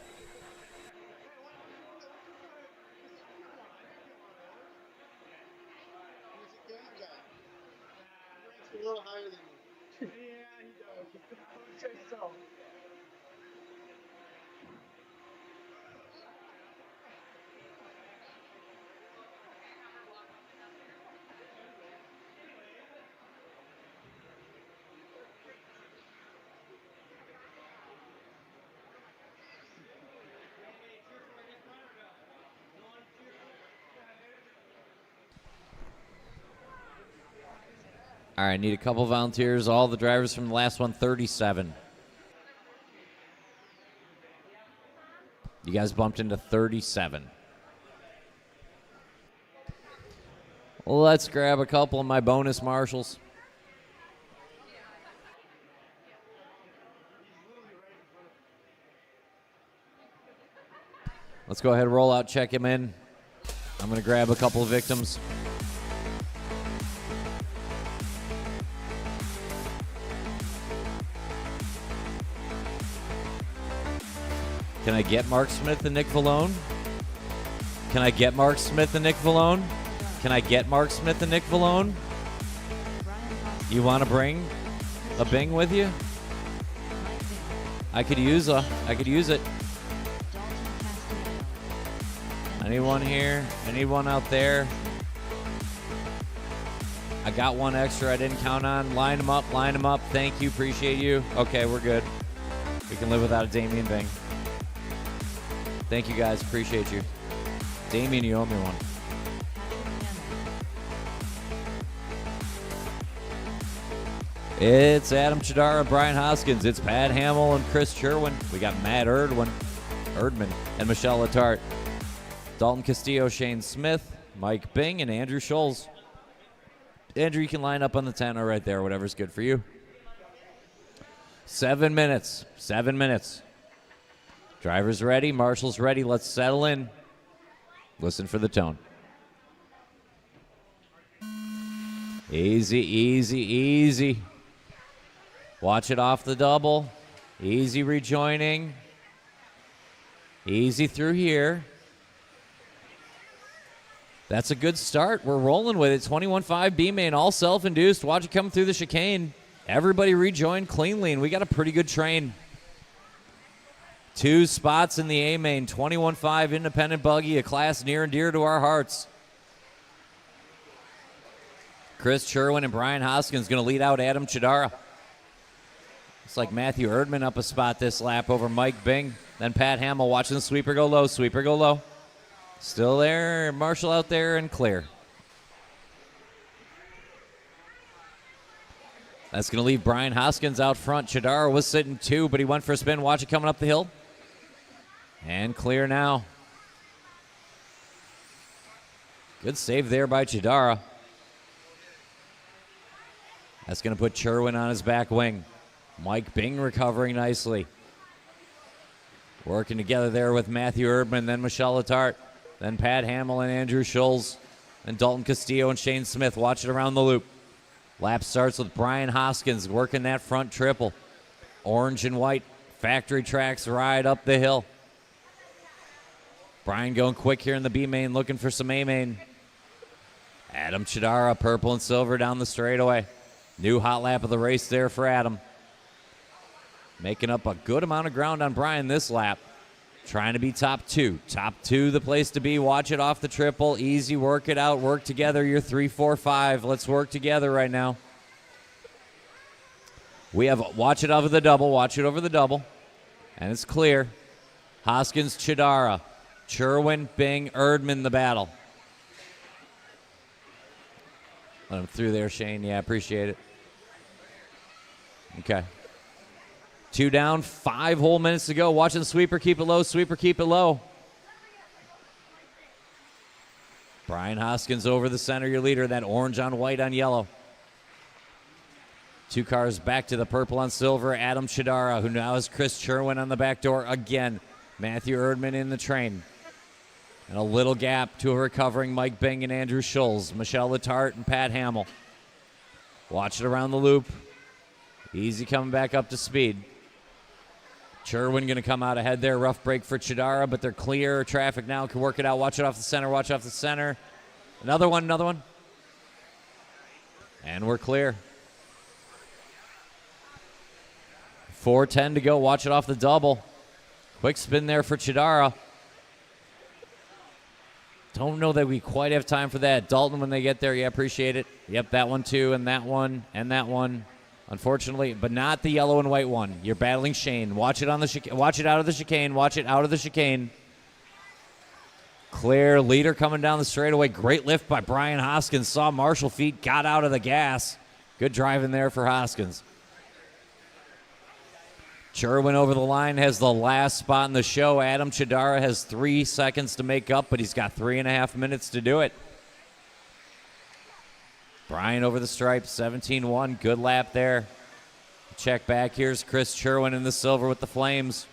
All right, need a couple volunteers. All the drivers from the last one, 37. You guys bumped into 37. Let's grab a couple of my bonus marshals. Let's go ahead and roll out, check him in. I'm going to grab a couple of victims. Can I get Mark Smith and Nick Vallone? Can I get Mark Smith and Nick Vallone? Can I get Mark Smith and Nick Vallone? You want to bring a Bing with you? I could use it. Anyone here? Anyone out there? I got one extra I didn't count on. Line them up, line them up. Thank you, appreciate you. Okay, we're good. We can live without a Damian Bing. Thank you guys, appreciate you. Damian, you owe me one. It's Adam Chidara, Brian Hoskins. It's Pat Hamill and Chris Sherwin. We got Matt Erdman, and Michelle Letarte. Dalton Castillo, Shane Smith, Mike Bing, and Andrew Scholes. Andrew, you can line up on the 10 or right there, whatever's good for you. 7 minutes. 7 minutes. Drivers ready, marshals ready. Let's settle in. Listen for the tone. Easy, easy, easy. Watch it off the double. Easy rejoining. Easy through here. That's a good start. We're rolling with it. 21.5 B main, all self-induced. Watch it come through the chicane. Everybody rejoined cleanly, and we got a pretty good train. 2 spots in the A main. 21.5 independent buggy, a class near and dear to our hearts. Chris Sherwin and Brian Hoskins going to lead out Adam Chidara. It's like Matthew Erdman up a spot this lap over Mike Bing. Then Pat Hamill watching the sweeper go low. Sweeper go low. Still there. Marshall out there and clear. That's going to leave Brian Hoskins out front. Chidara was sitting 2, but he went for a spin. Watch it coming up the hill. And clear now. Good save there by Chidara. That's going to put Sherwin on his back wing. Mike Bing recovering nicely. Working together there with Matthew Erdman, then Michelle Letarte, then Pat Hamill and Andrew Scholes, and Dalton Castillo and Shane Smith. Watch it around the loop. Lap starts with Brian Hoskins working that front triple. Orange and white factory tracks ride up the hill. Brian going quick here in the B main, looking for some A main. Adam Chidara, purple and silver down the straightaway. New hot lap of the race there for Adam. Making up a good amount of ground on Brian this lap. Trying to be top 2. Top 2, the place to be. Watch it off the triple. Easy, work it out. Work together. You're 3, 4, 5. Let's work together right now. We have watch it over the double. Watch it over the double. And it's clear. Hoskins, Chidara. Sherwin, Bing, Erdman, the battle. Let him through there, Shane. Yeah, appreciate it. Okay. 2 down, 5 whole minutes to go. Watching the sweeper, keep it low. Sweeper, keep it low. Brian Hoskins over the center, your leader. That orange on white on yellow. 2 cars back to the purple on silver. Adam Chidara, who now has Chris Sherwin on the back door again. Matthew Erdman in the train. And a little gap to a recovering Mike Bing and Andrew Scholes. Michelle Letarte and Pat Hamill. Watch it around the loop. Easy coming back up to speed. Sherwin going to come out ahead there. Rough break for Chidara, but they're clear. Traffic now can work it out. Watch it off the center. Watch off the center. Another one, another one. And we're clear. 4:10 to go. Watch it off the double. Quick spin there for Chidara. Don't know that we quite have time for that. Dalton, when they get there, yeah, appreciate it. Yep, that one too, and that one, and that one. Unfortunately, but not the yellow and white one. You're battling Shane. Watch it on the watch it out of the chicane. Watch it out of the chicane. Clear. Leader coming down the straightaway. Great lift by Brian Hoskins. Saw Marshall feet. Got out of the gas. Good driving there for Hoskins. Sherwin over the line has the last spot in the show. Adam Chidara has 3 seconds to make up, but he's got 3.5 minutes to do it. Brian over the stripe, 17-1. Good lap there. Check back. Here's Chris Sherwin in the silver with the flames.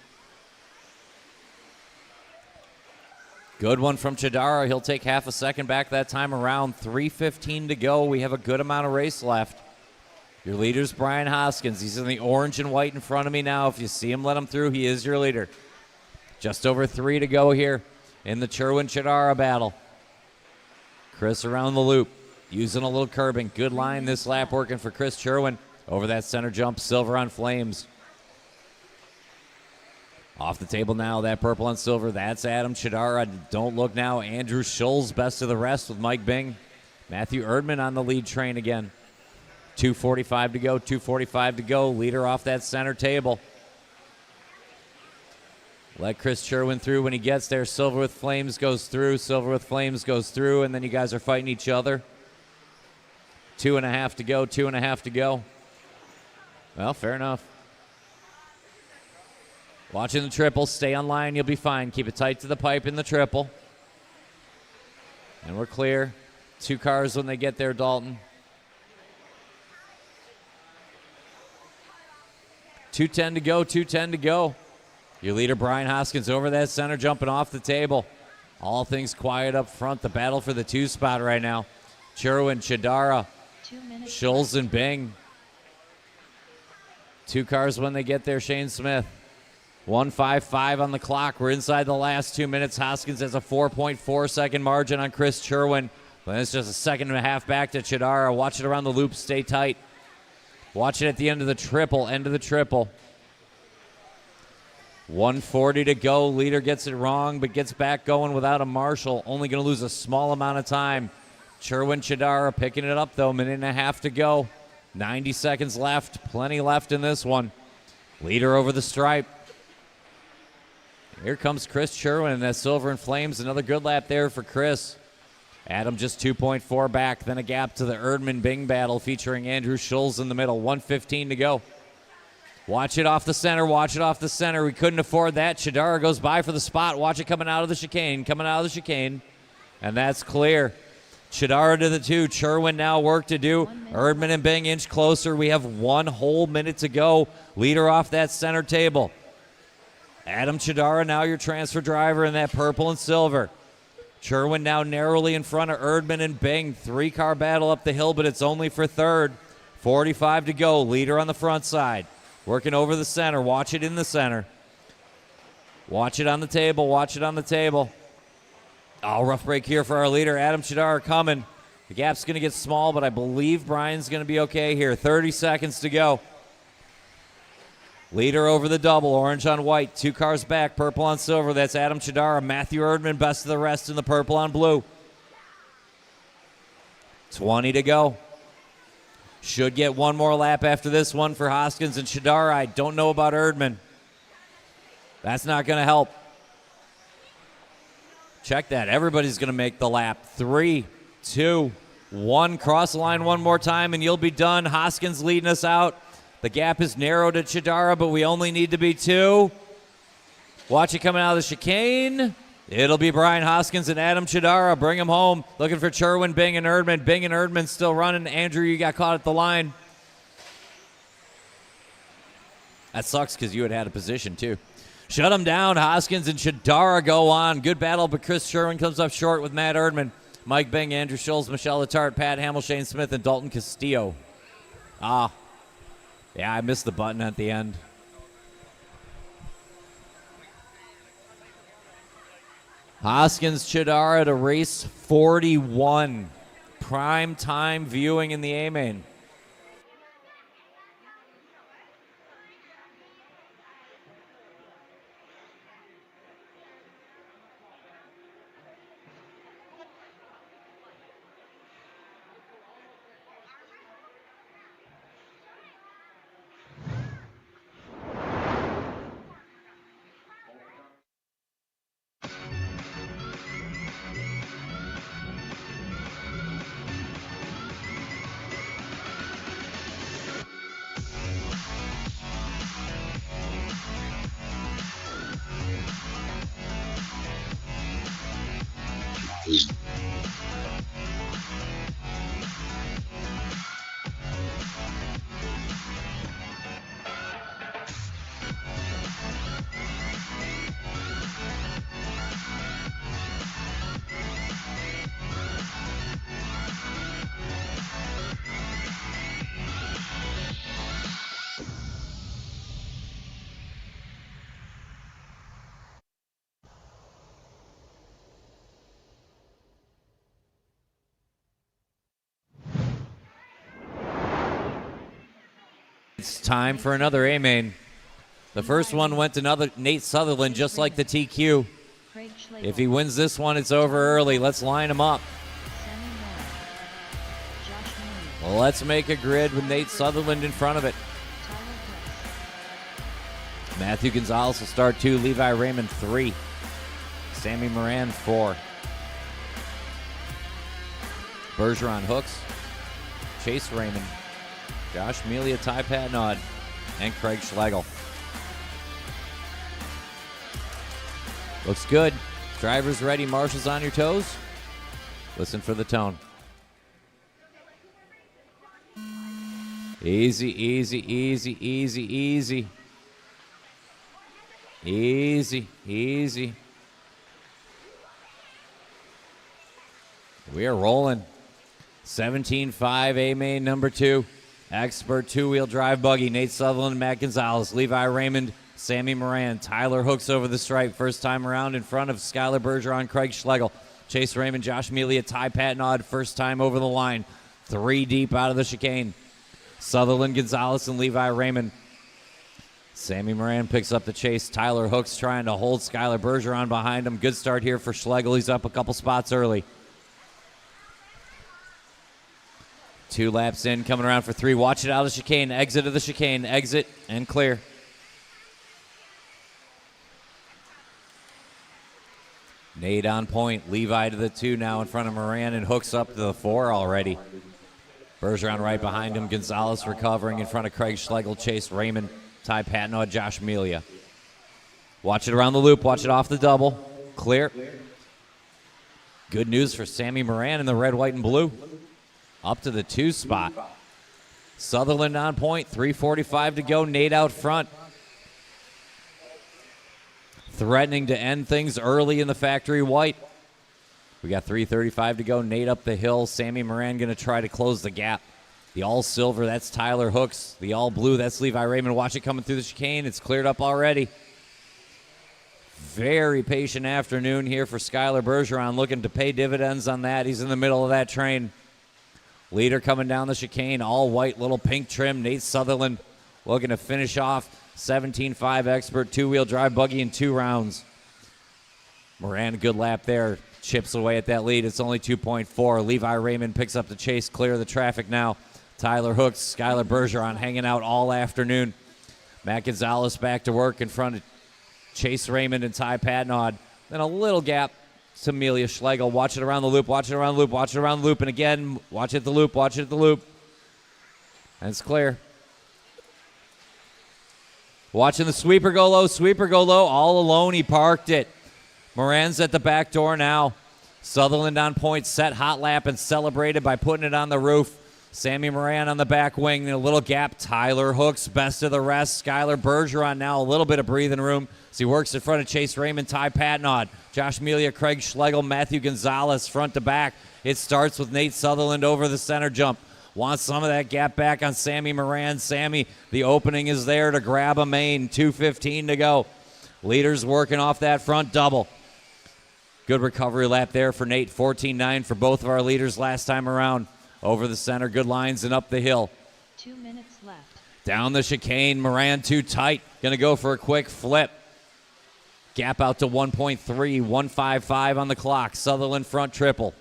Good one from Chidara. He'll take half a second back that time around. 3:15 to go. We have a good amount of race left. Your leader's Brian Hoskins. He's in the orange and white in front of me now. If you see him, let him through. He is your leader. Just over 3 to go here in the Sherwin-Chidara battle. Chris around the loop, using a little curbing. Good line this lap working for Chris Sherwin. Over that center jump, silver on flames. Off the table now, that purple on silver. That's Adam Chidara. Don't look now. Andrew Schulz, best of the rest with Mike Bing. Matthew Erdman on the lead train again. 2:45 to go, 2:45 to go. Leader off that center table. Let Chris Sherwin through when he gets there. Silver with flames goes through. Silver with flames goes through. And then you guys are fighting each other. 2.5 to go, 2.5 to go. Well, fair enough. Watching the triple. Stay on line. You'll be fine. Keep it tight to the pipe in the triple. And we're clear. 2 cars when they get there, Dalton. 2:10 to go, 2:10 to go. Your leader, Brian Hoskins, over that center, jumping off the table. All things quiet up front. The battle for the 2 spot right now. Sherwin, Chidara, Schulz, and Bing. 2 cars when they get there, Shane Smith. 1:55 on the clock. We're inside the last 2 minutes. Hoskins has a 4.4 second margin on Chris Sherwin. But it's just a 1.5 back to Chidara. Watch it around the loop. Stay tight. Watch it at the end of the triple. 1:40 to go. Leader gets it wrong, but gets back going without a marshal. Only going to lose a small amount of time. Sherwin Chidara picking it up, though. 1.5 to go. 90 seconds left. Plenty left in this one. Leader over the stripe. Here comes Chris Sherwin in that silver and flames. Another good lap there for Chris. Adam just 2.4 back. Then a gap to the Erdman-Bing battle featuring Andrew Schulz in the middle. 1:15 to go. Watch it off the center. Watch it off the center. We couldn't afford that. Chidara goes by for the spot. Watch it coming out of the chicane. Coming out of the chicane. And that's clear. Chidara to the 2. Sherwin now work to do. Erdman and Bing inch closer. We have 1 whole minute to go. Leader off that center table. Adam Chidara now your transfer driver in that purple and silver. Sherwin now narrowly in front of Erdman and Bing. 3-car battle up the hill, but it's only for third. 45 to go. Leader on the front side. Working over the center. Watch it in the center. Watch it on the table. Watch it on the table. Oh, rough break here for our leader. Adam Chidara coming. The gap's going to get small, but I believe Brian's going to be okay here. 30 seconds to go. Leader over the double. Orange on white. 2 cars back. Purple on silver. That's Adam Chidara. Matthew Erdman best of the rest in the purple on blue. 20 to go. Should get 1 more lap after this one for Hoskins and Chidara. I don't know about Erdman. That's not going to help. Check that. Everybody's going to make the lap. 3, 2, 1. Cross the line 1 more time, and you'll be done. Hoskins leading us out. The gap is narrowed to Chidara, but we only need to be 2. Watch it coming out of the chicane. It'll be Brian Hoskins and Adam Chidara. Bring him home. Looking for Sherwin, Bing, and Erdman. Bing and Erdman still running. Andrew, you got caught at the line. That sucks because you had a position, too. Shut him down. Hoskins and Chidara go on. Good battle, but Chris Sherwin comes up short with Matt Erdman. Mike Bing, Andrew Schulz, Michelle Letarte, Pat Hamill, Shane Smith, and Dalton Castillo. Yeah, I missed the button at the end. Hoskins Chidara to race 41. Prime time viewing in the A-Main. It's time for another A-main. The first one went to Nate Sutherland, just like the TQ. If he wins this one, it's over early. Let's line him up. Let's make a grid with Nate Sutherland in front of it. Matthew Gonzalez will start 2, Levi Raymond 3, Sammy Moran 4. Bergeron hooks, Chase Raymond, Josh Melia, Ty Patnod, and Craig Schlegel. Looks good. Drivers ready, marshals on your toes. Listen for the tone. Easy, easy, easy, easy, easy. Easy, easy. We are rolling. 17.5 A-main number 2. Expert 2-wheel drive buggy. Nate Sutherland, Matt Gonzalez, Levi Raymond, Sammy Moran. Tyler hooks over the stripe. First time around in front of Skylar Bergeron, Craig Schlegel. Chase Raymond, Josh Melia, Ty Patnod. First time over the line. 3 deep out of the chicane. Sutherland, Gonzalez, and Levi Raymond. Sammy Moran picks up the chase. Tyler hooks trying to hold Skylar Bergeron behind him. Good start here for Schlegel. He's up a couple spots early. 2 laps in, coming around for 3. Watch it out of the chicane. Exit of the chicane. Exit and clear. Nate on point. Levi to the 2 now in front of Moran and hooks up to the 4 already. Bergeron right behind him. Gonzalez recovering in front of Craig Schlegel. Chase Raymond, Ty Patnod, Josh Melia. Watch it around the loop. Watch it off the double. Clear. Good news for Sammy Moran in the red, white, and blue. Up to the 2 spot. Sutherland on point. 3:45 to go. Nate out front. Threatening to end things early in the factory white. We got 3:35 to go. Nate up the hill. Sammy Moran going to try to close the gap. The all silver, that's Tyler Hooks. The all blue, that's Levi Raymond. Watch it coming through the chicane. It's cleared up already. Very patient afternoon here for Skylar Bergeron, looking to pay dividends on that. He's in the middle of that train. Leader coming down the chicane, all white, little pink trim. Nate Sutherland looking to finish off 17.5 expert 2-wheel drive buggy in 2 rounds. Moran, good lap there. Chips away at that lead. It's only 2.4. Levi Raymond picks up the chase, clear of the traffic now. Tyler Hooks, Skylar Bergeron hanging out all afternoon. Matt Gonzalez back to work in front of Chase Raymond and Ty Patnod. Then a little gap to Melia Schlegel. Watch it around the loop, watch it around the loop, watch it around the loop, and again, watch it at the loop, watch it at the loop. And it's clear. Watching the sweeper go low, all alone, he parked it. Moran's at the back door now. Sutherland on point, set hot lap and celebrated by putting it on the roof. Sammy Moran on the back wing, in a little gap. Tyler Hooks, best of the rest. Skylar Bergeron now a little bit of breathing room as he works in front of Chase Raymond, Ty Patnod, Josh Melia, Craig Schlegel, Matthew Gonzalez front to back. It starts with Nate Sutherland over the center jump. Wants some of that gap back on Sammy Moran. Sammy, the opening is there to grab a main. 2:15 to go. Leaders working off that front double. Good recovery lap there for Nate. 14.9 for both of our leaders last time around. Over the center, good lines and up the hill. 2 minutes left. Down the chicane, Moran too tight. Going to go for a quick flip. Gap out to 1.3, 1.55 on the clock. Sutherland front triple.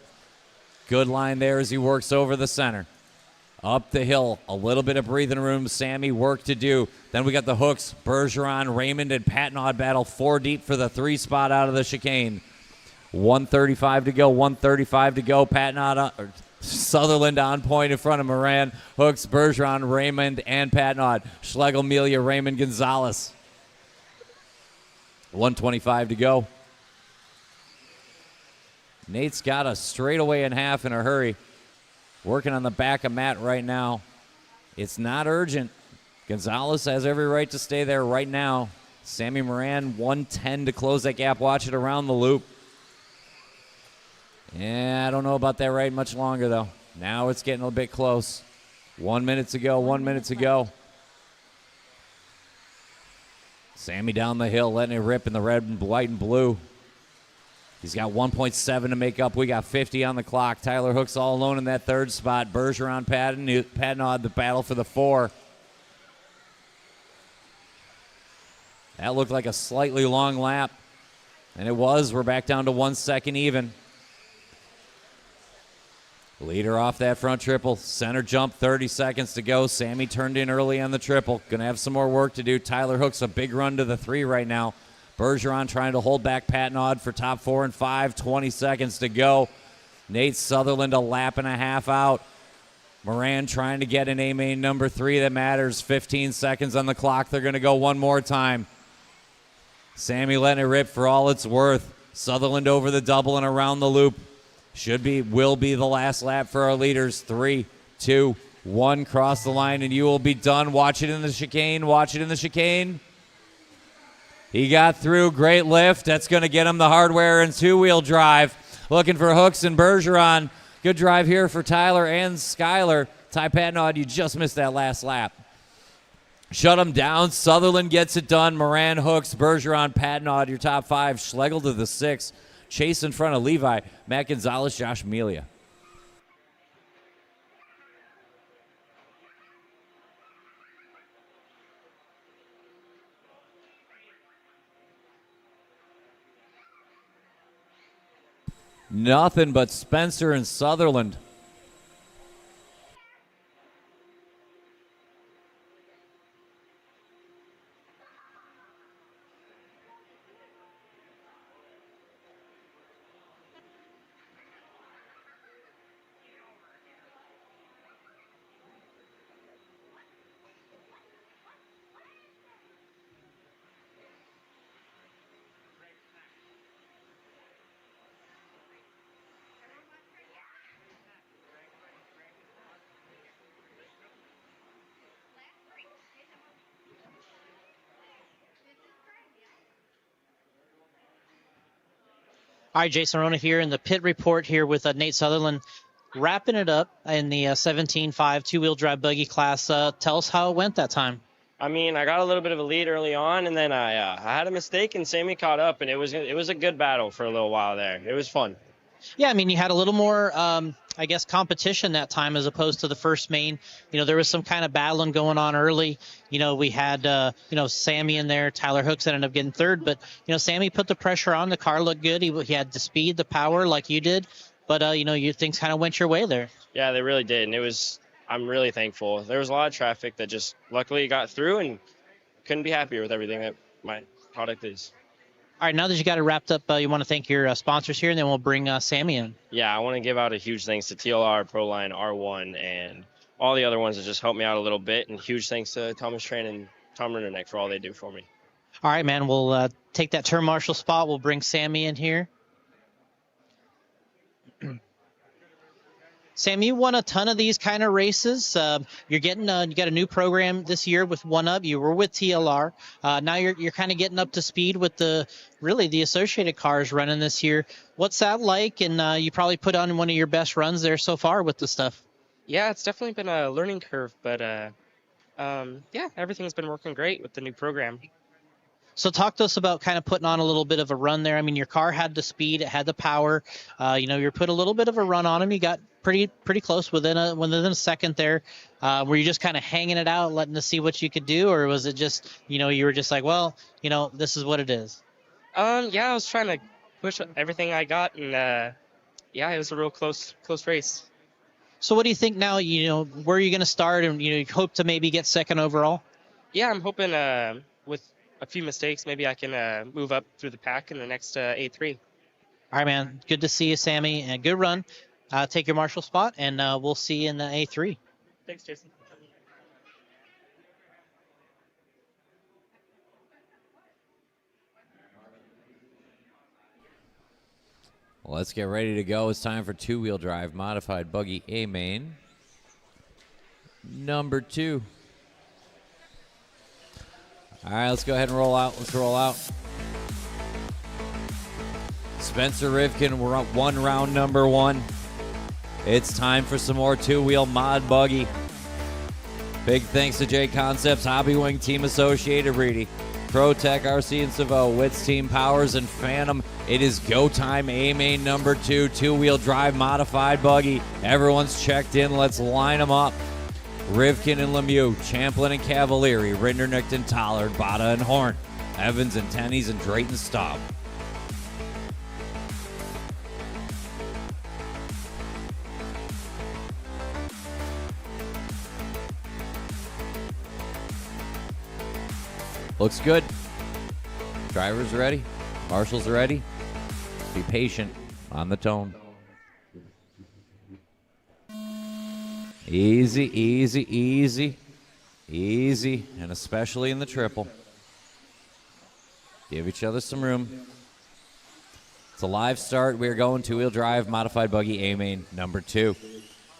Good line there as he works over the center. Up the hill, a little bit of breathing room. Sammy, work to do. Then we got the Hooks, Bergeron, Raymond, and Patnod battle 4 deep for the 3 spot out of the chicane. 1:35 to go, 1:35 to go. Patnod, Sutherland on point in front of Moran. Hooks, Bergeron, Raymond, and Patnod. Schlegel, Melia, Raymond, Gonzalez. 1:25 to go. Nate's got a straightaway and half in a hurry. Working on the back of Matt right now. It's not urgent. Gonzalez has every right to stay there right now. Sammy Moran, 110 to close that gap. Watch it around the loop. Yeah, I don't know about that right much longer, though. Now it's getting a bit close. 1 minute to go, 1 minute to go. Sammy down the hill, letting it rip in the red and white and blue. He's got 1.7 to make up. We got 50 on the clock. Tyler Hook's all alone in that third spot. Bergeron, Patton, the battle for the 4. That looked like a slightly long lap. And it was. We're back down to 1 second even. Leader off that front triple. Center jump, 30 seconds to go. Sammy turned in early on the triple. Going to have some more work to do. Tyler Hook's a big run to the 3 right now. Bergeron trying to hold back Patton for top 4 and 5. 20 seconds to go. Nate Sutherland a lap and a half out. Moran trying to get an A-main number 3 that matters. 15 seconds on the clock. They're going to go one more time. Sammy letting it rip for all it's worth. Sutherland over the double and around the loop. Will be the last lap for our leaders. 3, 2, 1. Cross the line and you will be done. Watch it in the chicane. Watch it in the chicane. He got through. Great lift. That's going to get him the hardware and 2-wheel drive. Looking for Hooks and Bergeron. Good drive here for Tyler and Skyler. Ty Patton, you just missed that last lap. Shut him down. Sutherland gets it done. Moran, Hooks, Bergeron, Patton, your top 5. Schlegel to the 6. Chase in front of Levi. Matt Gonzalez, Josh Melia. Nothing but Spencer and Sutherland. All right, Jason Rona here in the pit report here with Nate Sutherland, wrapping it up in the 17.5 two-wheel drive buggy class. Tell us how it went that time. I mean, I got a little bit of a lead early on, and then I had a mistake, and Sammy caught up, and it was a good battle for a little while there. It was fun. Yeah, I mean, you had a little more, I guess, competition that time as opposed to the first main. You know, there was some kind of battling going on early. You know, we had, Sammy in there. Tyler Hooks ended up getting third. But, Sammy put the pressure on. The car looked good. He had the speed, the power like you did. But, your things kind of went your way there. Yeah, they really did. And I'm really thankful. There was a lot of traffic that just luckily got through, and couldn't be happier with everything that my product is. All right, now that you got it wrapped up, you want to thank your sponsors here, and then we'll bring Sammy in. Yeah, I want to give out a huge thanks to TLR, Proline, R1, and all the other ones that just helped me out a little bit. And huge thanks to Thomas Tran and Tom Rinderneck for all they do for me. All right, man, we'll take that turn marshal spot. We'll bring Sammy in here. Sam, you won a ton of these kind of races. You're getting you got a new program this year with One Up. You were with TLR. Now you're kind of getting up to speed with the Associated cars running this year. What's that like? And you probably put on one of your best runs there so far with the stuff. Yeah, it's definitely been a learning curve, but yeah, everything's been working great with the new program. So talk to us about kind of putting on a little bit of a run there. I mean, your car had the speed, it had the power. You put a little bit of a run on him. You got pretty close within a second there. Were you just kind of hanging it out, letting to see what you could do, or was it just you were just like, well, this is what it is? Yeah, I was trying to push everything I got, and yeah, it was a real close race. So what do you think now? Where are you going to start, and you hope to maybe get second overall? Yeah, I'm hoping with a few mistakes, maybe I can move up through the pack in the next A3. All right, man. Good to see you, Sammy, and good run. Take your marshal spot, and we'll see you in the A3. Thanks, Jason. Let's get ready to go. It's time for two-wheel drive modified buggy A main. Number 2. All right, let's go ahead and roll out. Let's roll out. Spencer Rivkin, we're up one round number 1. It's time for some more two-wheel mod buggy. Big thanks to JConcepts, Hobby Wing Team Associated, Reedy, ProTech, RC and Savo, Wits Team Powers, and Phantom. It is go time. A main number 2, two-wheel drive modified buggy. Everyone's checked in. Let's line them up. Rivkin and Lemieux, Champlin and Cavalieri, Rinderknecht and Tollard, Bada and Horn, Evans and Tennies, and Drayton Staub. Looks good. Drivers ready. Marshals ready. Be patient on the tone. Easy, easy, easy. Easy, and especially in the triple. Give each other some room. It's a live start. We're going two-wheel drive, modified buggy A main number 2.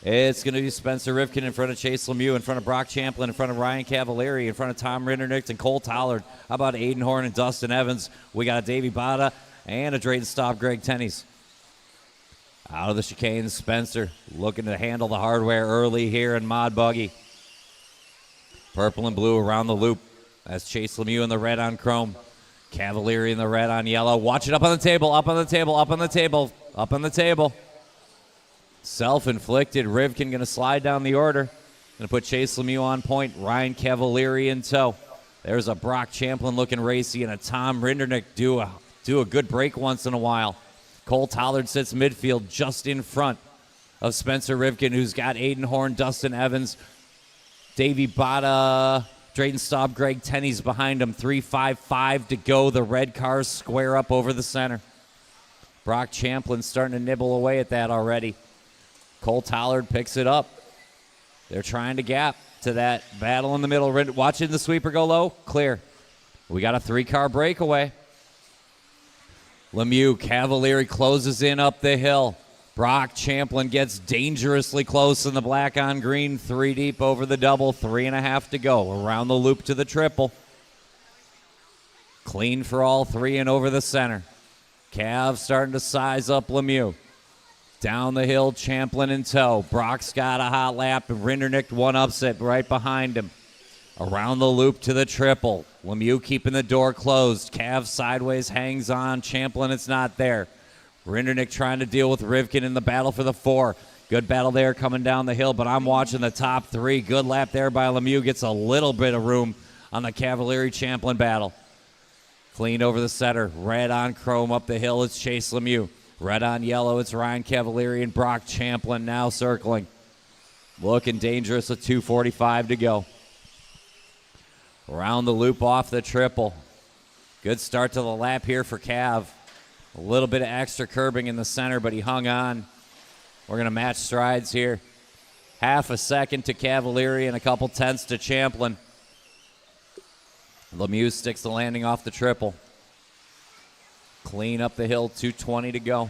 It's going to be Spencer Rivkin in front of Chase Lemieux, in front of Brock Champlin, in front of Ryan Cavalieri, in front of Tom Rinderknecht and Cole Tollard. How about Aiden Horn and Dustin Evans? We got a Davey Bada and a Drayton Staub, Greg Tennies. Out of the chicane, Spencer looking to handle the hardware early here in mod buggy. Purple and blue around the loop. That's Chase Lemieux in the red on chrome. Cavalieri in the red on yellow. Watch it up on the table, up on the table, up on the table, up on the table. Self-inflicted. Rivkin going to slide down the order. Going to put Chase Lemieux on point. Ryan Cavalieri in tow. There's a Brock Champlin looking racy, and a Tom Rinderknecht do a good break once in a while. Cole Tollard sits midfield just in front of Spencer Rivkin, who's got Aiden Horn, Dustin Evans, Davey Bada, Drayton Staub, Greg Tennies behind him. 3:55 to go. The red cars square up over the center. Brock Champlin starting to nibble away at that already. Cole Tollard picks it up. They're trying to gap to that battle in the middle. Watching the sweeper go low. Clear. We got a 3-car breakaway. Lemieux, Cavalieri closes in up the hill. Brock Champlin gets dangerously close in the black on green. 3 deep over the double. 3.5 to go. Around the loop to the triple. Clean for all 3 and over the center. Cav starting to size up Lemieux. Down the hill, Champlin in tow. Brock's got a hot lap, and Rinderknecht one upset right behind him. Around the loop to the triple. Lemieux keeping the door closed. Cav sideways hangs on. Champlin, it's not there. Rinderknecht trying to deal with Rivkin in the battle for the 4. Good battle there coming down the hill, but I'm watching the top 3. Good lap there by Lemieux. Gets a little bit of room on the Cavalieri-Champlin battle. Clean over the center. Red on chrome up the hill. It's Chase Lemieux. Red on yellow, it's Ryan Cavalieri and Brock Champlin now circling. Looking dangerous with 2:45 to go. Around the loop off the triple. Good start to the lap here for Cav. A little bit of extra curbing in the center, but he hung on. We're going to match strides here. Half a second to Cavalieri and a couple tenths to Champlin. Lemieux sticks the landing off the triple. Clean up the hill, 2:20 to go.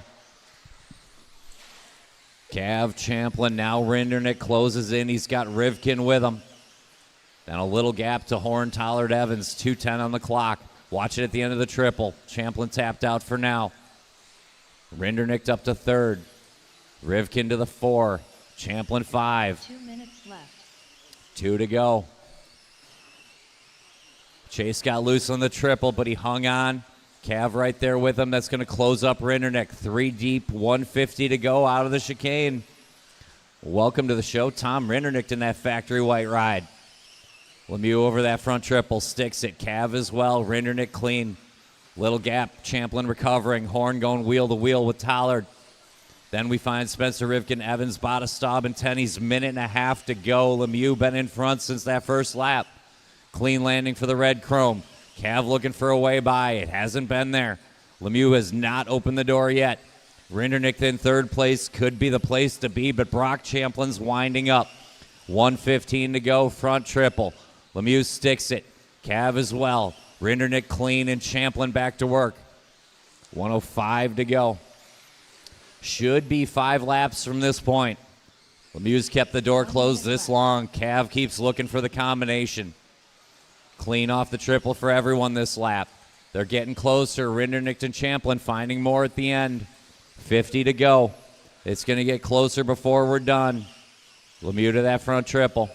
Cav, Champlin, now Rinderknecht closes in. He's got Rivkin with him. Then a little gap to Horn, Tollard, Evans, 2:10 on the clock. Watch it at the end of the triple. Champlin tapped out for now. Rinderknecht up to 3rd. Rivkin to the 4. Champlin 5. 2 minutes left. 2 to go. Chase got loose on the triple, but he hung on. Cav right there with him. That's going to close up Rinderknecht. 3 deep, 150 to go out of the chicane. Welcome to the show. Tom Rinderknecht in that factory white ride. Lemieux over that front triple. Sticks it. Cav as well. Rinderknecht clean. Little gap. Champlin recovering. Horn going wheel to wheel with Tollard. Then we find Spencer Rivkin, Evans, Bada, Staub, and Tennies. 1.5 to go. Lemieux been in front since that first lap. Clean landing for the red chrome. Cav looking for a way by. It hasn't been there. Lemieux has not opened the door yet. Rinderknecht in 3rd place. Could be the place to be, but Brock Champlin's winding up. 1:15 to go. Front triple. Lemieux sticks it. Cav as well. Rinderknecht clean and Champlin back to work. 1:05 to go. Should be 5 laps from this point. Lemieux's kept the door closed this long. Cav keeps looking for the combination. Clean off the triple for everyone this lap. They're getting closer. Rinderknecht and Champlin finding more at the end. 50 to go. It's going to get closer before we're done. Lemieux to that front triple.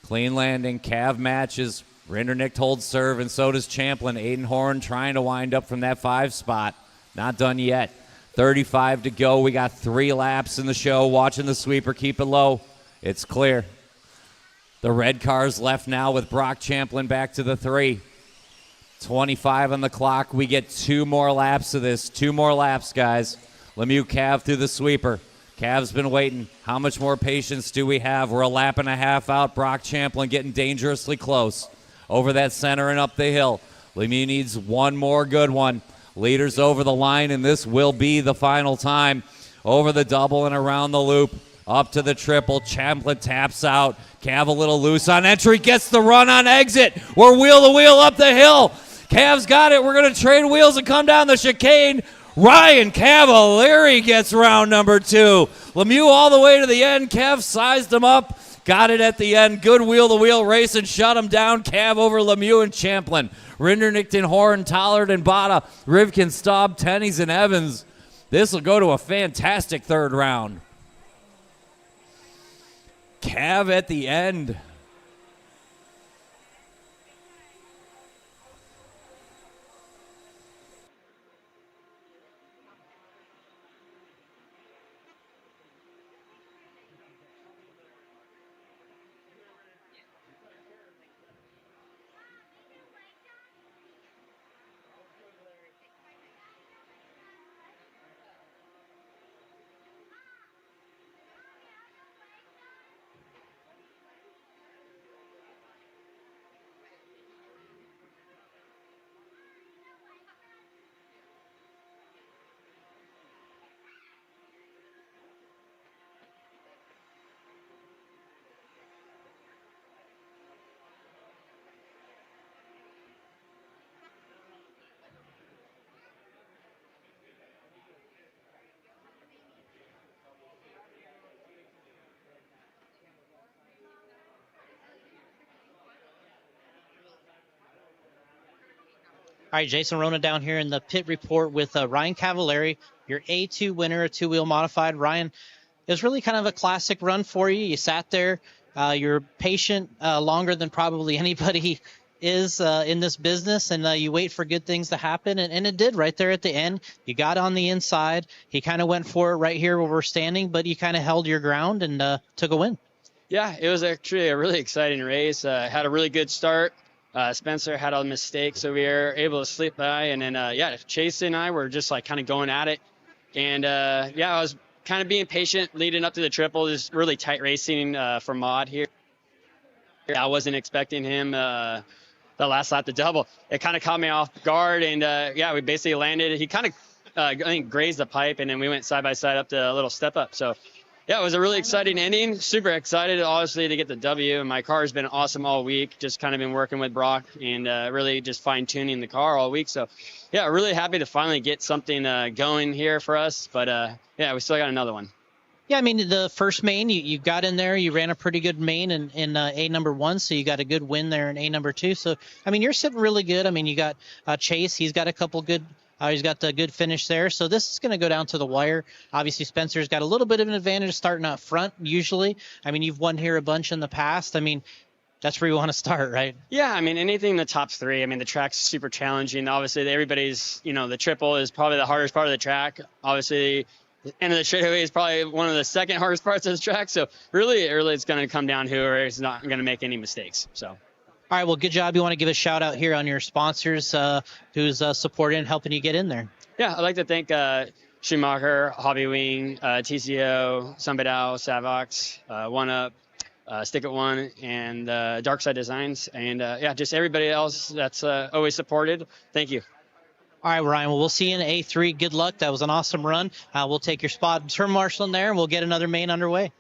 Clean landing. Cav matches. Rinderknecht holds serve, and so does Champlin. Aiden Horn trying to wind up from that 5 spot. Not done yet. 35 to go. We got 3 laps in the show. Watching the sweeper keep it low. It's clear. The red car's left now with Brock Champlin back to the 3. 25 on the clock. We get 2 more laps of this. 2 more laps, guys. Lemieux, Cav through the sweeper. Cav's been waiting. How much more patience do we have? We're a lap and a half out. Brock Champlin getting dangerously close. Over that center and up the hill. Lemieux needs one more good one. Leaders over the line, and this will be the final time. Over the double and around the loop. Up to the triple. Champlin taps out. Cav a little loose on entry. Gets the run on exit. We're wheel to wheel up the hill. Cav's got it. We're going to trade wheels and come down the chicane. Ryan Cavalieri gets round number 2. Lemieux all the way to the end. Cav sized him up. Got it at the end. Good wheel-to-wheel race and shut him down. Cav over Lemieux and Champlin. Rinderknecht and Horn, Tollard and Bada, Rivkin, Staub, Tennys, and Evans. This will go to a fantastic third round. Cav at the end. All right, Jason Rona down here in the pit report with Ryan Cavalieri, your A2 winner, a 2-wheel modified. Ryan, it was really kind of a classic run for you. You sat there. You're patient longer than probably anybody is in this business, and you wait for good things to happen, and it did right there at the end. You got on the inside. He kind of went for it right here where we're standing, but you kind of held your ground and took a win. Yeah, it was actually a really exciting race. Had a really good start. Spencer had a mistake, so we were able to slip by. And then, Chase and I were just like kind of going at it. And I was kind of being patient leading up to the triple. Just really tight racing for Maud here. I wasn't expecting him the last lap to double. It kind of caught me off guard. And we basically landed. He kind of, I think, grazed the pipe, and then we went side by side up to a little step up. So, yeah, it was a really exciting ending. Super excited, obviously, to get the W. And my car has been awesome all week. Just kind of been working with Brock and really just fine-tuning the car all week. So, yeah, really happy to finally get something going here for us. But, we still got another one. Yeah, I mean, the first main, you got in there. You ran a pretty good main in A number 1, so you got a good win there in A number 2. So, I mean, you're sitting really good. I mean, you got Chase. He's got a couple good he's got the good finish there. So this is going to go down to the wire. Obviously, Spencer's got a little bit of an advantage starting up front usually. I mean, you've won here a bunch in the past. I mean, that's where you want to start, right? Yeah, I mean, anything in the top 3. I mean, the track's super challenging. Obviously, everybody's, the triple is probably the hardest part of the track. Obviously, the end of the straightaway is probably one of the second hardest parts of the track. So really, it's going to come down to whoever is not going to make any mistakes. So. All right, well, good job. You want to give a shout out here on your sponsors who's supporting and helping you get in there. Yeah, I'd like to thank Schumacher, Hobby Wing, TCO, Sunbedao, Savox, One Up, Stick It One, and Dark Side Designs. And just everybody else that's always supported. Thank you. All right, Ryan. Well, we'll see you in A3. Good luck. That was an awesome run. We'll take your spot, turn marshal in there, and we'll get another main underway.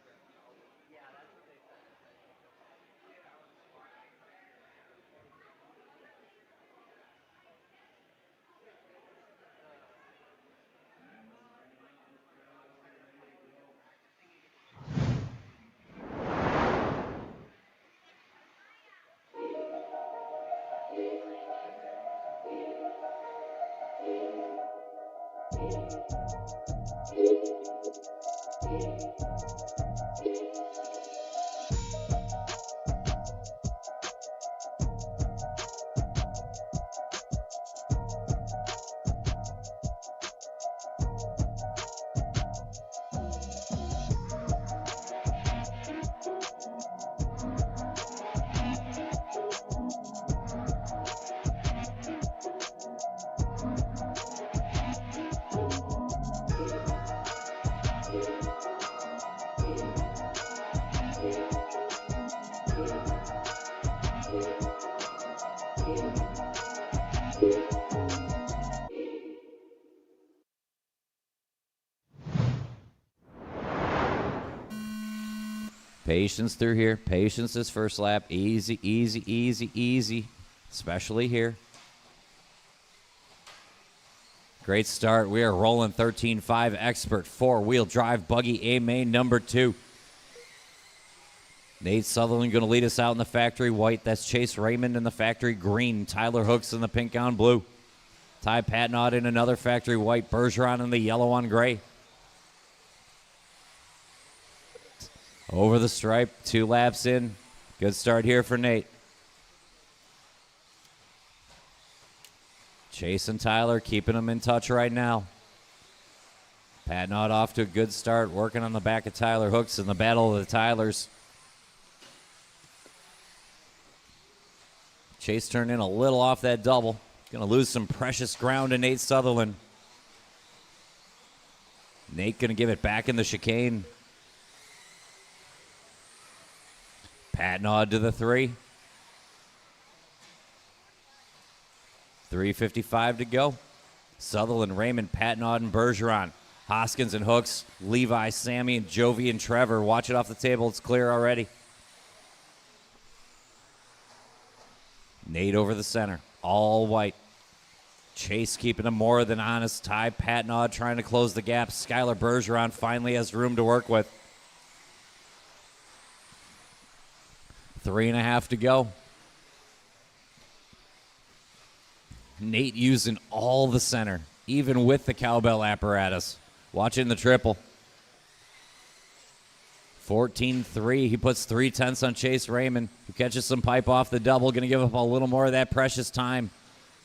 Patience through here. Patience this first lap. Easy, easy, easy, easy. Especially here. Great start. We are rolling 13.5 Expert 4-wheel drive buggy A main number 2. Nate Sutherland going to lead us out in the factory white. That's Chase Raymond in the factory green. Tyler Hooks in the pink on blue. Ty Patnod in another factory white. Bergeron in the yellow on gray. Over the stripe, 2 laps in. Good start here for Nate. Chase and Tyler keeping them in touch right now. Patnod off to a good start, working on the back of Tyler Hooks in the battle of the Tylers. Chase turned in a little off that double. Going to lose some precious ground to Nate Sutherland. Nate going to give it back in the chicane. Patnod to the 3. 3:55 to go. Sutherland, Raymond, Patnod, and Bergeron. Hoskins and Hooks, Levi, Sammy, and Jovi and Trevor. Watch it off the table. It's clear already. Nate over the center. All white. Chase keeping him more than honest. Ty Patnod trying to close the gap. Skylar Bergeron finally has room to work with. 3.5 to go. Nate using all the center, even with the cowbell apparatus. Watching the triple. 14-3. He puts 3/10 on Chase Raymond, who catches some pipe off the double. Going to give up a little more of that precious time.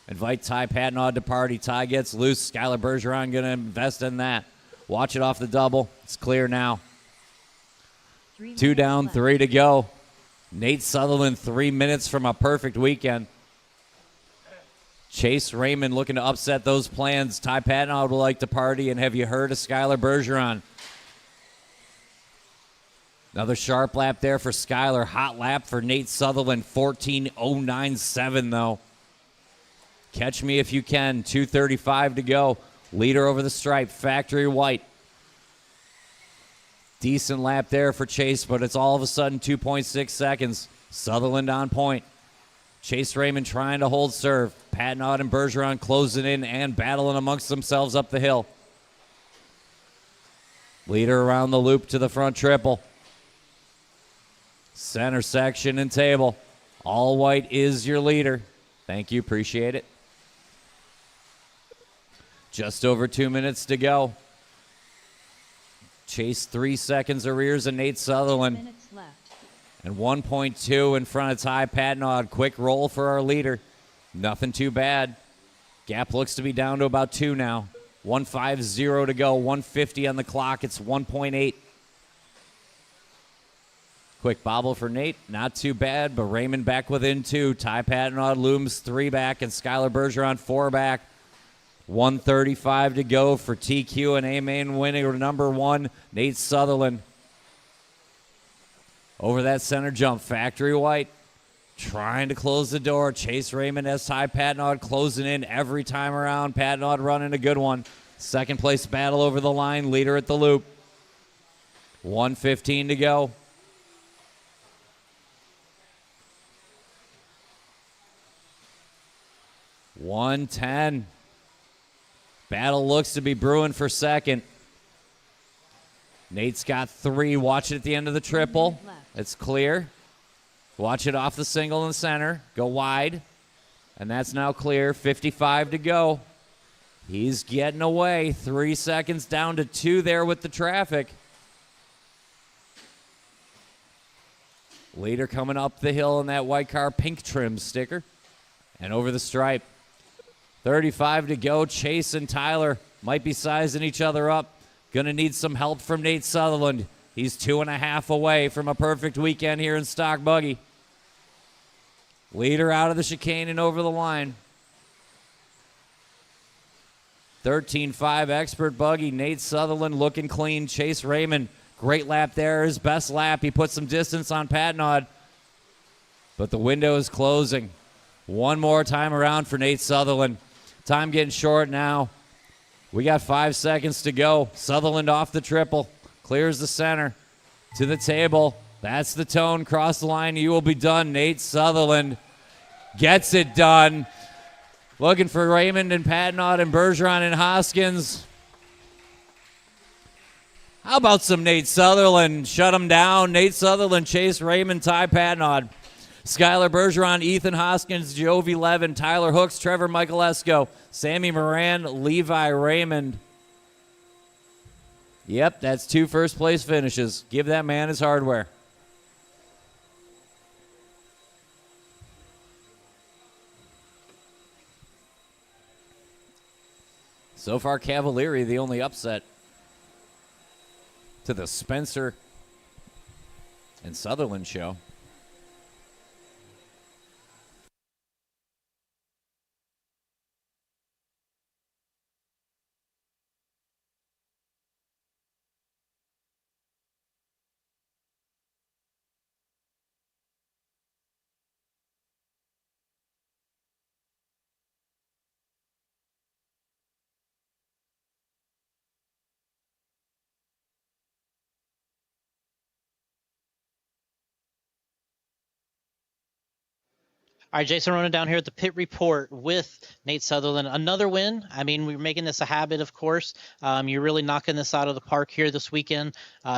Invite Ty Patnod to party. Ty gets loose. Skylar Bergeron going to invest in that. Watch it off the double. It's clear now. 2 down, 3 to go. Nate Sutherland 3 minutes from a perfect weekend. Chase Raymond looking to upset those plans. Ty Patnod would like to party, and have you heard of Skylar Bergeron? Another sharp lap there for Skylar. Hot lap for Nate Sutherland. 14.097 though. Catch me if you can. 2:35 to go. Leader over the stripe. Factory white. Decent lap there for Chase, but it's all of a sudden 2.6 seconds. Sutherland on point. Chase Raymond trying to hold serve. Patnod and Bergeron closing in and battling amongst themselves up the hill. Leader around the loop to the front triple. Center section and table. All white is your leader. Thank you, appreciate it. Just over 2 minutes to go. Chase 3 seconds arrears of Nate Sutherland. And 1.2 in front of Ty Patnod. Quick roll for our leader. Nothing too bad. Gap looks to be down to about 2 now. 1:50 to go. 1:50 on the clock. It's 1.8. Quick bobble for Nate. Not too bad, but Raymond back within 2. Ty Patnod looms 3 back, and Skylar Bergeron 4 back. 1:35 to go for TQ and A-Main winning number 1, Nate Sutherland. Over that center jump, factory white. Trying to close the door. Chase Raymond has Ty Patnod closing in every time around. Patnod running a good one. Second place battle over the line. Leader at the loop. 1:15 to go. $110. Battle looks to be brewing for second. Nate's got 3. Watch it at the end of the triple. It's clear. Watch it off the single in the center. Go wide. And that's now clear. 55 to go. He's getting away. 3 seconds down to 2 there with the traffic. Leader coming up the hill in that white car, pink trim sticker. And over the stripe. 35 to go. Chase and Tyler might be sizing each other up. Gonna need some help from Nate Sutherland. He's 2.5 away from a perfect weekend here in Stock Buggy. Leader out of the chicane and over the line. 13.5 expert buggy. Nate Sutherland looking clean. Chase Raymond, great lap there. His best lap. He put some distance on Patnod. But the window is closing. One more time around for Nate Sutherland. Time getting short now. We got 5 seconds to go. Sutherland off the triple. Clears the center. To the table. That's the tone. Cross the line. You will be done. Nate Sutherland gets it done. Looking for Raymond and Patnod and Bergeron and Hoskins. How about some Nate Sutherland? Shut him down. Nate Sutherland, Chase Raymond, Ty Patnod. Skylar Bergeron, Ethan Hoskins, Jovi Levin, Tyler Hooks, Trevor Michaelesco, Sammy Moran, Levi Raymond. Yep, that's 2 first-place finishes. Give that man his hardware. So far, Cavalieri, the only upset to the Spencer and Sutherland show. All right, Jason Rona down here at the pit report with Nate Sutherland. Another win. I mean, we're making this a habit, of course. You're really knocking this out of the park here this weekend.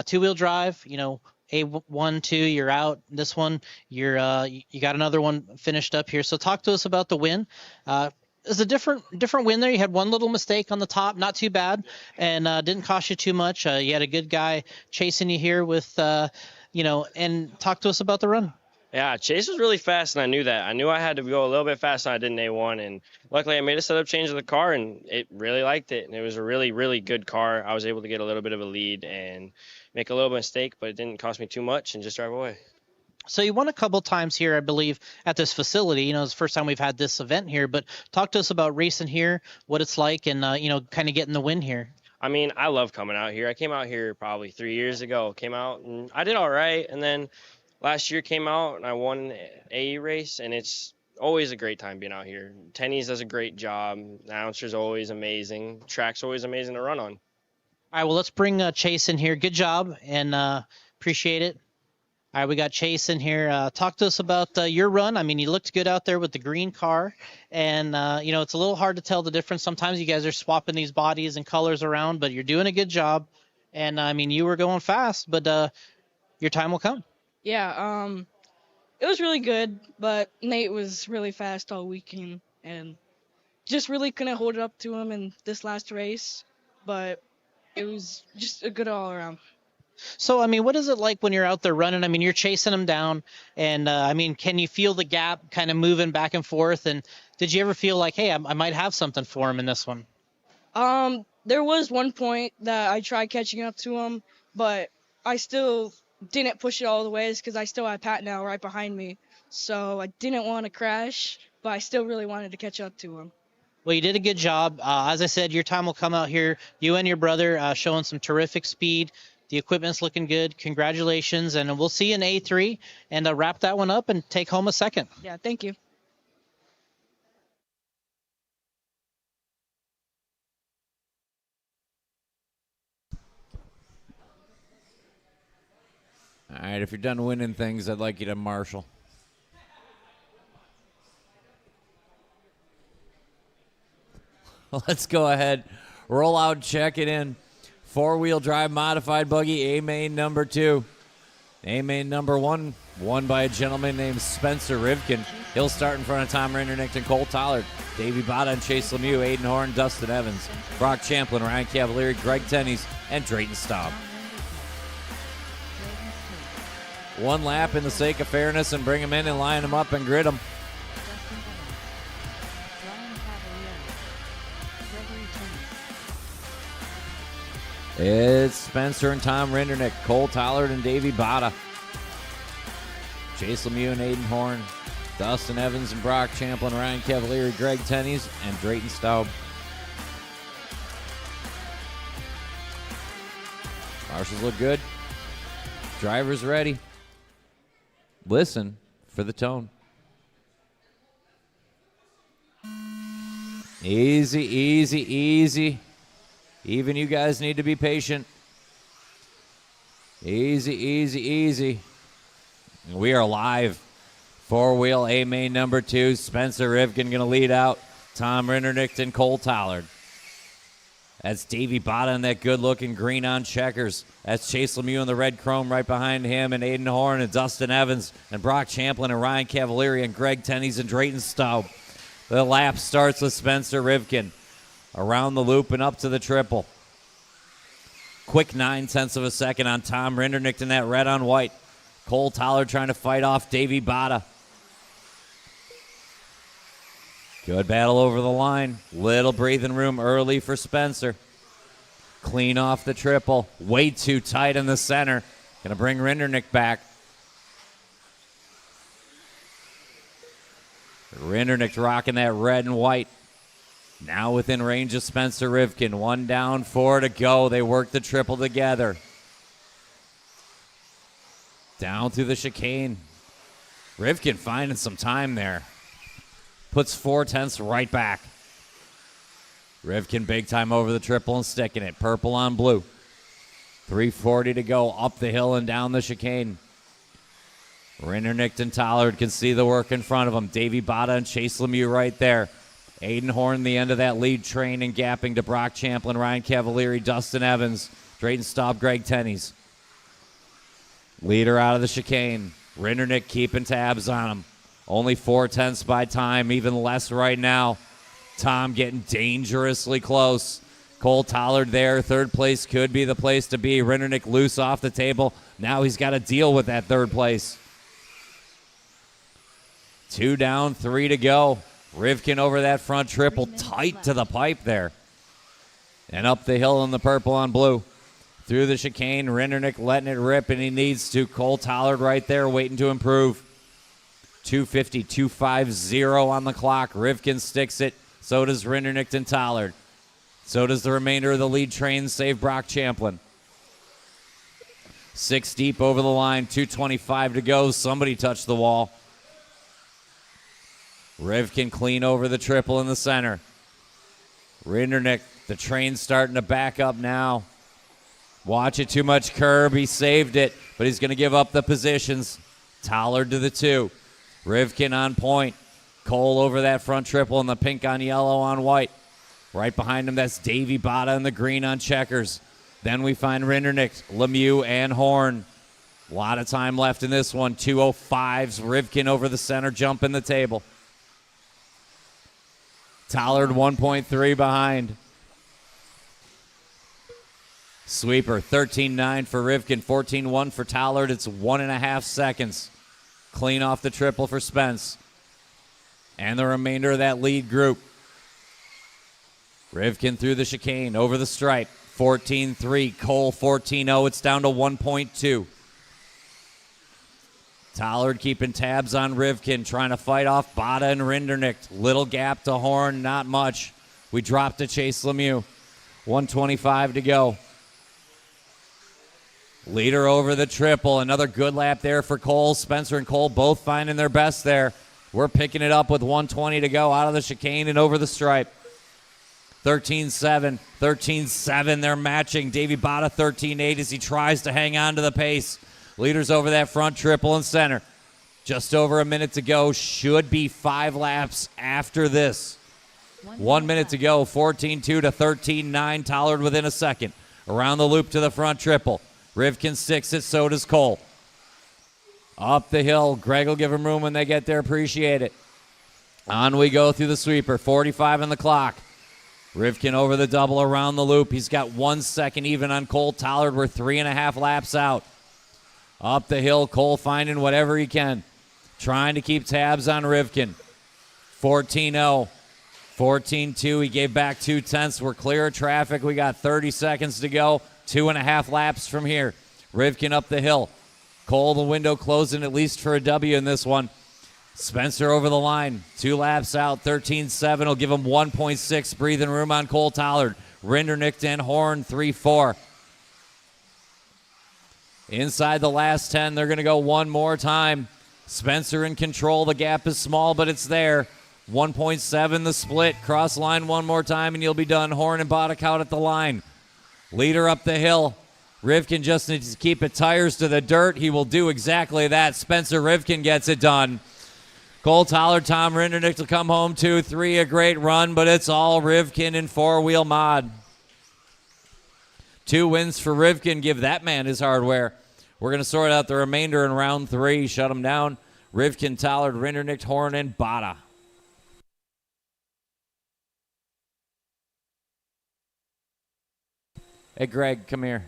Two-wheel drive, you know, A1, 2, you're out. This one, you got another one finished up here. So talk to us about the win. It's a different win there. You had one little mistake on the top, not too bad, and didn't cost you too much. You had a good guy chasing you here with, and talk to us about the run. Yeah, Chase was really fast, and I knew that. I knew I had to go a little bit faster than I did in A1, and luckily I made a setup change of the car, and it really liked it. And it was a really, really good car. I was able to get a little bit of a lead and make a little mistake, but it didn't cost me too much and just drive away. So you won a couple times here, I believe, at this facility. You know, it's the first time we've had this event here, but talk to us about racing here, what it's like, and, kind of getting the win here. I mean, I love coming out here. I came out here probably 3 years ago. Came out, and I did all right, and then last year came out and I won an AE race, and it's always a great time being out here. Tennies does a great job. The announcer's always amazing. Track's always amazing to run on. All right, well, let's bring Chase in here. Good job, and appreciate it. All right, we got Chase in here. Talk to us about your run. I mean, you looked good out there with the green car, and, it's a little hard to tell the difference. Sometimes you guys are swapping these bodies and colors around, but you're doing a good job. And, I mean, you were going fast, but your time will come. Yeah, it was really good, but Nate was really fast all weekend and just really couldn't hold it up to him in this last race, but it was just a good all around. So, I mean, what is it like when you're out there running? I mean, you're chasing him down, and, can you feel the gap kind of moving back and forth? And did you ever feel like, hey, I might have something for him in this one? There was one point that I tried catching up to him, but I still didn't push it all the ways because I still had Pat now right behind me. So I didn't want to crash, but I still really wanted to catch up to him. Well, you did a good job. As I said, your time will come out here. You and your brother showing some terrific speed. The equipment's looking good. Congratulations, and we'll see you in A3 and wrap that one up and take home a second. Yeah, thank you. All right, if you're done winning things, I'd like you to marshal. Let's go ahead. Roll out, check it in. Four-wheel drive modified buggy, A-Main number 2. A-Main number 1 won by a gentleman named Spencer Rivkin. He'll start in front of Tom Rindernick and Cole Tollard, Davey Bada and Chase Lemieux, Aiden Horn, Dustin Evans, Brock Champlin, Ryan Cavalieri, Greg Tenney's, and Drayton Staub. One lap in the sake of fairness and bring them in and line them up and grid them. It's Spencer and Tom Rindernick, Cole Tollard and Davey Bada, Chase Lemieux and Aiden Horn, Dustin Evans and Brock Champlin, Ryan Cavalieri, Greg Tenney's, and Drayton Staub. Marshals look good. Drivers ready. Listen for the tone. Easy, easy, easy. Even you guys need to be patient. Easy, easy, easy. We are live. Four-wheel A main number 2. Spencer Rivkin going to lead out. Tom Rindernick and Cole Tollard. That's Davey Bada in that good-looking green on checkers. That's Chase Lemieux in the red chrome right behind him, and Aiden Horn and Dustin Evans and Brock Champlin and Ryan Cavalieri and Greg Tenney's and Drayton Staub. The lap starts with Spencer Rivkin. Around the loop and up to the triple. Quick 9/10 of a second on Tom Rindernick in that red on white. Cole Tollard trying to fight off Davey Bada. Good battle over the line. Little breathing room early for Spencer. Clean off the triple. Way too tight in the center. Going to bring Rindernick back. Rindernick rocking that red and white. Now within range of Spencer Rivkin. 1 down, 4 to go. They work the triple together. Down through the chicane. Rivkin finding some time there. Puts 4/10 right back. Rivkin big time over the triple and sticking it. Purple on blue. 3:40 to go. Up the hill and down the chicane. Rindernick and Tollard can see the work in front of them. Davey Bada and Chase Lemieux right there. Aiden Horn, the end of that lead train and gapping to Brock Champlin, Ryan Cavalieri, Dustin Evans, Drayton Staub, Greg Tenney's. Leader out of the chicane. Rindernick keeping tabs on him. Only 4/10 by time, even less right now. Tom getting dangerously close. Cole Tollard there. Third place could be the place to be. Rindernick loose off the table. Now he's got to deal with that third place. 2 down, 3 to go. Rivkin over that front triple, tight to the pipe there. And up the hill in the purple on blue. Through the chicane, Rindernick letting it rip, and he needs to. Cole Tollard right there waiting to improve. 2:50, 2:50 on the clock. Rivkin sticks it. So does Rindernick and Tollard. So does the remainder of the lead train, save Brock Champlin. 6 deep over the line, 2:25 to go. Somebody touched the wall. Rivkin clean over the triple in the center. Rindernick, the train's starting to back up now. Watch it, too much curb. He saved it, but he's going to give up the positions. Tollard to the 2. Rivkin on point. Cole over that front triple and the pink on yellow on white. Right behind him, that's Davey Bada in the green on checkers. Then we find Rindernick, Lemieux, and Horn. A lot of time left in this one. 2:05s. Rivkin over the center, jumping the table. Tollard 1.3 behind. Sweeper 13.9 for Rivkin, 14.1 for Tollard. It's 1.5 seconds. Clean off the triple for Spence. And the remainder of that lead group. Rivkin through the chicane, over the stripe. 14.3. Cole 14.0. It's down to 1.2. Tollard keeping tabs on Rivkin, trying to fight off Bada and Rindernick. Little gap to Horn, not much. We dropped to Chase Lemieux. 1:25 to go. Leader over the triple. Another good lap there for Cole. Spencer and Cole both finding their best there. We're picking it up with 1:20 to go out of the chicane and over the stripe. 13.7, 13.7. They're matching. Davey Bada 13.8 as he tries to hang on to the pace. Leaders over that front triple and center. Just over a minute to go. Should be 5 laps after this. 1 minute to go. 14.2 to 13.9. Tollard within a second. Around the loop to the front triple. Rivkin sticks it, so does Cole. Up the hill. Greg will give him room when they get there. Appreciate it. On we go through the sweeper. 45 on the clock. Rivkin over the double around the loop. He's got 1 second even on Cole Tollard. We're 3.5 laps out. Up the hill, Cole finding whatever he can. Trying to keep tabs on Rivkin. 14-0. 14-2. He gave back 2/10. We're clear of traffic. We got 30 seconds to go. 2.5 laps from here. Rivkin up the hill. Cole, the window closing at least for a W in this one. Spencer over the line. 2 laps out. 13-7 will give him 1.6 breathing room on Cole Tollard. Rinderknecht and Horn 3-4. Inside the last 10, they're going to go one more time. Spencer in control. The gap is small, but it's there. 1.7 the split. Cross line one more time, and you'll be done. Horn and Boddick out at the line. Leader up the hill. Rivkin just needs to keep it tires to the dirt. He will do exactly that. Spencer Rivkin gets it done. Cole Tollard, Tom Rinderknecht will come home 2-3. A great run, but it's all Rivkin in four-wheel mod. 2 wins for Rivkin. Give that man his hardware. We're going to sort out the remainder in round 3. Shut them down. Rivkin, Tollard, Rinderknecht, Horn, and Bada. Hey, Greg, come here.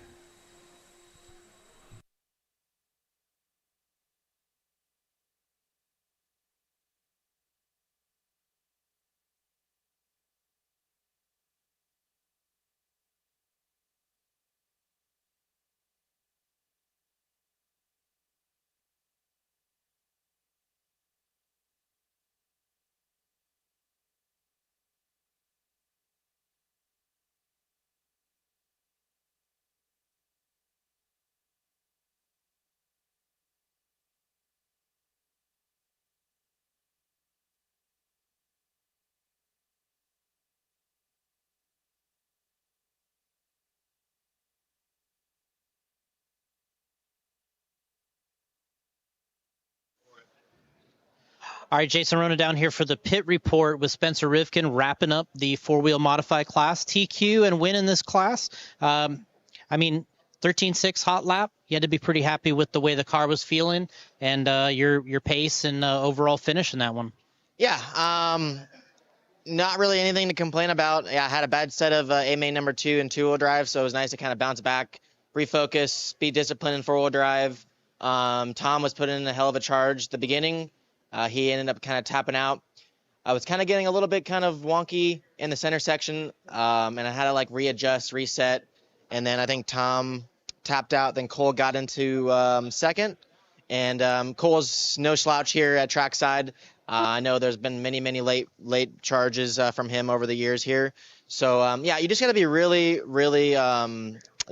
All right, Jason Rona down here for the pit report with Spencer Rivkin wrapping up the four-wheel modified class, TQ, and winning this class. I mean, 13.6 hot lap. You had to be pretty happy with the way the car was feeling and your pace and overall finish in that one. Yeah, not really anything to complain about. Yeah, I had a bad set of A-main number 2 and two-wheel drive, so it was nice to kind of bounce back, refocus, be disciplined in four-wheel drive. Tom was putting in a hell of a charge at the beginning. He ended up kind of tapping out. I was kind of getting a little bit kind of wonky in the center section, and I had to like readjust, reset, and then I think Tom tapped out. Then Cole got into second, and Cole's no slouch here at trackside. I know there's been many late charges from him over the years here. So yeah, you just got to be really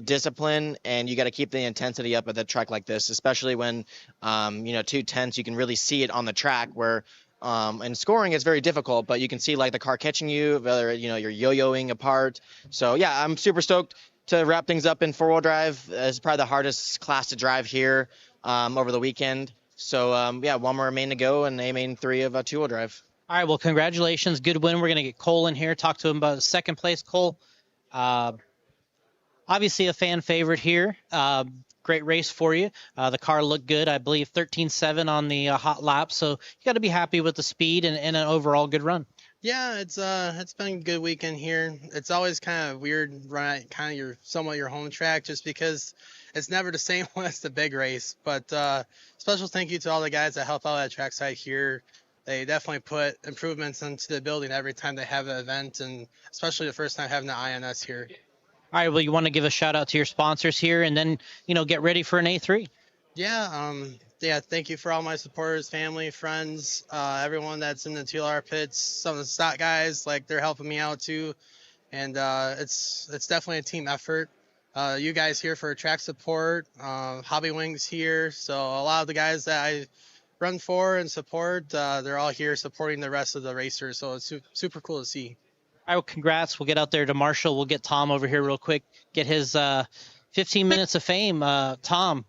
disciplined, and you got to keep the intensity up at the track like this, especially when 2/10 you can really see it on the track where and scoring is very difficult, but you can see like the car catching you, whether you're yo-yoing apart. So yeah, I'm super stoked to wrap things up in four-wheel drive. It's probably the hardest class to drive here over the weekend. So yeah, one more main to go and a main 3 of two-wheel drive. All right, well, congratulations, good win. We're going to get Cole in here, talk to him about second place. Cole, obviously a fan favorite here. Great race for you. The car looked good. I believe 13.7 on the hot lap. So you got to be happy with the speed and an overall good run. Yeah, it's been a good weekend here. It's always kind of weird running at kind of somewhat your home track just because it's never the same one as the big race. But special thank you to all the guys that help out at trackside here. They definitely put improvements into the building every time they have an event, and especially the first time having the INS here. All right, well, you want to give a shout out to your sponsors here and then, get ready for an A3. Yeah, thank you for all my supporters, family, friends, everyone that's in the TLR pits, some of the stock guys, like they're helping me out too. And it's definitely a team effort. You guys here for track support, Hobby Wings here. So a lot of the guys that I run for and support, they're all here supporting the rest of the racers. So it's super cool to see. All right, well, congrats. We'll get out there to Marshall. We'll get Tom over here real quick, get his 15 minutes of fame. Tom,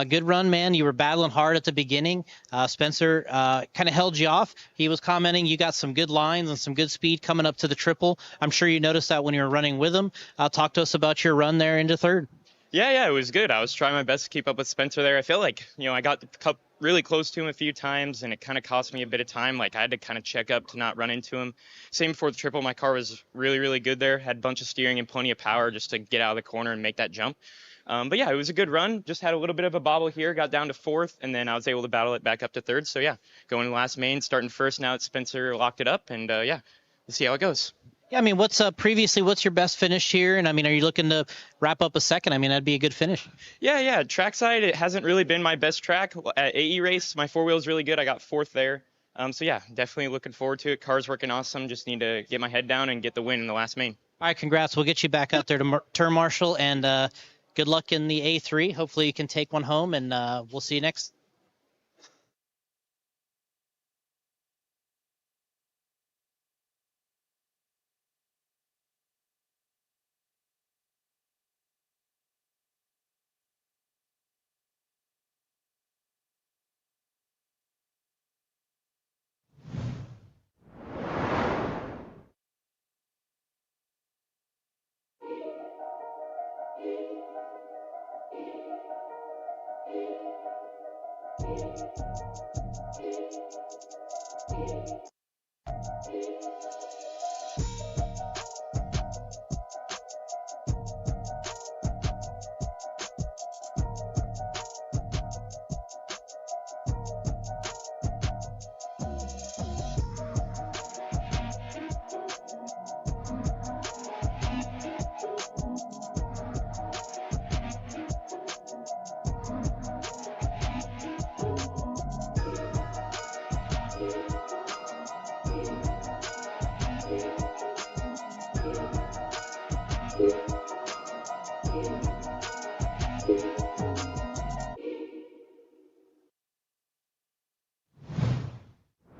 good run, man. You were battling hard at the beginning. Spencer kind of held you off. He was commenting you got some good lines and some good speed coming up to the triple. I'm sure you noticed that when you were running with him. Talk to us about your run there into third. Yeah, it was good. I was trying my best to keep up with Spencer there. I feel like, I got the cup really close to him a few times, and it kind of cost me a bit of time. Like, I had to kind of check up to not run into him. Same before the triple. My car was really, really good there. Had a bunch of steering and plenty of power just to get out of the corner and make that jump. But yeah, it was a good run. Just had a little bit of a bobble here, got down to fourth, and then I was able to battle it back up to third. So yeah, going to last main, starting first now that Spencer locked it up, and yeah, we'll see how it goes. Yeah, I mean, what's your best finish here? And I mean, are you looking to wrap up a second? I mean, that'd be a good finish. Yeah. Trackside, it hasn't really been my best track. At AE race, my four wheel's really good. I got fourth there. So yeah, definitely looking forward to it. Car's working awesome. Just need to get my head down and get the win in the last main. All right, congrats. We'll get you back out there to turn marshal, and good luck in the A3. Hopefully you can take one home, and we'll see you next.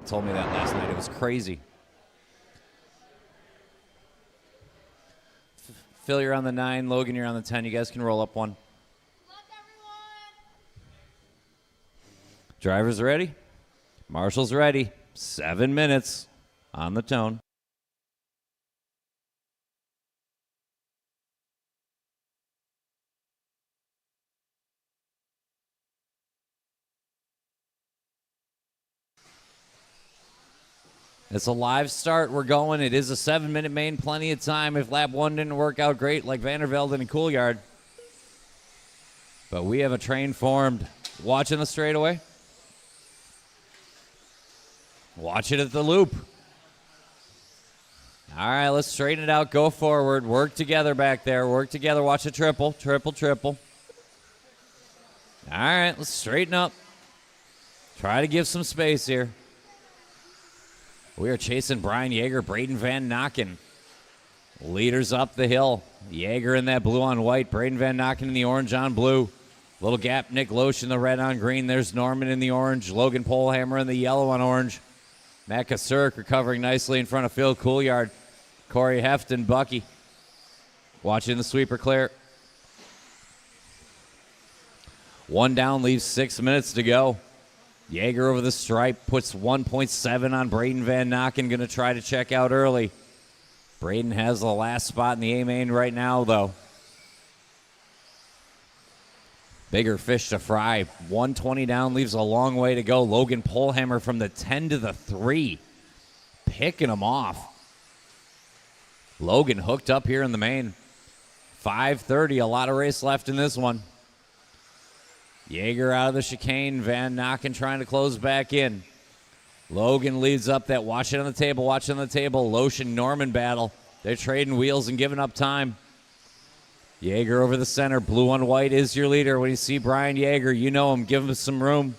Told me that last night. It was crazy. Phil, you're on the 9. Logan, you're on the 10. You guys can roll up one. Drivers ready? Marshall's ready. 7 minutes on the tone. It's a live start. We're going. It is a 7-minute main. Plenty of time if lap 1 didn't work out great like Vandervelde and Couillard. But we have a train formed. Watching the straightaway. Watch it at the loop. All right, let's straighten it out. Go forward. Work together back there. Work together. Watch a triple. Triple, triple. All right, let's straighten up. Try to give some space here. We are chasing Brian Yeager, Braden Van Nokken. Leaders up the hill. Yeager in that blue on white. Braden Van Nokken in the orange on blue. Little gap, Nick Loesch in the red on green. There's Norman in the orange. Logan Polhammer in the yellow on orange. Matt Kasurk recovering nicely in front of Phil Couillard. Corey Hefton, Bucky. Watching the sweeper clear. 1 down, leaves 6 minutes to go. Yeager over the stripe, puts 1.7 on Braden Van Nokken, going to try to check out early. Braden has the last spot in the A-main right now, though. Bigger fish to fry. 120 down, leaves a long way to go. Logan Polhammer from the 10 to the 3. Picking him off. Logan hooked up here in the main. 5:30, a lot of race left in this one. Yeager out of the chicane. Van Nokken trying to close back in. Logan leads up that. Watch it on the table. Watch it on the table. Loesch and Norman battle. They're trading wheels and giving up time. Yeager over the center. Blue on white is your leader. When you see Brian Yeager, you know him. Give him some room.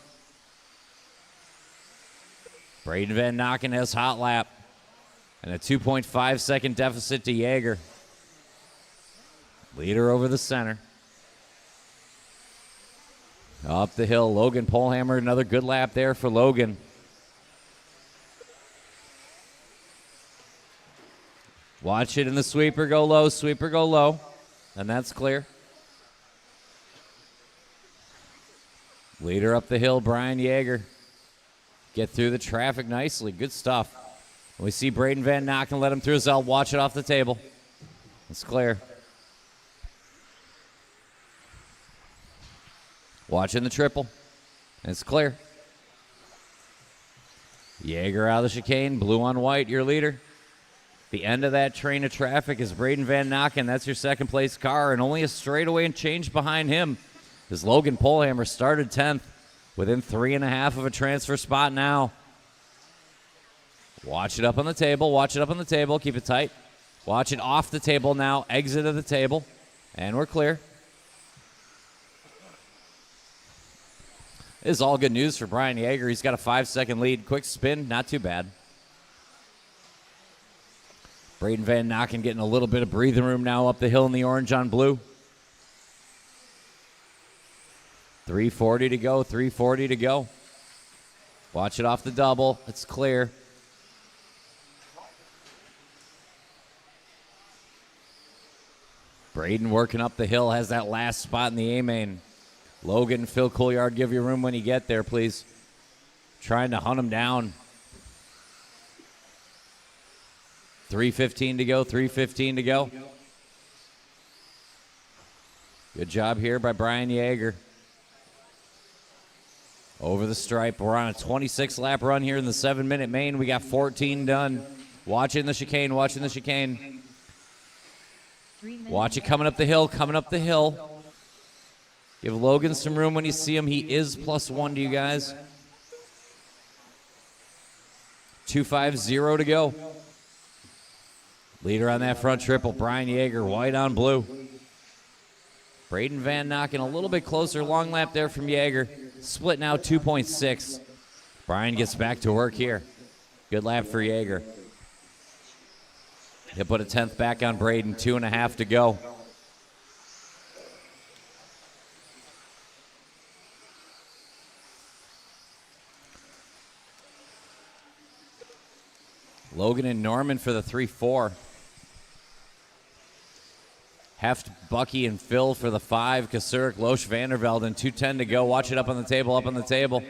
Braden Van Nokken has hot lap. And a 2.5 second deficit to Yeager. Leader over the center. Up the hill, Logan Polhammer, another good lap there for Logan. Watch it in the sweeper, go low, and that's clear. Leader up the hill, Brian Yeager. Get through the traffic nicely, good stuff. We see Braden Van Nokken, let him through his L, watch it off the table. It's clear. Watching the triple. It's clear. Jaeger out of the chicane. Blue on white, your leader. The end of that train of traffic is Braden Van Nocken. That's your second place car, and only a straightaway and change behind him is Logan Polhammer. Started 10th, within 3.5 of a transfer spot now. Watch it up on the table. Watch it up on the table. Keep it tight. Watch it off the table now. Exit of the table, and we're clear. This is all good news for Brian Jaeger. He's got a 5-second lead. Quick spin, not too bad. Braden Van Nocken getting a little bit of breathing room now up the hill in the orange on blue. 3:40 to go, 3:40 to go. Watch it off the double. It's clear. Braden working up the hill, has that last spot in the A-main. Logan, Phil Couillard, give you room when you get there, please. Trying to hunt him down. 3:15 to go, 3:15 to go. Good job here by Brian Jaeger. Over the stripe. We're on a 26-lap run here in the 7-minute main. We got 14 done. Watching the chicane, watching the chicane. Watch it coming up the hill, coming up the hill. Give Logan some room when you see him. He is +1 to you guys. 2:50 to go. Leader on that front triple, Brian Jaeger, white on blue. Braden Van Nocken a little bit closer, long lap there from Jaeger. Split now 2.6. Brian gets back to work here. Good lap for Jaeger. He'll put a 10th back on Braden, 2.5 to go. Logan and Norman for the 3-4. Heft, Bucky, and Phil for the 5. Kasurik, Loesch, Vandervelde, and 2:10 to go. Watch it up on the table, up on the table.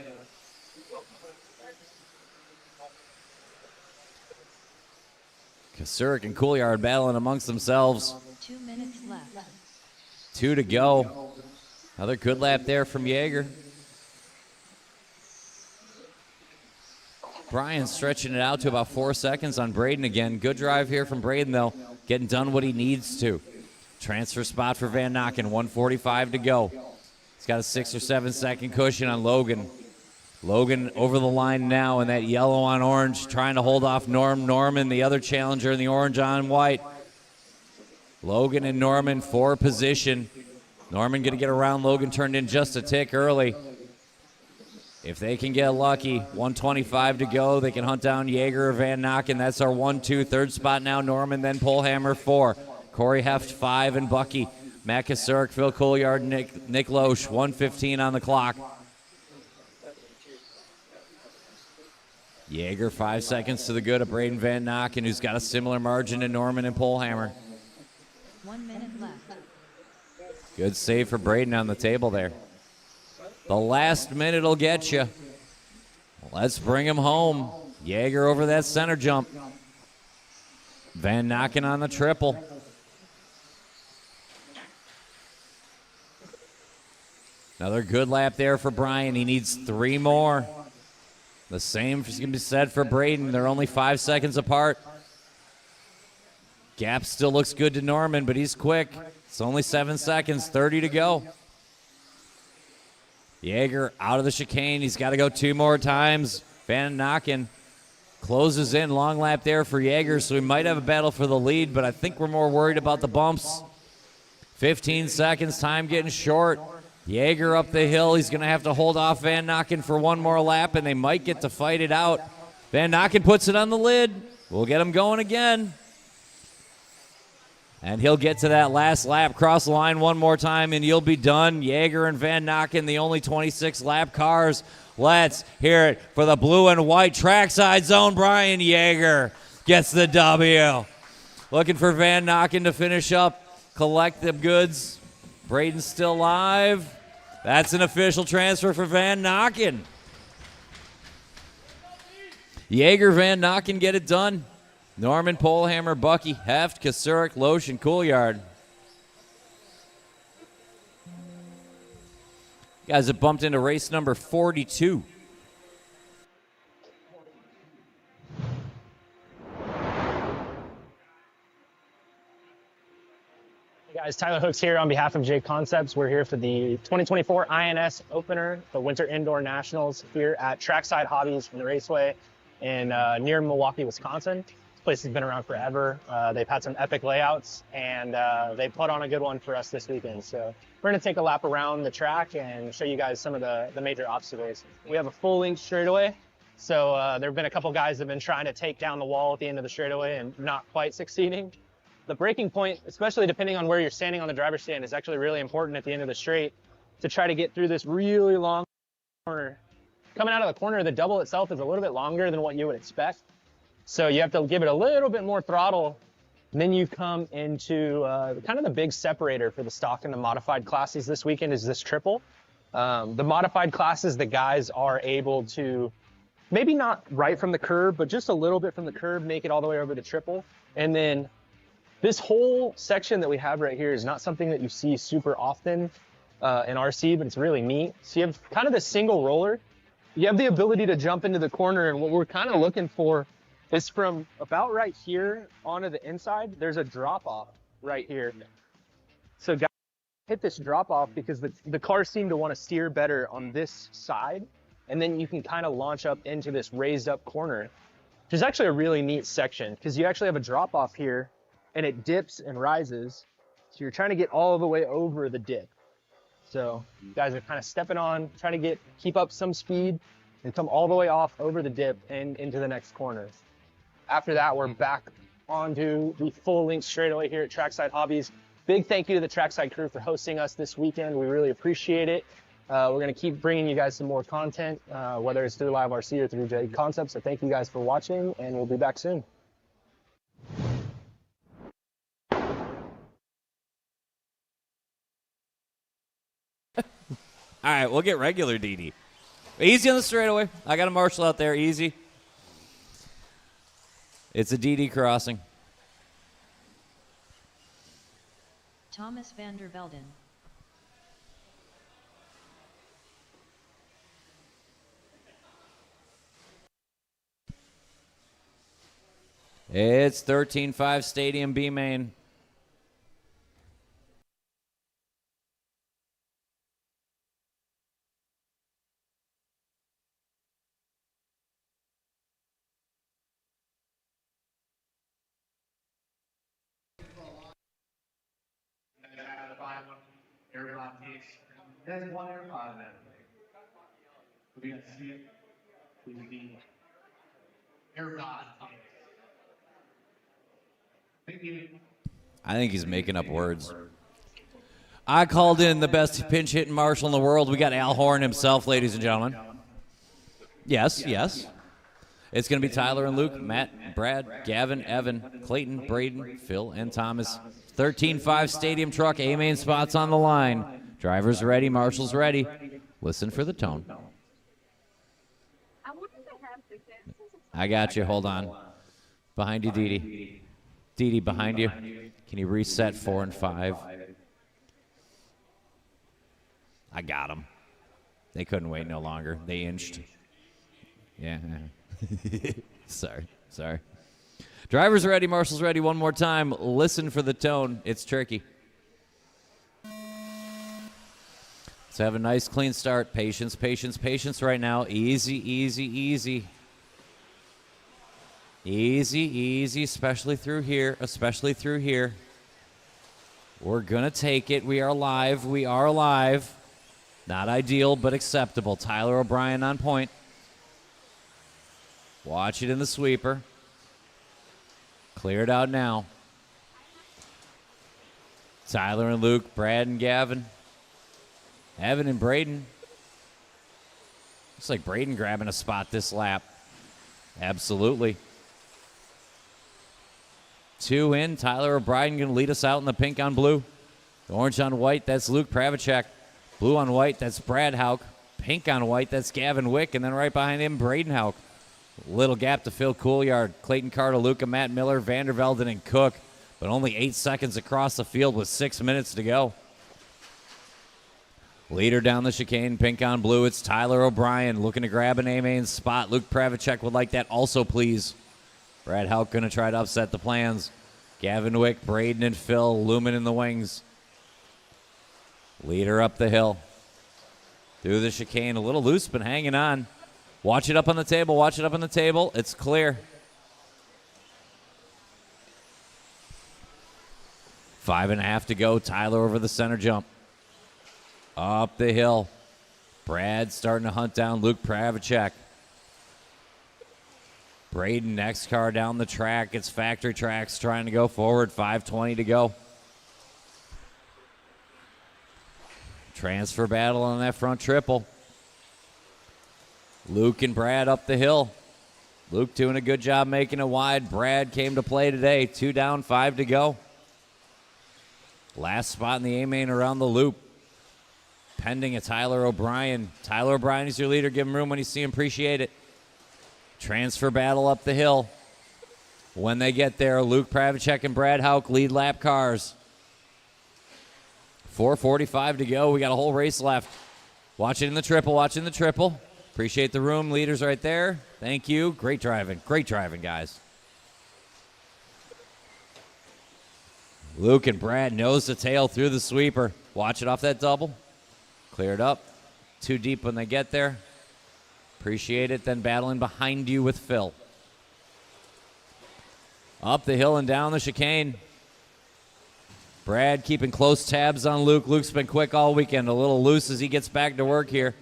Kasurik and Couillard battling amongst themselves. 2 minutes left. 2 to go. Another good lap there from Jaeger. Brian stretching it out to about 4 seconds on Braden again. Good drive here from Braden, though. Getting done what he needs to. Transfer spot for Van Nocken, 1:45 to go. He's got a 6 or 7 second cushion on Logan. Logan over the line now in that yellow on orange, trying to hold off Norman, the other challenger in the orange on white. Logan and Norman for position. Norman going to get around. Logan turned in just a tick early. If they can get lucky, 1:25 to go, they can hunt down Jaeger or Van Nocken. That's our 1-2. Third spot now, Norman, then Polhammer 4. Corey Heft 5 and Bucky. Matt Kasurik, Phil Couillard, Nick Loesch. 1:15 on the clock. Jaeger 5 seconds to the good of Braden Van Nocken, who's got a similar margin to Norman and Polhammer. 1 minute left. Good save for Braden on the table there. The last minute will get you. Let's bring him home. Jaeger over that center jump. Van Nocken on the triple. Another good lap there for Brian. He needs 3 more. The same is going to be said for Braden. They're only 5 seconds apart. Gap still looks good to Norman, but he's quick. It's only 7 seconds, 30 to go. Jaeger out of the chicane. He's got to go 2 more times. Van Nocken closes in. Long lap there for Jaeger, so we might have a battle for the lead, but I think we're more worried about the bumps. 15 seconds, time getting short. Jaeger up the hill. He's going to have to hold off Van Nocken for 1 more lap, and they might get to fight it out. Van Nocken puts it on the lid. We'll get him going again. And he'll get to that last lap, cross the line 1 more time, and you'll be done. Jaeger and Van Nocken, the only 26-lap cars. Let's hear it for the blue and white trackside zone. Brian Jaeger gets the W. Looking for Van Nocken to finish up, collect the goods. Braden's still live. That's an official transfer for Van Nocken. Jaeger, Van Nocken get it done. Norman, Polhammer, Bucky, Heft, Kasurik, Loesch, and Couillard. Guys have bumped into race number 42. Hey guys, Tyler Hooks here on behalf of JConcepts. We're here for the 2024 INS Opener, the Winter Indoor Nationals here at Trackside Hobbies in the Raceway in near Milwaukee, Wisconsin. This place has been around forever. They've had some epic layouts, and they put on a good one for us this weekend. So we're going to take a lap around the track and show you guys some of the major obstacles. We have a full length straightaway. So there have been a couple guys that have been trying to take down the wall at the end of the straightaway and not quite succeeding. The braking point, especially depending on where you're standing on the driver's stand, is actually really important at the end of the straight to try to get through this really long corner. Coming out of the corner, the double itself is a little bit longer than what you would expect. So you have to give it a little bit more throttle. And then you come into kind of the big separator for the stock and the modified classes this weekend is this triple. The modified classes, the guys are able to maybe not right from the curb, but just a little bit from the curb, make it all the way over to triple. And then this whole section that we have right here is not something that you see super often in RC, but it's really neat. So you have kind of the single roller. You have the ability to jump into the corner, and what we're kind of looking for is from about right here onto the inside, there's a drop off right here. So guys hit this drop off because the cars seem to want to steer better on this side, and then you can kind of launch up into this raised up corner, which is actually a really neat section because you actually have a drop off here and it dips and rises. So you're trying to get all the way over the dip. So you guys are kind of stepping on, trying to keep up some speed and come all the way off over the dip and into the next corner. After that, we're back onto the full length straightaway here at Trackside Hobbies. Big thank you to the Trackside crew for hosting us this weekend. We really appreciate it. We're gonna keep bringing you guys some more content, whether it's through Live RC or through JConcepts. So thank you guys for watching, and we'll be back soon. All right, we'll get regular DD. Easy on the straightaway. I got a Marshall out there, easy. It's a DD crossing. Thomas van der Velden. It's 13-5 Stadium B main. There's one AirPod then. We can see it. We need AirPod. Thank you. I think he's making up words. I called in the best pinch hitting marshal in the world. We got Al Horn himself, ladies and gentlemen. Yes, yes. It's going to be Tyler and Luke, Matt, Brad, Gavin, Evan, Clayton, Braden, Phil, and Thomas. 13-5 Stadium truck, A-main spots on the line. Drivers ready, marshals ready. Listen for the tone. I got you. Hold on. Behind you, Dee. Dee, behind you. Can you reset 4 and 5? I got them. They couldn't wait no longer. They inched. Yeah. Sorry. Drivers ready, marshals ready. One more time. Listen for the tone. It's tricky. Let's have a nice, clean start. Patience, patience, patience right now. Easy, easy, easy. Easy, easy, especially through here, We're going to take it. We are live. Not ideal, but acceptable. Tyler O'Brien on point. Watch it in the sweeper. Clear it out now. Tyler and Luke, Brad and Gavin. Evan and Braden. Looks like Braden grabbing a spot this lap. Absolutely. 2 in. Tyler O'Brien going to lead us out in the pink on blue. Orange on white, that's Luke Pravacek. Blue on white, that's Brad Hauk. Pink on white, that's Gavin Wick. And then right behind him, Braden Hauk. Little gap to Phil Couillard, Clayton Carter, Luca, Matt Miller, Vandervelden, and Cook. But only 8 seconds across the field with 6 minutes to go. Leader down the chicane, pink on blue. It's Tyler O'Brien looking to grab an A-main spot. Luke Pravacek would like that also, please. Brad Houck going to try to upset the plans. Gavin Wick, Braden, and Phil looming in the wings. Leader up the hill. Through the chicane, a little loose, but hanging on. Watch it up on the table, watch it up on the table. It's clear. 5.5 to go. Tyler over the center jump. Up the hill. Brad starting to hunt down Luke Pravacek. Braden, next car down the track. It's factory tracks trying to go forward. 5:20 to go. Transfer battle on that front triple. Luke and Brad up the hill. Luke doing a good job making it wide. Brad came to play today. 2 down, 5 to go. Last spot in the A-main around the loop. Pending a Tyler O'Brien. Tyler O'Brien is your leader. Give him room when you see him. Appreciate it. Transfer battle up the hill. When they get there, Luke Pravacek and Brad Houck lead lap cars. 4:45 to go. We got a whole race left. Watching in the triple, watching the triple. Appreciate the room. Leaders right there. Thank you. Great driving, guys. Luke and Brad nose to tail through the sweeper. Watch it off that double. Clear it up. Too deep when they get there. Appreciate it. Then battling behind you with Phil. Up the hill and down the chicane. Brad keeping close tabs on Luke. Luke's been quick all weekend. A little loose as he gets back to work here.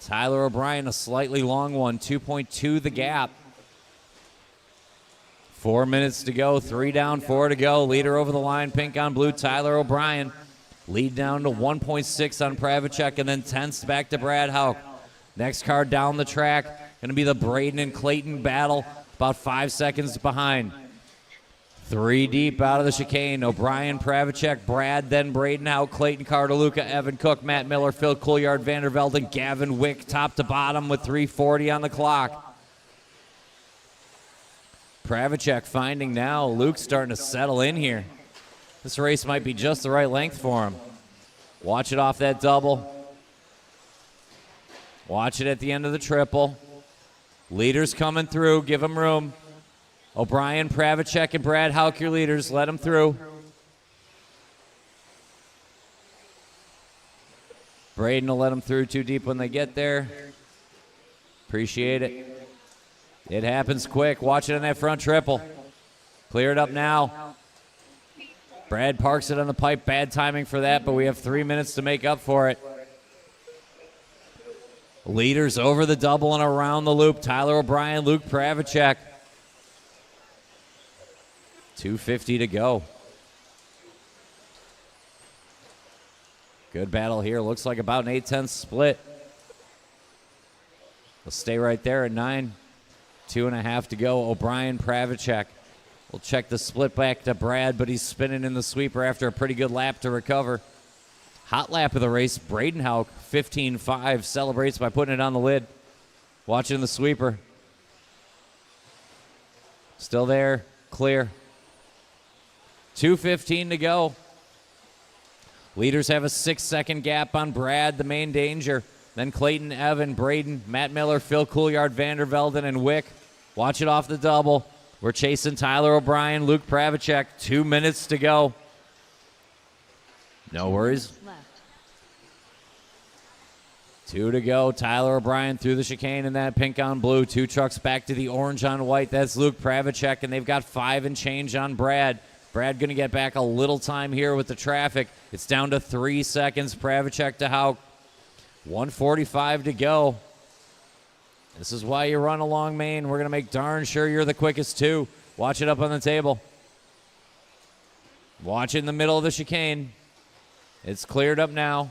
Tyler O'Brien, a slightly long one. 2.2 the gap. 4 minutes to go. 3 down, 4 to go. Leader over the line. Pink on blue. Tyler O'Brien. Lead down to 1.6 on Pravacek, and then 10ths back to Brad Houck. Next car down the track. Going to be the Braden and Clayton battle. About 5 seconds behind. 3 deep out of the chicane. O'Brien, Pravacek, Brad, then Braden Houck, Clayton Cardaluca, Evan Cook, Matt Miller, Phil Couillard, Vandervelde, and Gavin Wick top to bottom with 3:40 on the clock. Pravacek finding now Luke's starting to settle in here. This race might be just the right length for him. Watch it off that double. Watch it at the end of the triple. Leaders coming through. Give them room. O'Brien, Pravacek, and Brad Houck, your leaders. Let them through. Braden will let them through too deep when they get there. Appreciate it. It happens quick. Watch it on that front triple. Clear it up now. Brad parks it on the pipe. Bad timing for that, but we have 3 minutes to make up for it. Leaders over the double and around the loop. Tyler O'Brien, Luke Pravacek. 2:50 to go. Good battle here. Looks like about an 8-10 split. We'll stay right there at 9. 2.5 to go. O'Brien, Pravacek. We'll check the split back to Brad, but he's spinning in the sweeper after a pretty good lap to recover. Hot lap of the race. Braden Houck, 15.5, celebrates by putting it on the lid. Watching the sweeper. Still there. Clear. 2:15 to go. Leaders have a 6-second gap on Brad, the main danger. Then Clayton, Evan, Braden, Matt Miller, Phil Couillard, Vandervelden, and Wick. Watch it off the double. We're chasing Tyler O'Brien, Luke Pravacek. 2 minutes to go. No worries. 2 to go. Tyler O'Brien through the chicane in that pink on blue. 2 trucks back to the orange on white. That's Luke Pravacek, and they've got 5 and change on Brad. Brad going to get back a little time here with the traffic. It's down to 3 seconds. Pravacek to Houck. 1:45 to go. This is why you run along Main. We're going to make darn sure you're the quickest too. Watch it up on the table. Watch it in the middle of the chicane. It's cleared up now.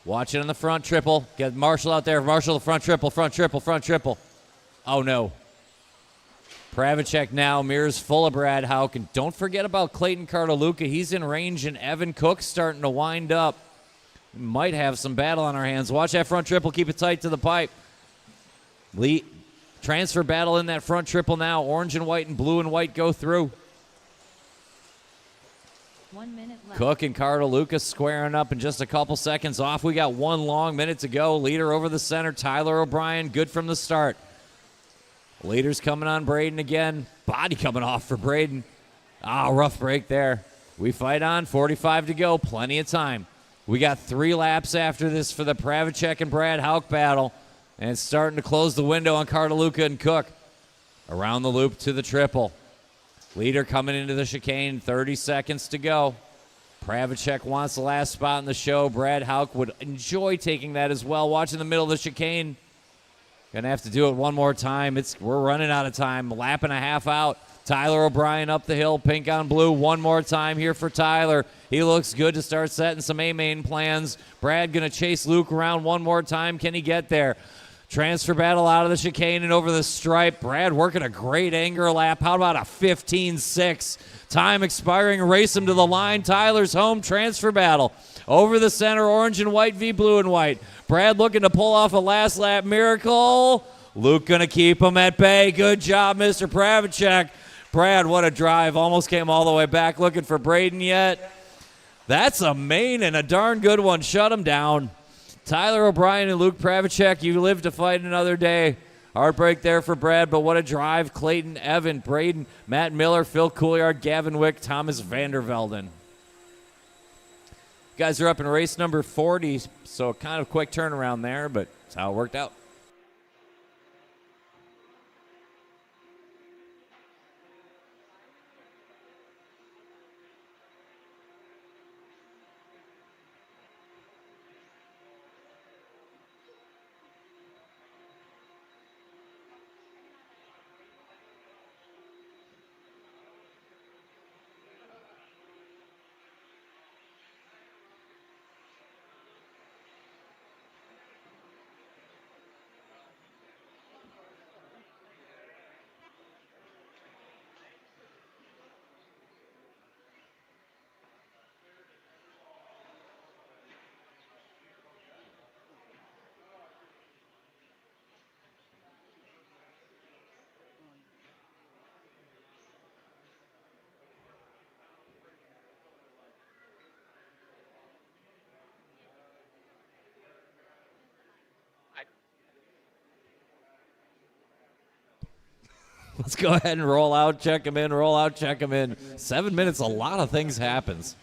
Watch it on the front triple. Get Marshall out there. Marshall, the front triple, front triple, front triple. Oh, no. Pravacek now. Mirrors full of Brad Houck. And don't forget about Clayton Cardaluca. He's in range, and Evan Cook's starting to wind up. We might have some battle on our hands. Watch that front triple. Keep it tight to the pipe. Transfer battle in that front triple now. Orange and white and blue and white go through. 1 minute left. Cook and Cartaluca squaring up in just a couple seconds off. We got 1 long minute to go. Leader over the center, Tyler O'Brien, good from the start. Leader's coming on Braden again. Body coming off for Braden. Rough break there. We fight on, 45 to go, plenty of time. We got 3 laps after this for the Pravacek and Brad Hauk battle, and it's starting to close the window on Cartaluca and Cook. Around the loop to the triple. Leader coming into the chicane, 30 seconds to go. Pravacek wants the last spot in the show. Brad Hauk would enjoy taking that as well. Watching the middle of the chicane. Gonna have to do it one more time. We're running out of time. Lap and a half out. Tyler O'Brien up the hill, pink on blue. One more time here for Tyler. He looks good to start setting some A-main plans. Brad going to chase Luke around one more time. Can he get there? Transfer battle out of the chicane and over the stripe. Brad working a great anger lap. How about a 15-6? Time expiring. Race him to the line. Tyler's home. Transfer battle. Over the center, orange and white v blue and white. Brad looking to pull off a last lap miracle. Luke going to keep him at bay. Good job, Mr. Pravacek. Brad, what a drive. Almost came all the way back looking for Braden yet. That's a main and a darn good one. Shut him down. Tyler O'Brien and Luke Pravacek, you live to fight another day. Heartbreak there for Brad, but what a drive. Clayton, Evan, Braden, Matt Miller, Phil Couillard, Gavin Wick, Thomas Vandervelden. You guys are up in race number 40, so kind of quick turnaround there, but that's how it worked out. Let's go ahead and roll out, check him in, roll out, check him in. 7 minutes, a lot of things happens.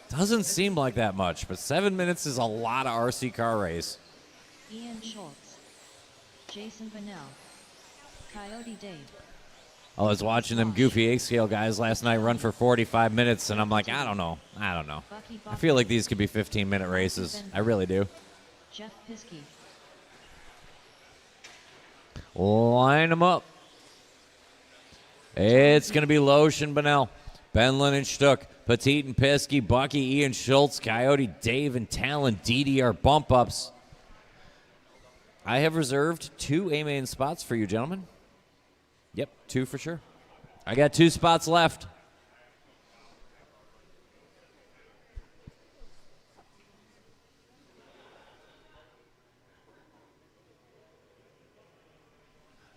Doesn't seem like that much, but 7 minutes is a lot of RC car race. Ian Schultz, Jason Bonnell, Coyote Dave. I was watching them goofy 8-scale guys last night run for 45 minutes, and I'm like, I don't know. I feel like these could be 15-minute races. I really do. Jeff Piskey. Line them up. It's going to be Loesch and Bonnell, Benlin and Stuck, Petit and Piskey, Bucky, Ian Schultz, Coyote, Dave, and Talon. DDR bump ups. I have reserved 2 A-main spots for you, gentlemen. Yep, 2 for sure. I got 2 spots left.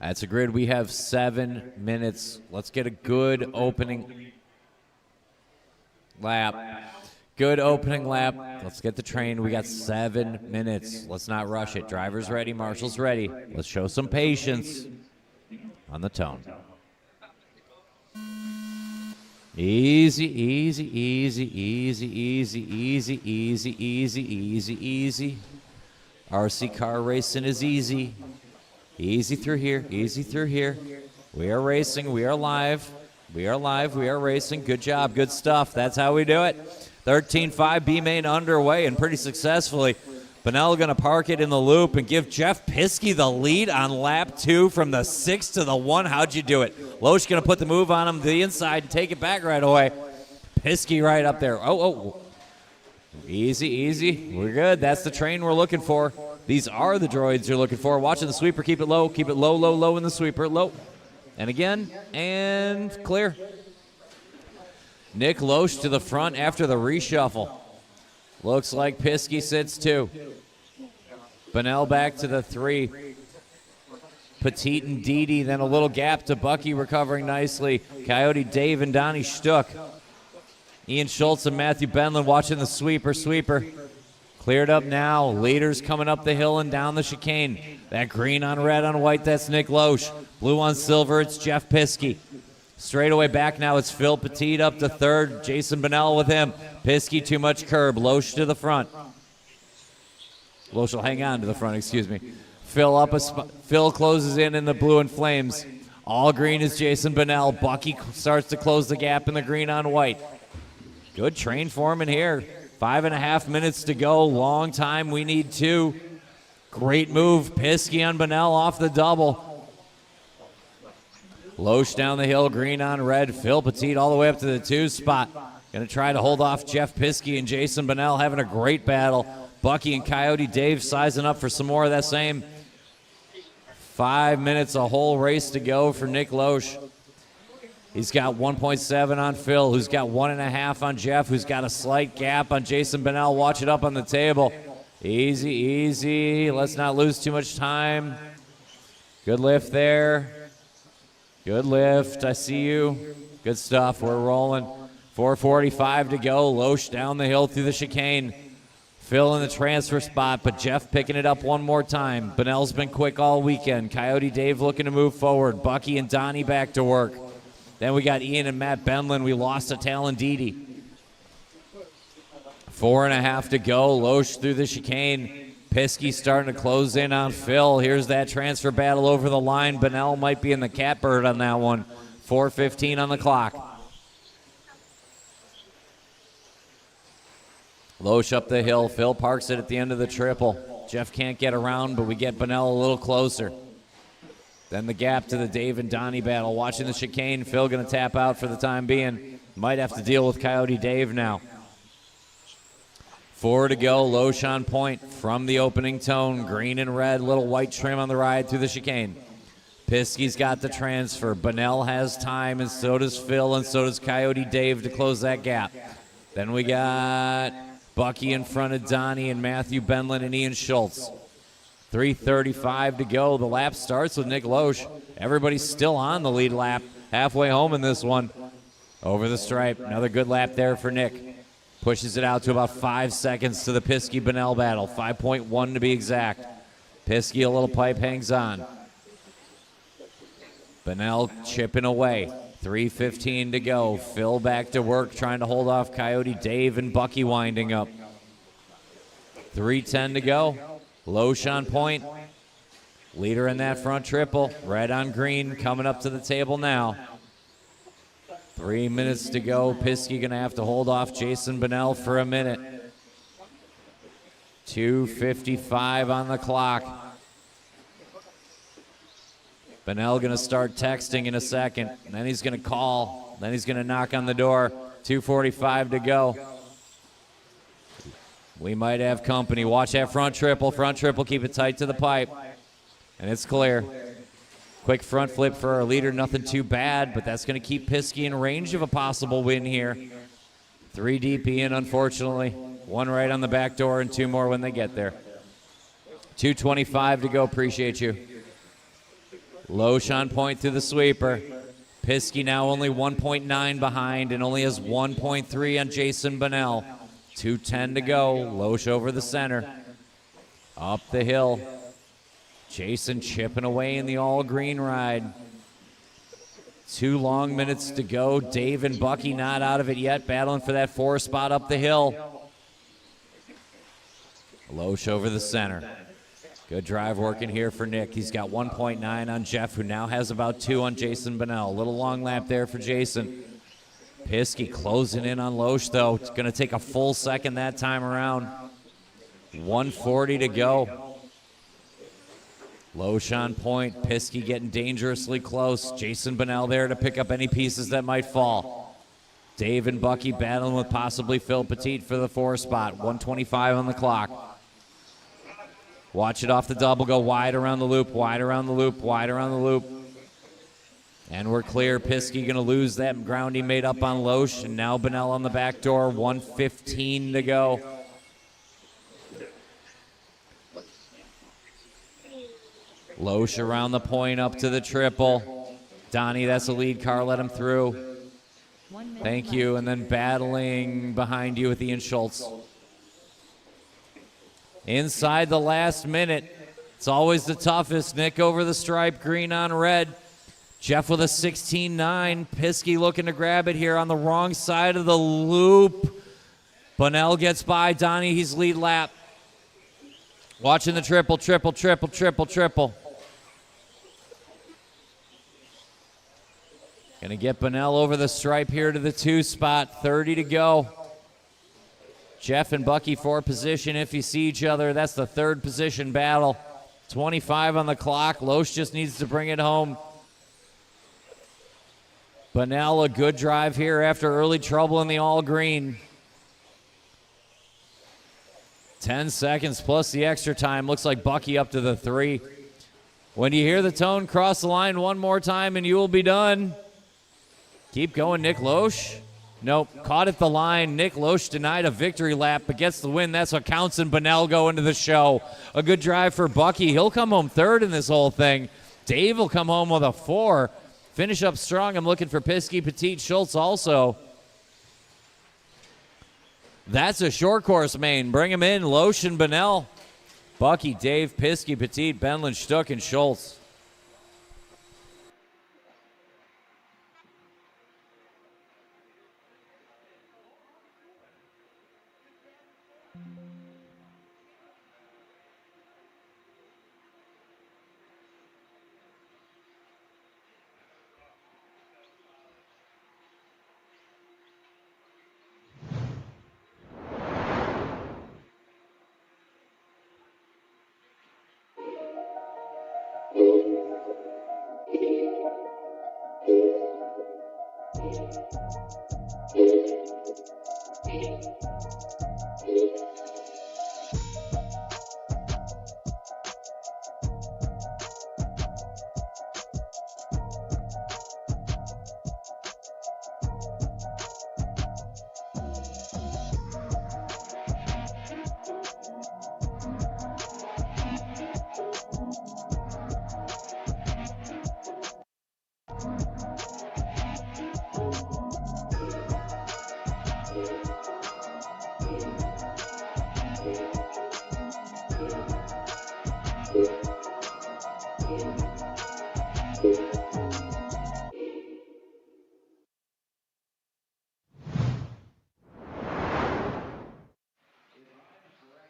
That's a grid. We have 7 minutes. Let's get a good opening lap. Good opening lap. Let's get the train. We got 7 minutes. Let's not rush it. Driver's ready. Marshal's ready. Let's show some patience on the tone. Easy, easy, easy, easy, easy, easy, easy, easy, easy, easy. RC car racing is easy. Easy through here, easy through here. We are racing, we are live. We are live, we are racing. Good job, good stuff. That's how we do it. 13.5 B-main underway and pretty successfully. Bonnell going to park it in the loop and give Jeff Piskey the lead on lap 2 from the 6 to the 1. How'd you do it? Loesch going to put the move on him to the inside and take it back right away. Piskey right up there. Oh. Easy, easy. We're good. That's the train we're looking for. These are the droids you're looking for. Watching the sweeper. Keep it low. Keep it low, low, low in the sweeper. Low. And again. And clear. Nick Loesch to the front after the reshuffle. Looks like Piskey sits 2. Bonnell back to the 3. Petite and Didi, then a little gap to Bucky recovering nicely. Coyote Dave and Donnie Stuck. Ian Schultz and Matthew Benlin watching the sweeper. Cleared up now. Leaders coming up the hill and down the chicane. That green on red on white, that's Nick Loesch. Blue on silver, it's Jeff Piskey. Straightaway back now, it's Phil Petite up to third. Jason Bonnell with him. Piskey too much curb. Loesch to the front. Loesch will hang on to the front, excuse me. Phil closes in the blue and flames. All green is Jason Bonnell. Bucky starts to close the gap in the green on white. Good train foreman here. 5.5 minutes to go. Long time. We need 2. Great move. Piskey on Bonnell off the double. Loesch down the hill. Green on red. Phil Petite all the way up to the 2 spot. Going to try to hold off Jeff Piskey and Jason Bonnell having a great battle. Bucky and Coyote Dave sizing up for some more of that same. 5 minutes, a whole race to go for Nick Loesch. He's got 1.7 on Phil, who's got 1.5 on Jeff, who's got a slight gap on Jason Bonnell. Watch it up on the table. Easy. Let's not lose too much time. Good lift there. Good lift. I see you. Good stuff. We're rolling. 4:45 to go. Loesch down the hill through the chicane. Phil in the transfer spot, but Jeff picking it up one more time. Bonnell's been quick all weekend. Coyote Dave looking to move forward. Bucky and Donnie back to work. Then we got Ian and Matt Benlin. We lost to Talon Didi. 4.5 to go. Loesch through the chicane. Piskey starting to close in on Phil. Here's that transfer battle over the line. Bonnell might be in the catbird on that one. 4:15 on the clock. Loesch up the hill. Phil parks it at the end of the triple. Jeff can't get around, but we get Bonnell a little closer. Then the gap to the Dave and Donnie battle. Watching the chicane. Phil going to tap out for the time being. Might have to deal with Coyote Dave now. 4 to go. Loesch on point from the opening tone. Green and red. Little white trim on the ride through the chicane. Piskey's got the transfer. Bonnell has time, and so does Phil, and so does Coyote Dave to close that gap. Then we got Bucky in front of Donnie and Matthew Benlin and Ian Schultz. 3:35 to go. The lap starts with Nick Loesch. Everybody's still on the lead lap. Halfway home in this one. Over the stripe. Another good lap there for Nick. Pushes it out to about 5 seconds to the Piskey-Bonnell battle. 5.1 to be exact. Piskey, a little pipe, hangs on. Bonnell chipping away. 3:15 to go. Phil back to work trying to hold off Coyote Dave and Bucky winding up. 3:10 to go. Loesch on point. Leader in that front triple. Red on green coming up to the table now. 3 minutes to go. Piskey going to have to hold off Jason Bonnell for a minute. 2:55 on the clock. Bonnell going to start texting in a second. And then he's going to call. Then he's going to knock on the door. 2:45 to go. We might have company. Watch that front triple. Front triple, keep it tight to the pipe. And it's clear. Quick front flip for our leader. Nothing too bad, but that's going to keep Piskey in range of a possible win here. 3 deep in, unfortunately. 1 right on the back door and 2 more when they get there. 2:25 to go. Appreciate you. Loesch on point through the sweeper. Piskey now only 1.9 behind and only has 1.3 on Jason Bonnell. 2:10 to go. Loesch over the center. Up the hill. Jason chipping away in the all-green ride. 2 long minutes to go. Dave and Bucky not out of it yet, battling for that 4 spot up the hill. Loesch over the center. Good drive working here for Nick. He's got 1.9 on Jeff, who now has about 2 on Jason Bonnell. A little long lap there for Jason. Piskey closing in on Loesch, though. It's going to take a full second that time around. 1:40 to go. Loesch on point. Piskey getting dangerously close. Jason Bonnell there to pick up any pieces that might fall. Dave and Bucky battling with possibly Phil Petite for the 4 spot. 1:25 on the clock. Watch it off the double. Go wide around the loop, wide around the loop, wide around the loop. And we're clear. Piskey going to lose that ground he made up on Loesch. And now Bonnell on the back door. 1:15 to go. Loesch around the point up to the triple. Donnie, that's the lead car. Let him through. Thank you. And then battling behind you with Ian Schultz. Inside the last minute. It's always the toughest. Nick over the stripe, green on red. Jeff with a 16.9. Piskey looking to grab it here on the wrong side of the loop. Bunnell gets by Donnie. He's lead lap. Watching the triple, triple, triple, triple, triple. Gonna get Bunnell over the stripe here to the 2 spot. 30 to go. Jeff and Bucky for position if you see each other. That's the 3rd position battle. 25 on the clock. Loesch just needs to bring it home. Bunnell, a good drive here after early trouble in the all green. 10 seconds plus the extra time. Looks like Bucky up to the 3. When you hear the tone, cross the line one more time and you will be done. Keep going, Nick Loesch. Nope, caught at the line. Nick Loesch denied a victory lap, but gets the win. That's what counts, and Bunnell go into the show. A good drive for Bucky. He'll come home 3rd in this whole thing. Dave will come home with a 4. Finish up strong. I'm looking for Piskey, Petit, Schultz also. That's a short course main. Bring him in, Loesch and Bunnell. Bucky, Dave, Piskey, Petit, Benlin, Stuck, and Schultz.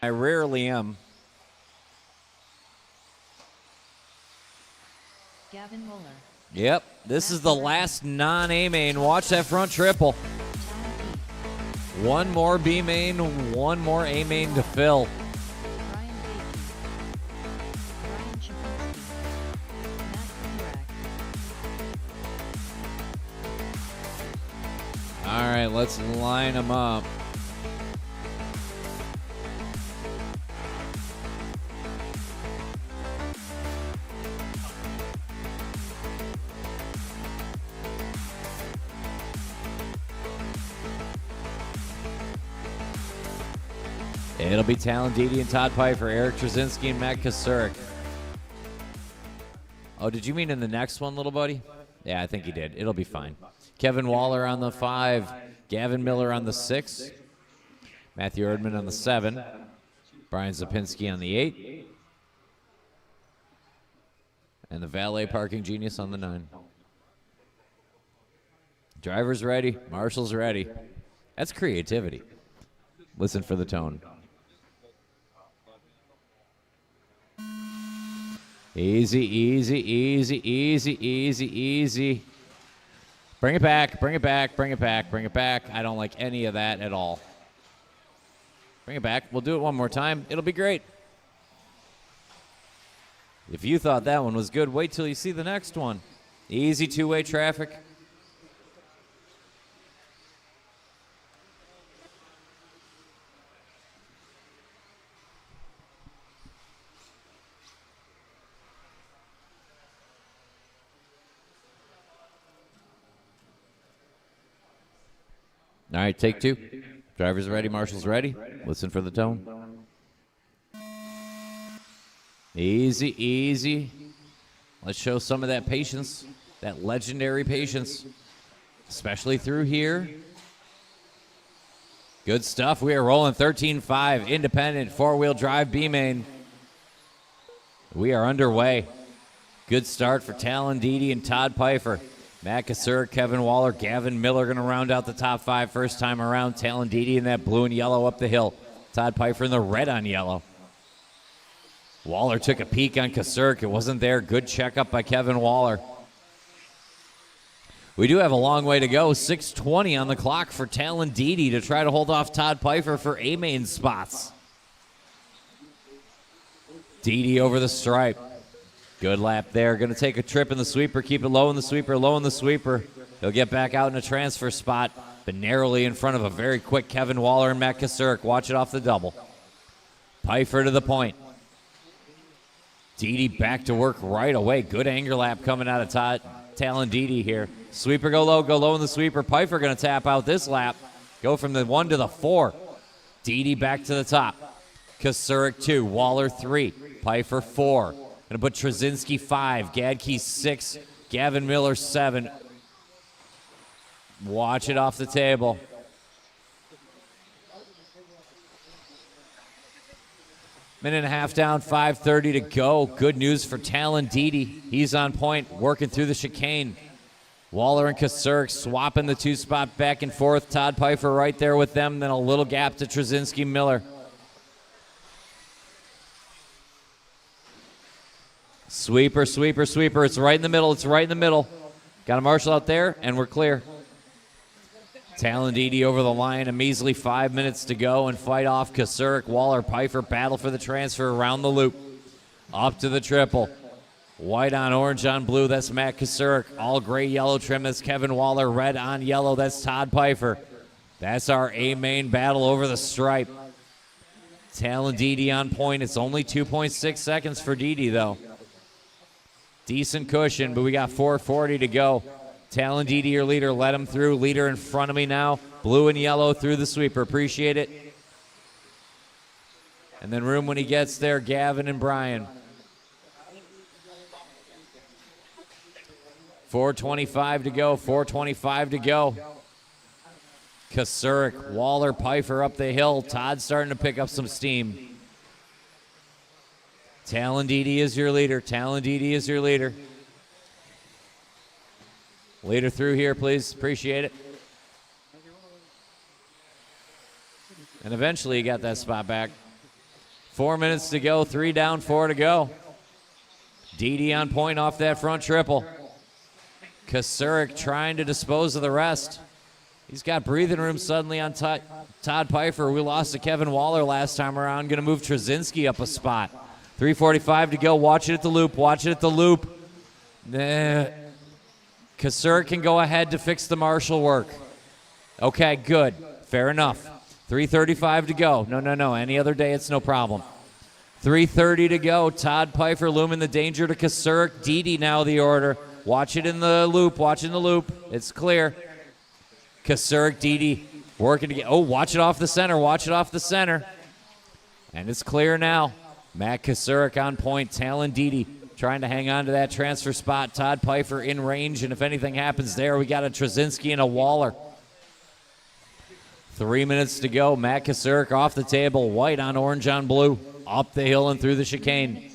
I rarely am. Gavin Muller. Yep, this is the last non-A main. Watch that front triple. One more B main, one more A main to fill. All right, let's line them up. It'll be Talon Dede and Todd Pfeiffer, Eric Trzynski, and Matt Kasurik. Oh, did you mean in the next one, little buddy? Yeah, I think he did. It'll be fine. Kevin Waller on the 5, Gavin Miller on the 6, Matthew Erdman on the 7, Brian Zapinski on the 8, and the valet parking genius on the 9. Driver's ready. Marshall's ready. That's creativity. Listen for the tone. Easy, easy, easy, easy, easy, easy. Bring it back, bring it back, bring it back, bring it back. I don't like any of that at all. Bring it back. We'll do it one more time. It'll be great. If you thought that one was good, wait till you see the next one. Easy two-way traffic. All right, take 2. Driver's ready, Marshall's ready. Listen for the tone. Easy, easy. Let's show some of that patience, that legendary patience, especially through here. Good stuff. We are rolling 13-5, independent, four-wheel drive B-main. We are underway. Good start for Talon Dede and Todd Pfeiffer. Matt Kassur, Kevin Waller, Gavin Miller going to round out the top 5 first time around. Talon Dede in that blue and yellow up the hill. Todd Pfeiffer in the red on yellow. Waller took a peek on Kassur. It wasn't there. Good checkup by Kevin Waller. We do have a long way to go. 6:20 on the clock for Talon Dede to try to hold off Todd Pfeiffer for A-main spots. Dede over the stripe. Good lap there. Going to take a trip in the sweeper. Keep it low in the sweeper, low in the sweeper. He'll get back out in a transfer spot, but narrowly in front of a very quick Kevin Waller and Matt Kassur. Watch it off the double. Pfeiffer to the point. Dede back to work right away. Good anger lap coming out of Talon Dede here. Sweeper go low in the sweeper. Pfeiffer going to tap out this lap. Go from the 1 to the 4. Dede back to the top. Kassur 2, Waller 3, Pfeiffer 4. Going to put Trzynski 5, Gadke 6, Gavin Miller 7. Watch it off the table. Minute and a half down, 5:30 to go. Good news for Talon Dede. He's on point, working through the chicane. Waller and Kassur swapping the 2-spot back and forth. Todd Pfeiffer right there with them. Then a little gap to Trzynski Miller. Sweeper, sweeper, sweeper. It's right in the middle. It's right in the middle. Got a marshal out there, and we're clear. Talon Dede over the line. A measly 5 minutes to go and fight off Kassur. Waller, Pfeiffer battle for the transfer around the loop. Up to the triple. White on orange on blue. That's Matt Kassur. All gray yellow trim. That's Kevin Waller. Red on yellow. That's Todd Pfeiffer. That's our A-main battle over the stripe. Talon Dede on point. It's only 2.6 seconds for Dede, though. Decent cushion, but we got 4:40 to go. Talon Dede, your leader, let him through. Leader in front of me now. Blue and yellow through the sweeper. Appreciate it. And then room when he gets there, Gavin and Brian. 4:25 to go. 4:25 to go. Kassur, Waller, Pfeiffer up the hill. Todd starting to pick up some steam. Talon Dede is your leader. Talon Dede is your leader. Leader through here, please. Appreciate it. And eventually he got that spot back. 4 minutes to go. 3 down, 4 to go. Dede on point off that front triple. Kassur trying to dispose of the rest. He's got breathing room suddenly on Todd Pfeiffer. We lost to Kevin Waller last time around. Going to move Trzynski up a spot. 3:45 to go. Watch it at the loop. Watch it at the loop. Kassur can go ahead to fix the marshal work. Okay, good. Fair enough. 3:35 to go. No. Any other day, it's no problem. 3:30 to go. Todd Pfeiffer looming the danger to Kassur. Dede now the order. Watch it in the loop. Watch in the loop. It's clear. Kassur, Dede working to get. Oh, watch it off the center. Watch it off the center. And it's clear now. Matt Kassur on point. Talon Dede trying to hang on to that transfer spot. Todd Pfeiffer in range, and if anything happens there, we got a Trzynski and a Waller. 3 minutes to go. Matt Kassur off the table. White on orange on blue. Up the hill and through the chicane.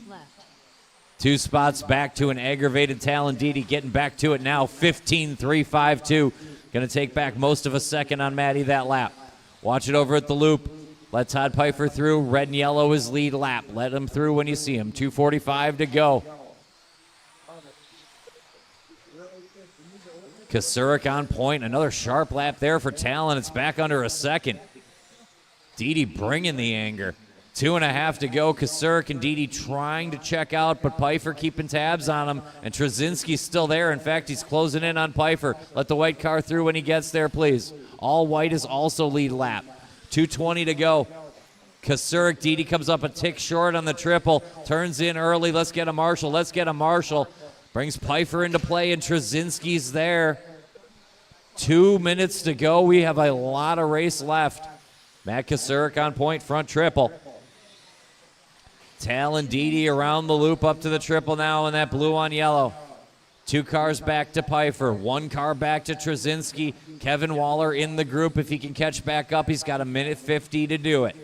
2 spots back to an aggravated Talon Dede. Getting back to it now. 15.352. Going to take back most of a second on Matty that lap. Watch it over at the loop. Let Todd Pfeiffer through. Red and yellow is lead lap. Let him through when you see him. 2:45 to go. Kassur on point. Another sharp lap there for Talon. It's back under a second. Dede bringing the anger. 2.5 to go. Kassur and Dede trying to check out, but Pfeiffer keeping tabs on him. And Trzynski's still there. In fact, he's closing in on Pfeiffer. Let the white car through when he gets there, please. All white is also lead lap. 2:20 to go. Kassur, Dede comes up a tick short on the triple. Turns in early. Let's get a marshal. Let's get a marshal. Brings Pfeiffer into play, and Trzynski's there. 2 minutes to go. We have a lot of race left. Matt Kassur on point, front triple. Talon Didi around the loop up to the triple now in that blue on yellow. 2 cars back to Pfeiffer. 1 car back to Trzynski. Kevin Waller in the group. If he can catch back up, he's got 1:50 to do it.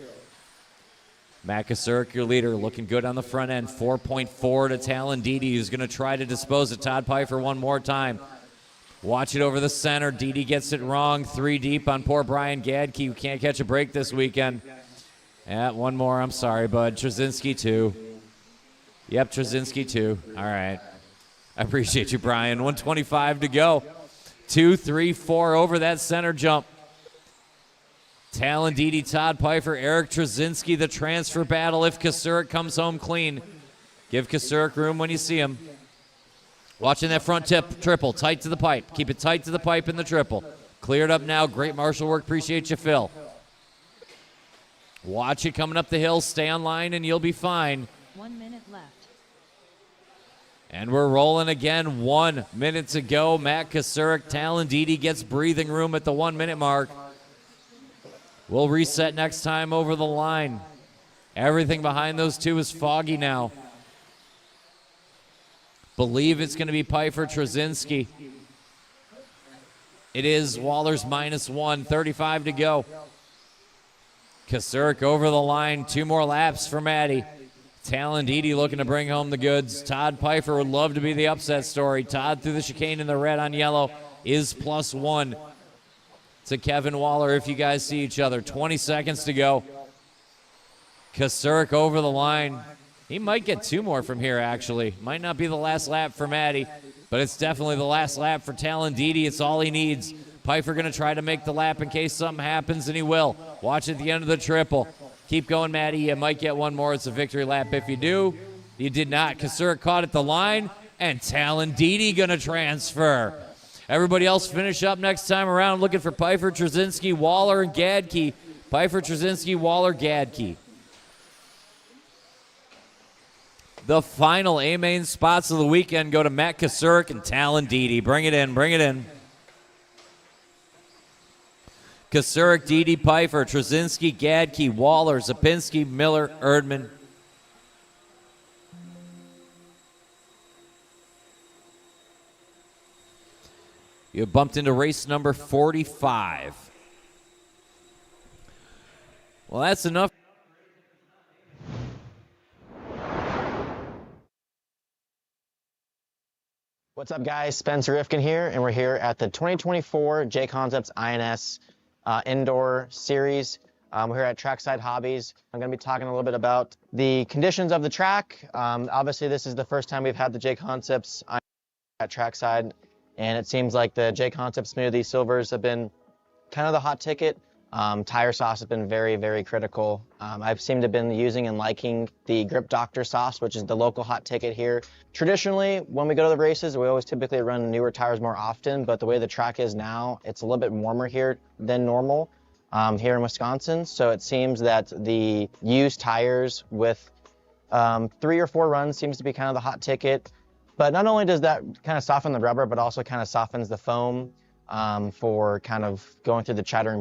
Matt Kasurik, your leader, looking good on the front end. 4.4 to Talon Didi, who's going to try to dispose of Todd Pfeiffer one more time. Watch it over the center. Didi gets it wrong. 3 deep on poor Brian Gadke, who can't catch a break this weekend. Yeah, one more. I'm sorry, bud. Trzynski 2. Yep, Trzynski 2. All right. I appreciate you, Brian. 125 to go. 2, 3, 4 over that center jump. Talon Didi, Todd Pfeiffer, Eric Trzynski, the transfer battle if Kasurik comes home clean. Give Kasurik room when you see him. Watching that front triple, tight to the pipe. Keep it tight to the pipe in the triple. Cleared up now. Great marshal work. Appreciate you, Phil. Watch it coming up the hill. Stay on line and you'll be fine. 1 minute left. And we're rolling again. 1 minute to go. Matt Kasurik, Talon Didi gets breathing room at the 1 minute mark. We'll reset next time over the line. Everything behind those two is foggy now. Believe it's going to be Pfeiffer Trzynski. It is Waller's -1, 35 to go. Kasurik over the line, 2 more laps for Maddie. Talon Didi looking to bring home the goods. Todd Pfeiffer would love to be the upset story. Todd through the chicane in the red on yellow is +1 to Kevin Waller if you guys see each other. 20 seconds to go. Kasurik over the line. He might get 2 more from here, actually. Might not be the last lap for Maddie, but it's definitely the last lap for Talon Didi. It's all he needs. Pfeiffer going to try to make the lap in case something happens, and he will. Watch at the end of the triple. Keep going, Maddie. You might get 1 more. It's a victory lap if you do. You did not. Kasurik caught at the line, and Talon Didi going to transfer. Everybody else finish up next time around looking for Pfeiffer, Trzynski, Waller, and Gadke. Pfeiffer, Trzynski, Waller, Gadke. The final A-Main spots of the weekend go to Matt Kasurik and Talon Didi. Bring it in, bring it in. Kasurik, Didi, Pfeiffer, Trzynski, Gadke, Waller, Zapinski, Miller, Erdman. You have bumped into race number 45. Well, that's enough. What's up, guys? Spencer Rifkin here, and we're here at the 2024 JConcepts INS Indoor Series. We're here at Trackside Hobbies. I'm going to be talking a little bit about the conditions of the track. Obviously, this is the first time we've had the JConcepts at Trackside, and it seems like the JConcepts Smoothie Silvers have been kind of the hot ticket. Tire sauce has been very, very critical. I've seemed to have been using and liking the Grip Doctor sauce, which is the local hot ticket here. Traditionally, when we go to the races, we always typically run newer tires more often, but the way the track is now, it's a little bit warmer here than normal here in Wisconsin. So it seems that the used tires with 3 or 4 runs seems to be kind of the hot ticket. But not only does that kind of soften the rubber, but also kind of softens the foam for kind of going through the chattering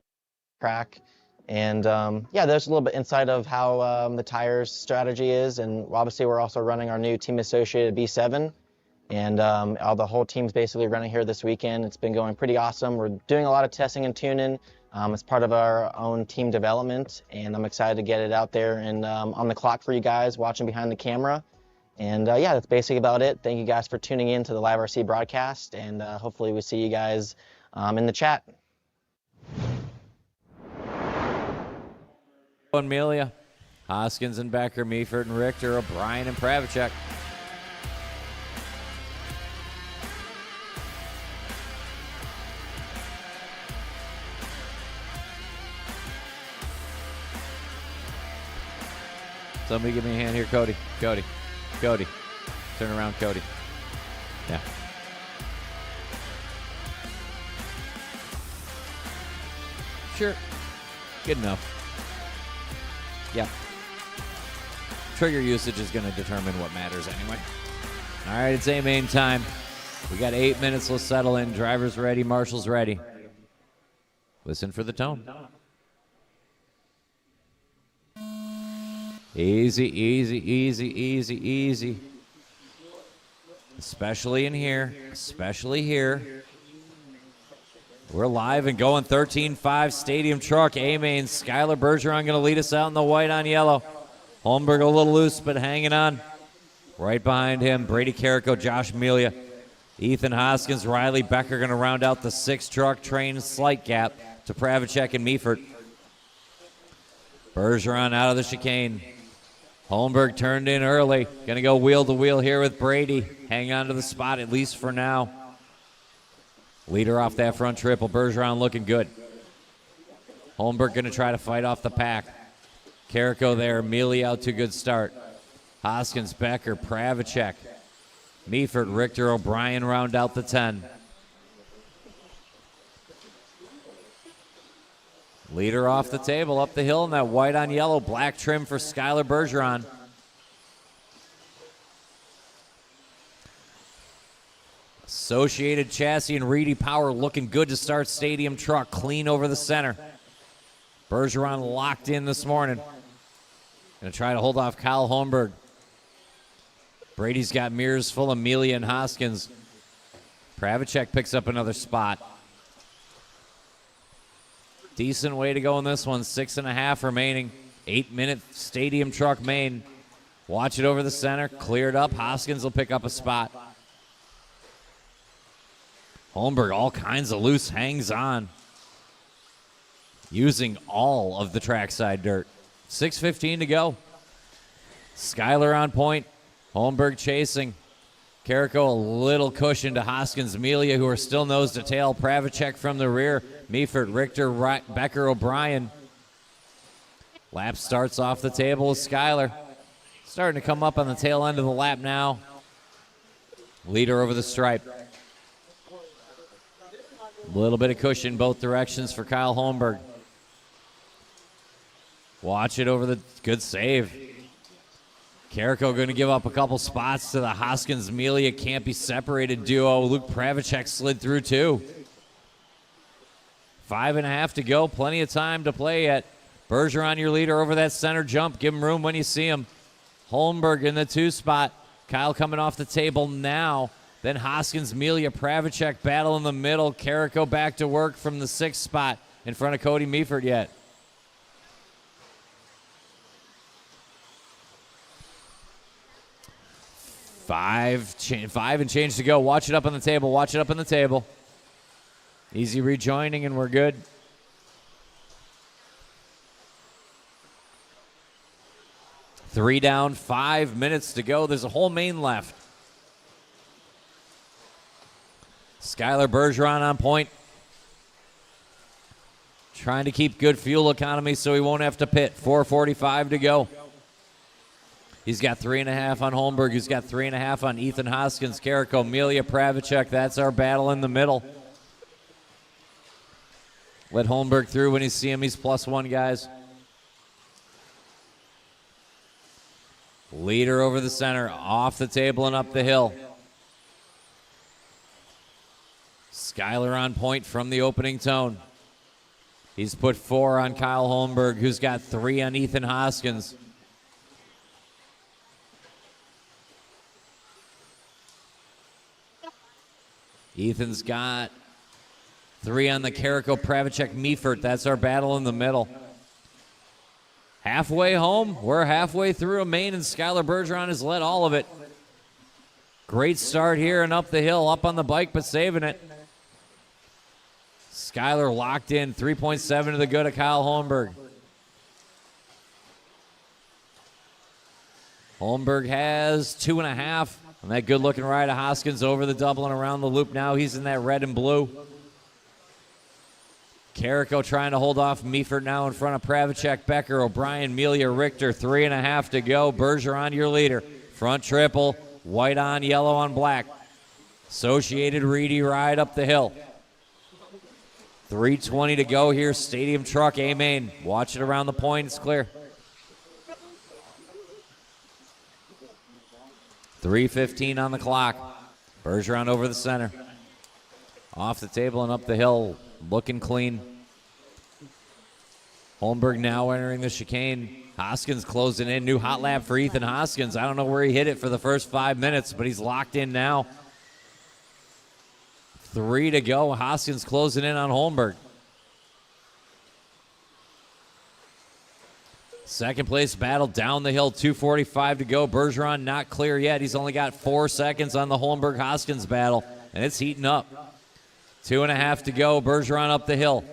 crack. And yeah, there's a little bit inside of how the tires strategy is. And obviously we're also running our new team associated B7, and the whole team's basically running here this weekend. It's been going pretty awesome. We're doing a lot of testing and tuning as part of our own team development, and I'm excited to get it out there and on the clock for you guys watching behind the camera. And yeah, that's basically about it. Thank you guys for tuning in to the Live RC broadcast, and hopefully we see you guys in the chat. Amelia, Hoskins and Becker, Meaford and Richter, O'Brien and Pravacek. Somebody give me a hand here, Cody. Cody. Cody. Turn around, Cody. Yeah. Sure. Good enough. Yeah. Trigger usage is going to determine what matters anyway. All right, it's A-Main time. We got 8 minutes. Let's settle in. Drivers ready. Marshals ready. Listen for the tone. Easy, easy, easy, easy, easy. Especially in here. Especially here. We're live and going 13-5 Stadium Truck. A-Main, Skylar Bergeron going to lead us out in the white on yellow. Holmberg a little loose, but hanging on. Right behind him, Brady Carrico, Josh Amelia. Ethan Hoskins, Riley Becker going to round out the 6 truck train, slight gap to Pravacek and Meefert. Bergeron out of the chicane. Holmberg turned in early. Going to go wheel to wheel here with Brady. Hang on to the spot, at least for now. Leader off that front triple. Bergeron looking good. Holmberg going to try to fight off the pack. Carrico there. Amelia out to a good start. Hoskins, Becker, Pravacek. Meefert, Richter, O'Brien round out the 10. Leader off the table, up the hill in that white on yellow, black trim for Skylar Bergeron. Associated Chassis and Reedy Power looking good to start Stadium Truck, clean over the center. Bergeron locked in this morning. Gonna try to hold off Kyle Holmberg. Brady's got mirrors full of Amelia and Hoskins. Pravacek picks up another spot. Decent way to go in this one. 6.5 remaining. 8-minute Stadium Truck main. Watch it over the center. Cleared up. Hoskins will pick up a spot. Holmberg, all kinds of loose hangs on. Using all of the trackside dirt. 6:15 to go. Skylar on point. Holmberg chasing. Carrico a little cushion to Hoskins, Amelia, who are still nose to tail. Pravacek from the rear. Meefert, Richter, Becker, O'Brien. Lap starts off the table with Skylar. Starting to come up on the tail end of the lap now. Leader over the stripe. A little bit of cushion both directions for Kyle Holmberg. Watch it over the good save. Carrico going to give up a couple spots to the Hoskins-Amelia can't be separated duo. Luke Pravacek slid through too. 5.5 to go. Plenty of time to play yet. Bergeron, your leader over that center jump. Give him room when you see him. Holmberg in the 2 spot. Kyle coming off the table now. Then Hoskins, Amelia, Pravacek battle in the middle. Carrico back to work from the 6th spot in front of Cody Meefert yet. Five and change to go. Watch it up on the table. Watch it up on the table. Easy rejoining, and we're good. Three down, 5 minutes to go. There's a whole main left. Skylar Bergeron on point. Trying to keep good fuel economy so he won't have to pit. 4:45 to go. He's got 3.5 on Holmberg. He's got 3.5 on Ethan Hoskins, Carrico, Amelia, Pravacek. That's our battle in the middle. Let Holmberg through when you see him. He's +1, guys. Leader over the center, off the table and up the hill. Skylar on point from the opening tone. He's put 4 on Kyle Holmberg, who's got 3 on Ethan Hoskins. Ethan's got 3 on the Carrico, Pravacek, Meefert. That's our battle in the middle. Halfway home. We're halfway through a main, and Skylar Bergeron has led all of it. Great start here and up the hill, up on the bike, but saving it. Skylar locked in, 3.7 to the good of Kyle Holmberg. Holmberg has 2.5. And that good-looking ride of Hoskins over the double and around the loop. Now he's in that red and blue. Carrico trying to hold off Meefert now in front of Pravacek, Becker, O'Brien, Amelia, Richter. 3.5 to go. Bergeron, your leader. Front triple, white on, yellow on black. Associated Reedy ride up the hill. 3:20 to go here. Stadium Truck, A-Main. Watch it around the point. It's clear. 3:15 on the clock. Bergeron over the center. Off the table and up the hill. Looking clean. Holmberg now entering the chicane. Hoskins closing in. New hot lap for Ethan Hoskins. I don't know where he hit it for the first 5 minutes, but he's locked in now. 3 to go. Hoskins closing in on Holmberg. Second place battle down the hill, 2:45 to go. Bergeron not clear yet. He's only got 4 seconds on the Holmberg-Hoskins battle, and it's heating up. 2.5 to go. Bergeron up the hill.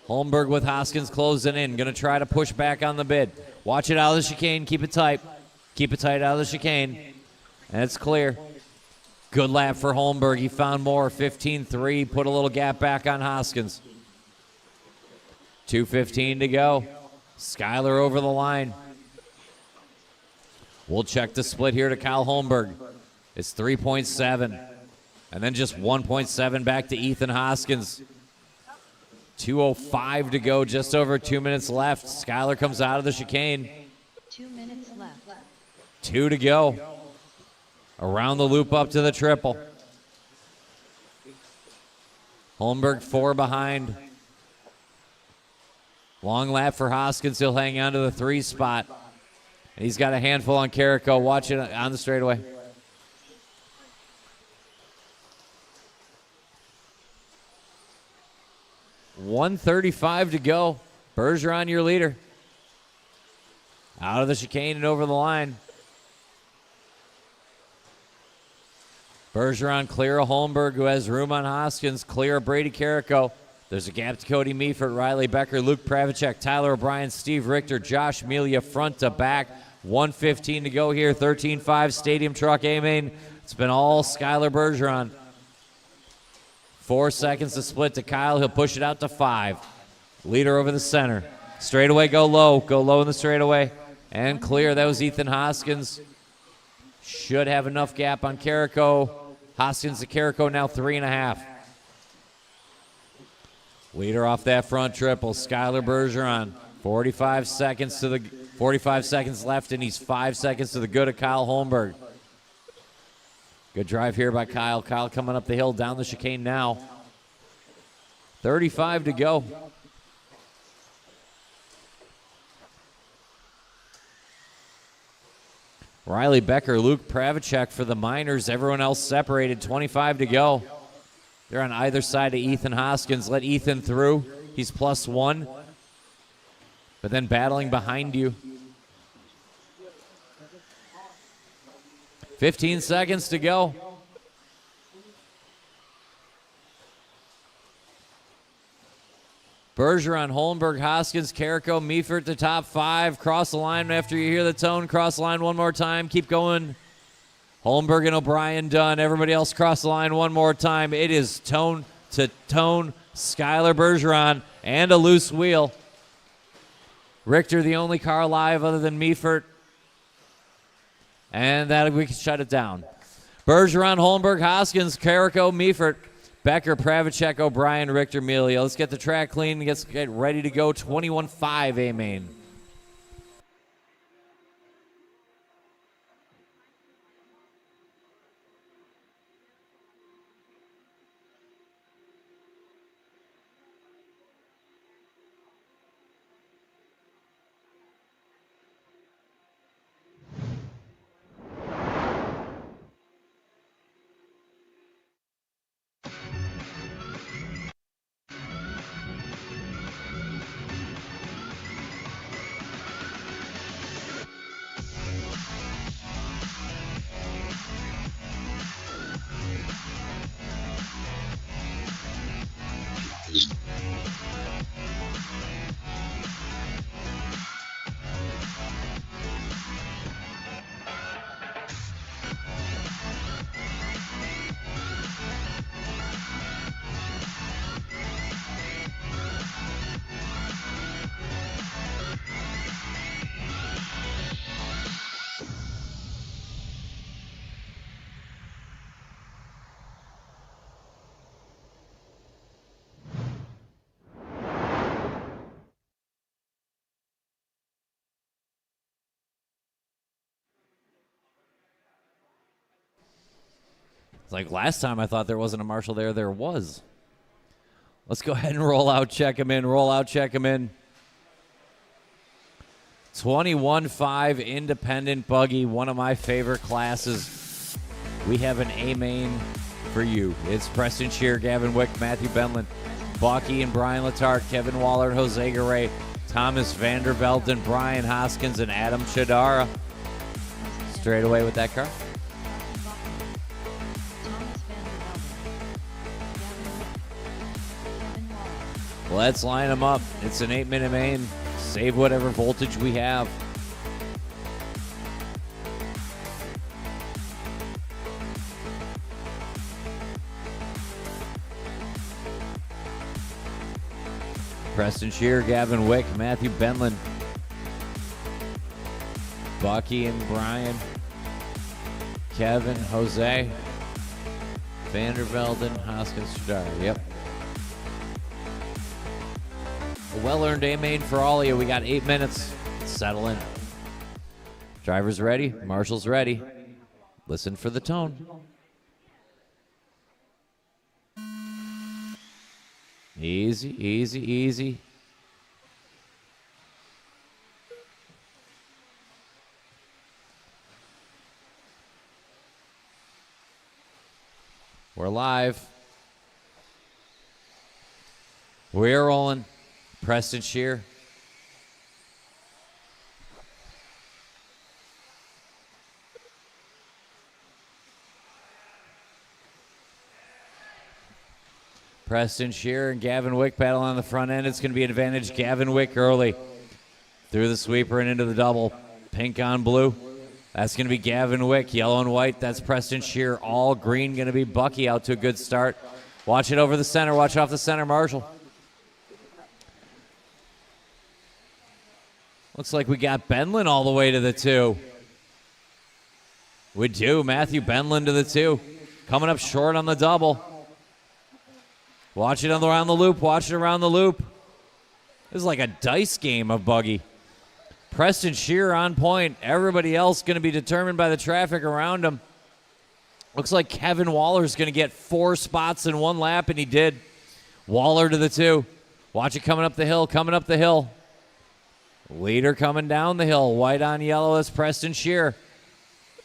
Holmberg with Hoskins closing in. Going to try to push back on the bid. Watch it out of the chicane. Keep it tight. Keep it tight out of the chicane. And it's clear. Good lap for Holmberg. He found more. 15-3. Put a little gap back on Hoskins. 2:15 to go. Skyler over the line. We'll check the split here to Kyle Holmberg. It's 3.7. And then just 1.7 back to Ethan Hoskins. 2:05 to go, just over 2 minutes left. Skyler comes out of the chicane. 2 minutes left. 2 to go. Around the loop up to the triple. Holmberg 4 behind. Long lap for Hoskins. He'll hang on to the 3 spot. And he's got a handful on Carrico. Watch it on the straightaway. $135 to go. Bergeron, your leader. Out of the chicane and over the line. Bergeron clear of Holmberg, who has room on Hoskins. Clear of Brady Carrico. There's a gap to Cody Meaford, Riley Becker, Luke Pravacek, Tyler O'Brien, Steve Richter, Josh Melia front to back. 1:15 to go here. 13-5 Stadium Truck A-Main. It's been all Skyler Bergeron. 4 seconds to split to Kyle. He'll push it out to 5. Leader over the center. Straightaway, go low. Go low in the straightaway. And clear. That was Ethan Hoskins. Should have enough gap on Carrico. Hoskins to Carrico now 3.5. Leader off that front triple. Skyler Bergeron. 45 seconds left, and he's 5 seconds to the good of Kyle Holmberg. Good drive here by Kyle. Kyle coming up the hill, down the chicane now. 35 to go. Riley Becker, Luke Pravacek for the Miners. Everyone else separated. 25 to go. They're on either side of Ethan Hoskins. Let Ethan through. He's +1. But then battling behind you. 15 seconds to go. Bergeron, Holmberg, Hoskins, Carrico, Meaford to top 5. Cross the line after you hear the tone. Cross the line one more time. Keep going. Holmberg and O'Brien done. Everybody else cross the line one more time. It is tone to tone. Skyler Bergeron and a loose wheel. Richter, the only car alive other than Meaford. And that we can shut it down. Bergeron, Holmberg, Hoskins, Carrico, Meaford, Becker, Pravacek, O'Brien, Richter, Melia. Let's get the track clean and get ready to go. 21-5 A-Main. It's like last time I thought there wasn't a marshal there. There was. Let's go ahead and roll out, check him in. Roll out, check him in. 21.5 independent buggy, one of my favorite classes. We have an A main for you. It's Preston Shear, Gavin Wick, Matthew Benlin, Bucky and Brian Letarte, Kevin Waller and Jose Garay, Thomas Vanderveld and Brian Hoskins and Adam Chadara. Straight away with that car. Let's line them up. It's an 8-minute main. Save whatever voltage we have. Preston Shear, Gavin Wick, Matthew Benlin, Bucky and Brian, Kevin, Jose, Vandervelden, Hoskins, Chadar. Yep. A well-earned A-main for all of you. We got 8 minutes. Settle in. Driver's ready. Marshal's ready. Listen for the tone. Easy, easy, easy. We're live. We're rolling. Preston Shear. Preston Shear and Gavin Wick battle on the front end. It's going to be advantage Gavin Wick early. Through the sweeper and into the double. Pink on blue. That's going to be Gavin Wick. Yellow and white. That's Preston Shear. All green going to be Bucky out to a good start. Watch it over the center. Watch off the center, Marshall. Looks like we got Benlin all the way to the 2. We do. Matthew Benlin to the 2. Coming up short on the double. Watch it around the loop. Watch it around the loop. This is like a dice game of buggy. Preston Shear on point. Everybody else going to be determined by the traffic around him. Looks like Kevin Waller's going to get 4 spots in 1 lap, and he did. Waller to the 2. Watch it coming up the hill, coming up the hill. Leader coming down the hill. White on yellow. That's Preston Shear.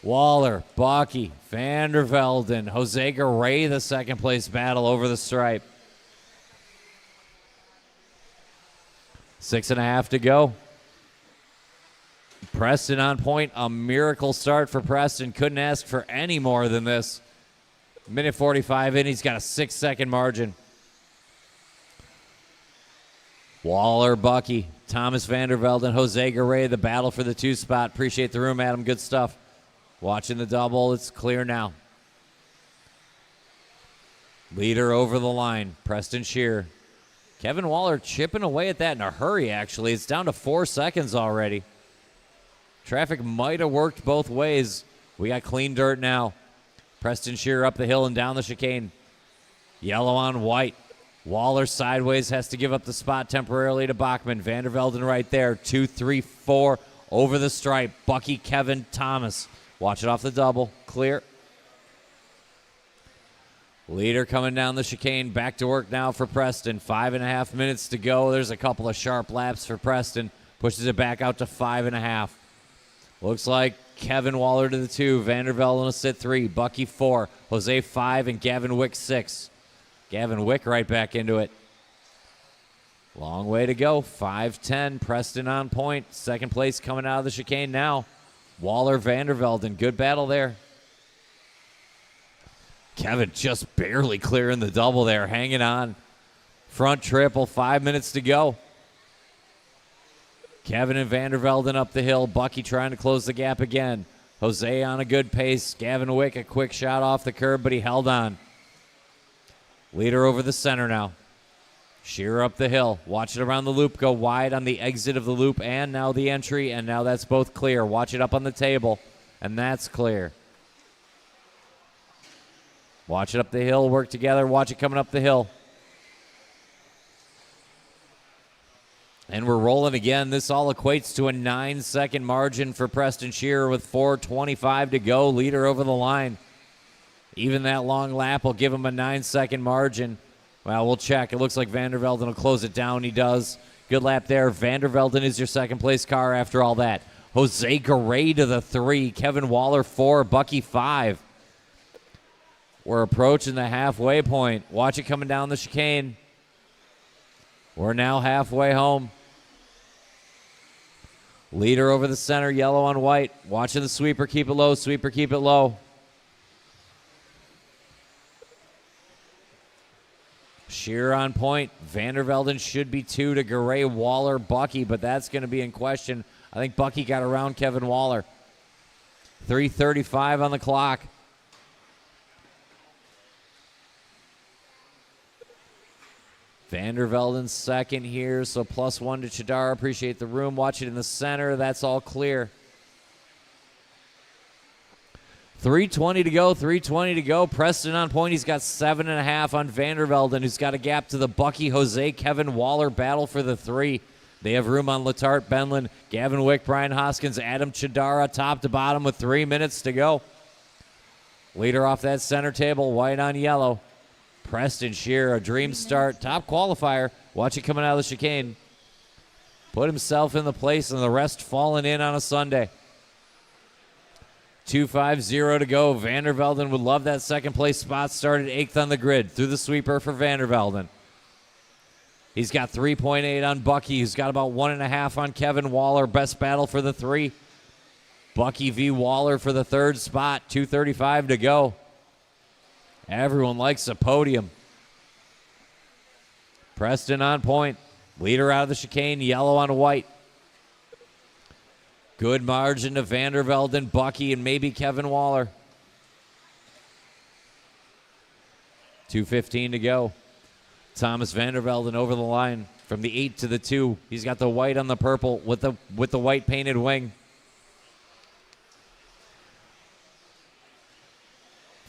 Waller, Bucky, Vandervelden, Jose Garay, the second place battle over the stripe. 6.5 to go. Preston on point. A miracle start for Preston. Couldn't ask for any more than this. Minute 45 in. He's got a 6-second margin. Waller, Bucky, Thomas Vanderveld, and Jose Garay, the battle for the 2 spot. Appreciate the room, Adam. Good stuff. Watching the double. It's clear now. Leader over the line. Preston Shear. Kevin Waller chipping away at that in a hurry, actually. It's down to 4 seconds already. Traffic might have worked both ways. We got clean dirt now. Preston Shear up the hill and down the chicane. Yellow on white. Waller sideways, has to give up the spot temporarily to Bachman. Vandervelden right there. 2, 3, 4 over the stripe. Bucky, Kevin, Thomas. Watch it off the double. Clear. Leader coming down the chicane. Back to work now for Preston. 5.5 minutes to go. There's a couple of sharp laps for Preston. Pushes it back out to 5.5. Looks like Kevin Waller to the 2. Vandervelden will sit 3. Bucky 4. Jose 5 and Gavin Wick 6. Gavin Wick right back into it. Long way to go. 5:10. Preston on point. Second place coming out of the chicane now. Waller, Vandervelden. Good battle there. Kevin just barely clearing the double there. Hanging on. Front triple. 5 minutes to go. Kevin and Vandervelden up the hill. Bucky trying to close the gap again. Jose on a good pace. Gavin Wick a quick shot off the curb, but he held on. Leader over the center now. Shear up the hill. Watch it around the loop. Go wide on the exit of the loop and now the entry, and now that's both clear. Watch it up on the table, and that's clear. Watch it up the hill. Work together. Watch it coming up the hill. And we're rolling again. This all equates to a 9-second margin for Preston Shear with 4:25 to go. Leader over the line. Even that long lap will give him a 9-second margin. Well, we'll check. It looks like Vandervelden will close it down. He does. Good lap there. Vandervelden is your second place car after all that. Jose Garay to the 3. Kevin Waller 4. Bucky 5. We're approaching the halfway point. Watch it coming down the chicane. We're now halfway home. Leader over the center, yellow on white. Watching the sweeper, keep it low. Sweeper, keep it low. Shearer on point. Vandervelden should be 2 to Garay, Waller, Bucky, but that's going to be in question. I think Bucky got around Kevin Waller. 3:35 on the clock. Vandervelden second here, so +1 to Chidara. Appreciate the room. Watch it in the center. That's all clear. 3:20 to go, 3:20 to go. Preston on point. He's got 7.5 on Vandervelden, who's got a gap to the Bucky, Jose, Kevin Waller battle for the 3. They have room on Letarte, Benlin, Gavin Wick, Brian Hoskins, Adam Chidara, top to bottom with 3 minutes to go. Leader off that center table, white on yellow. Preston Shearer, a dream start, top qualifier. Watch it coming out of the chicane. Put himself in the place and the rest falling in on a Sunday. 2:50 to go. Vandervelden would love that second place spot. Started 8th on the grid. Through the sweeper for Vandervelden. He's got 3.8 on Bucky, who's got about 1.5 on Kevin Waller. Best battle for the 3. Bucky v. Waller for the 3rd spot. 2:35 to go. Everyone likes a podium. Preston on point. Leader out of the chicane, yellow on white. Good margin to Vandervelden, Bucky, and maybe Kevin Waller. 2:15 to go. Thomas Vandervelden over the line from the 8 to the 2. He's got the white on the purple with the white painted wing.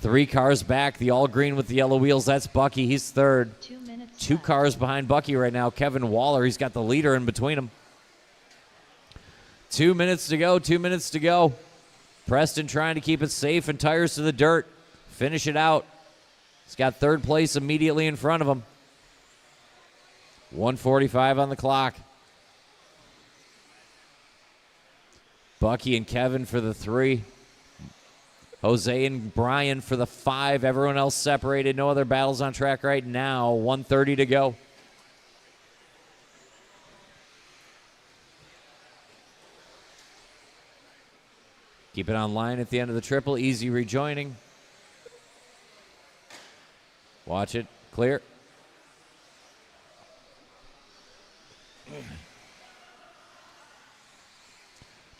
3 cars back, the all green with the yellow wheels. That's Bucky. He's 3rd. 2 minutes 2 cars behind Bucky right now. Kevin Waller, he's got the leader in between them. 2 minutes to go, 2 minutes to go. Preston trying to keep it safe and tires to the dirt. Finish it out. He's got 3rd place immediately in front of him. 1:45 on the clock. Bucky and Kevin for the 3. Jose and Brian for the 5. Everyone else separated. No other battles on track right now. 1:30 to go. Keep it on line at the end of the triple. Easy rejoining. Watch it. Clear.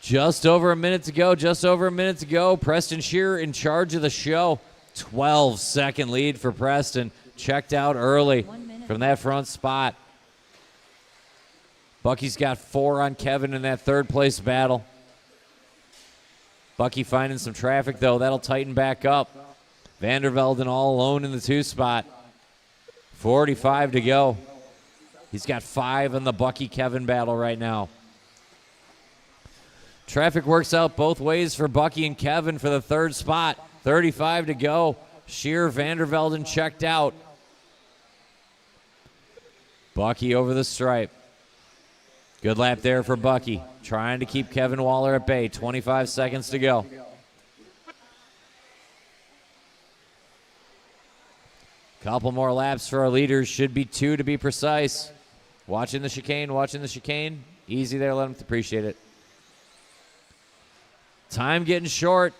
Just over a minute to go. Just over a minute to go. Preston Shearer in charge of the show. 12-second lead for Preston. Checked out early from that front spot. Bucky's got 4 on Kevin in that 3rd place battle. Bucky finding some traffic, though. That'll tighten back up. Vandervelden all alone in the 2 spot. 45 to go. He's got 5 in the Bucky-Kevin battle right now. Traffic works out both ways for Bucky and Kevin for the 3rd spot. 35 to go. Shearer, Vandervelden checked out. Bucky over the stripe. Good lap there for Bucky. Trying to keep Kevin Waller at bay. 25 seconds to go. Couple more laps for our leaders. Should be 2 to be precise. Watching the chicane, watching the chicane. Easy there, let them appreciate it. Time getting short.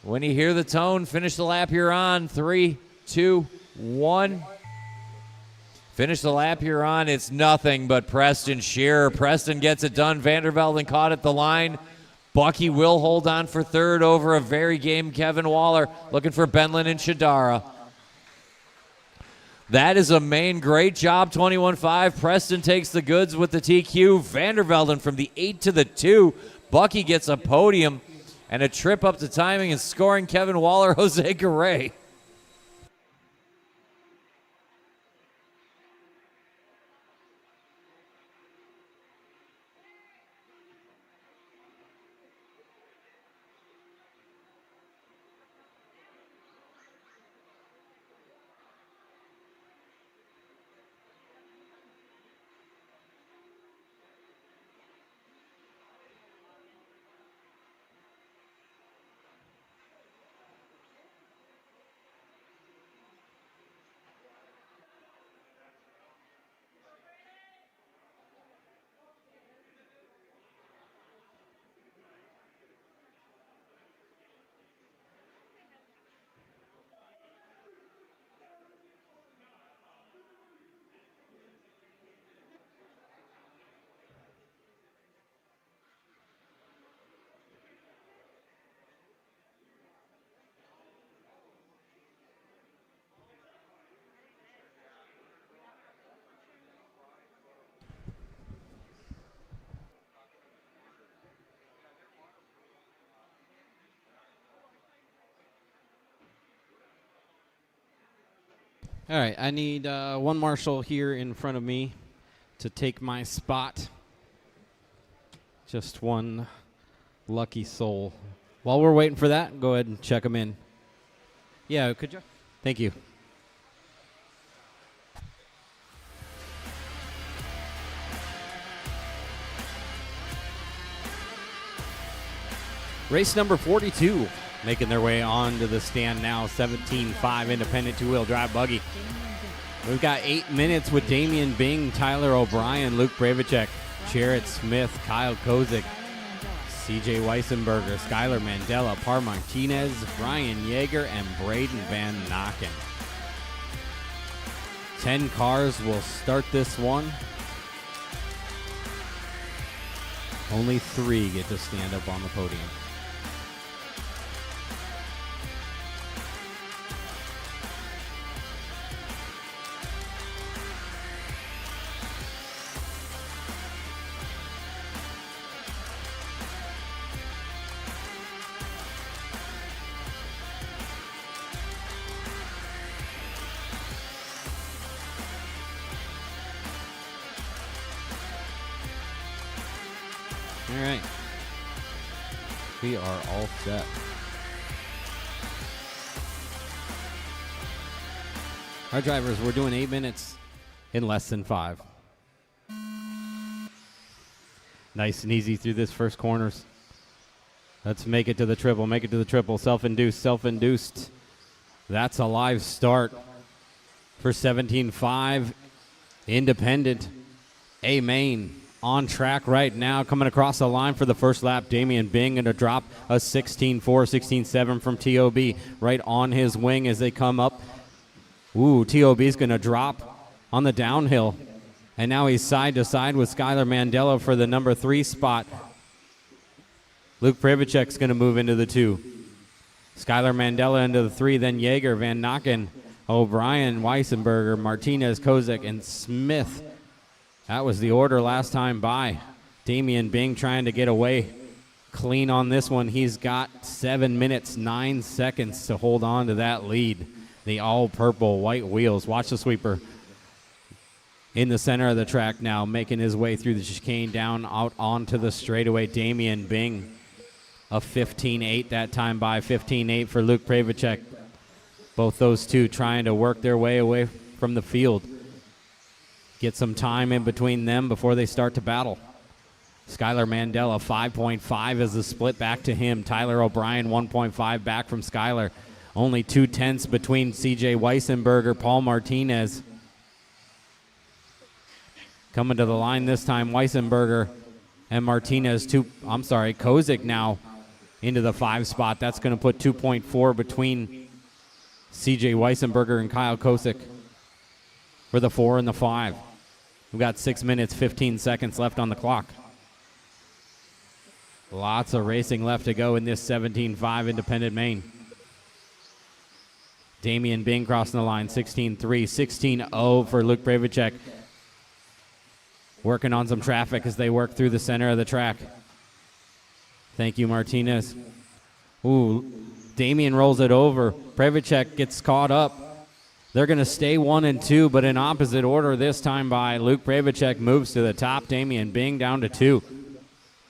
When you hear the tone, finish the lap you're on. 3, 2, 1. Finish the lap you're on. It's nothing but Preston Shearer. Preston gets it done. Vandervelden caught at the line. Bucky will hold on for 3rd over a very game Kevin Waller. Looking for Benlin and Chidara. That is a main. Great job, 21-5. Preston takes the goods with the TQ. Vandervelden from the 8 to the 2. Bucky gets a podium and a trip up to timing and scoring Kevin Waller, Jose Garay. All right, I need one marshal here in front of me to take my spot. Just one lucky soul. While we're waiting for that, go ahead and check them in. Yeah, could you? Thank you. Race number 42 making their way onto the stand now. 17.5 independent two-wheel drive buggy. We've got 8 minutes with Damian Bing, Tyler O'Brien, Luke Bravicek, Jarrett Smith, Kyle Kozik, CJ Weissenberger, Skylar Mandela, Par Martinez, Brian Yeager, and Braden Van Nocken. 10 cars will start this one. Only 3 get to stand up on the podium. All right. We are all set. Our drivers, we're doing 8 minutes in less than 5. Nice and easy through this first corners. Let's make it to the triple, make it to the triple. Self-induced, self-induced. That's a live start for 17.5. Independent. A main. On track right now, coming across the line for the first lap. Damian Bing going to drop a 16.4, 16.7 from TOB right on his wing as they come up. Ooh, TOB's going to drop on the downhill. And now he's side to side with Skylar Mandela for the number 3 spot. Luke Privacek's going to move into the 2. Skylar Mandela into the 3, then Yeager, Van Nocken, O'Brien, Weissenberger, Martinez, Kozik, and Smith. That was the order last time by. Damian Bing trying to get away clean on this one. He's got 7 minutes, 9 seconds to hold on to that lead. The all-purple white wheels. Watch the sweeper. In the center of the track now, making his way through the chicane down out onto the straightaway. Damian Bing, a 15.8 that time by. 15.8 for Luke Pravacek. Both those two trying to work their way away from the field. Get some time in between them before they start to battle. Skylar Mandela, 5.5 is the split back to him. Tyler O'Brien, 1.5 back from Skylar. Only 2/10 between CJ Weissenberger, Paul Martinez. Coming to the line this time, Weissenberger and Martinez. Kozik now into the 5 spot. That's going to put 2.4 between CJ Weissenberger and Kyle Kozik for the 4 and the 5. We've got 6 minutes, 15 seconds left on the clock. Lots of racing left to go in this 17.5 independent main. Damian Bing crossing the line, 16.3, 16.0 for Luke Bravacek. Working on some traffic as they work through the center of the track. Thank you, Martinez. Ooh, Damian rolls it over. Bravacek gets caught up. They're going to stay 1 and 2, but in opposite order this time by. Luke Bravacek moves to the top. Damian Bing down to 2.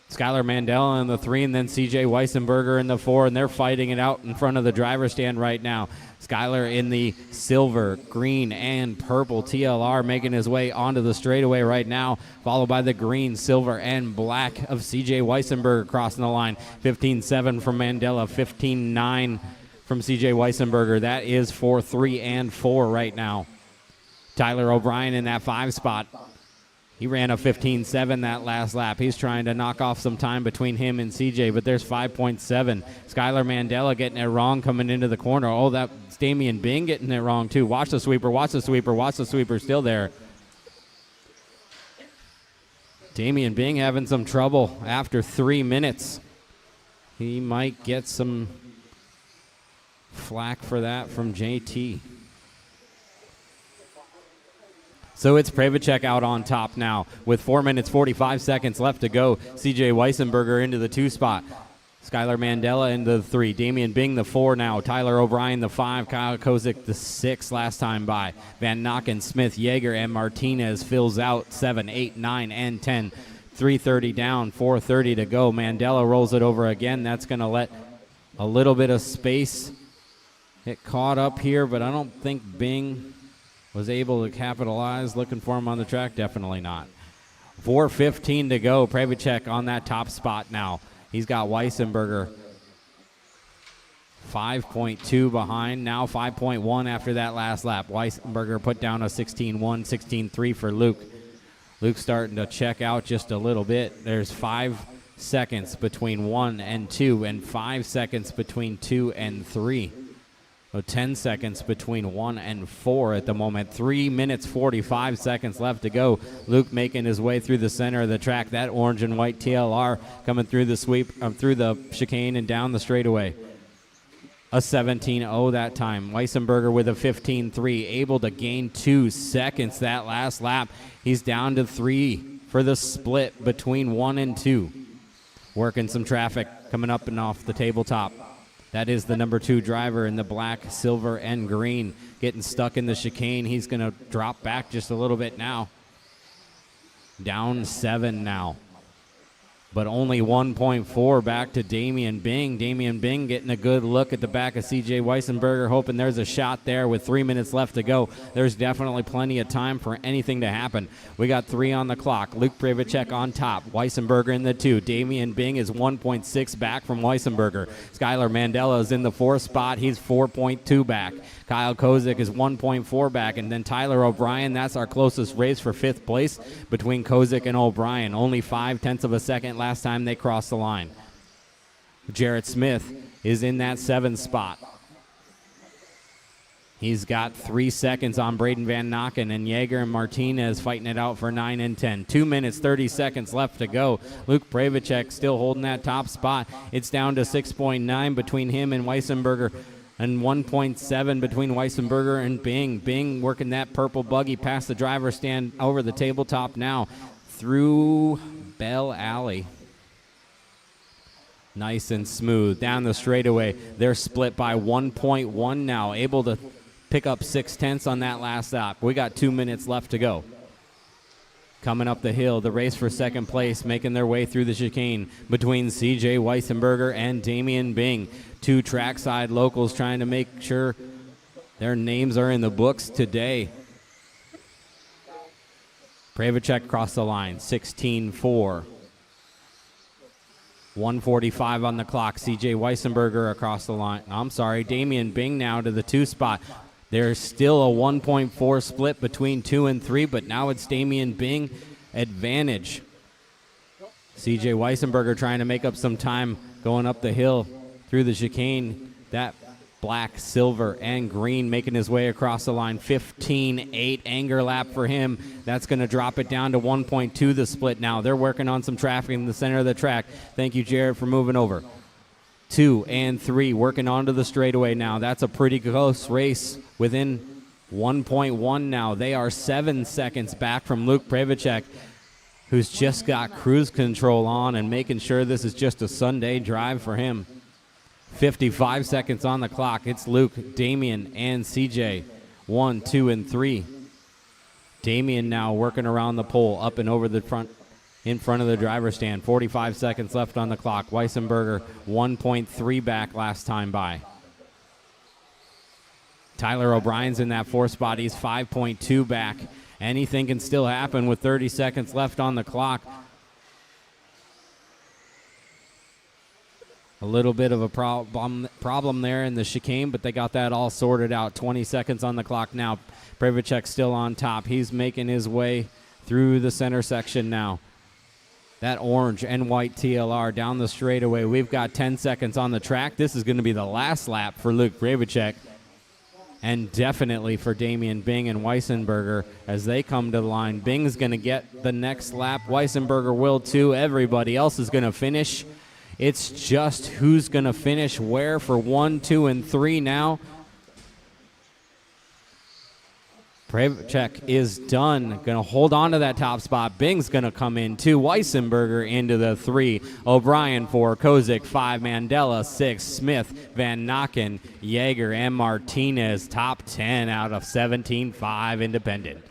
Skylar Mandela in the 3, and then CJ Weissenberger in the 4, and they're fighting it out in front of the driver's stand right now. Skylar in the silver, green, and purple TLR making his way onto the straightaway right now, followed by the green, silver, and black of CJ Weissenberger crossing the line. 15.7 from Mandela, 15.9 from CJ Weissenberger. That is 4-3 and 4 right now. Tyler O'Brien in that 5 spot. He ran a 15.7 that last lap. He's trying to knock off some time between him and CJ, but there's 5.7. Skylar Mandela getting it wrong coming into the corner. Oh, that's Damian Bing getting it wrong too. Watch the sweeper, watch the sweeper, watch the sweeper. Still there. Damian Bing having some trouble after 3 minutes. He might get some flack for that from JT. So it's Pravacek out on top now with 4 minutes, 45 seconds left to go. CJ Weissenberger into the 2 spot. Skylar Mandela into the 3. Damian Bing the 4 now. Tyler O'Brien the 5. Kyle Kozik the 6 last time by. Van Nocken, Smith, Yeager, and Martinez fills out 7, 8, 9, and 10. 3:30 down, 4:30 to go. Mandela rolls it over again. That's going to let a little bit of space get caught up here, but I don't think Bing was able to capitalize. Looking for him on the track, definitely not. 4:15 to go. Prevacek on that top spot now. He's got Weissenberger 5.2 behind, now 5.1 after that last lap. Weissenberger put down a 16.1, 16.3 for Luke. Luke's starting to check out just a little bit. There's 5 seconds between 1 and 2 and 5 seconds between 2 and 3. So 10 seconds between 1 and 4 at the moment. 3 minutes, 45 seconds left to go. Luke making his way through the center of the track. That orange and white TLR coming through the sweep, through the chicane and down the straightaway. A 17.0 that time. Weissenberger with a 15.3, able to gain 2 seconds that last lap. He's down to 3 for the split between 1 and 2. Working some traffic coming up and off the tabletop. That is the number 2 driver in the black, silver, and green. Getting stuck in the chicane. He's going to drop back just a little bit now. Down 7 now. But only 1.4 back to Damian Bing. Damian Bing getting a good look at the back of C.J. Weissenberger, hoping there's a shot there with 3 minutes left to go. There's definitely plenty of time for anything to happen. We got 3 on the clock. Luke Prevacek on top. Weissenberger in the 2. Damian Bing is 1.6 back from Weissenberger. Skylar Mandela is in the 4th spot. He's 4.2 back. Kyle Kozik is 1.4 back. And then Tyler O'Brien, that's our closest race for 5th place between Kozik and O'Brien. Only 0.5 of a second last time they crossed the line. Jarrett Smith is in that 7th spot. He's got 3 seconds on Braden Van Nocken, and Yeager and Martinez fighting it out for 9 and 10. 2 minutes, 30 seconds left to go. Luke Prevacek still holding that top spot. It's down to 6.9 between him and Weissenberger, and 1.7 between Weissenberger and Bing. Bing working that purple buggy past the driver's stand over the tabletop now through Bell Alley. Nice and smooth. Down the straightaway, they're split by 1.1 now, able to pick up 0.6 on that last lap. We got 2 minutes left to go. Coming up the hill, the race for 2nd place, making their way through the chicane between C.J. Weissenberger and Damian Bing. 2 trackside locals trying to make sure their names are in the books today. Prevacek across the line, 16.4. 1:45 on the clock. C.J. Weissenberger across the line. Damian Bing now to the 2 spot. There's still a 1.4 split between 2 and 3, but now it's Damian Bing advantage. C.J. Weissenberger trying to make up some time going up the hill through the chicane. That black, silver, and green making his way across the line. 15.8 anger lap for him. That's going to drop it down to 1.2 the split now. They're working on some traffic in the center of the track. Thank you, Jared, for moving over. 2 and 3 working onto the straightaway now. That's a pretty close race within 1.1 now. They are 7 seconds back from Luke Prevacek, who's just got cruise control on and making sure this is just a Sunday drive for him. 55 seconds on the clock. It's Luke, Damian, and CJ. 1, 2, and 3. Damian now working around the pole, up and over the front, in front of the driver's stand. 45 seconds left on the clock. Weissenberger 1.3 back last time by. Tyler O'Brien's in that 4th spot. He's 5.2 back. Anything can still happen with 30 seconds left on the clock. A little bit of a problem there in the chicane, but they got that all sorted out. 20 seconds on the clock now. Prevacek still on top. He's making his way through the center section now. That orange and white TLR down the straightaway. We've got 10 seconds on the track. This is going to be the last lap for Luke Prevacek, and definitely for Damian Bing and Weissenberger as they come to the line. Bing's going to get the next lap. Weissenberger will too. Everybody else is going to finish. It's just who's going to finish where for 1, 2, and 3 now. Pravacek is done. Going to hold on to that top spot. Bing's going to come in 2. Weissenberger into the 3. O'Brien 4. Kozik 5. Mandela 6. Smith, Van Nocken, Yeager, and Martinez. Top 10 out of 17.5 independent.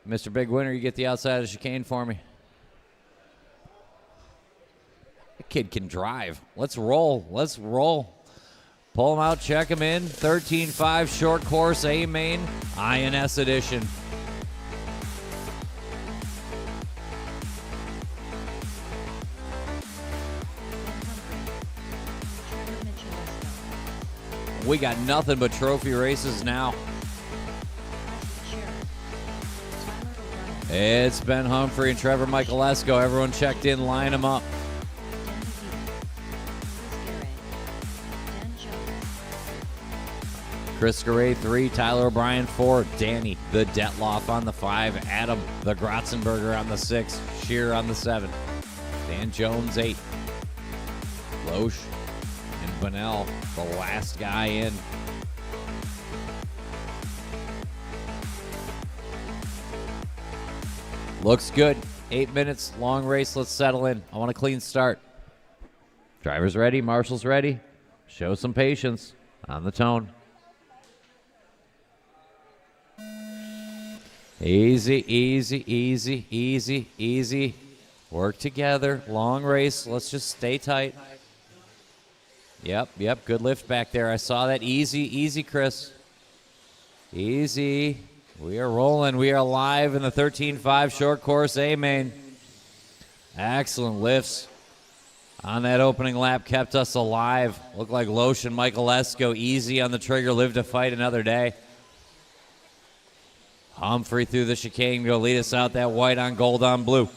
Mr. Big Winner, you get the outside of the chicane for me. The kid can drive. Let's roll. Let's roll. Pull him out, check him in. 13.5 short course A main INS edition. We got nothing but trophy races now. It's Ben Humphrey and Trevor Michaelesco. Everyone checked in, line them up. Chris Garay 3, Tyler O'Brien 4, Danny the Detloff on the 5, Adam the Grotzenberger on the 6, Shearer on the 7, Dan Jones 8, Loesch and Bunnell the last guy in. Looks good. 8 minutes, long race. Let's settle in. I want a clean start. Drivers ready, marshals ready. Show some patience on the tone. Easy, easy, easy, easy, easy. Work together. Long race. Let's just stay tight. Yep. Good lift back there. I saw that. Easy, easy, Chris. Easy. We are rolling. We are live in the 13.5 short course A main. Excellent lifts on that opening lap. Kept us alive. Looked like Loesch and Michaelesco easy on the trigger. Live to fight another day. Humphrey through the chicane. Going to lead us out that white on gold on blue.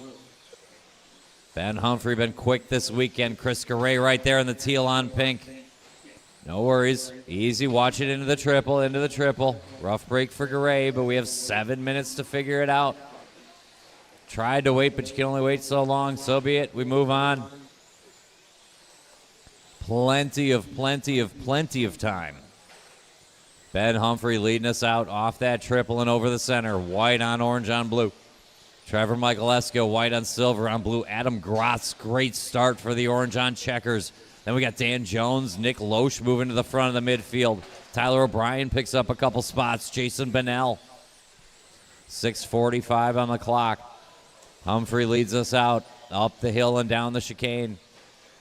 Ben Humphrey been quick this weekend. Chris Garay right there in the teal on pink. No worries. Easy. Watch it into the triple. Rough break for Garay, but we have 7 minutes to figure it out. Tried to wait, but you can only wait so long. So be it. We move on. Plenty of time. Ben Humphrey leading us out off that triple and over the center. White on orange on blue. Trevor Michaelesco, white on silver on blue. Adam Grotz, great start for the orange on checkers. Then we got Dan Jones, Nick Loesch moving to the front of the midfield. Tyler O'Brien picks up a couple spots. Jason Bunnell. 6:45 on the clock. Humphrey leads us out up the hill and down the chicane.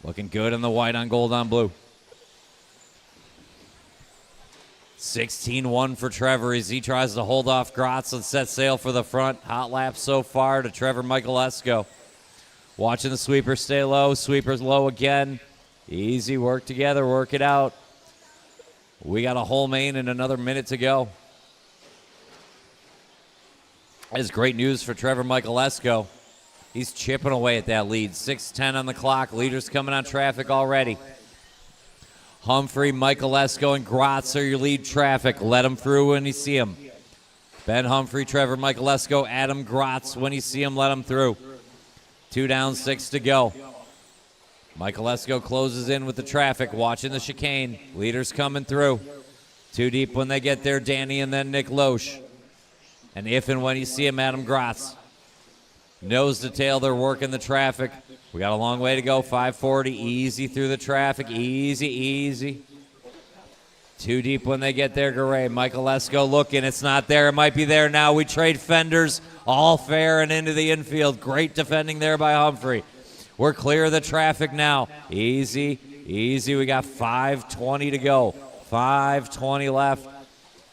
Looking good in the white on gold on blue. 16-1 for Trevor as he tries to hold off Grotz and set sail for the front. Hot lap so far to Trevor Michaelesco. Watching the sweeper stay low. Sweeper's low again. Easy work together. Work it out. We got a whole main and another minute to go. That is great news for Trevor Michaelesco. He's chipping away at that lead. 6:10 on the clock. Leaders coming on traffic already. Humphrey, Michaelesco, and Grotz are your lead traffic. Let them through when you see them. Ben Humphrey, Trevor Michaelesco, Adam Grotz. When you see them, let them through. 2 down, 6 to go. Michael Esco closes in with the traffic, watching the chicane. Leaders coming through. Too deep when they get there, Danny and then Nick Loesch. And if and when you see him, Adam Gratz. Nose to tail, they're working the traffic. We got a long way to go, 540, easy through the traffic, easy, easy. Too deep when they get there, Garay. Michael Esco looking, it's not there, it might be there now. We trade fenders, all fair and into the infield. Great defending there by Humphrey. We're clear of the traffic now. Easy, easy, we got 5:20 to go. 5:20 left.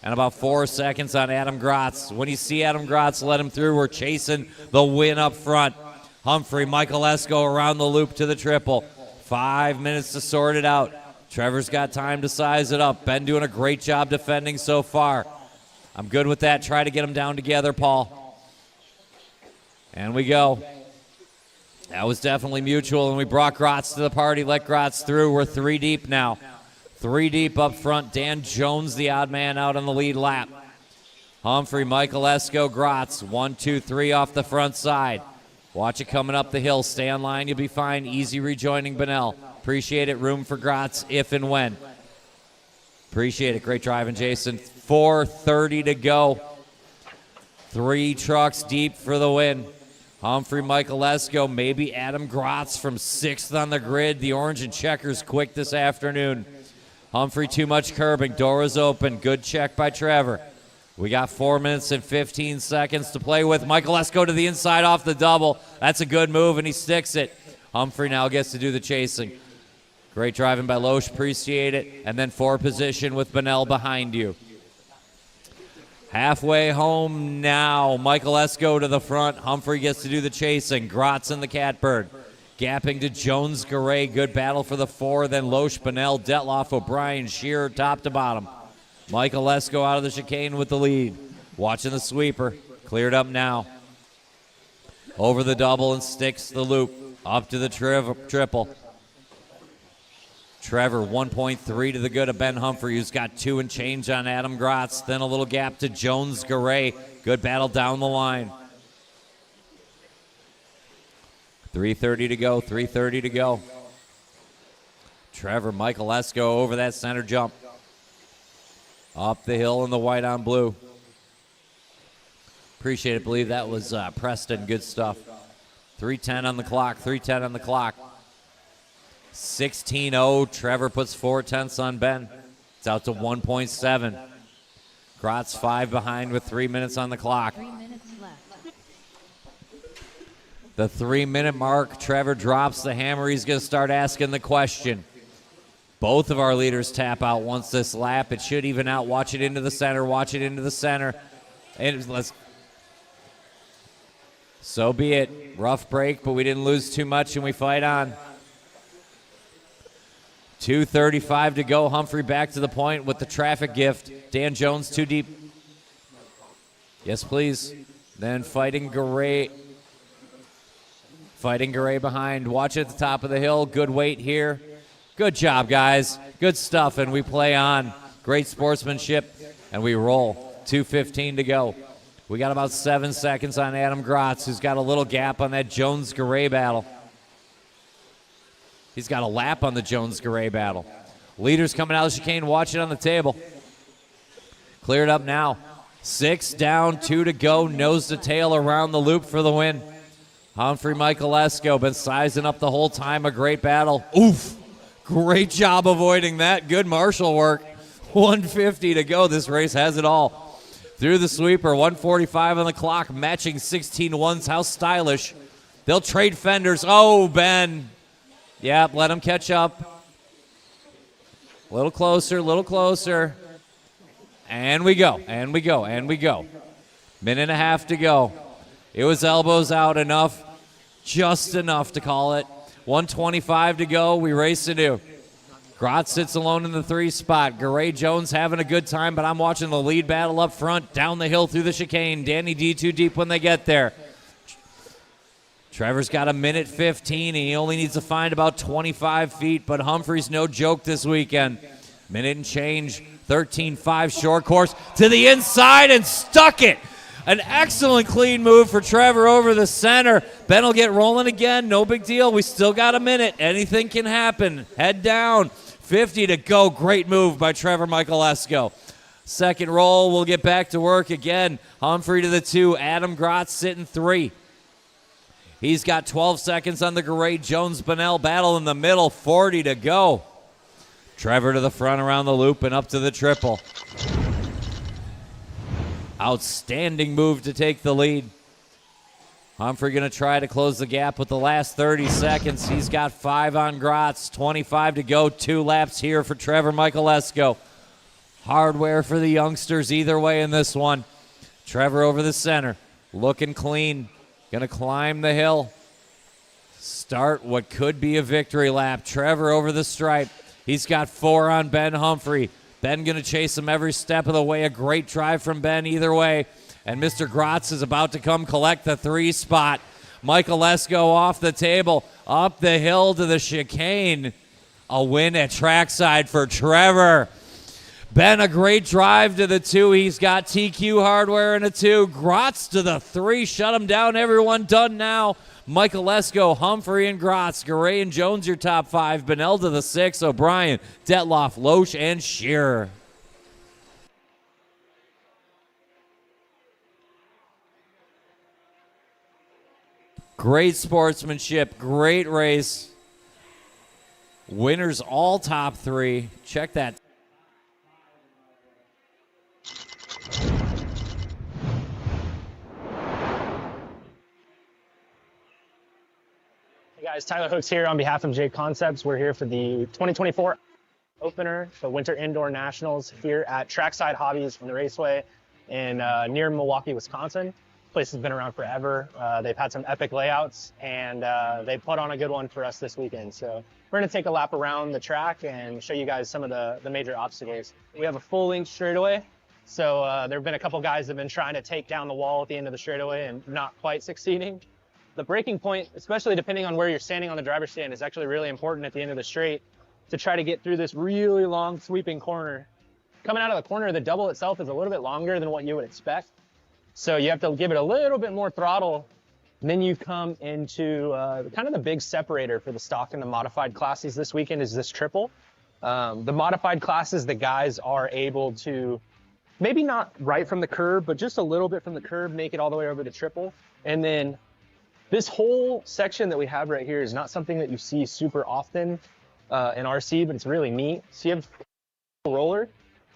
And about 4 seconds on Adam Gratz. When you see Adam Gratz, let him through. We're chasing the win up front. Humphrey, Michael Esco around the loop to the triple. 5 minutes to sort it out. Trevor's got time to size it up. Ben doing a great job defending so far. I'm good with that. Try to get them down together, Paul. And we go. That was definitely mutual, and we brought Gratz to the party. Let Gratz through. We're 3 deep now. 3 deep up front. Dan Jones, the odd man, out on the lead lap. Humphrey, Michael Esco, Gratz. 1, 2, 3 off the front side. Watch it coming up the hill. Stay on line. You'll be fine. Easy rejoining Bunnell. Appreciate it. Room for Gratz if and when. Appreciate it. Great driving, Jason. 4:30 to go. 3 trucks deep for the win. Humphrey, Michael Esco, maybe Adam Gratz from 6th on the grid. The orange and checkers quick this afternoon. Humphrey, too much curbing. Door is open. Good check by Trevor. We got 4 minutes and 15 seconds to play with. Michael Esco to the inside off the double. That's a good move, and he sticks it. Humphrey now gets to do the chasing. Great driving by Loesch. Appreciate it. And then 4 position with Bunnell behind you. Halfway home now. Michael Esco to the front. Humphrey gets to do the chasing. Gratz in the catbird. Gapping to Jones, Garay. Good battle for the 4. Then Loesch, Bunnell, Detloff, O'Brien, Shearer, top to bottom. Michael Esco out of the chicane with the lead. Watching the sweeper. Cleared up now. Over the double and sticks the loop. Up to the triple. Trevor, 1.3 to the good of Ben Humphrey, who's got 2 and change on Adam Gratz. Then a little gap to Jones, Garay. Good battle down the line. 3:30 to go, 3:30 to go. Trevor, Michael Esco over that center jump. Up the hill in the white on blue. Appreciate it. Believe that was Preston. Good stuff. 3:10 on the clock, 3:10 on the clock. 16-0. Trevor puts 4/10 on Ben. It's out to 1.7. Gratz 5 behind with 3 minutes on the clock. 3 minutes left. The 3-minute mark, Trevor drops the hammer. He's going to start asking the question. Both of our leaders tap out once this lap. It should even out. Watch it into the center. Watch it into the center. And let's. So be it. Rough break, but we didn't lose too much, and we fight on. 2:35 to go. Humphrey back to the point with the traffic gift. Dan Jones 2 deep. Yes, please. Then fighting Garay. Fighting Garay behind. Watch it at the top of the hill. Good weight here. Good job, guys. Good stuff, and we play on. Great sportsmanship, and we roll. 2:15 to go. We got about 7 seconds on Adam Gratz, who's got a little gap on that Jones-Garay battle. He's got a lap on the Jones-Garay battle. Leaders coming out of the chicane. Watch it on the table. Cleared up now. 6 down, 2 to go. Nose to tail around the loop for the win. Humphrey, Michael Esco been sizing up the whole time. A great battle. Oof. Great job avoiding that. Good marshal work. 150 to go. This race has it all. Through the sweeper. 145 on the clock. Matching 16-1s. How stylish. They'll trade fenders. Oh, Ben. Yep, let him catch up. A little closer, little closer. And we go, and we go, and we go. Minute and a half to go. It was elbows out enough, just enough to call it. 125 to go, we race anew. Gratz sits alone in the 3 spot. Garay Jones having a good time, but I'm watching the lead battle up front, down the hill through the chicane. Danny D 2 deep when they get there. Trevor's got a minute 15. He only needs to find about 25 feet, but Humphrey's no joke this weekend. Minute and change, 13-5 short course to the inside and stuck it. An excellent clean move for Trevor over the center. Ben will get rolling again. No big deal. We still got a minute. Anything can happen. Head down. 50 to go. Great move by Trevor Michaelesco. Second roll. We'll get back to work again. Humphrey to the 2. Adam Grotz sitting 3. He's got 12 seconds on the grade. Jones-Bonnell battle in the middle. 40 to go. Trevor to the front around the loop and up to the triple. Outstanding move to take the lead. Humphrey going to try to close the gap with the last 30 seconds. He's got 5 on Grotz, 25 to go. 2 laps here for Trevor Michaelesco. Hardware for the youngsters either way in this one. Trevor over the center, looking clean. Going to climb the hill. Start what could be a victory lap. Trevor over the stripe. He's got 4 on Ben Humphrey. Ben going to chase him every step of the way. A great drive from Ben either way. And Mr. Grotz is about to come collect the 3 spot. Michaelesco off the table, up the hill to the chicane. A win at trackside for Trevor. Ben, a great drive to the 2. He's got TQ hardware in a 2. Grotz to the 3. Shut him down. Everyone done now. Michaelesco, Humphrey, and Grotz. Garay and Jones, your top 5. Bonnell to the 6. O'Brien, Detloff, Loesch, and Shearer. Great sportsmanship. Great race. Winners all top 3. Check that. Hey guys, Tyler Hooks here on behalf of JConcepts. We're here for the 2024 opener, the Winter Indoor Nationals here at Trackside Hobbies on the Raceway in near Milwaukee, Wisconsin. This place has been around forever. They've had some epic layouts, and they put on a good one for us this weekend. So we're going to take a lap around the track and show you guys some of the major obstacles. We have a full length straightaway. So there have been a couple guys that have been trying to take down the wall at the end of the straightaway and not quite succeeding. The braking point, especially depending on where you're standing on the driver's stand, is actually really important at the end of the straight to try to get through this really long sweeping corner. Coming out of the corner, the double itself is a little bit longer than what you would expect. So you have to give it a little bit more throttle. And then you come into kind of the big separator for the stock and the modified classes this weekend is this triple. The modified classes, the guys are able to maybe not right from the curb, but just a little bit from the curb, make it all the way over to triple. And then this whole section that we have right here is not something that you see super often in RC, but it's really neat. So you have a roller.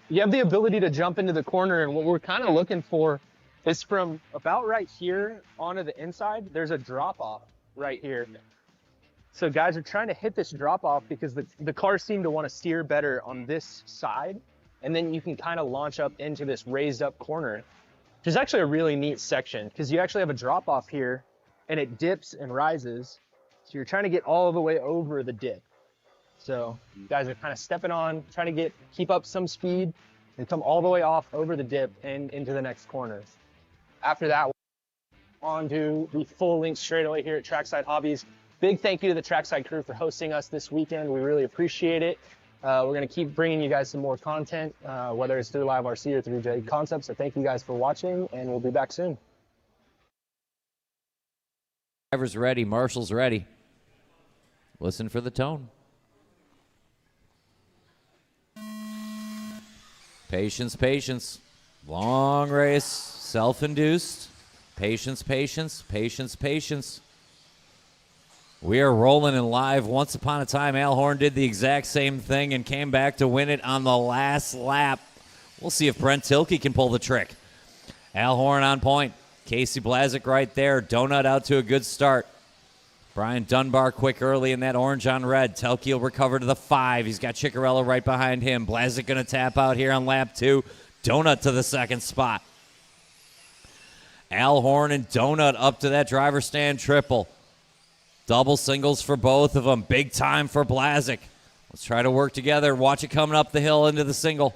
You have the ability to jump into the corner, and what we're kind of looking for is from about right here onto the inside, there's a drop-off right here. So guys are trying to hit this drop-off because the cars seem to want to steer better on this side, and then you can kind of launch up into this raised-up corner, which is actually a really neat section because you actually have a drop-off here, and it dips and rises. So you're trying to get all the way over the dip. So you guys are kind of stepping on, trying to keep up some speed and come all the way off over the dip and into the next corner. After that, on to the full length straightaway here at Trackside Hobbies. Big thank you to the Trackside crew for hosting us this weekend. We really appreciate it. We're going to keep bringing you guys some more content, whether it's through Live RC or through JConcepts. So thank you guys for watching, and we'll be back soon. Driver's ready. Marshall's ready. Listen for the tone. Patience, patience. Long race. Self-induced. Patience, patience, patience, patience. We are rolling in live. Once upon a time, Al Horn did the exact same thing and came back to win it on the last lap. We'll see if Brent Tilke can pull the trick. Al Horn on point. Casey Blazik right there. Donut out to a good start. Brian Dunbar quick early in that orange on red. Telke will recover to the 5. He's got Ciccarello right behind him. Blazik going to tap out here on lap 2. Donut to the second spot. Al Horn and Donut up to that driver stand triple. Double singles for both of them. Big time for Blazik. Let's try to work together. Watch it coming up the hill into the single.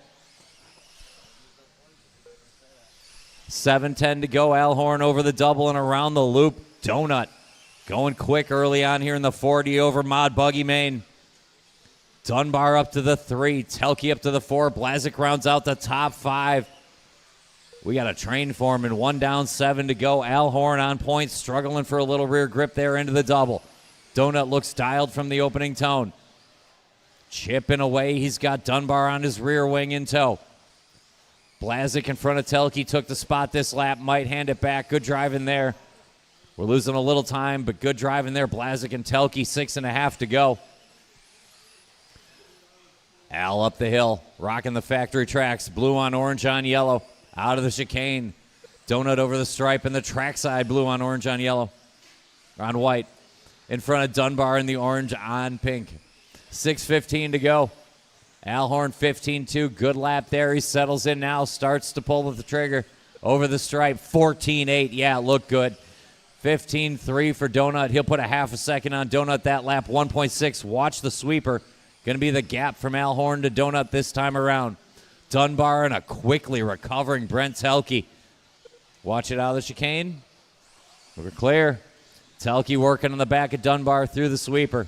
7:10 to go. Al Horn over the double and around the loop. Donut going quick early on here in the 40 over Mod Buggy Main. Dunbar up to the 3. Telke up to the 4. Blazik rounds out the top 5. We got a train foreman, 1 down, 7 to go. Al Horn on point, struggling for a little rear grip there into the double. Donut looks dialed from the opening tone. Chipping away, he's got Dunbar on his rear wing in tow. Blazik in front of Telke took the spot this lap, might hand it back. Good driving there. We're losing a little time, but good driving there. Blazik and Telke, 6.5 to go. Al up the hill, rocking the factory tracks. Blue on orange on yellow. Out of the chicane. Donut over the stripe, and the trackside blue on orange on yellow. On white. In front of Dunbar in the orange on pink. 6:15 to go. Al Horn 15-2. Good lap there. He settles in now. Starts to pull the trigger. Over the stripe. 14-8. Yeah, look good. 15-3 for Donut. He'll put a half a second on Donut that lap. 1.6. Watch the sweeper. Going to be the gap from Al Horn to Donut this time around. Dunbar and a quickly recovering Brent Telke. Watch it out of the chicane. We're clear. Telke working on the back of Dunbar through the sweeper.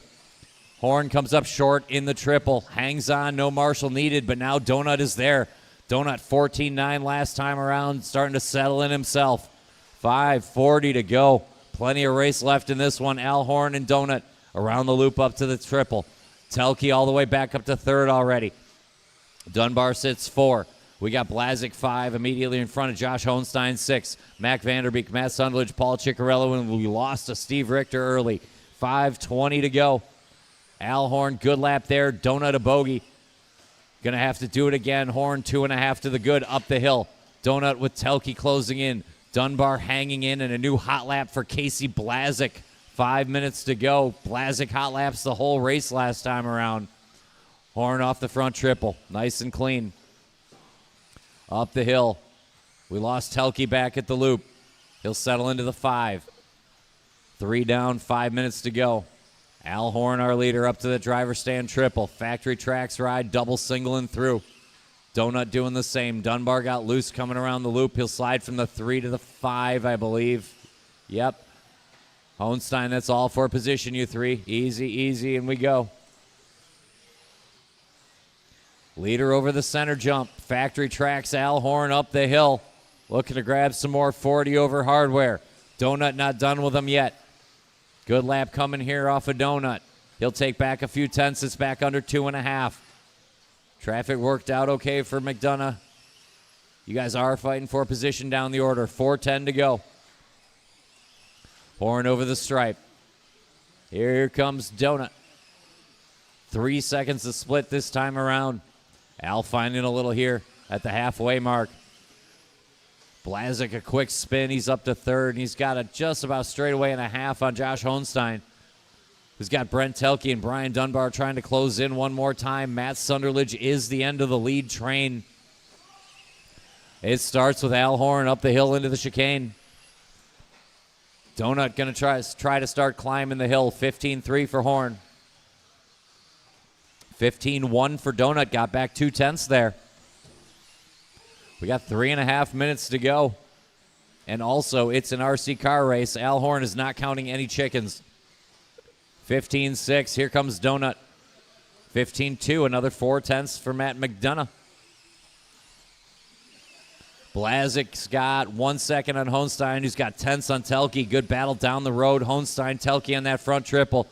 Horn comes up short in the triple. Hangs on, no marshal needed, but now Donut is there. Donut 14-9 last time around, starting to settle in himself. 5:40 to go. Plenty of race left in this one. Al Horn and Donut around the loop up to the triple. Telke all the way back up to third already. Dunbar sits 4. We got Blazik 5 immediately in front of Josh Hohenstein 6. Mac Vanderbeek, Matt Sundledge, Paul Ciccarello, and we lost to Steve Richter early. 5:20 to go. Al Horn, good lap there. Donut a bogey. Going to have to do it again. Horn 2.5 to the good up the hill. Donut with Telke closing in. Dunbar hanging in, and a new hot lap for Casey Blazik. 5 minutes to go. Blazik hot laps the whole race last time around. Horn off the front triple. Nice and clean. Up the hill. We lost Telke back at the loop. He'll settle into the 5. 3 down, 5 minutes to go. Al Horn, our leader, up to the driver's stand triple. Factory tracks ride, double single and through. Donut doing the same. Dunbar got loose coming around the loop. He'll slide from the 3 to the 5, I believe. Yep. Hohenstein, that's all for position, you 3. Easy, easy, and we go. Leader over the center jump. Factory tracks, Al Horn up the hill. Looking to grab some more 40 over hardware. Donut not done with him yet. Good lap coming here off of Donut. He'll take back a few tenths. It's back under 2.5. Traffic worked out okay for McDonough. You guys are fighting for position down the order. 4:10 to go. Horn over the stripe. Here comes Donut. 3 seconds to split this time around. Al finding a little here at the halfway mark. Blazik a quick spin. He's up to third, and he's got a just about straightaway and a half on Josh Hohenstein, who's got Brent Telke and Brian Dunbar trying to close in one more time. Matt Sunderledge is the end of the lead train. It starts with Al Horn up the hill into the chicane. Donut going to try to start climbing the hill. 15-3 for Horn. 15-1 for Donut. Got back 2 tenths there. We got 3.5 minutes to go. And also, it's an RC car race. Al Horn is not counting any chickens. 15-6. Here comes Donut. 15-2. Another 4 tenths for Matt McDonough. Blazik's got 1 second on Hohenstein, who's got tenths on Telke. Good battle down the road. Hohenstein, Telke on that front triple.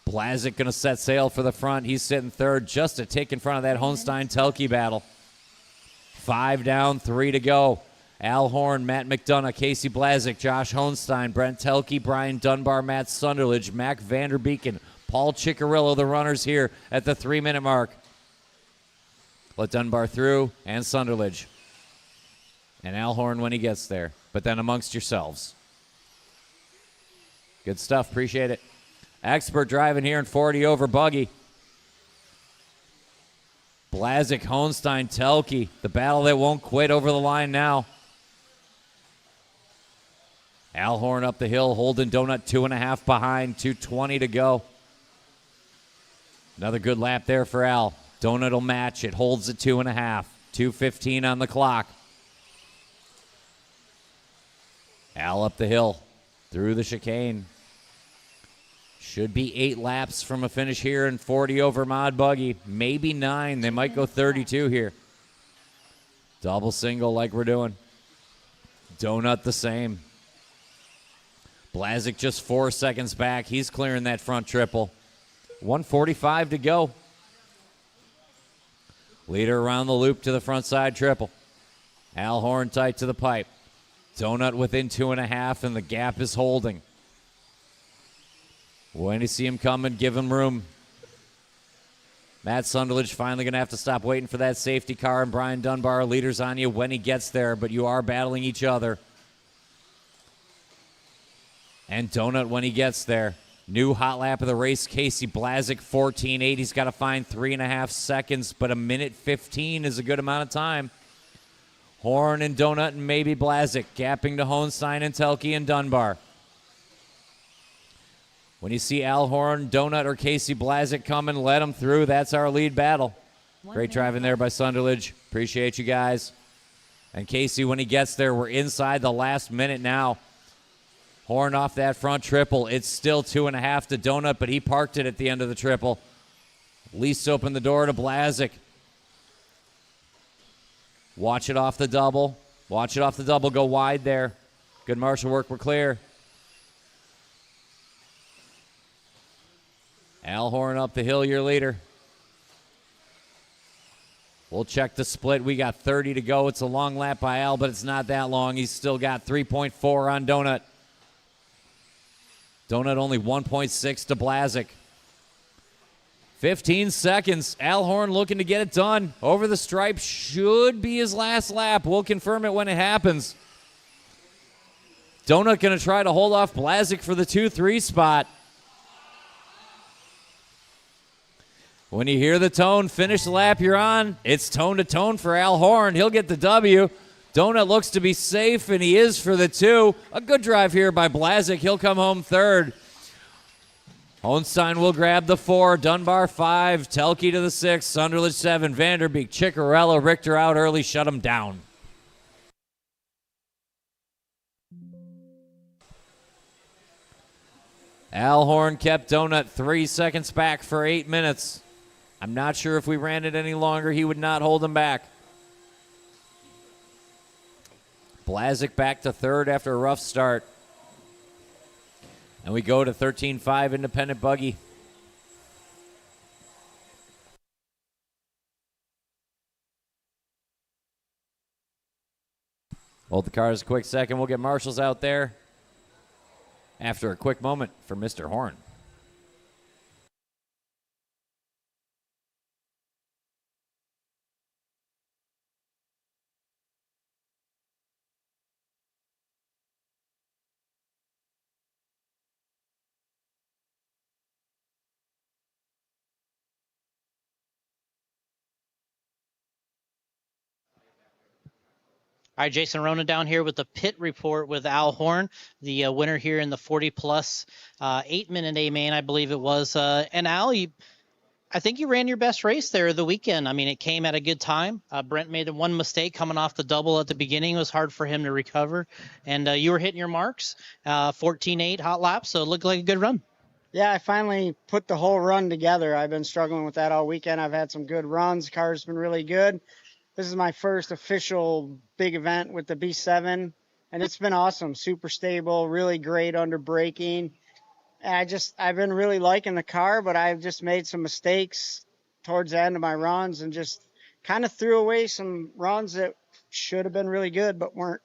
Blazik going to set sail for the front. He's sitting third, just a tick in front of that Hohenstein-Telke battle. 5 down, 3 to go. Al Horn, Matt McDonough, Casey Blazik, Josh Hohenstein, Brent Telke, Brian Dunbar, Matt Sunderledge, Mac Vanderbeek, and Paul Ciccarello, the runners here at the 3-minute mark. Let Dunbar through and Sunderledge. And Al Horn when he gets there. But then amongst yourselves. Good stuff. Appreciate it. Expert driving here in 40 over buggy. Blazik, Hohenstein, Telke. The battle that won't quit over the line now. Al Horn up the hill, holding Donut 2.5 behind. 2:20 to go. Another good lap there for Al. Donut will match. It holds at 2.5. 2:15 on the clock. Al up the hill through the chicane. Should be 8 laps from a finish here in 40 over mod buggy. Maybe 9. They might go 32 here. Double single like we're doing. Donut the same. Blazik just 4 seconds back. He's clearing that front triple. 1:45 to go. Leader around the loop to the front side triple. Al Horn tight to the pipe. Donut within 2.5, and the gap is holding. When you see him coming, give him room. Matt Sunderledge finally going to have to stop waiting for that safety car, and Brian Dunbar, leaders on you when he gets there, but you are battling each other. And Donut when he gets there. New hot lap of the race, Casey Blazik, 14.8. He's got to find 3.5 seconds, but 1:15 is a good amount of time. Horn and Donut and maybe Blazik, gapping to Hohenstein and Telke and Dunbar. When you see Al Horn, Donut, or Casey Blazik coming, let them through. That's our lead battle. Great driving there by Sunderledge. Appreciate you guys. And Casey, when he gets there, we're inside the last minute now. Horn off that front triple. It's still 2.5 to Donut, but he parked it at the end of the triple. Least opened the door to Blazik. Watch it off the double. Watch it off the double. Go wide there. Good marshal work. We're clear. Al Horn up the hill, your leader. We'll check the split. We got 30 to go. It's a long lap by Al, but it's not that long. He's still got 3.4 on Donut. Donut only 1.6 to Blazik. 15 seconds. Al Horn looking to get it done. Over the stripe should be his last lap. We'll confirm it when it happens. Donut going to try to hold off Blazik for the 2-3 spot. When you hear the tone, finish the lap you're on. It's tone to tone for Al Horn. He'll get the W. Donut looks to be safe, and he is for the 2. A good drive here by Blazik. He'll come home third. Hohenstein will grab the 4. Dunbar 5. Telke to the 6. Sunderledge 7. Vanderbeek, Ciccarello, Richter out early. Shut him down. Al Horn kept Donut 3 seconds back for 8 minutes. I'm not sure if we ran it any longer, he would not hold him back. Blazik back to third after a rough start. And we go to 13.5 independent buggy. Hold the cars a quick second. We'll get marshals out there after a quick moment for Mr. Horn. All right, Jason Rona down here with the pit report with Al Horn, the winner here in the 40-plus 8-minute A-main, I believe it was. And Al, I think you ran your best race there the weekend. I mean, it came at a good time. Brent made one mistake coming off the double at the beginning. It was hard for him to recover. And you were hitting your marks, 14.8 hot laps, so it looked like a good run. Yeah, I finally put the whole run together. I've been struggling with that all weekend. I've had some good runs. The car's been really good. This is my first official big event with the B7, and it's been awesome. Super stable, really great under braking. And I've been really liking the car, but I've just made some mistakes towards the end of my runs and just kind of threw away some runs that should have been really good but weren't.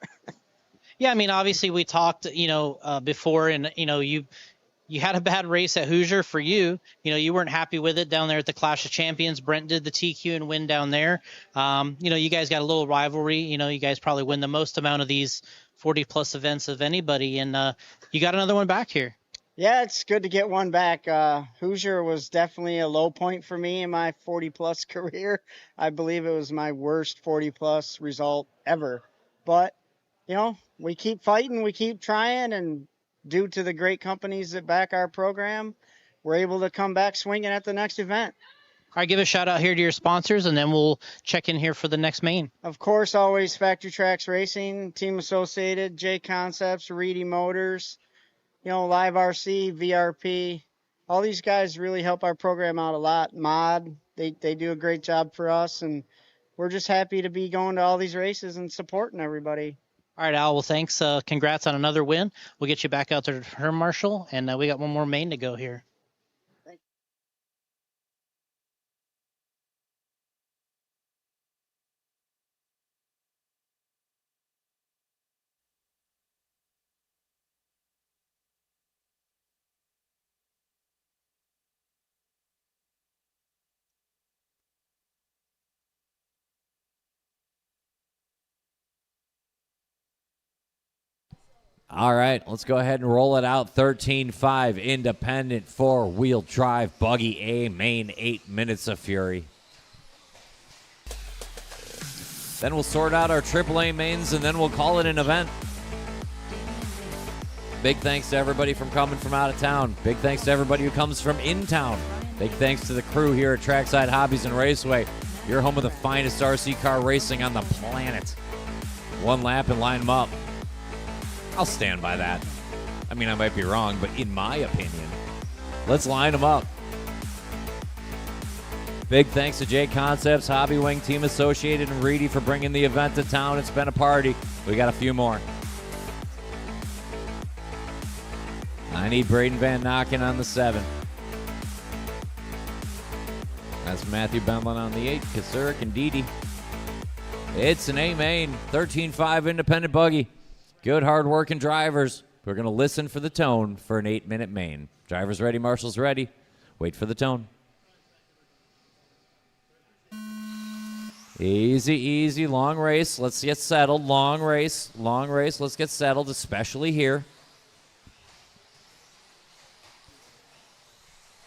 Yeah, I mean, obviously we talked, before, and, you had a bad race at Hoosier for you. You weren't happy with it down there at the Clash of Champions. Brent did the TQ and win down there. You guys got a little rivalry. You guys probably win the most amount of these 40-plus events of anybody, and you got another one back here. Yeah, it's good to get one back. Hoosier was definitely a low point for me in my 40-plus career. I believe it was my worst 40-plus result ever. But, we keep fighting, we keep trying, and due to the great companies that back our program, we're able to come back swinging at the next event. All right, give a shout out here to your sponsors, and then we'll check in here for the next main. Of course, always Factory Tracks Racing, Team Associated, JConcepts, Reedy Motors, Live RC, VRP. All these guys really help our program out a lot. Mod, they do a great job for us, and we're just happy to be going to all these races and supporting everybody. All right, Al. Well, thanks. Congrats on another win. We'll get you back out there to her, Marshall, and we got one more main to go here. All right, let's go ahead and roll it out. 13-5 independent four-wheel drive buggy A main, 8 minutes of fury. Then we'll sort out our AAA mains, and then we'll call it an event. Big thanks to everybody from coming from out of town. Big thanks to everybody who comes from in town. Big thanks to the crew here at Trackside Hobbies and Raceway. Your home of the finest RC car racing on the planet. One lap and line them up. I'll stand by that. I mean, I might be wrong, but in my opinion, let's line them up. Big thanks to JConcepts, Hobby Wing, Team Associated, and Reedy for bringing the event to town. It's been a party. We got a few more. I need Braden Van Nocken on the 7. That's Matthew Benlin on the 8, Kasurik and Didi. It's an A main, 13-5 independent buggy. Good, hard-working drivers. We're going to listen for the tone for an 8-minute main. Drivers ready, marshals ready. Wait for the tone. Easy, easy, long race. Let's get settled. Long race, let's get settled, especially here.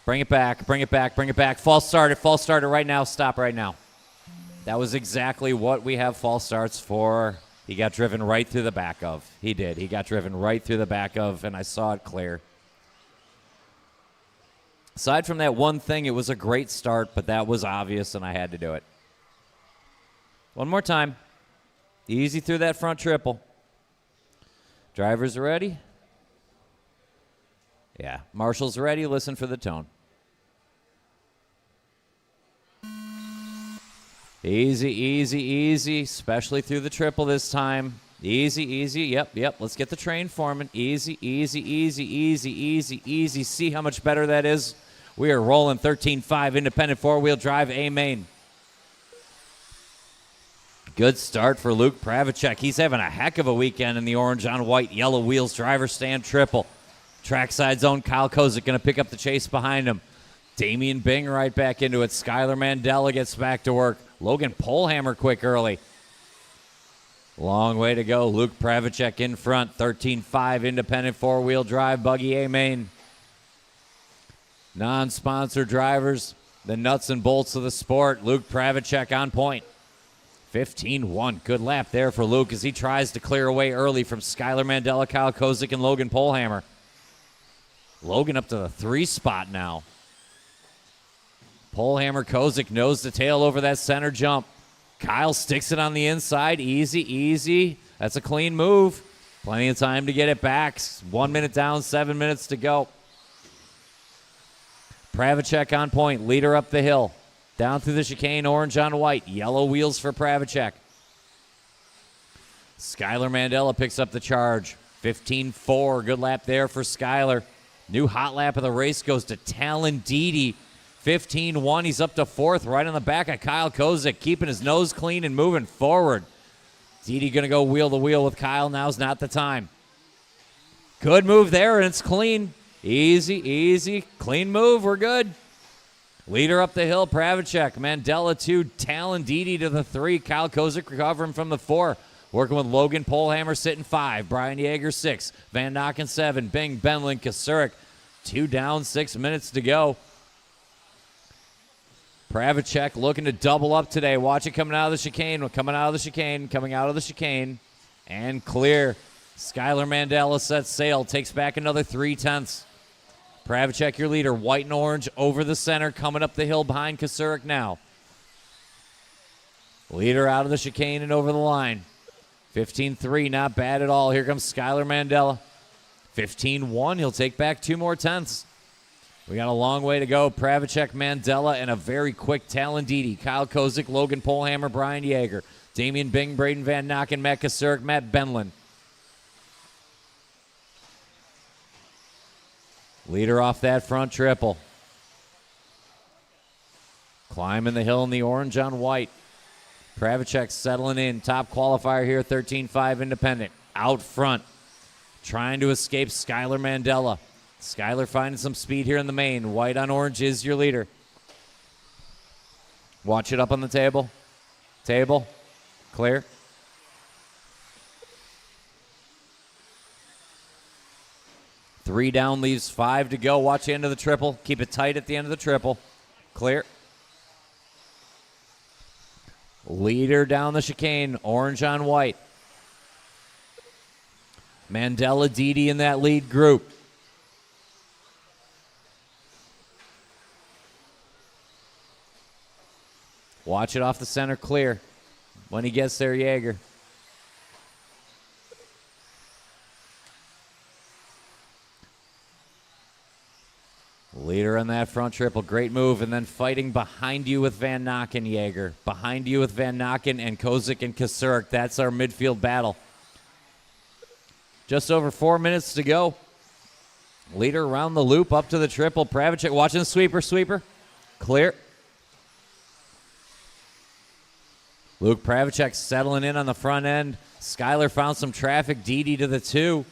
Bring it back, bring it back, bring it back. False starter right now. Stop right now. That was exactly what we have false starts for. He got driven right through the back of. He did. He got driven right through the back of, and I saw it clear. Aside from that one thing, it was a great start, but that was obvious, and I had to do it. One more time. Easy through that front triple. Drivers ready? Yeah. Marshals ready. Listen for the tone. Easy, easy, easy, especially through the triple this time. Easy, easy. Yep. Let's get the train forming. Easy, easy, easy, easy, easy, easy. See how much better that is? We are rolling 13-5 independent four-wheel drive A main. Good start for Luke Pravacek. He's having a heck of a weekend in the orange on white, yellow wheels driver stand triple. Trackside zone, Kyle Kozik going to pick up the chase behind him. Damian Bing right back into it. Skylar Mandela gets back to work. Logan Polhammer quick early. Long way to go. Luke Pravacek in front. 13-5 independent four-wheel drive buggy A main. Non-sponsor drivers, the nuts and bolts of the sport. Luke Pravacek on point. 15-1. Good lap there for Luke as he tries to clear away early from Skylar Mandela, Kyle Kozik, and Logan Polhammer. Logan up to the 3 spot now. Polhammer, Kozik nose to tail over that center jump. Kyle sticks it on the inside. Easy, easy. That's a clean move. Plenty of time to get it back. 1 minute down, 7 minutes to go. Pravacek on point. Leader up the hill. Down through the chicane, orange on white. Yellow wheels for Pravacek. Skylar Mandela picks up the charge. 15-4. Good lap there for Skylar. New hot lap of the race goes to Talon Didi. 15-1. He's up to 4th, right on the back of Kyle Kozik, keeping his nose clean and moving forward. Didi going to go wheel to wheel with Kyle. Now's not the time. Good move there, and it's clean. Easy, easy. Clean move. We're good. Leader up the hill, Pravacek. Mandela 2, Talon Didi to the 3. Kyle Kozik recovering from the 4. Working with Logan Polhammer sitting 5. Brian Yeager 6. Van Nocken 7. Bing, Benlin, Kasurik. 2 down, 6 minutes to go. Pravacek looking to double up today. Watch it coming out of the chicane. Coming out of the chicane. Coming out of the chicane. And clear. Skylar Mandela sets sail. Takes back another 3/10. Pravacek, your leader. White and orange over the center. Coming up the hill behind Kasurik now. Leader out of the chicane and over the line. 15-3, not bad at all. Here comes Skylar Mandela. 15-1, he'll take back 2 more tenths. We got a long way to go. Pravacek, Mandela, and a very quick Talon Didi. Kyle Kozik, Logan Polhammer, Brian Yeager. Damian Bing, Braden Van Nocken, Matt Kasurek, Matt Benlin. Leader off that front triple. Climbing the hill in the orange on white. Pravacek settling in. Top qualifier here, 13.5 independent. Out front. Trying to escape Skylar Mandela. Skylar finding some speed here in the main. White on orange is your leader. Watch it up on the table. Table. Clear. Three down, leaves 5 to go. Watch the end of the triple. Keep it tight at the end of the triple. Clear. Leader down the chicane. Orange on white. Mandela Didi in that lead group. Watch it off the center clear. When he gets there, Yeager. Leader on that front triple. Great move. And then fighting behind you with Van Nocken, Yeager. Behind you with Van Nocken and Kozik and Kasurek. That's our midfield battle. Just over 4 minutes to go. Leader around the loop up to the triple. Pravacek watching the sweeper. Clear. Luke Pravacek settling in on the front end. Skylar found some traffic. Didi to the 2.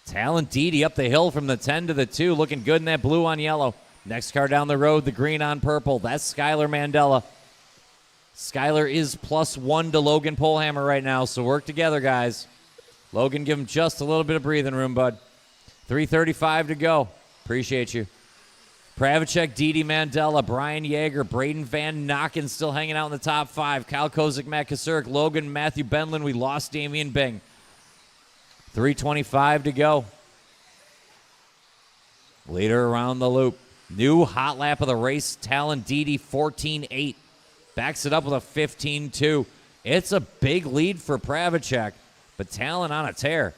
Talon Didi up the hill from the 10 to the 2. Looking good in that blue on yellow. Next car down the road, the green on purple. That's Skylar Mandela. Skylar is +1 to Logan Polhammer right now, so work together, guys. Logan, give him just a little bit of breathing room, bud. 3:35 to go. Appreciate you. Pravacek, Didi Mandela, Brian Yeager, Braden Van Nocken still hanging out in the top 5. Kyle Kozik, Matt Kasurek, Logan, Matthew Benlin. We lost Damian Bing. 3:25 to go. Leader around the loop. New hot lap of the race. Talon Didi 14.8. Backs it up with a 15.2. It's a big lead for Pravacek, but Talon on a tear.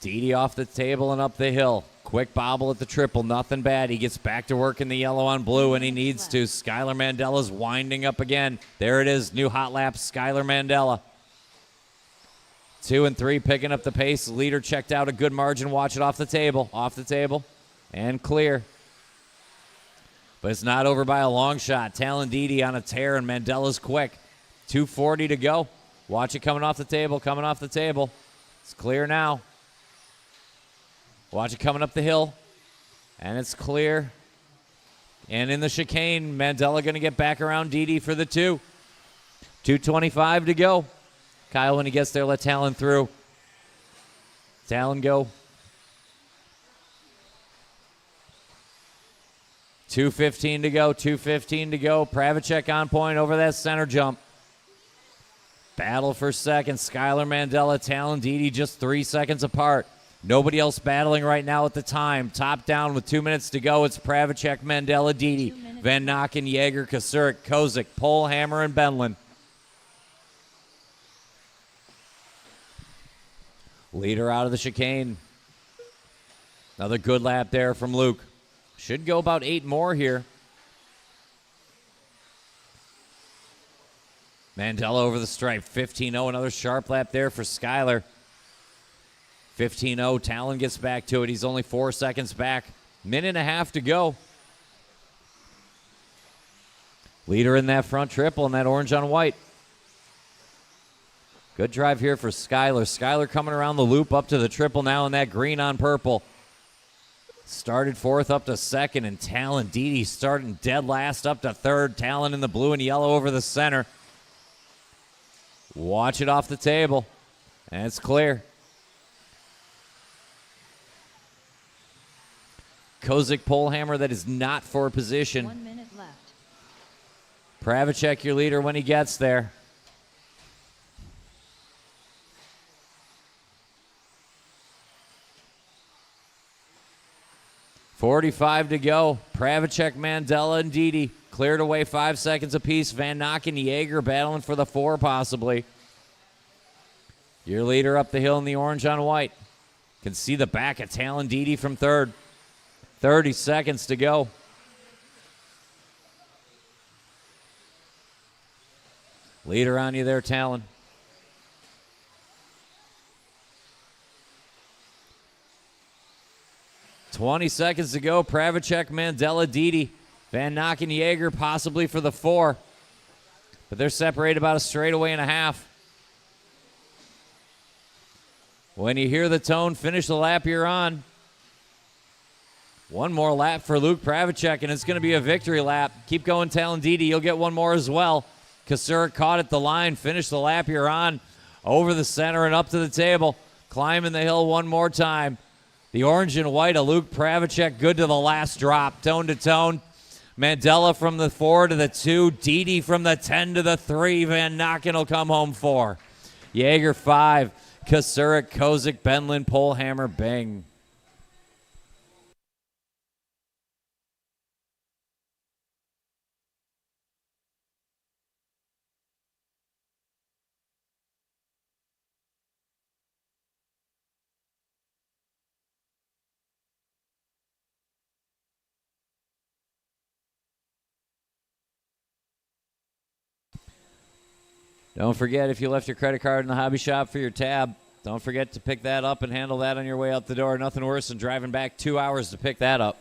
Didi off the table and up the hill. Quick bobble at the triple, nothing bad. He gets back to work in the yellow on blue and he needs to. Skylar Mandela's winding up again. There it is, new hot lap, Skylar Mandela. 2 and 3 picking up the pace. Leader checked out a good margin. Watch it off the table, and clear. But it's not over by a long shot. Talon Didi on a tear and Mandela's quick. 2:40 to go. Watch it coming off the table, It's clear now. Watch it coming up the hill. And it's clear. And in the chicane, Mandela going to get back around Didi for the 2. 2:25 to go. Kyle, when he gets there, let Talon through. Talon go. 2:15 to go. Pravacek on point over that center jump. Battle for second. Skylar Mandela, Talon Didi just 3 seconds apart. Nobody else battling right now at the time. Top down with 2 minutes to go. It's Pravacek, Mandela, Didi, Van Nocken, Yeager, Kasurek, Kozik, Polhammer, and Benlin. Leader out of the chicane. Another good lap there from Luke. Should go about 8 more here. Mandela over the stripe. 15-0. Another sharp lap there for Skylar. 15-0. Talon gets back to it. He's only 4 seconds back. Minute and a half to go. Leader in that front triple and that orange on white. Good drive here for Skylar. Skylar coming around the loop up to the triple now in that green on purple. Started 4th up to 2nd, and Talon Didi starting dead last up to 3rd. Talon in the blue and yellow over the center. Watch it off the table, and it's clear. Kozik Polhammer, that is not for position. 1 minute left. Pravacek, your leader when he gets there. .45 to go. Pravacek, Mandela, and Didi cleared away 5 seconds apiece. Van Nocken, Yeager battling for the 4 possibly. Your leader up the hill in the orange on white. Can see the back of Talon Dede from third. 30 seconds to go. Leader on you there, Talon. $20 seconds to go. Pravacek, Mandela, Dede. Van Nocken, Jaeger possibly for the 4. But they're separated about a straightaway and a half. When you hear the tone, finish the lap you're on. One more lap for Luke Pravacek, and it's going to be a victory lap. Keep going, Talon Dede. You'll get one more as well. Kasurik caught at the line. Finish the lap you're on. Over the center and up to the table. Climbing the hill one more time. The orange and white of Luke Pravacek, good to the last drop. Tone to tone. Mandela from the 4 to the 2. Dede from the 10 to the 3. Van Nocken will come home 4. Jaeger 5. Kasurik, Kozik, Benlin, Polehammer, Bing. Don't forget, if you left your credit card in the hobby shop for your tab, don't forget to pick that up and handle that on your way out the door. Nothing worse than driving back 2 hours to pick that up.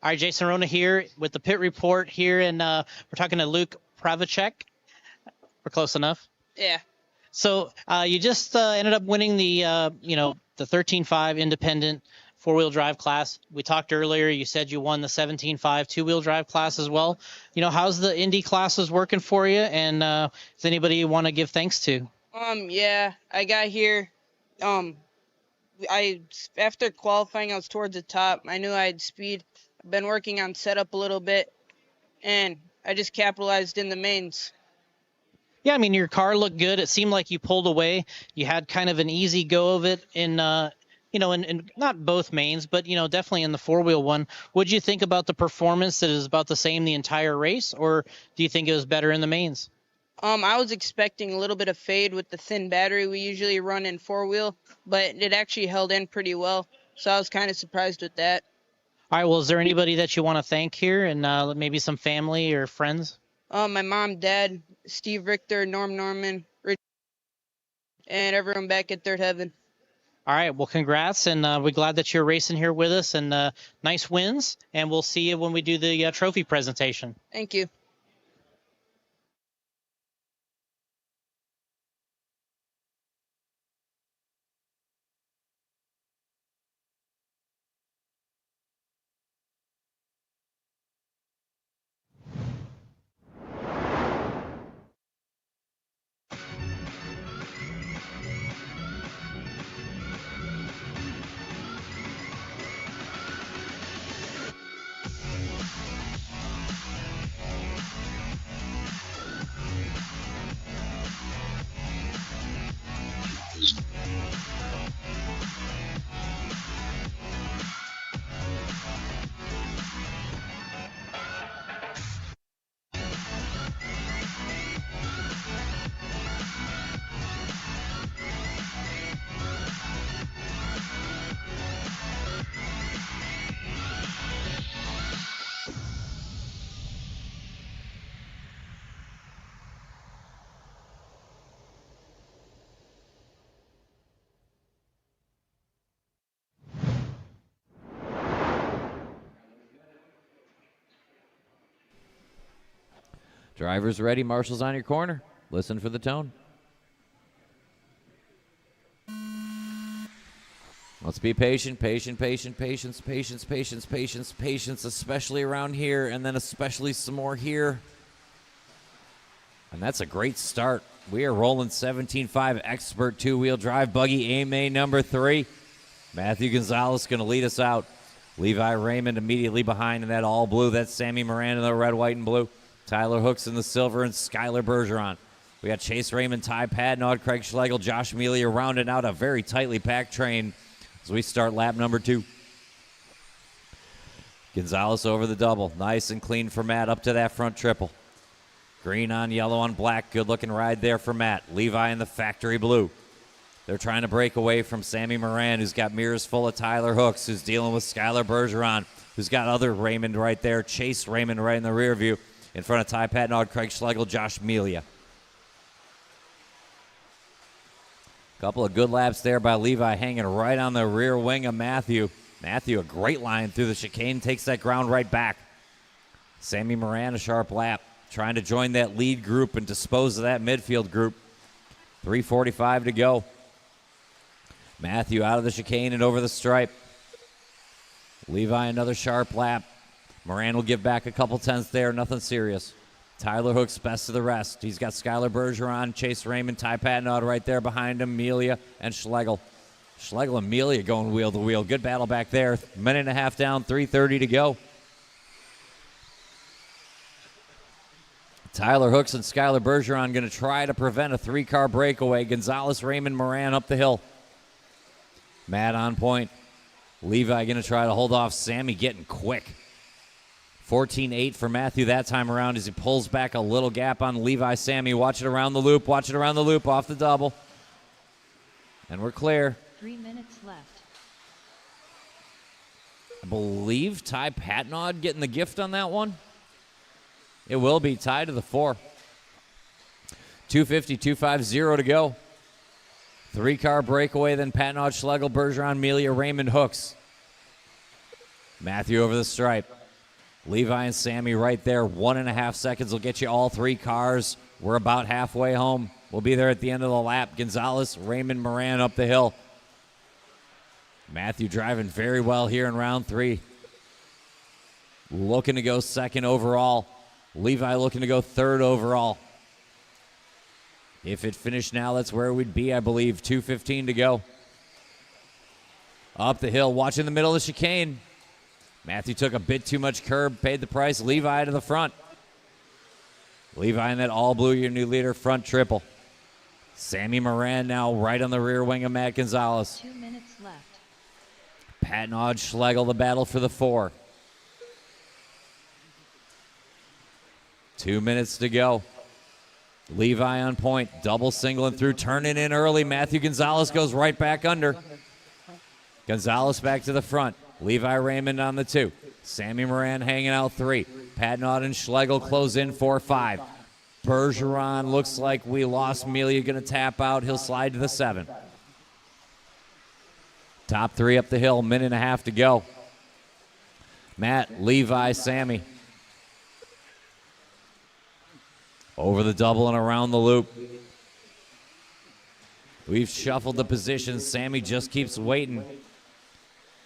All right, Jason Rona here with the pit report here, and we're talking to Luke Pravacek. We're close enough. Yeah. So you just ended up winning the the 13.5 independent 4-wheel drive class. We talked earlier. You said you won the 17.5 2-wheel drive class as well. How's the Indy classes working for you? And is anybody you want to give thanks to? Yeah, I got here. After qualifying, I was towards the top. I knew I had speed. I've been working on setup a little bit, and I just capitalized in the mains. Yeah, I mean, your car looked good. It seemed like you pulled away. You had kind of an easy go of it in not both mains, but, definitely in the 4-wheel one. What'd you think about the performance? That it was about the same the entire race, or do you think it was better in the mains? I was expecting a little bit of fade with the thin battery we usually run in 4-wheel, but it actually held in pretty well, so I was kind of surprised with that. All right, well, is there anybody that you want to thank here, and maybe some family or friends? My mom, dad, Steve Richter, Norman, Rich, and everyone back at Third Heaven. All right, well, congrats, and we're glad that you're racing here with us, and nice wins, and we'll see you when we do the trophy presentation. Thank you. Driver's ready. Marshall's on your corner. Listen for the tone. Let's be patient, patience, especially around here, and then especially some more here. And that's a great start. We are rolling 17.5 expert 2-wheel drive buggy AMA number 3. Matthew Gonzalez going to lead us out. Levi Raymond immediately behind in that all blue. That's Sammy Moran in the red, white, and blue. Tyler Hooks in the silver and Skylar Bergeron. We got Chase Raymond, Ty Padnod, Craig Schlegel, Josh Mealy rounding out a very tightly packed train as we start lap number 2. Gonzalez over the double. Nice and clean for Matt up to that front triple. Green on yellow on black. Good looking ride there for Matt. Levi in the factory blue. They're trying to break away from Sammy Moran, who's got mirrors full of Tyler Hooks, who's dealing with Skylar Bergeron, who's got other Raymond right there. Chase Raymond right in the rear view. In front of Ty Patnod, Craig Schlegel, Josh Mealia. Couple of good laps there by Levi, hanging right on the rear wing of Matthew. Matthew, a great line through the chicane, takes that ground right back. Sammy Moran, a sharp lap, trying to join that lead group and dispose of that midfield group. 3:45 to go. Matthew out of the chicane and over the stripe. Levi, another sharp lap. Moran will give back a couple tenths there, nothing serious. Tyler Hooks, best of the rest. He's got Skylar Bergeron, Chase Raymond, Ty Patnod right there behind him, Mealia and Schlegel. Schlegel and Mealia going wheel to wheel. Good battle back there. Minute and a half down, 3:30 to go. Tyler Hooks and Skylar Bergeron going to try to prevent a 3-car breakaway. Gonzalez, Raymond, Moran up the hill. Matt on point. Levi going to try to hold off Sammy, getting quick. 14-8 for Matthew that time around as he pulls back a little gap on Levi. Sammy, watch it around the loop. Watch it around the loop off the double. And we're clear. 3 minutes left. I believe Ty Patnod getting the gift on that one. It will be tied to the 4. 2:50, 2:50 to go. 3-car breakaway, then Patnod, Schlegel, Bergeron, Mealia, Raymond, Hooks. Matthew over the stripe. Levi and Sammy right there. 1.5 seconds will get you all 3 cars. We're about halfway home. We'll be there at the end of the lap. Gonzalez, Raymond, Moran up the hill. Matthew driving very well here in round 3. Looking to go second overall. Levi looking to go third overall. If it finished now, that's where we'd be, I believe. 2:15 to go. Up the hill, watching the middle of the chicane. Matthew took a bit too much curb, paid the price. Levi to the front. Levi in that all blue, your new leader, front triple. Sammy Moran now right on the rear wing of Matt Gonzalez. 2 minutes left. Patnod, Schlegel, the battle for the 4. 2 minutes to go. Levi on point, double singling through, turning in early. Matthew Gonzalez goes right back under. Gonzalez back to the front. Levi Raymond on the 2. Sammy Moran hanging out 3. Patnod and Schlegel close in 4-5. Bergeron looks like we lost Mealia, going to tap out. He'll slide to the 7. Top 3 up the hill, minute and a half to go. Matt, Levi, Sammy. Over the double and around the loop. We've shuffled the positions. Sammy just keeps waiting.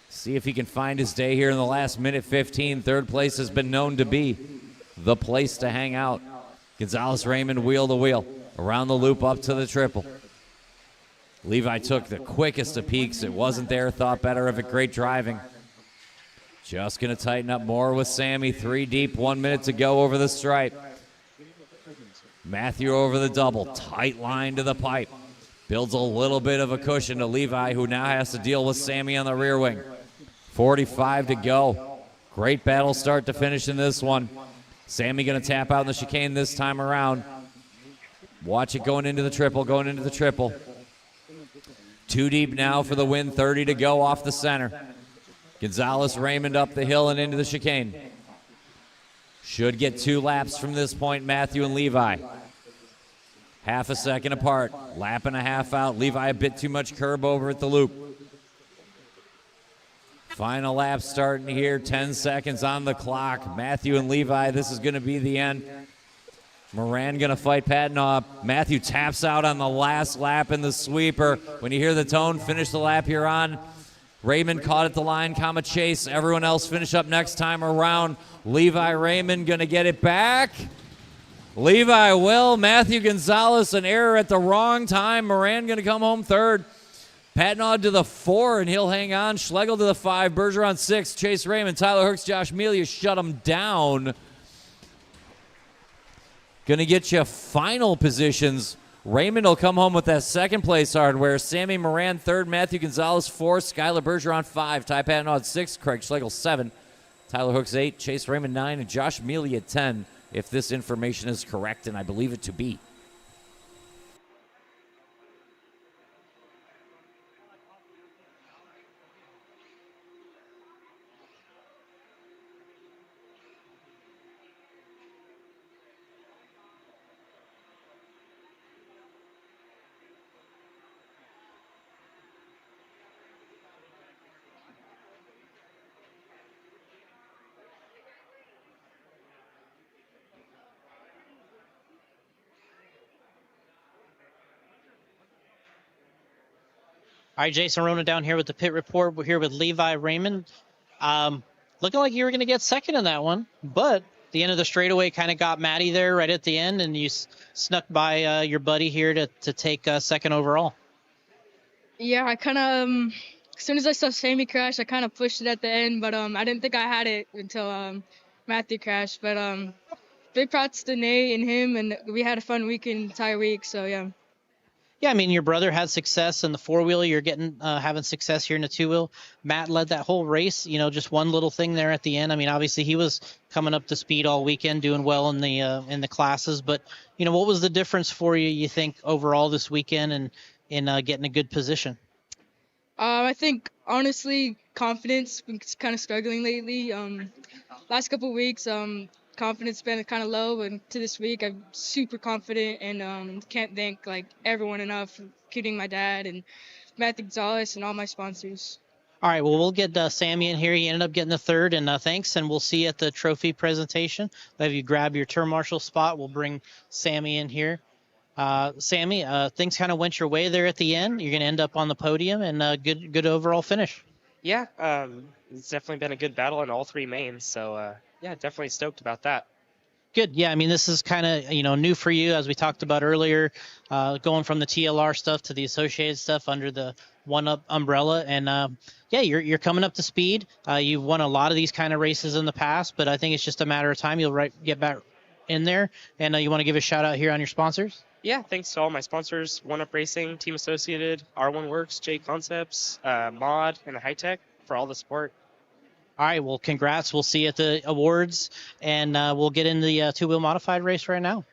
See if he can find his day here in the last minute 15. Third place has been known to be the place to hang out. Gonzalez Raymond wheel to wheel. Around the loop up to the triple. Levi took the quickest of peaks. It wasn't there. Thought better of it. Great driving. Just going to tighten up more with Sammy. 3 deep. 1 minute to go over the stripe. Matthew over the double. Tight line to the pipe. Builds a little bit of a cushion to Levi, who now has to deal with Sammy on the rear wing. 45 to go. Great battle start to finish in this one. Sammy going to tap out in the chicane this time around. Watch it going into the triple, going into the triple. 2 deep now for the win, 30 to go off the center. Gonzalez Raymond up the hill and into the chicane. Should get 2 laps from this point, Matthew and Levi. Half a second apart, lap and a half out. Levi a bit too much curb over at the loop. Final lap starting here, 10 seconds on the clock. Matthew and Levi, this is going to be the end. Moran going to fight Patnod. Matthew taps out on the last lap in the sweeper. When you hear the tone, finish the lap you're on. Raymond caught at the line, comma chase. Everyone else finish up next time around. Levi Raymond going to get it back. Levi will. Matthew Gonzalez, an error at the wrong time. Moran going to come home third. Patnod to the 4, and he'll hang on. Schlegel to the 5. Bergeron 6. Chase Raymond, Tyler Hooks, Josh Mealia shut him down. Going to get you final positions. Raymond will come home with that second place hardware. Sammy Moran, third. Matthew Gonzalez, fourth. Skylar Bergeron, 5. Ty Patton 6. Craig Schlegel, 7. Tyler Hooks, 8. Chase Raymond, 9. And Josh Mealy 10, if this information is correct, and I believe it to be. All right, Jason Rona down here with the pit report. We're here with Levi Raymond. Looking like you were going to get second in that one, but the end of the straightaway kind of got Matty there right at the end, and you snuck by your buddy here to take second overall. Yeah, I kind of, as soon as I saw Sammy crash, I kind of pushed it at the end, but I didn't think I had it until Matthew crashed. But big props to Nate and him, and we had a fun weekend, entire week, so yeah. Yeah, I mean, your brother had success in the four-wheel. You're having success here in the two-wheel. Matt led that whole race, just one little thing there at the end. I mean, obviously he was coming up to speed all weekend, doing well in the classes. But, what was the difference for you think, overall this weekend and in getting a good position? I think, honestly, confidence. Been kind of struggling lately. Last couple of weeks, confidence been kind of low, and to this week I'm super confident and can't thank everyone enough, including my dad and Matthew Gonzalez and all my sponsors. All right, well, we'll get Sammy in here. He ended up getting the third, and thanks, and we'll see you at the trophy presentation. We'll have you grab your turn marshal spot. We'll bring Sammy in here. Sammy, things kind of went your way there at the end. You're going to end up on the podium, and good overall finish. Yeah, it's definitely been a good battle in all 3 mains, so yeah, definitely stoked about that. Good. Yeah, I mean, this is kind of, new for you, as we talked about earlier, going from the TLR stuff to the associated stuff under the one-up umbrella. And, yeah, you're coming up to speed. You've won a lot of these kind of races in the past, but I think it's just a matter of time. You'll get back in there. And you want to give a shout-out here on your sponsors? Yeah, thanks to all my sponsors, One Up Racing, Team Associated, R1 Works, JConcepts, Mod, and High Tech for all the support. All right, well, congrats. We'll see you at the awards, and we'll get in the two-wheel modified race right now.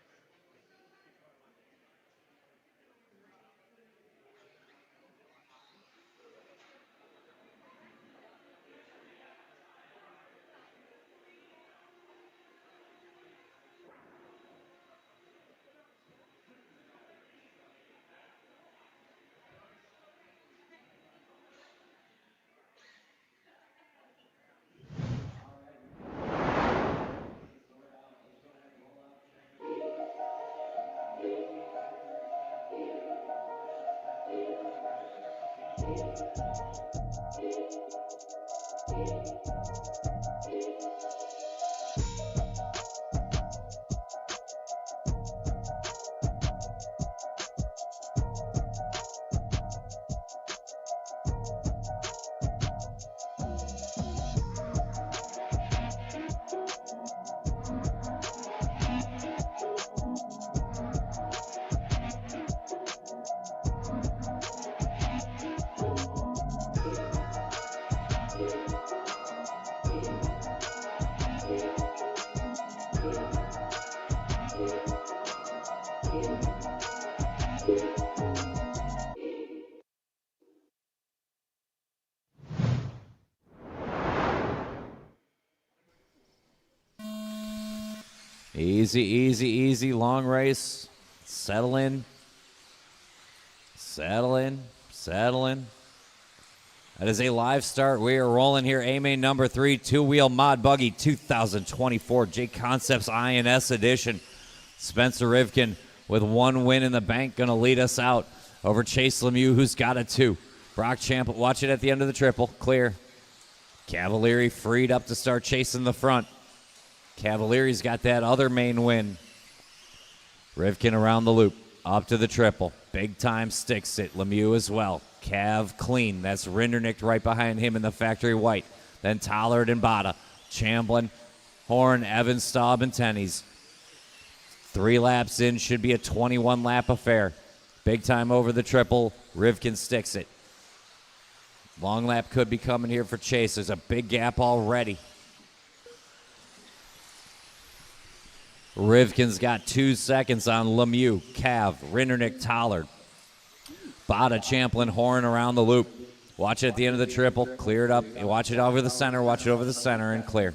Easy, easy, easy. Long race. Settle in. Settle in. Settle in. That is a live start. We are rolling here. A-Main number 3, two-wheel mod buggy 2024 JConcepts INS edition. Spencer Rivkin with 1 win in the bank, going to lead us out over Chase Lemieux, who's got a 2. Brock Champ, watch it at the end of the triple. Clear. Cavalieri freed up to start chasing the front. Cavalieri's got that other main win. Rivkin around the loop. Up to the triple. Big time sticks it. Lemieux as well. Cav clean. That's Rindernick right behind him in the factory white. Then Tollard and Bada. Chamblin, Horn, Evans, Staub, and Tenney's. 3 laps in, should be a 21 lap affair. Big time over the triple. Rivkin sticks it. Long lap could be coming here for Chase. There's a big gap already. Rivkin's got 2 seconds on Lemieux, Cav, Rindernick, Tollard. Bada, Champlin, Horn around the loop. Watch it at the end of the triple. Clear it up. Watch it over the center. Watch it over the center and clear.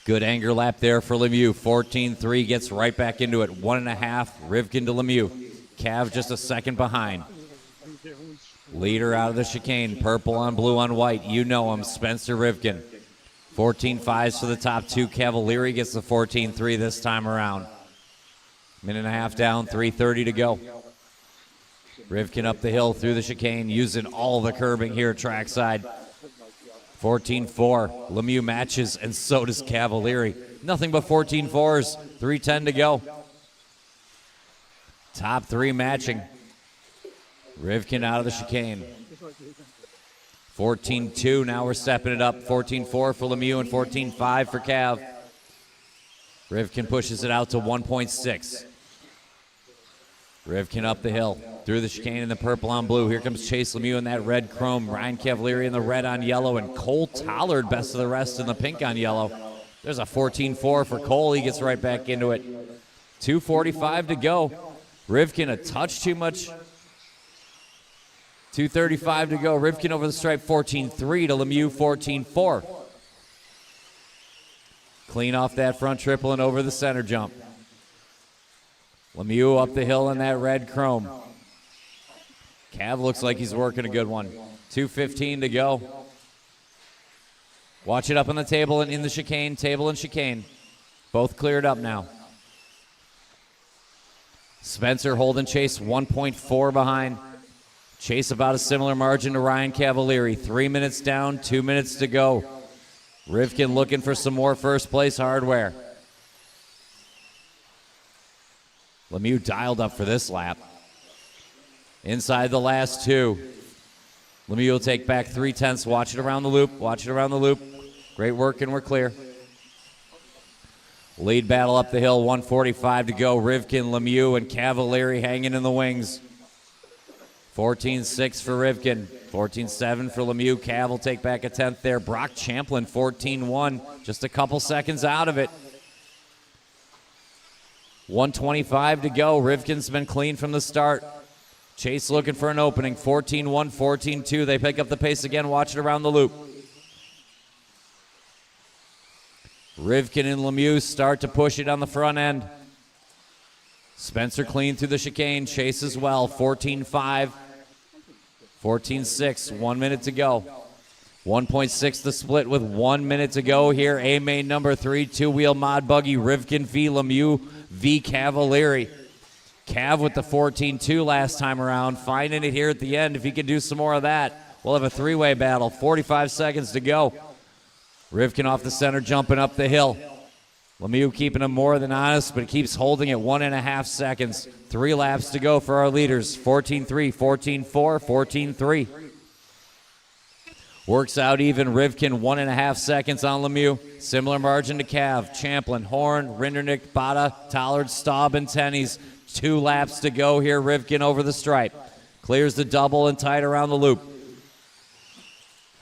Good anger lap there for Lemieux. 14-3 gets right back into it. 1.5. Rivkin to Lemieux. Cav just a second behind. Leader out of the chicane. Purple on blue on white. You know him. Spencer Rivkin. 14-5s for the top 2. Cavalieri gets the 14-3 this time around. Minute and a half down. 3:30 to go. Rivkin up the hill through the chicane, using all the curbing here trackside. 14-4. Lemieux matches, and so does Cavalieri. Nothing but 14-4s. 3:10 to go. Top 3 matching. Rivkin out of the chicane. 14-2. Now we're stepping it up. 14-4 for Lemieux and 14-5 for Cav. Rivkin pushes it out to 1.6. Rivkin up the hill, through the chicane in the purple on blue. Here comes Chase Lemieux in that red chrome. Ryan Cavalieri in the red on yellow, and Cole Tollard, best of the rest, in the pink on yellow. There's a 14-4 for Cole. He gets right back into it. 2:45 to go. Rivkin a touch too much. 2:35 to go. Rivkin over the stripe, 14-3 to Lemieux, 14-4. Clean off that front triple and over the center jump. Lemieux up the hill in that red chrome. Cav looks like he's working a good one. 2:15 to go. Watch it up on the table and in the chicane. Table and chicane. Both cleared up now. Spencer holding Chase 1.4 behind. Chase about a similar margin to Ryan Cavalieri. 3 minutes down, 2 minutes to go. Rivkin looking for some more first place hardware. Lemieux dialed up for this lap. Inside the last 2. Lemieux will take back 3/10. Watch it around the loop. Watch it around the loop. Great work, and we're clear. Lead battle up the hill. 1:45 to go. Rivkin, Lemieux, and Cavalieri hanging in the wings. 14-6 for Rivkin. 14-7 for Lemieux. Cav will take back a 10th there. Brock Champlin, 14-1. Just a couple seconds out of it. 1:25 to go. Rivkin's been clean from the start. Chase looking for an opening. 14-1, 14-2. They pick up the pace again. Watch it around the loop. Rivkin and Lemieux start to push it on the front end. Spencer clean through the chicane. Chase as well. 14-5. 14-6. 1 minute to go. 1.6 the split with 1 minute to go here. A-main number 3, 2-wheel mod buggy. Rivkin v. Lemieux v. Cavalieri. Cav with the 14-2 last time around. Finding it here at the end. If he can do some more of that, we'll have a 3-way battle. 45 seconds to go. Rivkin off the center, jumping up the hill. Lemieux keeping him more than honest, but keeps holding it 1.5 seconds. 3 laps to go for our leaders. 14-3, 14-4, 14-3. Works out even. Rivkin 1.5 seconds on Lemieux. Similar margin to Cav. Champlin, Horn, Rindernick, Bada, Tollard, Staub, and Tenney's. 2 laps to go here. Rivkin over the stripe. Clears the double and tight around the loop.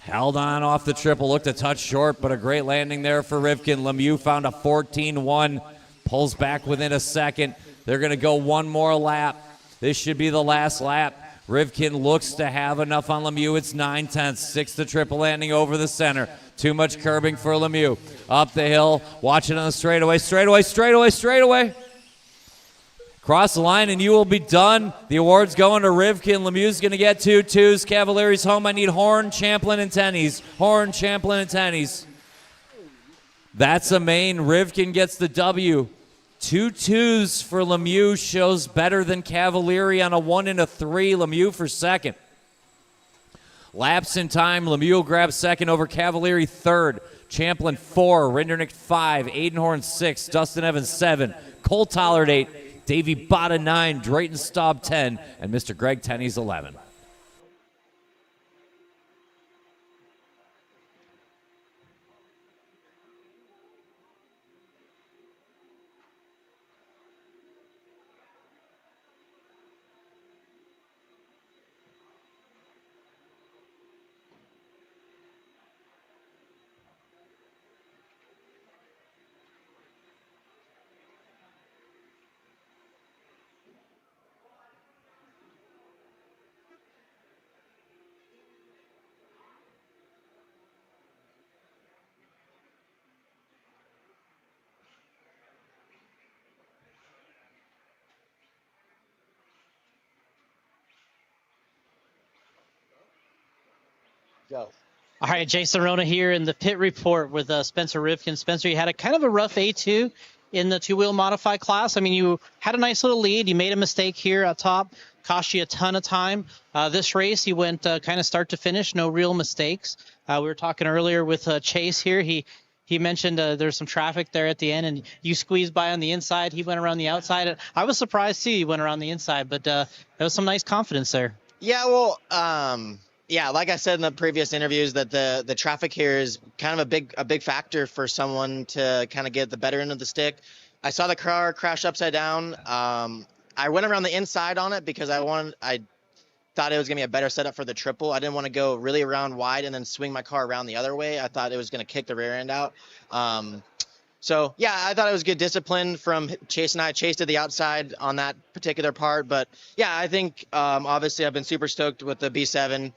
Held on off the triple. Looked a touch short, but a great landing there for Rivkin. Lemieux found a 14-1. Pulls back within a second. They're going to go one more lap. This should be the last lap. Rivkin looks to have enough on Lemieux. It's 9/10. 6 to triple landing over the center. Too much curbing for Lemieux. Up the hill. Watch it on the straightaway. Straightaway, straightaway, straightaway. Cross the line and you will be done. The award's going to Rivkin. Lemieux's going to get 2 2s. Cavalieri's home. I need Horn, Champlin, and Tenney's. Horn, Champlin, and Tenney's. That's a main. Rivkin gets the W. 2 2s for Lemieux shows better than Cavalieri on a 1 and a 3. Lemieux for second. Laps in time. Lemieux grabs second over Cavalieri third. Champlin 4. Rindernick 5. Aidenhorn 6. Dustin Evans 7. Cole Tollard 8. Davey Bada 9. Drayton Staub 10. And Mr. Greg Tenney's 11. Go. All right, Jason Rona here in the pit report with Spencer Rivkin. Spencer, you had a kind of a rough A2 in the two-wheel modified class. I mean, you had a nice little lead. You made a mistake here at top, cost you a ton of time. This race, you went kind of start to finish, no real mistakes. We were talking earlier with Chase here. He mentioned there's some traffic there at the end, and you squeezed by on the inside. He went around the outside. I was surprised, too, you went around the inside, but there was some nice confidence there. Yeah, well, yeah, like I said in the previous interviews, that the traffic here is kind of a big factor for someone to kind of get the better end of the stick. I saw the car crash upside down. I went around the inside on it because I thought it was gonna be a better setup for the triple. I didn't want to go really around wide and then swing my car around the other way. I thought it was gonna kick the rear end out. So yeah, I thought it was good discipline from Chase and I. Chase to the outside on that particular part, but yeah, I think obviously I've been super stoked with the B7.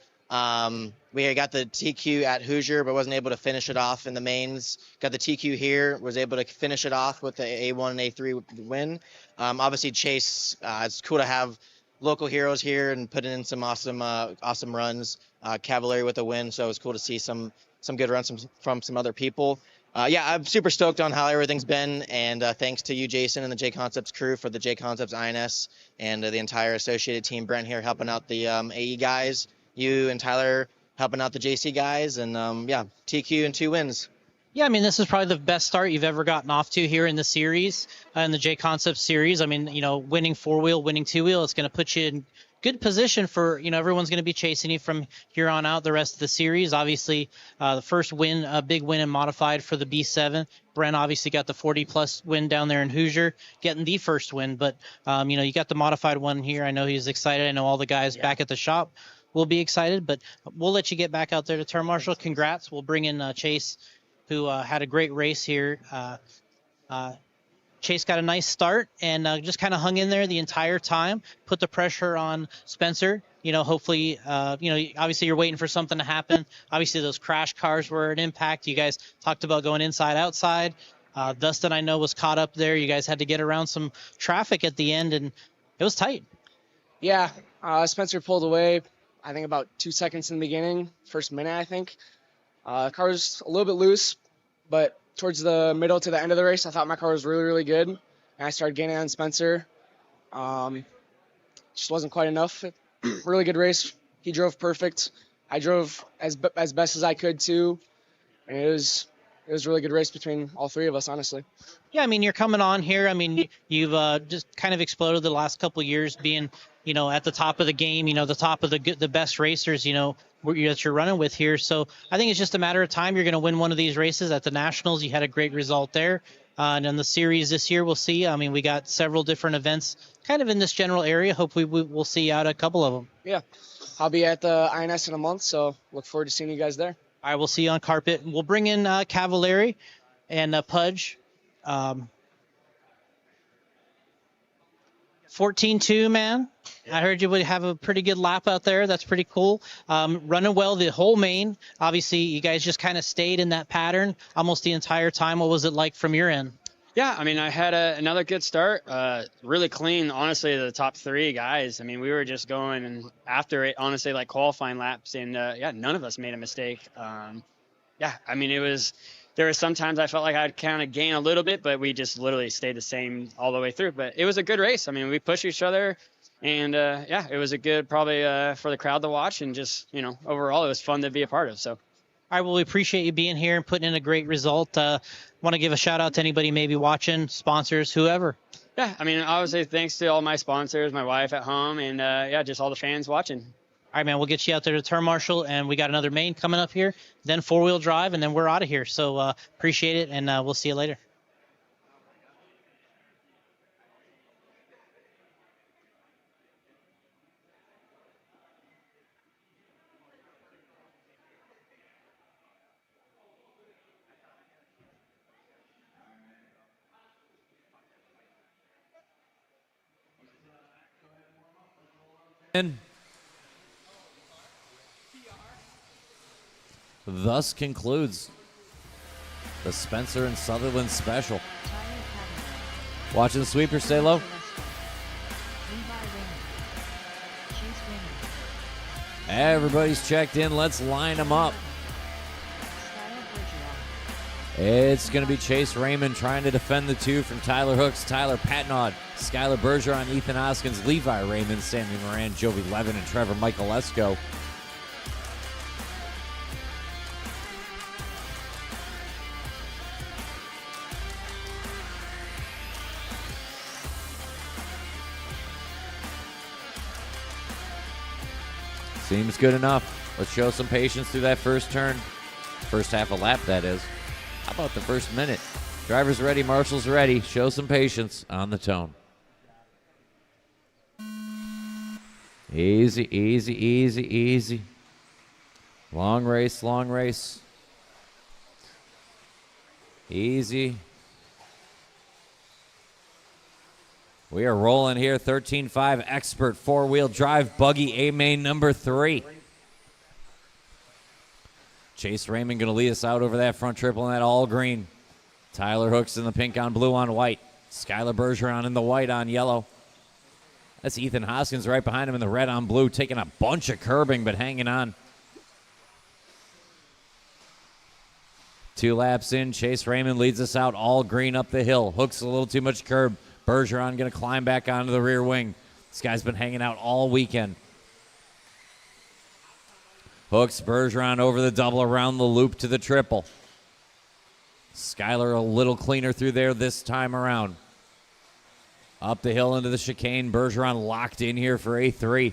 We got the TQ at Hoosier, but wasn't able to finish it off in the mains. Got the TQ here, was able to finish it off with the A1 and A3 win. Obviously Chase, it's cool to have local heroes here and putting in some awesome runs. Cavalieri with a win, so it was cool to see some good runs from some other people. Yeah, I'm super stoked on how everything's been, and thanks to you, Jason, and the JConcepts crew for the JConcepts INS and the entire associated team. Brent here helping out the AE guys, you and Tyler helping out the JC guys, and yeah, TQ and 2 wins. Yeah, I mean, this is probably the best start you've ever gotten off to here in the series, in the JConcepts series. I mean, you know, winning 4-wheel, winning 2-wheel, it's going to put you in good position for, you know, everyone's going to be chasing you from here on out the rest of the series. Obviously, the first win, a big win in modified for the B7. Brent obviously got the 40-plus win down there in Hoosier, getting the first win. But, you know, you got the modified one here. I know he's excited. I know all the guys back at the shop will be excited. But we'll let you get back out there to turn marshal. Congrats. We'll bring in Chase, who had a great race here. Chase got a nice start and just kind of hung in there the entire time, put the pressure on Spencer. You know, hopefully, you know, obviously you're waiting for something to happen. Obviously, those crash cars were an impact. You guys talked about going inside, outside. Dustin, I know, was caught up there. You guys had to get around some traffic at the end, and it was tight. Yeah, Spencer pulled away, I think, about 2 seconds in the beginning, first minute, I think. Car was a little bit loose, but towards the middle to the end of the race, I thought my car was really, really good. And I started gaining on Spencer. Just wasn't quite enough. Really good race. He drove perfect. I drove as best as I could too. And it was a really good race between all three of us, honestly. Yeah, I mean, you're coming on here. I mean, you've just kind of exploded the last couple of years being, you know, at the top of the game, you know, the top of the best racers, you know, that you're running with here. So I think it's just a matter of time. You're going to win one of these races. At the Nationals, you had a great result there. And in the series this year, we'll see. I mean, we got several different events kind of in this general area. Hopefully we'll see you out a couple of them. Yeah, I'll be at the INS in a month, so look forward to seeing you guys there. All right, we'll see you on carpet. We'll bring in Cavalieri and Pudge. 14-2, man. I heard you would have a pretty good lap out there. That's pretty cool. Running well the whole main. Obviously, you guys just kind of stayed in that pattern almost the entire time. What was it like from your end? Yeah, I mean, I had another good start. Really clean, honestly, the top 3 guys. I mean, we were just going and after it, honestly, like qualifying laps, and yeah, none of us made a mistake. Yeah, I mean, there were some times I felt like I'd kind of gain a little bit, but we just literally stayed the same all the way through. But it was a good race. I mean, we pushed each other, and yeah, it was a good probably for the crowd to watch, and just, you know, overall it was fun to be a part of. So. All right, well, we appreciate you being here and putting in a great result. Want to give a shout out to anybody maybe watching, sponsors, whoever. Yeah, I mean, obviously thanks to all my sponsors, my wife at home, and yeah, just all the fans watching. All right, man, we'll get you out there to turn marshal, and we got another main coming up here, then 4-wheel drive, and then we're out of here. So appreciate it, and we'll see you later. Thus concludes the Spencer and Sutherland special. Watching the sweeper, stay low. Everybody's checked in. Let's line them up. It's going to be Chase Raymond trying to defend the 2 from Tyler Hooks, Tyler Patnaud, Skylar Bergeron, Ethan Hoskins, Levi Raymond, Sammy Moran, Jovi Levin, and Trevor Michaelesco. Seems good enough. Let's show some patience through that first turn. First half a lap, that is. How about the first minute? Driver's ready, marshal's ready. Show some patience on the tone. Easy, easy, easy, easy. Long race, long race. Easy. We are rolling here. 13.5 Expert 4-wheel drive buggy A-main number 3. Chase Raymond going to lead us out over that front triple in that all green. Tyler Hooks in the pink on blue on white. Skylar Bergeron in the white on yellow. That's Ethan Hoskins right behind him in the red on blue, taking a bunch of curbing but hanging on. 2 laps in, Chase Raymond leads us out all green up the hill. Hooks a little too much curb. Bergeron going to climb back onto the rear wing. This guy's been hanging out all weekend. Hooks, Bergeron over the double around the loop to the triple. Skylar a little cleaner through there this time around. Up the hill into the chicane. Bergeron locked in here for A3.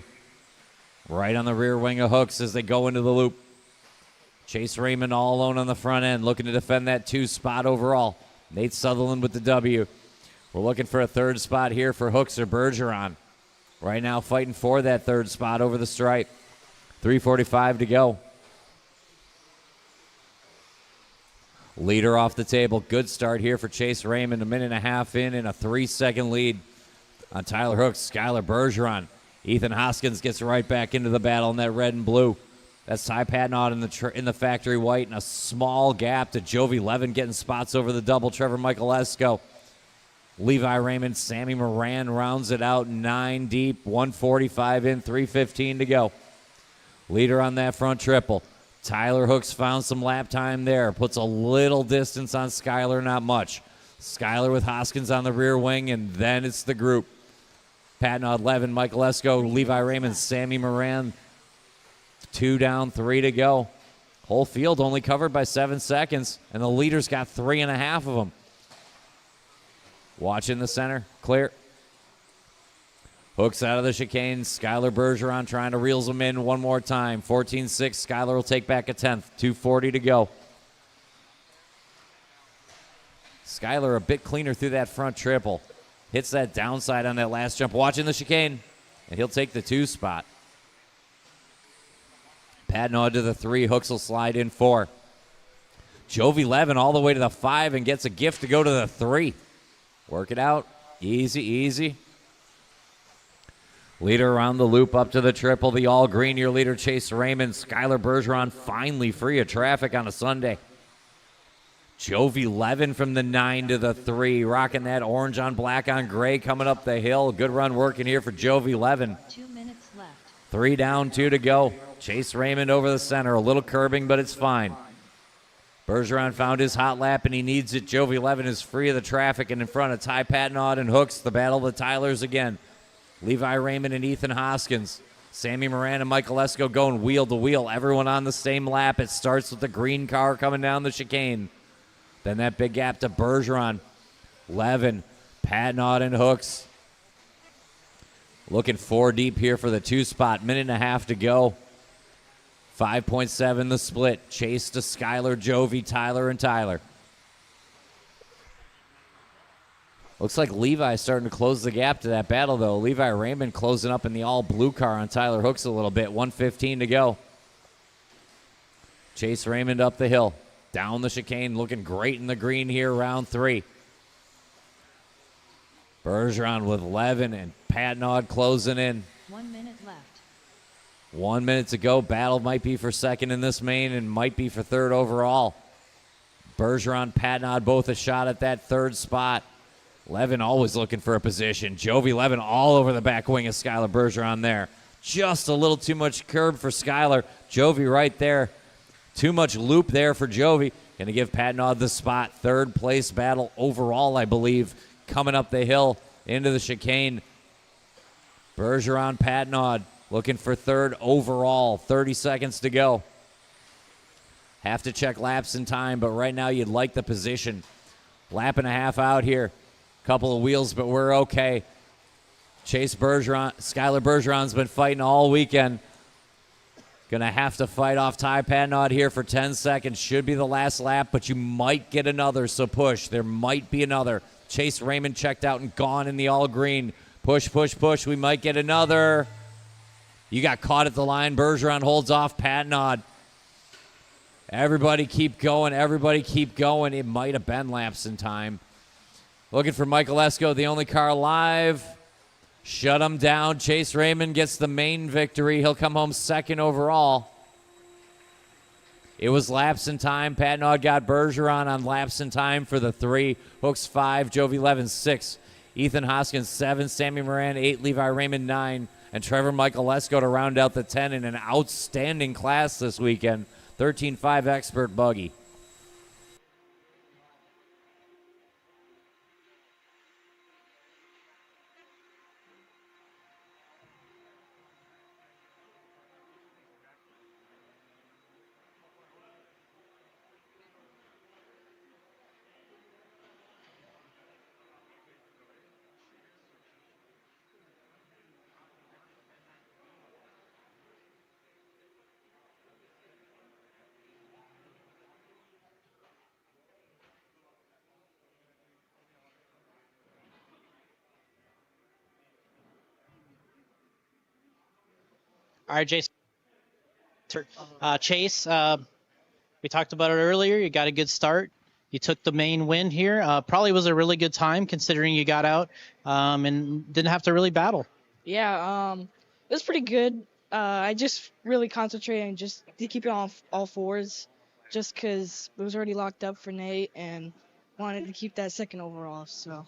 Right on the rear wing of Hooks as they go into the loop. Chase Raymond all alone on the front end, looking to defend that 2 spot overall. Nate Sutherland with the W. We're looking for a 3rd spot here for Hooks or Bergeron. Right now fighting for that 3rd spot over the stripe. 3:45 to go. Leader off the table. Good start here for Chase Raymond. 1.5 minutes in and a 3-second lead on Tyler Hooks. Skylar Bergeron. Ethan Hoskins gets right back into the battle in that red and blue. That's Ty Patnaud in the factory white, and a small gap to Jovi Levin getting spots over the double. Trevor Michaelesco. Levi Raymond, Sammy Moran rounds it out 9 deep. 1:45 in, 3:15 to go. Leader on that front triple. Tyler Hooks found some lap time there. Puts a little distance on Skylar, not much. Skylar with Hoskins on the rear wing, and then it's the group. Patnaud, Levin, Michaelesco, Levi Raymond, Sammy Moran. 2 down, 3 to go. Whole field only covered by 7 seconds, and the leader's got 3.5 of them. Watch in the center, clear. Hooks out of the chicane. Skylar Bergeron trying to reels him in one more time. 14-6. Skylar will take back a 10th. 2:40 to go. Skylar a bit cleaner through that front triple. Hits that downside on that last jump. Watching the chicane. And he'll take the 2 spot. Patnaud to the 3. Hooks will slide in 4. Jovi Levin all the way to the 5 and gets a gift to go to the 3. Work it out. Easy, easy. Leader around the loop up to the triple. The all-green, your leader, Chase Raymond. Skylar Bergeron finally free of traffic on a Sunday. Jovi Levin from the 9 to the 3. Rocking that orange on black on gray coming up the hill. Good run working here for Jovi Levin. 2 minutes left. 3 down, 2 to go. Chase Raymond over the center. A little curbing, but it's fine. Bergeron found his hot lap, and he needs it. Jovi Levin is free of the traffic and in front of Ty Patnaud and Hooks. The battle of the Tylers again. Levi Raymond and Ethan Hoskins. Sammy Moran and Michaelesco going wheel to wheel. Everyone on the same lap. It starts with the green car coming down the chicane. Then that big gap to Bergeron. Levin, Patnaud, and Hooks. Looking 4 deep here for the 2 spot. 1.5 minutes to go. 5.7 the split. Chase to Skylar, Jovi, Tyler, and Tyler. Looks like Levi's starting to close the gap to that battle, though. Levi Raymond closing up in the all-blue car on Tyler Hooks a little bit. 1:15 to go. Chase Raymond up the hill. Down the chicane, looking great in the green here, round 3. Bergeron with Levin and Patnaud closing in. 1 minute left. 1 minute to go. Battle might be for second in this main and might be for third overall. Bergeron, Patnaud both a shot at that 3rd spot. Levin always looking for a position. Jovi Levin all over the back wing of Skylar Bergeron there. Just a little too much curb for Skylar. Jovi right there. Too much loop there for Jovi. Going to give Patnod the spot. Third place battle overall, I believe, coming up the hill into the chicane. Bergeron, Patnod looking for third overall. 30 seconds to go. Have to check laps in time, but right now you'd like the position. Lap and a half out here. Couple of wheels, but we're okay. Chase Bergeron, Skylar Bergeron's been fighting all weekend. Gonna have to fight off Ty Patnod here for 10 seconds. Should be the last lap, but you might get another, so push. There might be another. Chase Raymond checked out and gone in the all green. Push, push, push. We might get another. You got caught at the line. Bergeron holds off Patnod. Everybody keep going. Everybody keep going. It might have been laps in time. Looking for Michael Esco, the only car alive. Shut him down. Chase Raymond gets the main victory. He'll come home second overall. It was laps in time. Patnod got Bergeron on laps in time for the 3. Hooks 5. Jovi Levin 6. Ethan Hoskins 7. Sammy Moran 8. Levi Raymond 9. And Trevor Michael Esco to round out the 10 in an outstanding class this weekend. 13.5 expert buggy. All right, Jason. Chase, we talked about it earlier. You got a good start. You took the main win here. Probably was a really good time considering you got out and didn't have to really battle. Yeah, it was pretty good. I just really concentrated on just to keep it on all fours just because it was already locked up for Nate and wanted to keep that second overall. So.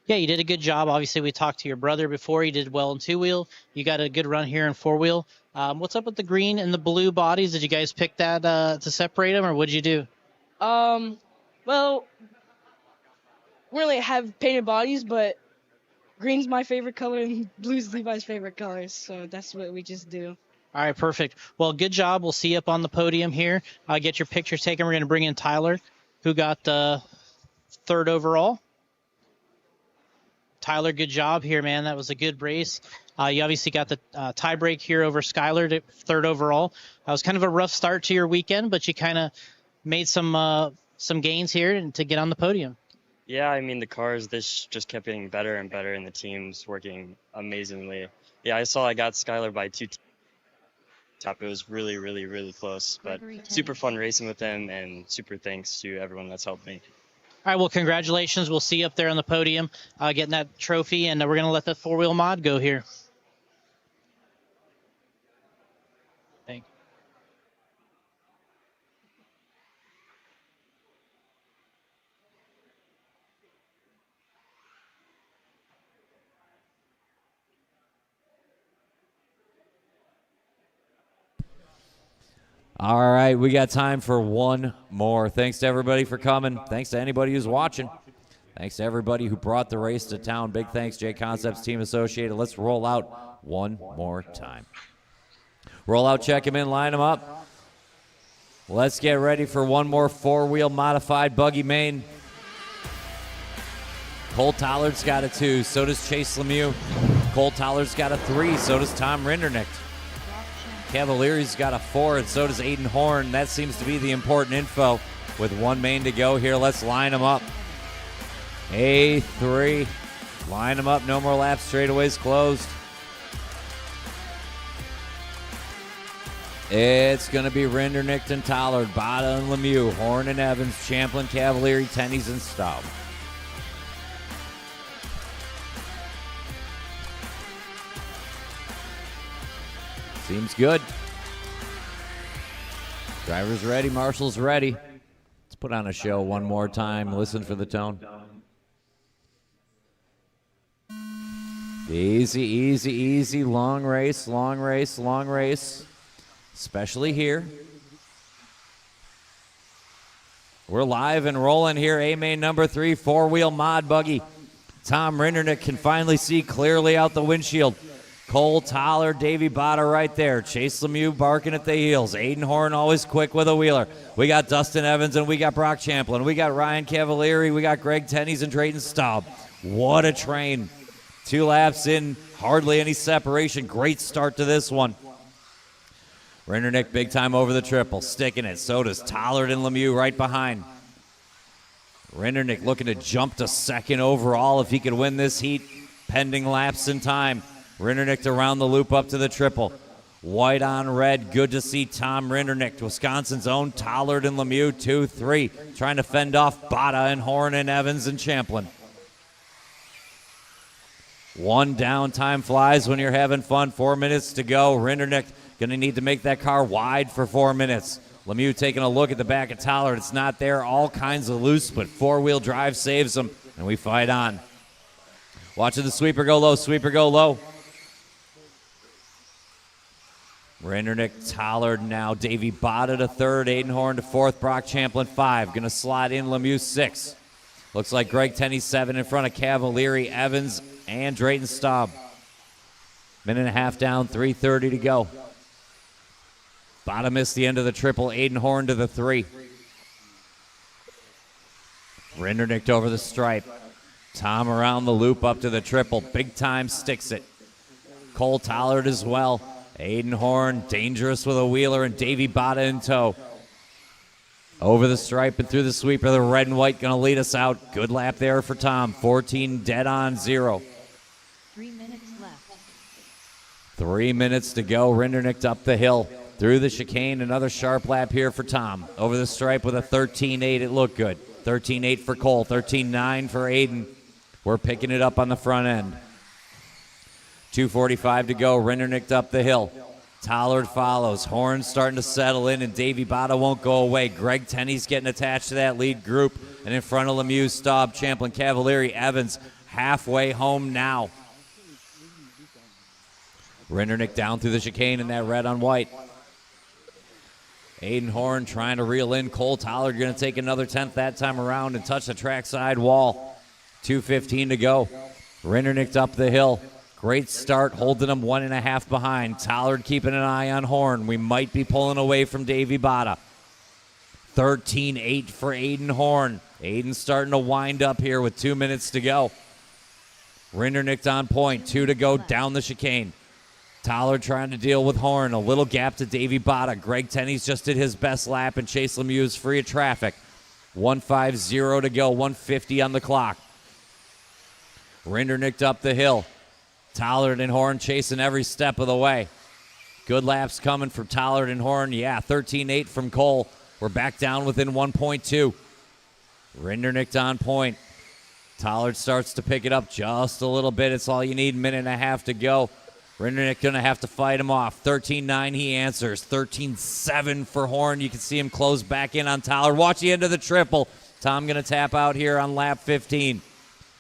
Yeah, you did a good job. Obviously, we talked to your brother before. He did well in 2-wheel. You got a good run here in 4-wheel. What's up with the green and the blue bodies? Did you guys pick that to separate them, or what did you do? Well, we really have painted bodies, but green's my favorite color and blue's Levi's favorite color, so that's what we just do. All right, perfect. Well, good job. We'll see you up on the podium here. Get your picture taken. We're going to bring in Tyler, who got third overall. Tyler, good job here, man. That was a good race. You obviously got the tie break here over Skylar to third overall. That was kind of a rough start to your weekend, but you kind of made some gains here and to get on the podium. Yeah, I mean, the cars, this just kept getting better and better, and the team's working amazingly. Yeah, I got Skylar by 2 top. It was really, really, really close, but super fun racing with them, and super thanks to everyone that's helped me. All right, well, congratulations. We'll see you up there on the podium getting that trophy, and we're going to let the 4-wheel mod go here. Thank you. All right, we got time for one more. Thanks to everybody for coming. Thanks to anybody who's watching. Thanks to everybody who brought the race to town. Big thanks, JConcepts Team Associated. Let's roll out one more time. Roll out, check them in, line them up. Let's get ready for one more 4-wheel modified buggy main. Cole Tollard's got a 2. So does Chase Lemieux. Cole Tollard's got a 3. So does Tom Rinderknecht. Cavalieri's got a 4, and so does Aiden Horn. That seems to be the important info. With one main to go here, let's line them up. A3. Line them up. No more laps. Straightaways closed. It's going to be Rinderknecht and Tollard, Bada and Lemieux, Horn and Evans, Champlin, Cavalieri, Tenney's, and Staub. Seems good. Driver's ready. Marshall's ready. Let's put on a show one more time. Listen for the tone. Easy, easy, easy. Long race, long race, long race. Especially here. We're live and rolling here. A-Main number 3, four-wheel mod buggy. Tom Rindernick can finally see clearly out the windshield. Cole Toller, Davey Botta right there. Chase Lemieux barking at the heels. Aiden Horn always quick with a wheeler. We got Dustin Evans and we got Brock Champlin. We got Ryan Cavalieri. We got Greg Tenney's and Drayton Staub. What a train. 2 laps in, hardly any separation. Great start to this one. Rindernick big time over the triple, sticking it. So does Tollard and Lemieux right behind. Rindernick looking to jump to second overall if he could win this heat, pending laps in time. Rindernick around the loop up to the triple. White on red, good to see Tom Rindernick. Wisconsin's own Tollard and Lemieux, 2-3, trying to fend off Botta and Horn and Evans and Champlin. One down, time flies when you're having fun. 4 minutes to go. Rindernick going to need to make that car wide for 4 minutes. Lemieux taking a look at the back of Tollard. It's not there. All kinds of loose, but four-wheel drive saves them, and we fight on. Watching the sweeper go low. Sweeper go low. Rindernick, Tollard now. Davey Botta to third. Aiden Horn to fourth. Brock Champlin 5. Going to slide in Lemieux 6. Looks like Greg Tenney 7 in front of Cavalieri, Evans, and Drayton Staub. Minute and a half down, 3:30 to go. Botta missed the end of the triple. Aiden Horn to the 3. Rindernick over the stripe. Tom around the loop up to the triple. Big time sticks it. Cole Tollard as well. Aiden Horn dangerous with a wheeler and Davey Botta in tow. Over the stripe and through the sweeper, the red and white going to lead us out. Good lap there for Tom. 14 dead on 0. 3 minutes left. 3 minutes to go. Rindernick up the hill. Through the chicane, another sharp lap here for Tom. Over the stripe with a 13.8. It looked good. 13.8 for Cole. 13.9 for Aiden. We're picking it up on the front end. 2:45 to go. Rindernick up the hill. Tollard follows. Horn starting to settle in, and Davey Botta won't go away. Greg Tenney's getting attached to that lead group. And in front of Lemieux, Staub, Champlin, Cavalieri, Evans, halfway home now. Rindernick down through the chicane in that red on white. Aiden Horn trying to reel in. Cole Tollard going to take another 10th that time around and touch the trackside wall. 2:15 to go. Rindernick up the hill. Great start, holding him 1.5 behind. Tollard keeping an eye on Horn. We might be pulling away from Davey Botta. 13.8 for Aiden Horn. Aiden starting to wind up here with 2 minutes to go. Rindernick on point. 2 to go down the chicane. Tollard trying to deal with Horn. A little gap to Davey Botta. Greg Tenney's just did his best lap, and Chase Lemieux is free of traffic. 1:50 to go. 1:50 on the clock. Rindernick up the hill. Tollard and Horn chasing every step of the way. Good laps coming from Tollard and Horn. Yeah, 13.8 from Cole. We're back down within 1.2. Rindernick on point. Tollard starts to pick it up just a little bit. It's all you need. Minute and a half to go. Rindernick going to have to fight him off. 13.9 he answers. 13.7 for Horn. You can see him close back in on Tollard. Watch the end of the triple. Tom going to tap out here on lap 15.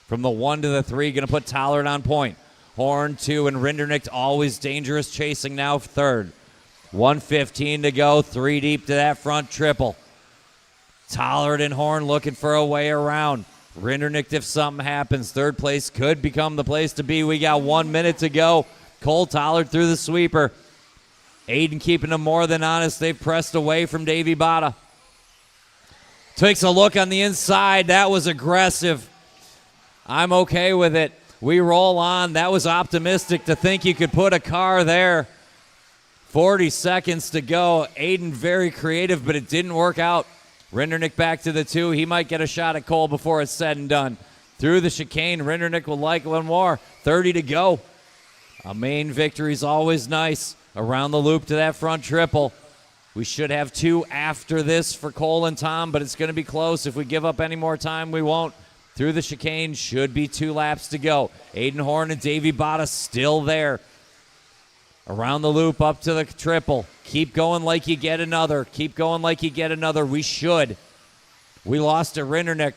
From the 1 to the 3, going to put Tollard on point. Horn 2 and Rindernick always dangerous chasing now third. 1:15 to go. 3 deep to that front triple. Tollard and Horn looking for a way around. Rindernick, if something happens, third place could become the place to be. We got 1 minute to go. Cole Tollard through the sweeper. Aiden keeping them more than honest. They've pressed away from Davey Botta. Takes a look on the inside. That was aggressive. I'm okay with it. We roll on. That was optimistic to think you could put a car there. 40 seconds to go. Aiden very creative, but it didn't work out. Rindernick back to the 2. He might get a shot at Cole before it's said and done. Through the chicane, Rindernick will like one more. 30 to go. A main victory is always nice. Around the loop to that front triple. We should have 2 after this for Cole and Tom, but it's going to be close. If we give up any more time, we won't. Through the chicane, should be 2 laps to go. Aiden Horn and Davey Botta still there. Around the loop, up to the triple. Keep going like you get another. Keep going like you get another. We should. We lost to Rindernick.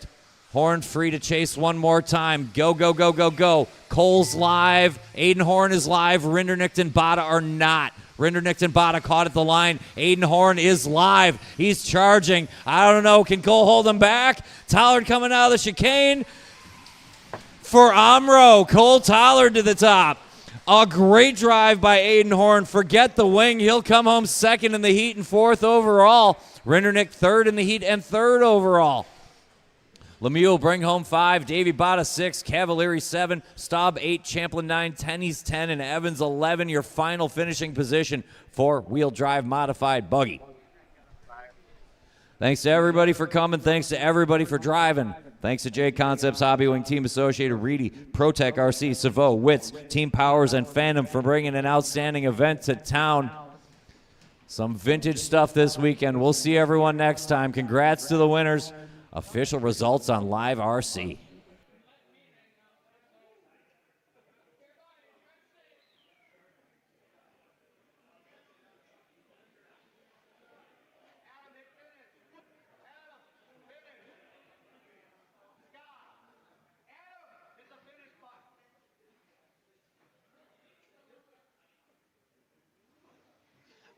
Horn free to chase one more time. Go, go, go, go, go. Cole's live. Aiden Horn is live. Rinderknecht and Bada are not. Rinderknecht and Bada caught at the line. Aiden Horn is live. He's charging. I don't know. Can Cole hold him back? Tollard coming out of the chicane for Amro. Cole Tollard to the top. A great drive by Aiden Horn. Forget the wing. He'll come home second in the heat and fourth overall. Rinderknecht third in the heat and third overall. Lemieux will bring home 5, Davy Bada 6, Cavalieri 7, Staub 8, Champlin 9, Tenney's 10, and Evans 11. Your final finishing position for wheel drive modified buggy. Thanks to everybody for coming. Thanks to everybody for driving. Thanks to JConcepts, Hobby Wing, Team Associated, Reedy, ProTech, RC, Savo, Wits, Team Powers, and Phantom for bringing an outstanding event to town. Some vintage stuff this weekend. We'll see everyone next time. Congrats to the winners. Official results on Live RC.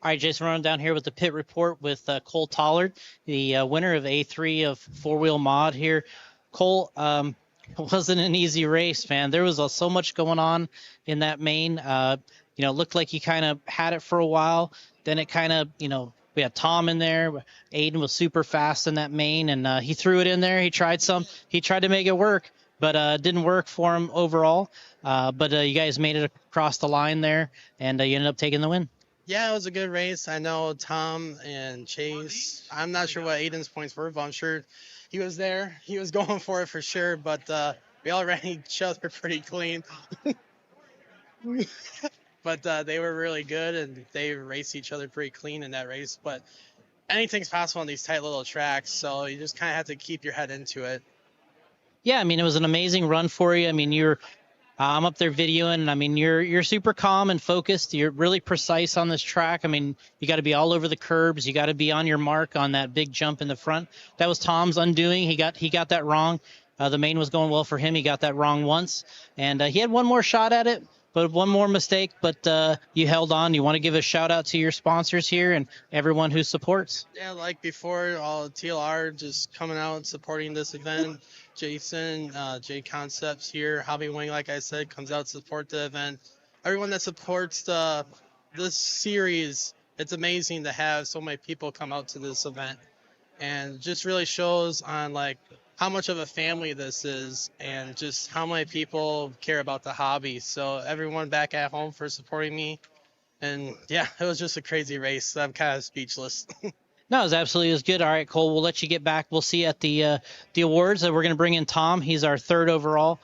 All right, Jason, running down here with the pit report with Cole Tollard, the winner of A3 of four-wheel mod here. Cole, it wasn't an easy race, man. There was so much going on in that main. It looked like you kind of had it for a while. Then it kind of, we had Tom in there. Aiden was super fast in that main, and he threw it in there. He tried to make it work, but it didn't work for him overall. But you guys made it across the line there, and you ended up taking the win. Yeah, it was a good race. I know Tom and Chase. I'm not sure what Aiden's points were, but I'm sure he was there. He was going for it for sure, but we all ran each other pretty clean. But they were really good, and they raced each other pretty clean in that race. But anything's possible on these tight little tracks, so you just kind of have to keep your head into it. Yeah, it was an amazing run for you. I'm up there videoing, and you're super calm and focused. You're really precise on this track. You got to be all over the curbs. You got to be on your mark on that big jump in the front. That was Tom's undoing. He got that wrong. The main was going well for him. He got that wrong once, and he had one more shot at it, but one more mistake. But you held on. You want to give a shout out to your sponsors here and everyone who supports. Yeah, like before, all TLR just coming out and supporting this event. Jason, JConcepts here, Hobby Wing, like I said, comes out to support the event. Everyone that supports this series, it's amazing to have so many people come out to this event, and just really shows on how much of a family this is, and just how many people care about the hobby. So everyone back at home for supporting me, and yeah, it was just a crazy race. I'm kind of speechless. No, it was absolutely good. All right, Cole, we'll let you get back. We'll see you at the awards. We're going to bring in Tom. He's our third overall.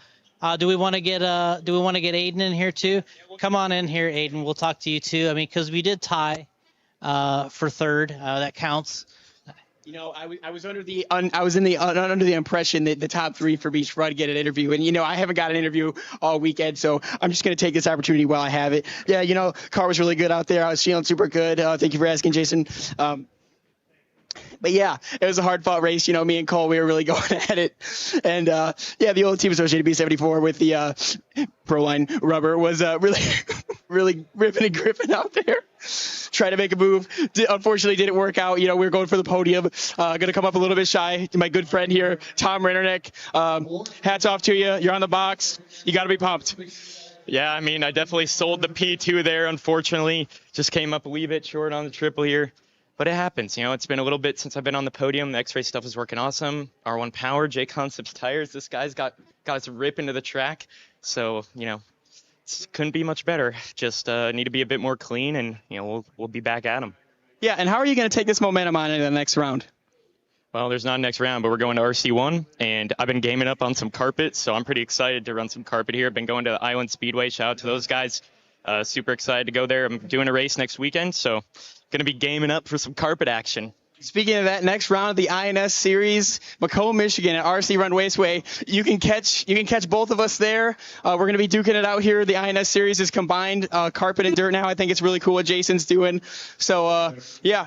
Do we want to get Aiden in here too? Come on in here, Aiden. We'll talk to you too. Because we did tie for third. That counts. I was under the impression that the top three for Beach Run get an interview, and I haven't got an interview all weekend, so I'm just going to take this opportunity while I have it. Yeah, car was really good out there. I was feeling super good. Thank you for asking, Jason. But yeah, it was a hard-fought race. Me and Cole, we were really going at it. And the old Team Associated B74 with the Proline rubber was really ripping and gripping out there. Trying to make a move. Unfortunately, didn't work out. We were going for the podium. Going to come up a little bit shy. My good friend here, Tom Rinderknecht. Hats off to you. You're on the box. You got to be pumped. Yeah, I definitely sold the P2 there, unfortunately. Just came up a wee bit short on the triple here. But it happens. It's been a little bit since I've been on the podium. The X-Ray stuff is working awesome. R1 Power, JConcepts tires. This guy's got us rip into the track. So, couldn't be much better. Just need to be a bit more clean, and, we'll be back at him. Yeah, and how are you going to take this momentum on into the next round? Well, there's not a next round, but we're going to RC1, and I've been gaming up on some carpet, so I'm pretty excited to run some carpet here. I've been going to the Island Speedway. Shout out to those guys. Super excited to go there. I'm doing a race next weekend, so going to be gaming up for some carpet action. Speaking of that, next round of the INS series, Macomb, Michigan at RC Run Raceway. You can catch both of us there. We're going to be duking it out here. The INS series is combined carpet and dirt now. I think it's really cool what Jason's doing. So,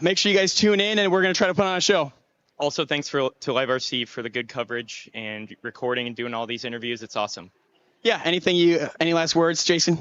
make sure you guys tune in, and we're going to try to put on a show. Also, thanks to Live RC for the good coverage and recording and doing all these interviews. It's awesome. Yeah. Any last words, Jason?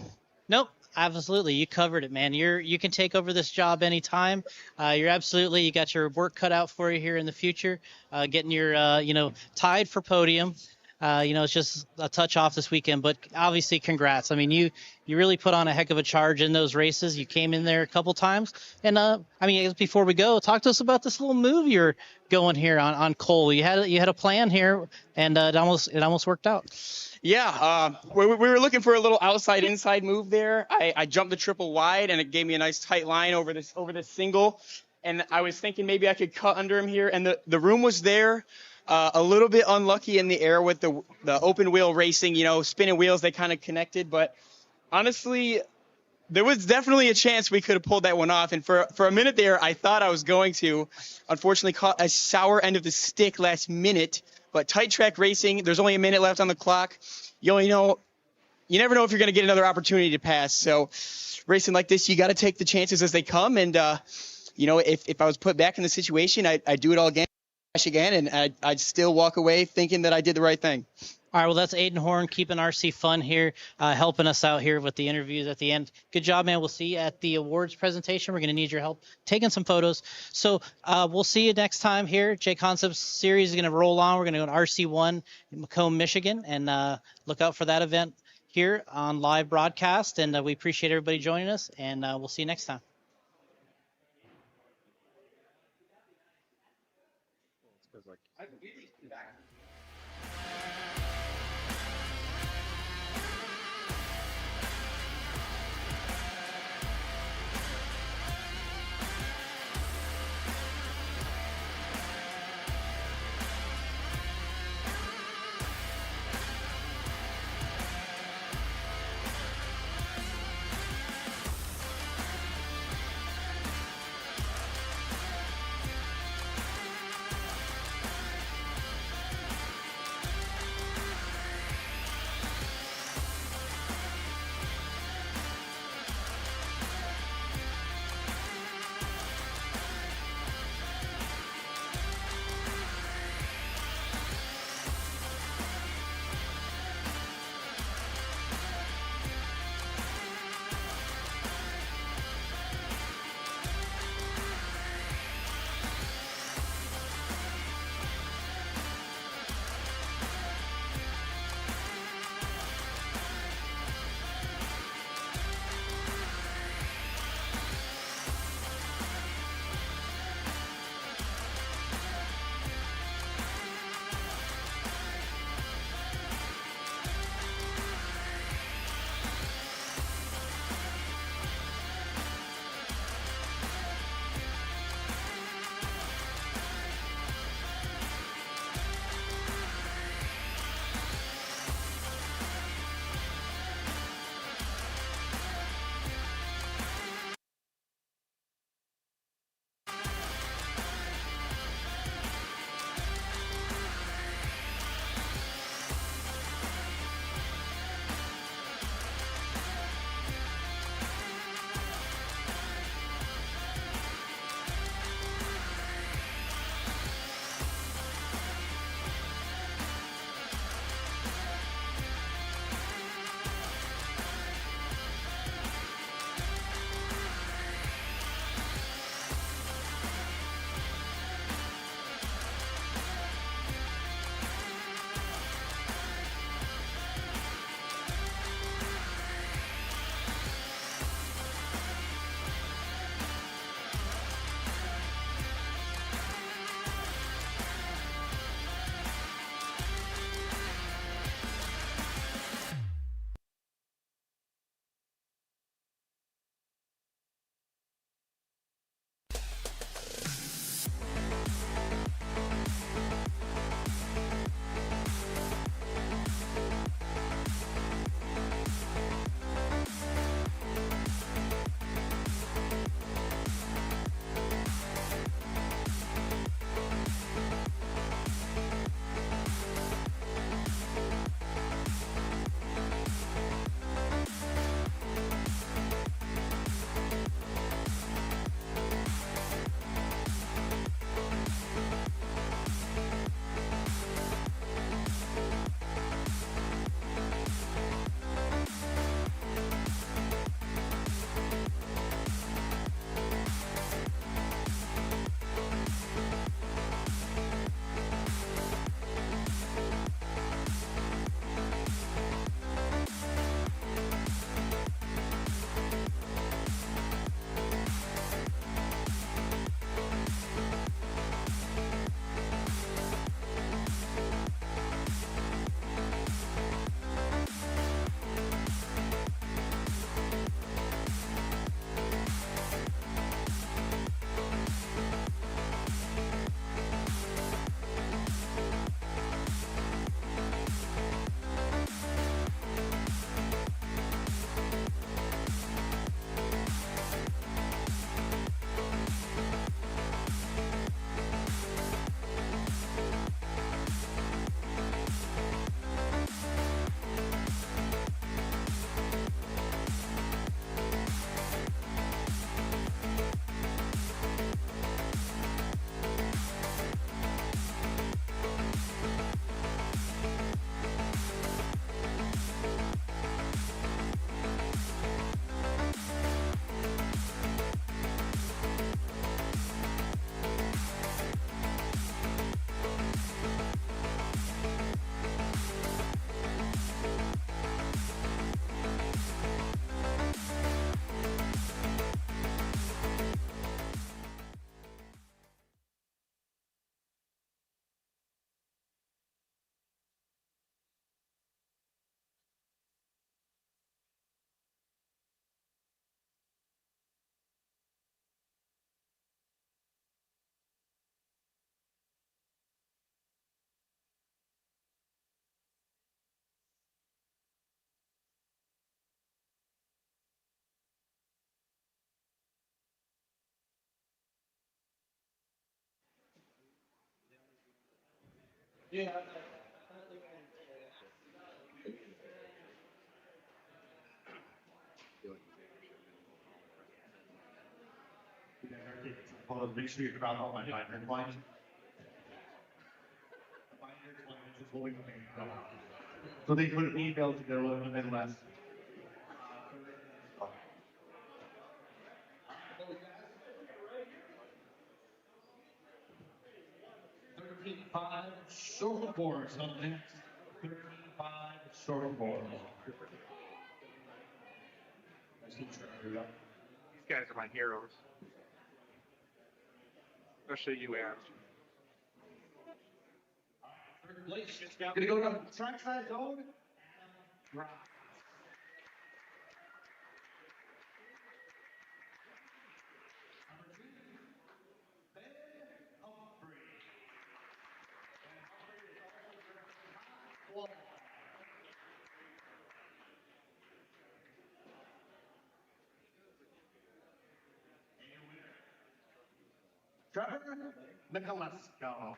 Nope, absolutely. You covered it, man. You can take over this job anytime. You got your work cut out for you here in the future. Getting your tied for podium. It's just a touch off this weekend, but obviously congrats. I mean, you really put on a heck of a charge in those races. You came in there a couple times, and I guess before we go, talk to us about this little move you're going here on Cole. You had a plan here, and it almost worked out. Yeah, we were looking for a little outside-inside move there. I jumped the triple wide, and it gave me a nice tight line over this single. And I was thinking maybe I could cut under him here, and the room was there. A little bit unlucky in the air with the open wheel racing, spinning wheels, they kind of connected. But honestly, there was definitely a chance we could have pulled that one off. And for a minute there, I thought I was going to. Unfortunately, caught a sour end of the stick last minute. But tight track racing, there's only a minute left on the clock. You never know if you're going to get another opportunity to pass. So racing like this, you got to take the chances as they come. And, if I was put back in the situation, I'd do it all again, and I'd still walk away thinking that I did the right thing. All right, well, that's Aiden Horn keeping RC fun here, helping us out here with the interviews at the end. Good job, man. We'll see you at the awards presentation. We're going to need your help taking some photos. So we'll see you next time here. JConcepts series is going to roll on. We're going to go to RC1 in Macomb, Michigan, and look out for that event here on live broadcast. And we appreciate everybody joining us, and we'll see you next time. Make sure you grab all my binder line. So they put an email together and then less. $13.5 short something. $13.5 short. These guys are my heroes. Especially you, Aaron. Third place. Gonna go to trackside zone. Right. Trevor Nicholas. Go.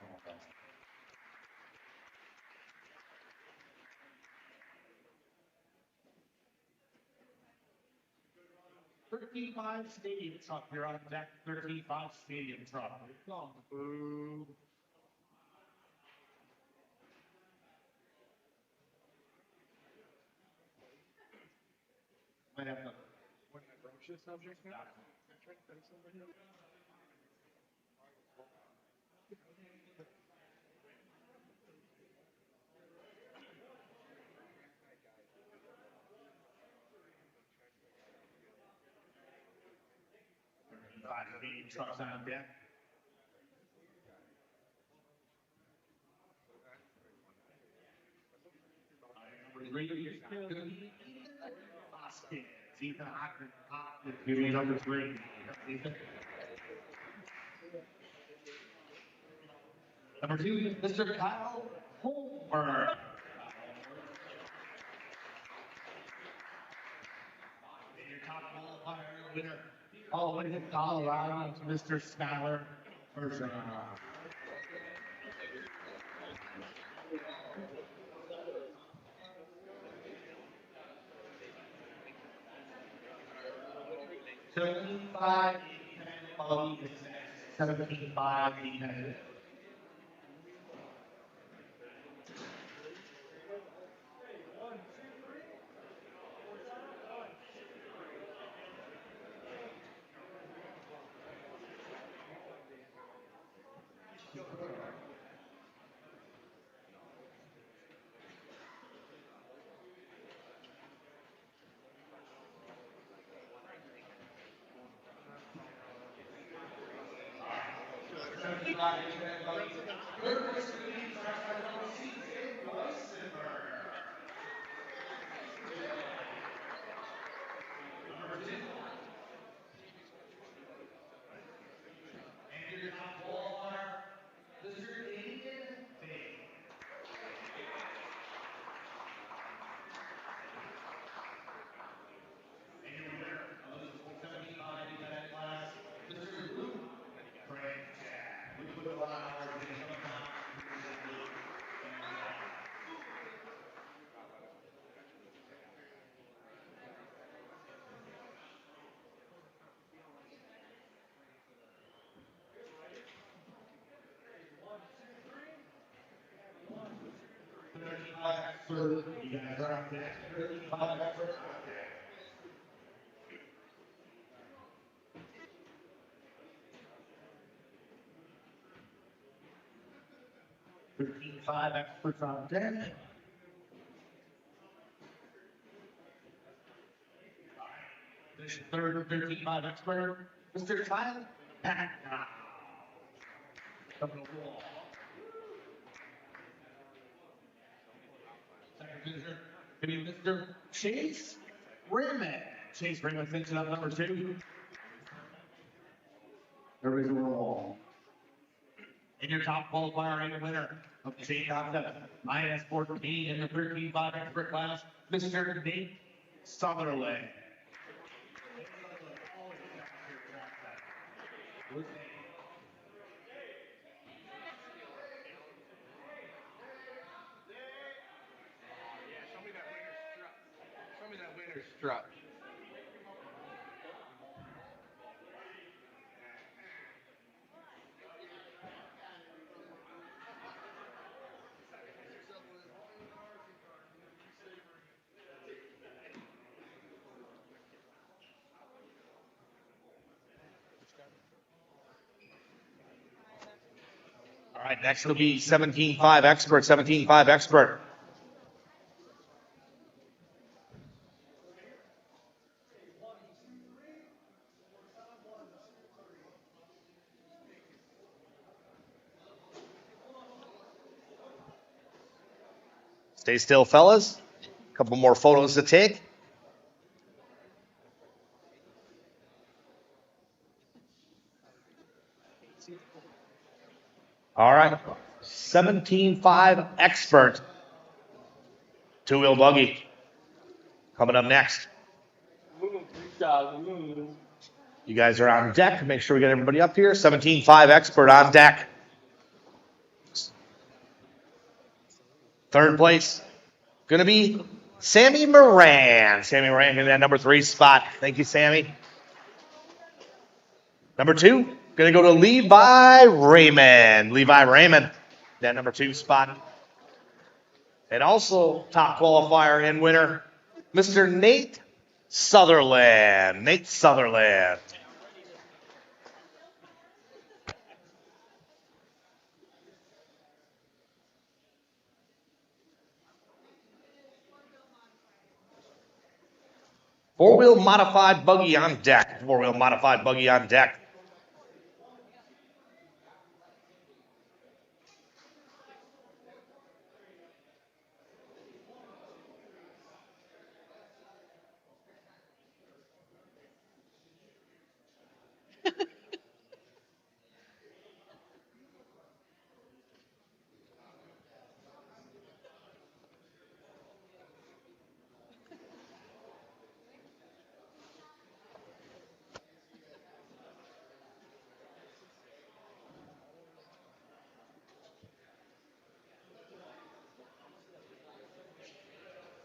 $13.5 stadium truck. You're on deck. $13.5 stadium truck. Boo. Might have to. When I broach this subject now. Trucks on deck. Number 3. Number 2, Mr. Kyle Holmberg. Your top qualifier winner, all the way to Colorado, Mr. Skyler Bergeron. $17.5 $17.5. You guys are up there. $13.5 experts on deck. This third $13.5 expert, Mr. Kyle Patton. Coming to the wall. Second finisher, gonna be Mr. Chase Rimmon. Chase Rimmon finishing up number 2. Everybody's on the wall. And your top qualifier and winner of the JConcepts MAINS 14 in the $13.5 expert class, Mr. Nate Sutherland. extra. All right, next will be 17.5 expert, 17.5 expert. Stay still, fellas. A couple more photos to take. All right, 17.5 expert. Two-wheel buggy. Coming up next. You guys are on deck. Make sure we get everybody up here. 17.5 expert on deck. Third place, going to be Sammy Moran. Sammy Moran getting that number 3 spot. Thank you, Sammy. Number 2, going to go to Levi Raymond. Levi Raymond, that number 2 spot. And also top qualifier and winner, Mr. Nate Sutherland. Nate Sutherland. Four-wheel modified buggy on deck. Four-wheel modified buggy on deck.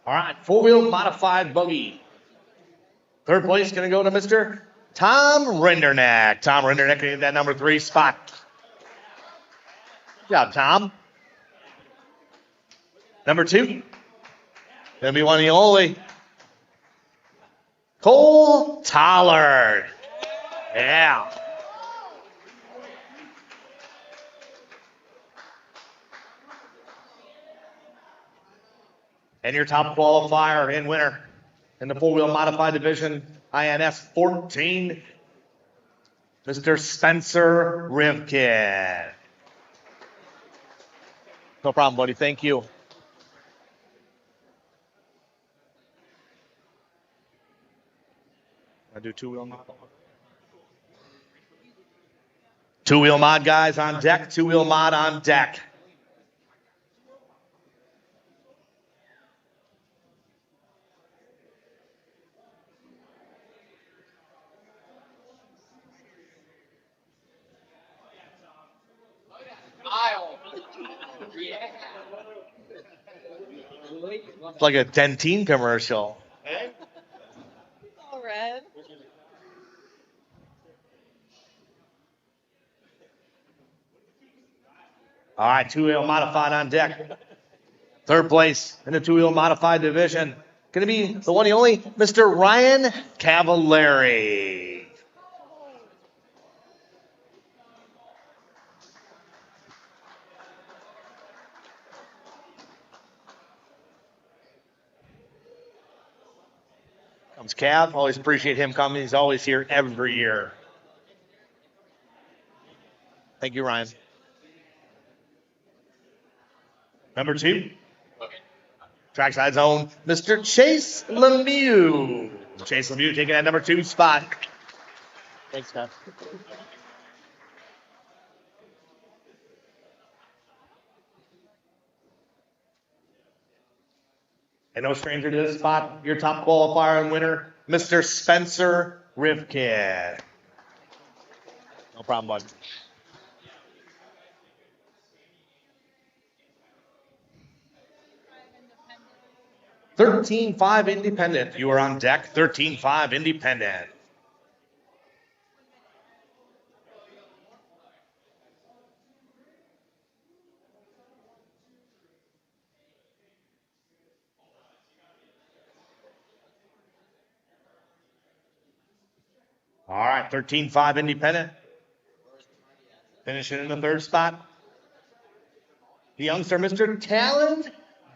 All right, four-wheel modified buggy. Third place going to go to Mr. Tom Renderneck. Tom Renderneck getting that number 3 spot. Good job, Tom. Number 2, going to be one of the only. Cole Tollard. Yeah. And your top qualifier and winner in the four-wheel modified division, INS 14, Mr. Spencer Rivkin. No problem, buddy. Thank you. I do two-wheel mod. Two-wheel mod guys on deck. Two-wheel mod on deck. It's like a Dentyne commercial. All red. All right, two-wheel modified on deck. Third place in the two-wheel modified division. Going to be the one and only Mr. Ryan Cavallari. Comes Cav. Always appreciate him coming. He's always here every year. Thank you, Ryan. Number 2. Trackside zone, Mr. Chase Lemieux. Chase Lemieux taking that number 2 spot. Thanks, Scott. And no stranger to this spot, your top qualifier and winner, Mr. Spencer Rivkin. No problem, bud. 13-5 independent. You are on deck. 13-5 independent. All right, 13-5 independent. Finishing in the third spot. The youngster, Mr. Talon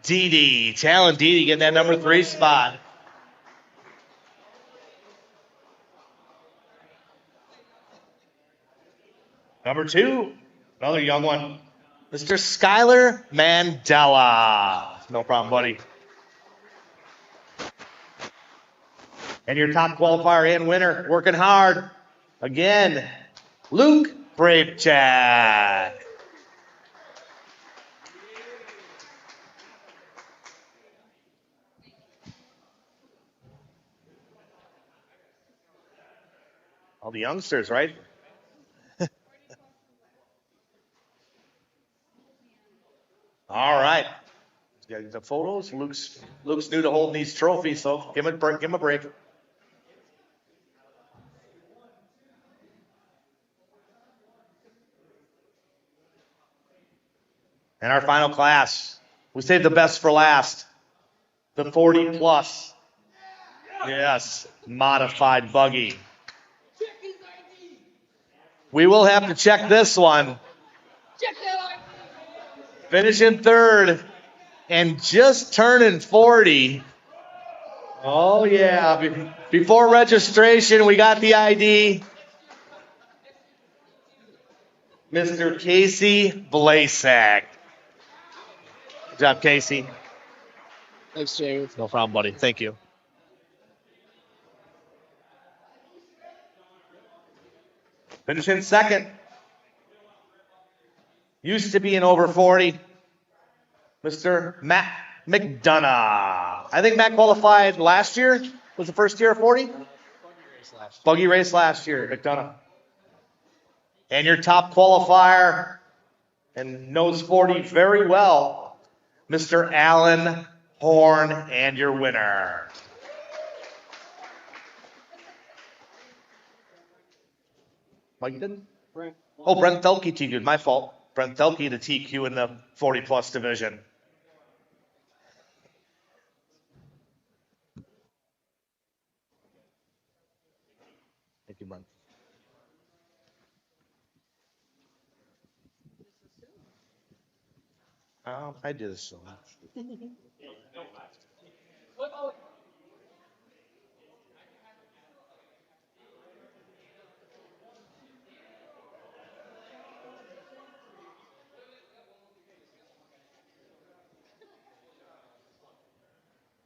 Didi. Talon Didi getting that number 3 spot. Number 2, another young one, Mr. Skyler Mandela. No problem, buddy. And your top qualifier and winner, working hard. Again, Luke Bravechak. All the youngsters, right? All right. Got the photos. Luke's new to holding these trophies, so give him a break. Give him a break. And our final class, we saved the best for last. The 40 plus. Yes, modified buggy. We will have to check this one. Finishing third and just turning 40. Oh, yeah. Before registration, we got the ID. Mr. Casey Blasak. Good job, Casey. Thanks, Jamie. No problem, buddy. Thank you. Finishing second. Used to be an over 40. Mr. Matt McDonough. I think Matt qualified last year. Was the first year of 40? Buggy race last year, McDonough. And your top qualifier and knows 40 very well, Mr. Alan Horn, and your winner. Mike didn't? Oh, Brent Thelke TQ'd. My fault. Brent Thelke, the TQ in the 40 plus division. Thank you, Brent. I do this so much.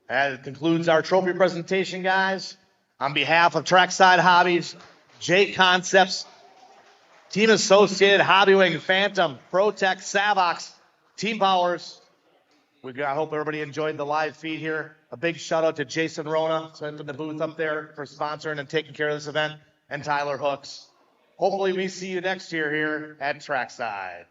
That concludes our trophy presentation, guys. On behalf of Trackside Hobbies, JConcepts, Team Associated, Hobbywing, Phantom, ProTech, Savox, Team Powers. I hope everybody enjoyed the live feed here. A big shout out to Jason Rona, sent in the booth up there for sponsoring and taking care of this event, and Tyler Hooks. Hopefully we see you next year here at Trackside.